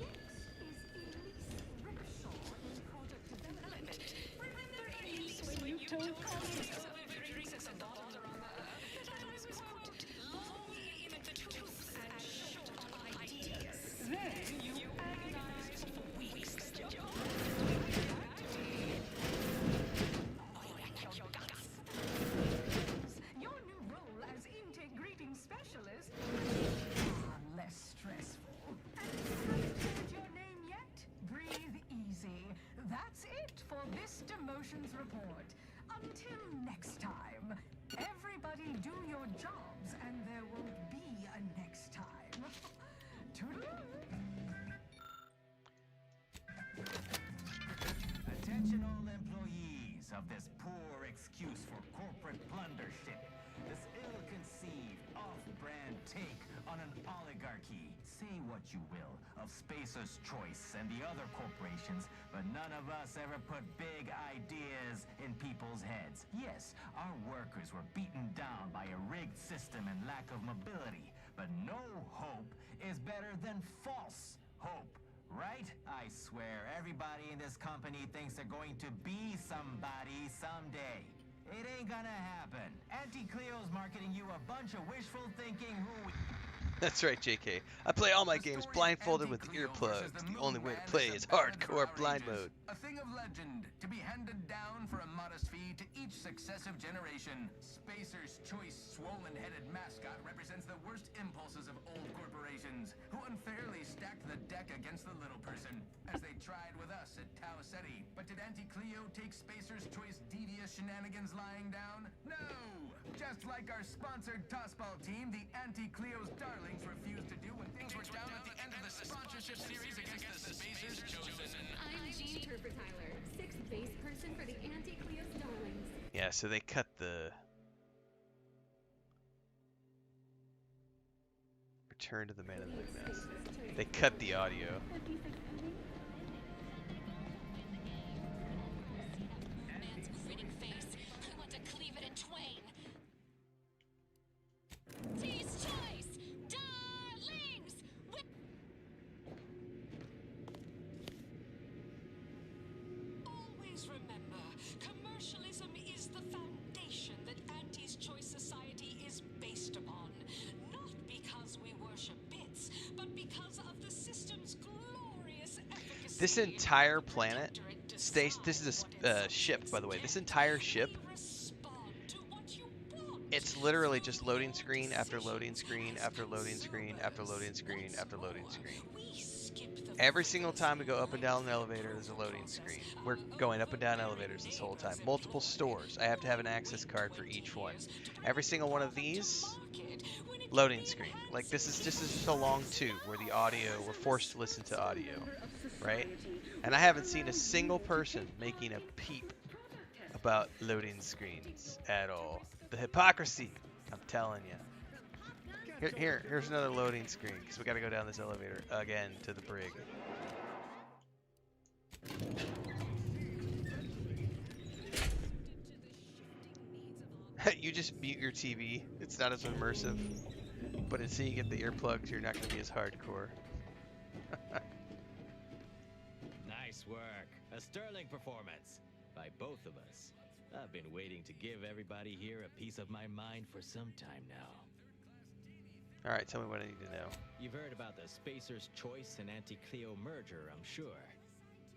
Until next time, everybody do your jobs, and there won't be a next time. Toodaloo. Attention all employees of this poor excuse for corporate plundership. This ill-conceived, off-brand take on an oligarchy. Say what you will of Spacer's Choice and the other corporations, but none of us ever put big ideas in people's heads. Yes, our workers were beaten down by a rigged system and lack of mobility, but no hope is better than false hope. Right? I swear, everybody in this company thinks they're going to be somebody someday. It ain't gonna happen. Auntie Cleo's marketing you a bunch of wishful thinking who... That's right, JK. I play all my games blindfolded with earplugs. The only way to play is hardcore blind mode. A thing of legend, to be handed down for a modest fee to each successive generation. Spacer's Choice swollen-headed mascot represents the worst impulses of old corporations, who unfairly stacked the deck against the little person, as they tried with us at Tau Ceti. But did Auntie Cleo take Spacer's Choice devious shenanigans lying down? No! Just like our sponsored tossball team, the Auntie Cleo's darlings refused to do when things were down at the end of the sponsorship series against the Spacers Chosen. I'm Jean Tyler, 6th base person for the Anti-Cleo's Darlings. Yeah, so they cut the... Return to the Man in the Moon Mask. They cut the audio. Man's grinning face. I want to cleave it in twain. Tease choice! Darlings! Always remember, commercialism is the foundation that Auntie's Choice Society is based upon. Not because we worship bits, but because of the system's glorious efficacy. This entire planet stays... This is a ship, by the way. This entire ship... It's literally just loading screen after loading screen after loading screen after loading screen after loading screen. Every single time we go up and down an elevator, there's a loading screen. We're going up and down elevators this whole time. Multiple stores. I have to have an access card for each one. Every single one of these, loading screen. Like this is just a long tube where the audio, we're forced to listen to audio, right? And I haven't seen a single person making a peep about loading screens at all. The hypocrisy, I'm telling you. Here's another loading screen because we got to go down this elevator again to the brig. You just mute your TV. It's not as immersive, but until you get the earplugs, you're not going to be as hardcore. Nice work. A sterling performance by both of us. I've been waiting to give everybody here a piece of my mind for some time now. Alright, tell me what I need to know. You've heard about the Spacer's Choice and Auntie Cleo merger, I'm sure.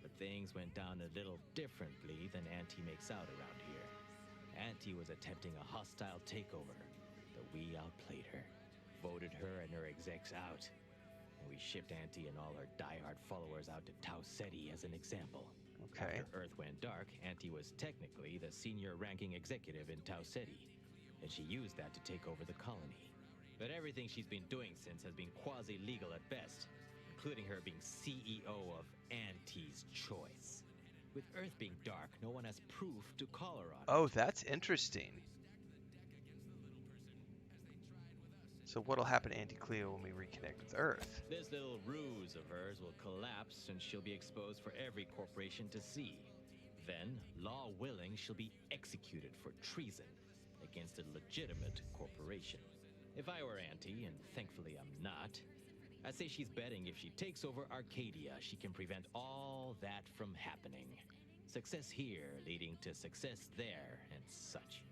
But things went down a little differently than Auntie makes out around here. Auntie was attempting a hostile takeover, but we outplayed her, voted her and her execs out. And we shipped Auntie and all her diehard followers out to Tau Ceti as an example. Okay. After Earth went dark, Auntie was technically the senior ranking executive in Tau Ceti, and she used that to take over the colony. But everything she's been doing since has been quasi-legal at best, including her being CEO of Auntie's Choice. With Earth being dark, no one has proof to call her on. Oh, that's interesting. So what'll happen to Auntie Cleo when we reconnect with Earth? This little ruse of hers will collapse and she'll be exposed for every corporation to see. Then, law willing, she'll be executed for treason against a legitimate corporation. If I were Auntie, and thankfully I'm not, I'd say she's betting if she takes over Arcadia, she can prevent all that from happening. Success here leading to success there and such.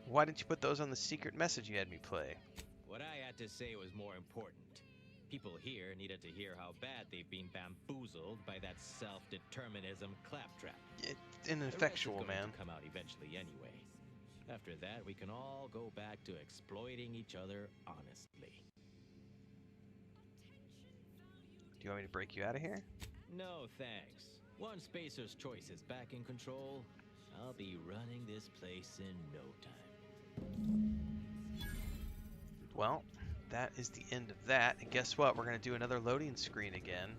Why didn't you put those on the secret message you had me play? What I had to say was more important. People here needed to hear how bad they've been bamboozled by that self-determinism claptrap. It's ineffectual, man. Come out eventually anyway. After that, we can all go back to exploiting each other honestly. Do you want me to break you out of here? No, thanks. Once Spacer's Choice is back in control, I'll be running this place in no time. Well, that is the end of that. And guess what? We're going to do another loading screen again.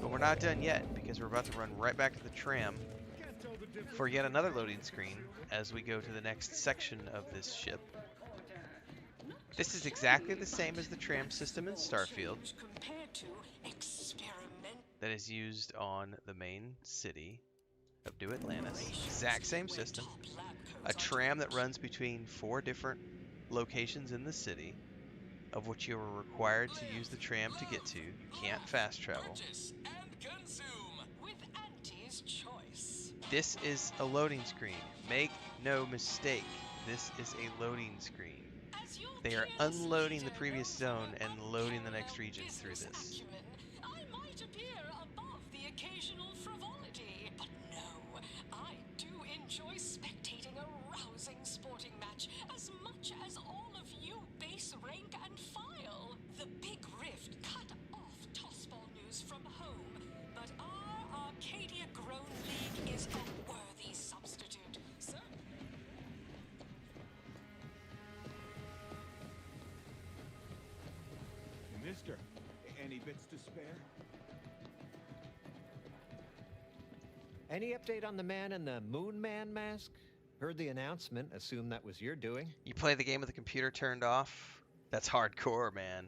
But we're not done yet, because we're about to run right back to the tram for yet another loading screen as we go to the next section of this ship. This is exactly the same as the tram system in Starfield that is used on the main city of New Atlantis. Exact same system. A tram that runs between 4 different locations in the city, of which you are required to use the tram to get to. You can't fast travel. This is a loading screen. Make no mistake, this is a loading screen. They are unloading the previous zone and loading the next region through this. I might appear above the occasional frivolity, but no, I do enjoy spectating a rousing sporting match as much as all of you base rank and file. The Big Rift cut off tossball news from home, but our Arcadia-grown league is a worthy substitute. So Mister, any bits to spare? Any update on the man in the Moon Man mask? Heard the announcement. Assume that was your doing. You play the game with the computer turned off? That's hardcore, man.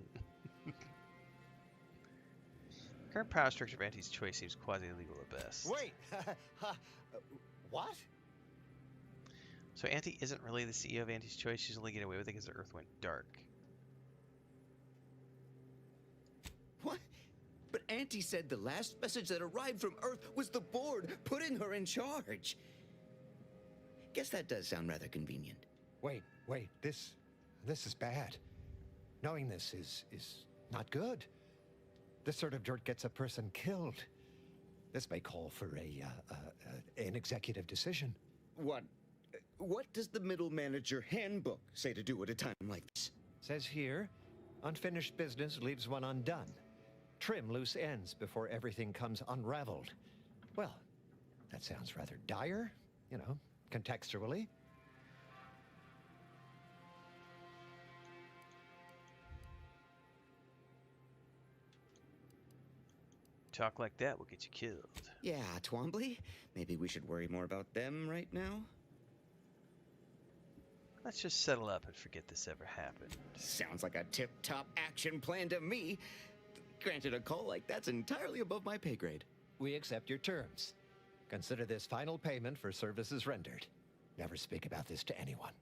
Current power structure of Auntie's Choice seems quasi-illegal at best. Wait! What? So Auntie isn't really the CEO of Auntie's Choice. She's only getting away with it because the Earth went dark. What? But Auntie said the last message that arrived from Earth was the board putting her in charge. Guess that does sound rather convenient. Wait. This is bad. Knowing this is not good. This sort of dirt gets a person killed. This may call for an executive decision. What does the middle manager handbook say to do at a time like this? Says here, unfinished business leaves one undone. Trim loose ends before everything comes unraveled. Well, that sounds rather dire, contextually. Talk like that will get you killed. Yeah, Twombly. Maybe we should worry more about them right now? Let's just settle up and forget this ever happened. Sounds like a tip-top action plan to me. Granted, a call like that's entirely above my pay grade. We accept your terms. Consider this final payment for services rendered. Never speak about this to anyone.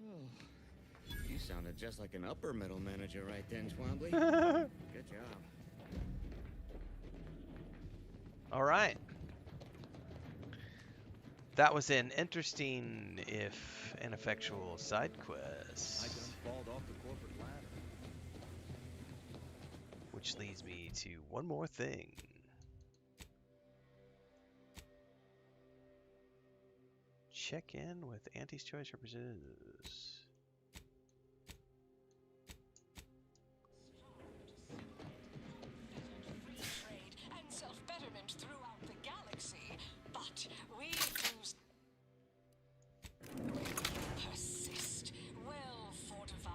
Oh, you sounded just like an upper middle manager right then, Twombly. Good job. All right. That was an interesting, if ineffectual, side quest. I done falled off the corporate ladder. Which leads me to one more thing. Check in with Auntie's Choice representatives. and self-betterment throughout the galaxy, but we persist, well fortified.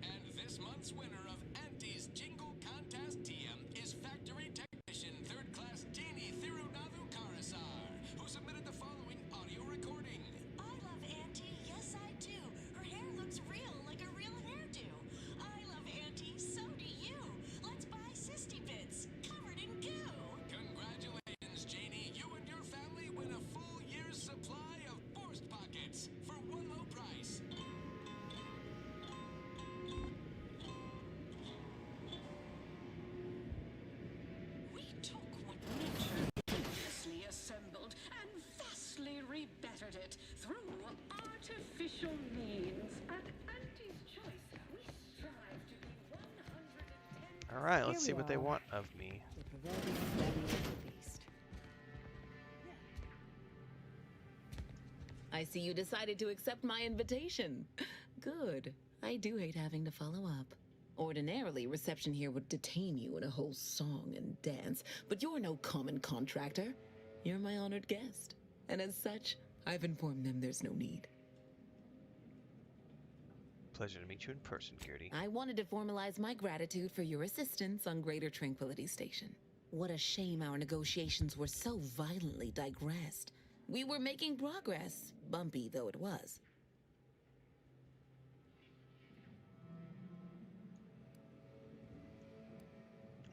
And this month's winner of Auntie's Jingle Contest TM is Factory Technician 3rd Class Jeannie Thirunadu Karasar, who submitted the following audio recording. I love Auntie, yes I do. Her hair looks real, like a real hairdo. I love Auntie, so do you. Let's buy Sisty Bits, covered in goo. Congratulations, Jeannie. You and your family win a full year's supply of Forced Pockets for one low price. We took what nature previously assembled and vastly rebettered it through Artificial means. At Auntie's Choice, we strive to be 110. All right, let's see what they want of me. Very, very beast. I see you decided to accept my invitation. Good. I do hate having to follow up. Ordinarily, reception here would detain you in a whole song and dance, but you're no common contractor. You're my honored guest, and as such, I've informed them there's no need. Pleasure to meet you in person, Gertie. I wanted to formalize my gratitude for your assistance on Greater Tranquility Station. What a shame our negotiations were so violently digressed. We were making progress, bumpy though it was.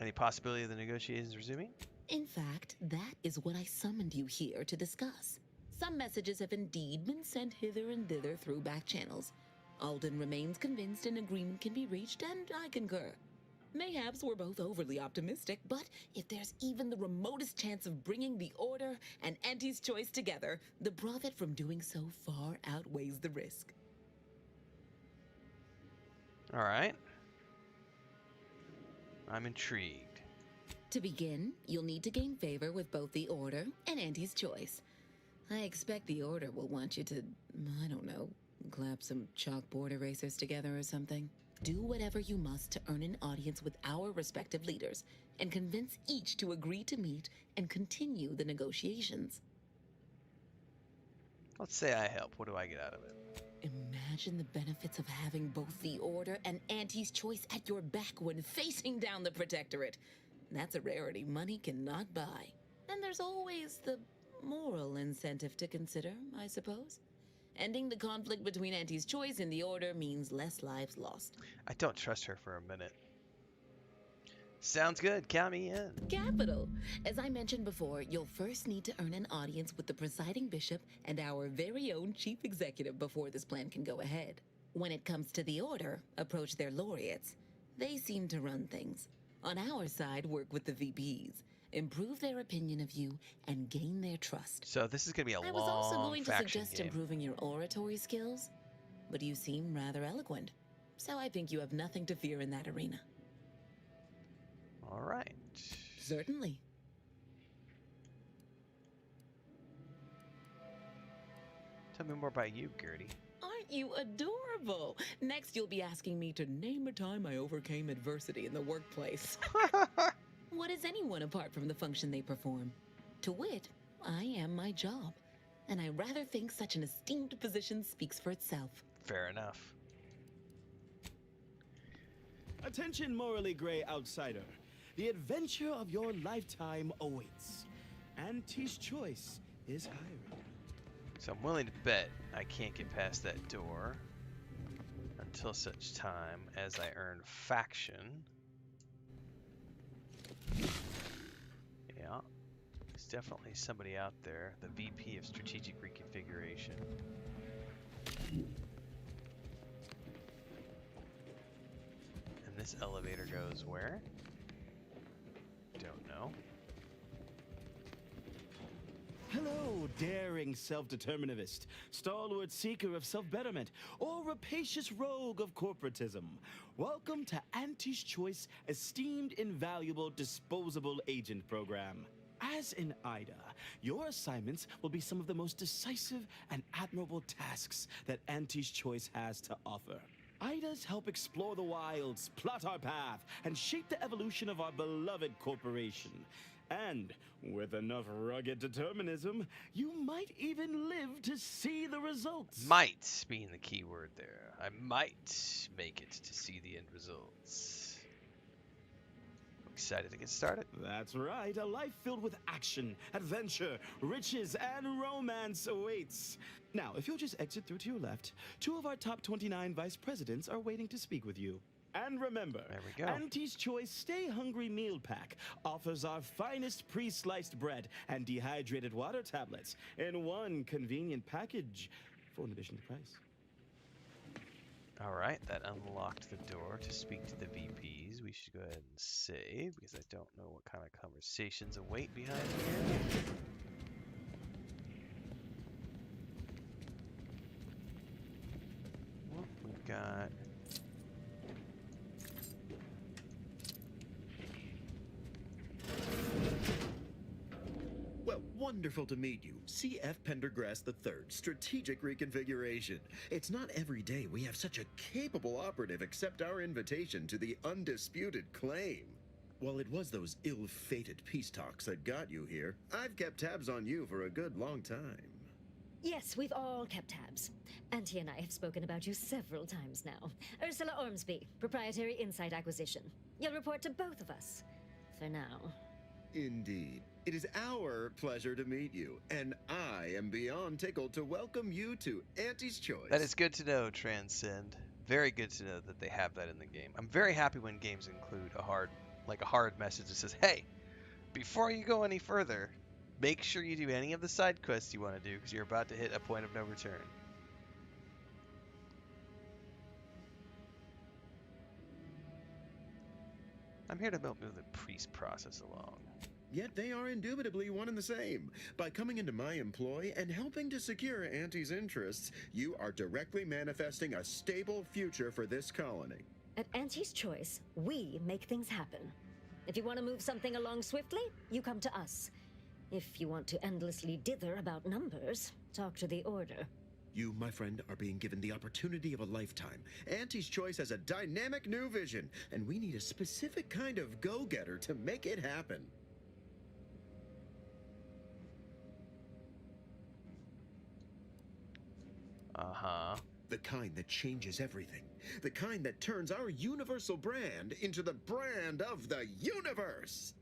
Any possibility of the negotiations resuming? In fact, that is what I summoned you here to discuss. Some messages have indeed been sent hither and thither through back channels. Alden remains convinced an agreement can be reached, and I concur. Mayhaps we're both overly optimistic, but if there's even the remotest chance of bringing the Order and Auntie's Choice together, the profit from doing so far outweighs the risk. All right. I'm intrigued. To begin, you'll need to gain favor with both the Order and Auntie's Choice. I expect the Order will want you to, I don't know, clap some chalkboard erasers together or something. Do whatever you must to earn an audience with our respective leaders and convince each to agree to meet and continue the negotiations. Let's say I help. What do I get out of it? Imagine the benefits of having both the Order and Auntie's Choice at your back when facing down the Protectorate. That's a rarity money cannot buy. And there's always the moral incentive to consider, I suppose. Ending the conflict between Auntie's Choice and the Order means less lives lost. I don't trust her for a minute. Sounds good. Count me in. Capital. As I mentioned before, you'll first need to earn an audience with the presiding bishop and our very own chief executive before this plan can go ahead. When it comes to the Order, approach their laureates. They seem to run things. On our side, work with the VPs. Improve their opinion of you and gain their trust. So this is going to be a long I was also going to faction suggest game. improving your oratory skills, but you seem rather eloquent. So I think you have nothing to fear in that arena. All right. Certainly. Tell me more about you, Gertie. Aren't you adorable? Next, you'll be asking me to name a time I overcame adversity in the workplace. What is anyone apart from the function they perform? To wit, I am my job, and I rather think such an esteemed position speaks for itself. Fair enough. Attention, morally gray outsider. The adventure of your lifetime awaits. Auntie's Choice is hired. So I'm willing to bet I can't get past that door until such time as I earn faction. Yeah, there's definitely somebody out there, the VP of Strategic Reconfiguration. And this elevator goes where? Don't know. Hello, daring self-determinivist, stalwart seeker of self-betterment, or rapacious rogue of corporatism. Welcome to Auntie's Choice Esteemed Invaluable Disposable Agent Program. As in IDA, your assignments will be some of the most decisive and admirable tasks that Auntie's Choice has to offer. IDAs help explore the wilds, plot our path, and shape the evolution of our beloved corporation. And with enough rugged determinism, you might even live to see the results. Might being the key word there. I might make it to see the end results. I'm excited to get started. That's right. A life filled with action, adventure, riches, and romance awaits. Now, if you'll just exit through to your left, 2 of our top 29 vice presidents are waiting to speak with you. And remember, there we go. Auntie's Choice Stay Hungry Meal Pack offers our finest pre-sliced bread and dehydrated water tablets in one convenient package for an additional price. All right, that unlocked the door to speak to the VPs. We should go ahead and save because I don't know what kind of conversations await behind here. Well, we've got wonderful to meet you. C.F. Pendergrass III, Strategic Reconfiguration. It's not every day we have such a capable operative accept our invitation to the undisputed claim. While it was those ill-fated peace talks that got you here, I've kept tabs on you for a good long time. Yes, we've all kept tabs. Auntie and I have spoken about you several times now. Ursula Ormsby, Proprietary Insight Acquisition. You'll report to both of us. For now. Indeed. It is our pleasure to meet you, and I am beyond tickled to welcome you to Auntie's Choice. That is good to know, Transcend. Very good to know that they have that in the game. I'm very happy when games include a hard message that says, hey, before you go any further, make sure you do any of the side quests you want to do because you're about to hit a point of no return. I'm here to move the priest process along. Yet they are indubitably one and the same. By coming into my employ and helping to secure Auntie's interests, you are directly manifesting a stable future for this colony. At Auntie's Choice, we make things happen. If you want to move something along swiftly, you come to us. If you want to endlessly dither about numbers, talk to the Order. You, my friend, are being given the opportunity of a lifetime. Auntie's Choice has a dynamic new vision, and we need a specific kind of go-getter to make it happen. Uh-huh. The kind that changes everything. The kind that turns our universal brand into the brand of the universe.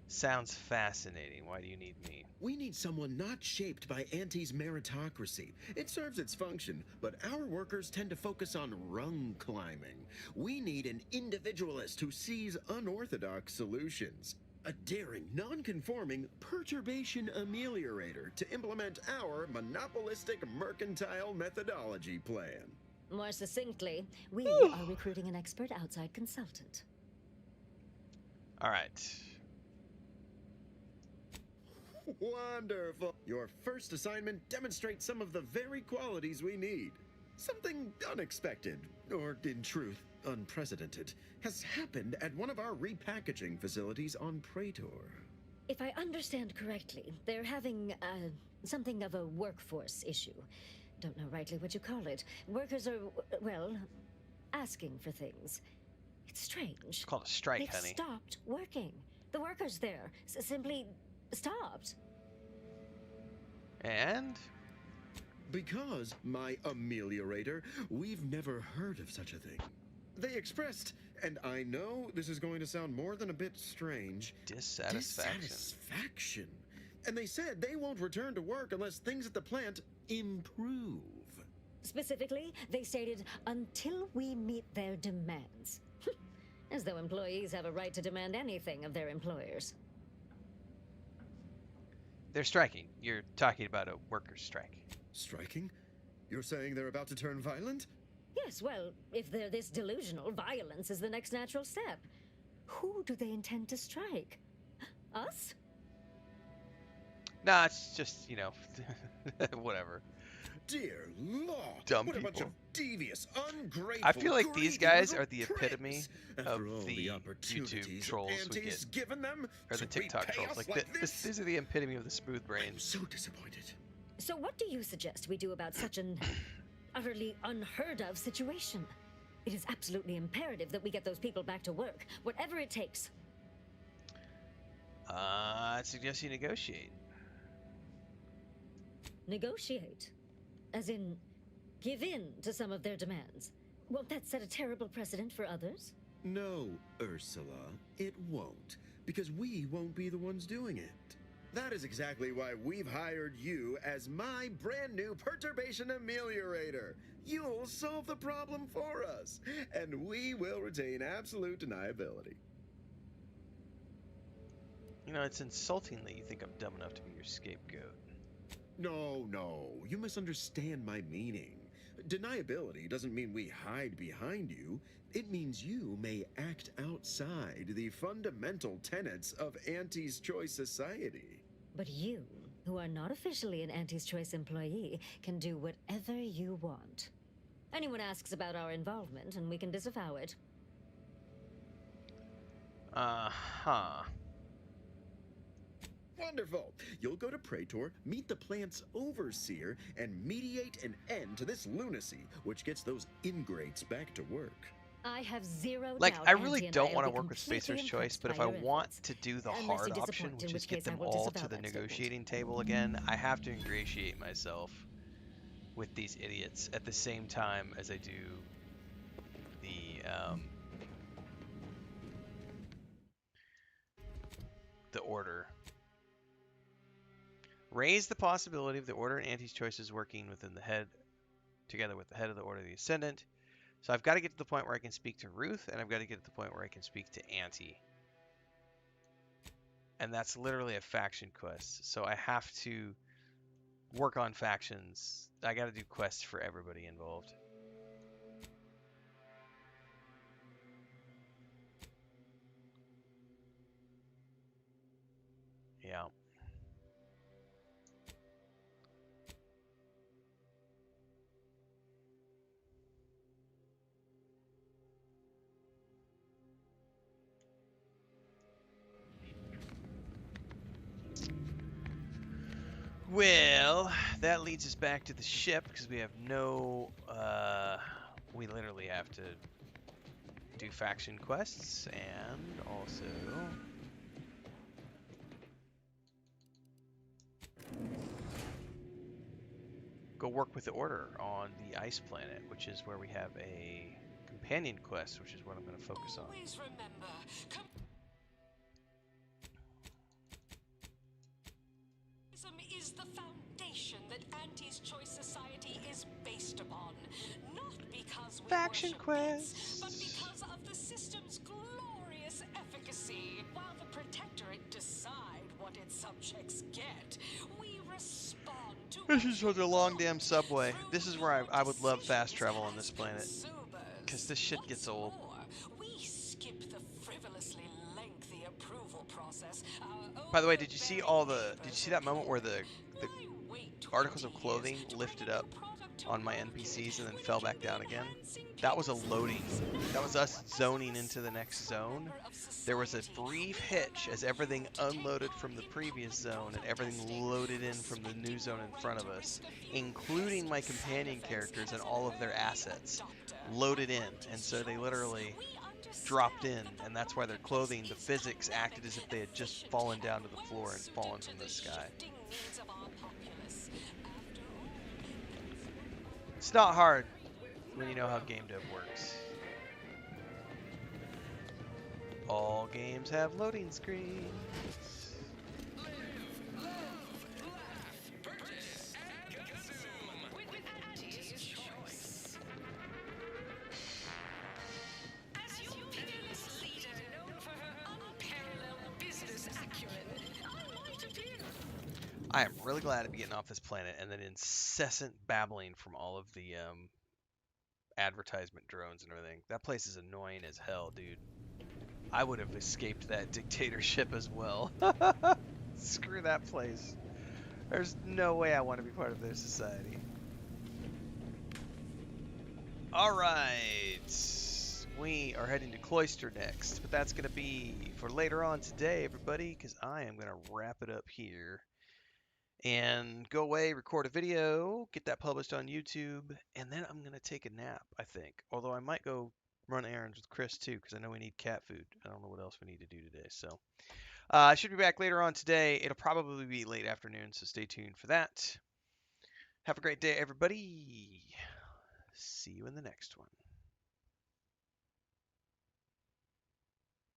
Sounds fascinating. Why do you need me? We need someone not shaped by Auntie's meritocracy. It serves its function, but our workers tend to focus on rung climbing. We need an individualist who sees unorthodox solutions. A daring, non-conforming perturbation ameliorator to implement our monopolistic mercantile methodology plan. More succinctly, we are recruiting an expert outside consultant. All right. Wonderful. Your first assignment demonstrates some of the very qualities we need. Something unexpected, or in truth, unprecedented, has happened at one of our repackaging facilities on Praetor. If I understand correctly, they're having, something of a workforce issue. Don't know rightly what you call it. Workers are, well, asking for things. It's strange. It's called a strike, They've honey. stopped working. The workers there simply stopped. And? Because, my ameliorator, we've never heard of such a thing. They expressed, and I know this is going to sound more than a bit strange, dissatisfaction. And they said they won't return to work unless things at the plant improve. Specifically, they stated, until we meet their demands. As though employees have a right to demand anything of their employers. They're striking. You're talking about a workers' strike. Striking? You're saying they're about to turn violent? Yes, well, if they're this delusional, violence is the next natural step. Who do they intend to strike? Us? Nah, it's just, you know, whatever. Dear Lord, Dumb what a people. bunch of devious, ungrateful, I feel like these greedy guys little are the epitome pricks. of After all the YouTube opportunities trolls we Auntie's get. given them Or the to TikTok repay trolls. us Like, these are the epitome of the smooth brains. So disappointed. So what do you suggest we do about such an utterly unheard of situation? It is absolutely imperative that we get those people back to work, whatever it takes. I suggest you negotiate. Negotiate? As in, give in to some of their demands. Won't that set a terrible precedent for others? No, Ursula, it won't, because we won't be the ones doing it. That is exactly why we've hired you as my brand new perturbation ameliorator. You'll solve the problem for us, and we will retain absolute deniability. You know, it's insulting that you think I'm dumb enough to be your scapegoat. No, you misunderstand my meaning. Deniability doesn't mean we hide behind you. It means you may act outside the fundamental tenets of Auntie's Choice society. But you, who are not officially an Auntie's Choice employee, can do whatever you want. Anyone asks about our involvement, and we can disavow it. Wonderful. You'll go to Praetor, meet the plant's overseer, and mediate an end to this lunacy, which gets those ingrates back to work. I have zero Like, doubt I really Auntie and don't I want will to be work with completely Spacer's Choice, impressed but by if I your want influence. to do the Unless hard you option, disappoint, which in is which get case I them will all disavow to the that statement. negotiating table again, I have to ingratiate myself with these idiots at the same time as I do the order. Raise the possibility of the order and Auntie's choices working within the head, together with the head of the order of the Ascendant. So I've got to get to the point where I can speak to Ruth, and I've got to get to the point where I can speak to Auntie. And that's literally a faction quest. So I have to work on factions. I got to do quests for everybody involved. Yeah. Well, that leads us back to the ship because we have no, we literally have to do faction quests and also go work with the Order on the ice planet, which is where we have a companion quest, which is what I'm going to focus on. Always remember, communism is the foundation that Auntie's Choice Society is based upon. Not because we faction worship quests, pets, but because of the system's glorious efficacy. While the Protectorate decide what its subjects get, we respond to this is such a long damn subway. This is where I would love fast travel on this planet. Because this shit gets old. we skip the frivolously lengthy approval process. By the way, did you see that moment where the articles of clothing lifted up on my NPCs and then fell back down again? That was a loading. That was us zoning into the next zone. There was a brief hitch as everything unloaded from the previous zone and everything loaded in from the new zone in front of us, including my companion characters and all of their assets loaded in. And so they literally dropped in, and that's why their clothing, the physics acted as if they had just fallen down to the floor and fallen from the sky. It's not hard when you know how game dev works. All games have loading screens. I am really glad to be getting off this planet and that incessant babbling from all of the advertisement drones and everything. That place is annoying as hell, dude. I would have escaped that dictatorship as well. Screw that place. There's no way I want to be part of their society. Alright. We are heading to Cloister next, but that's going to be for later on today, everybody, because I am going to wrap it up here. And go away, record a video, get that published on YouTube, and then I'm going to take a nap, I think. Although I might go run errands with Chris, too, because I know we need cat food. I don't know what else we need to do today. So I should be back later on today. It'll probably be late afternoon, so stay tuned for that. Have a great day, everybody. See you in the next one.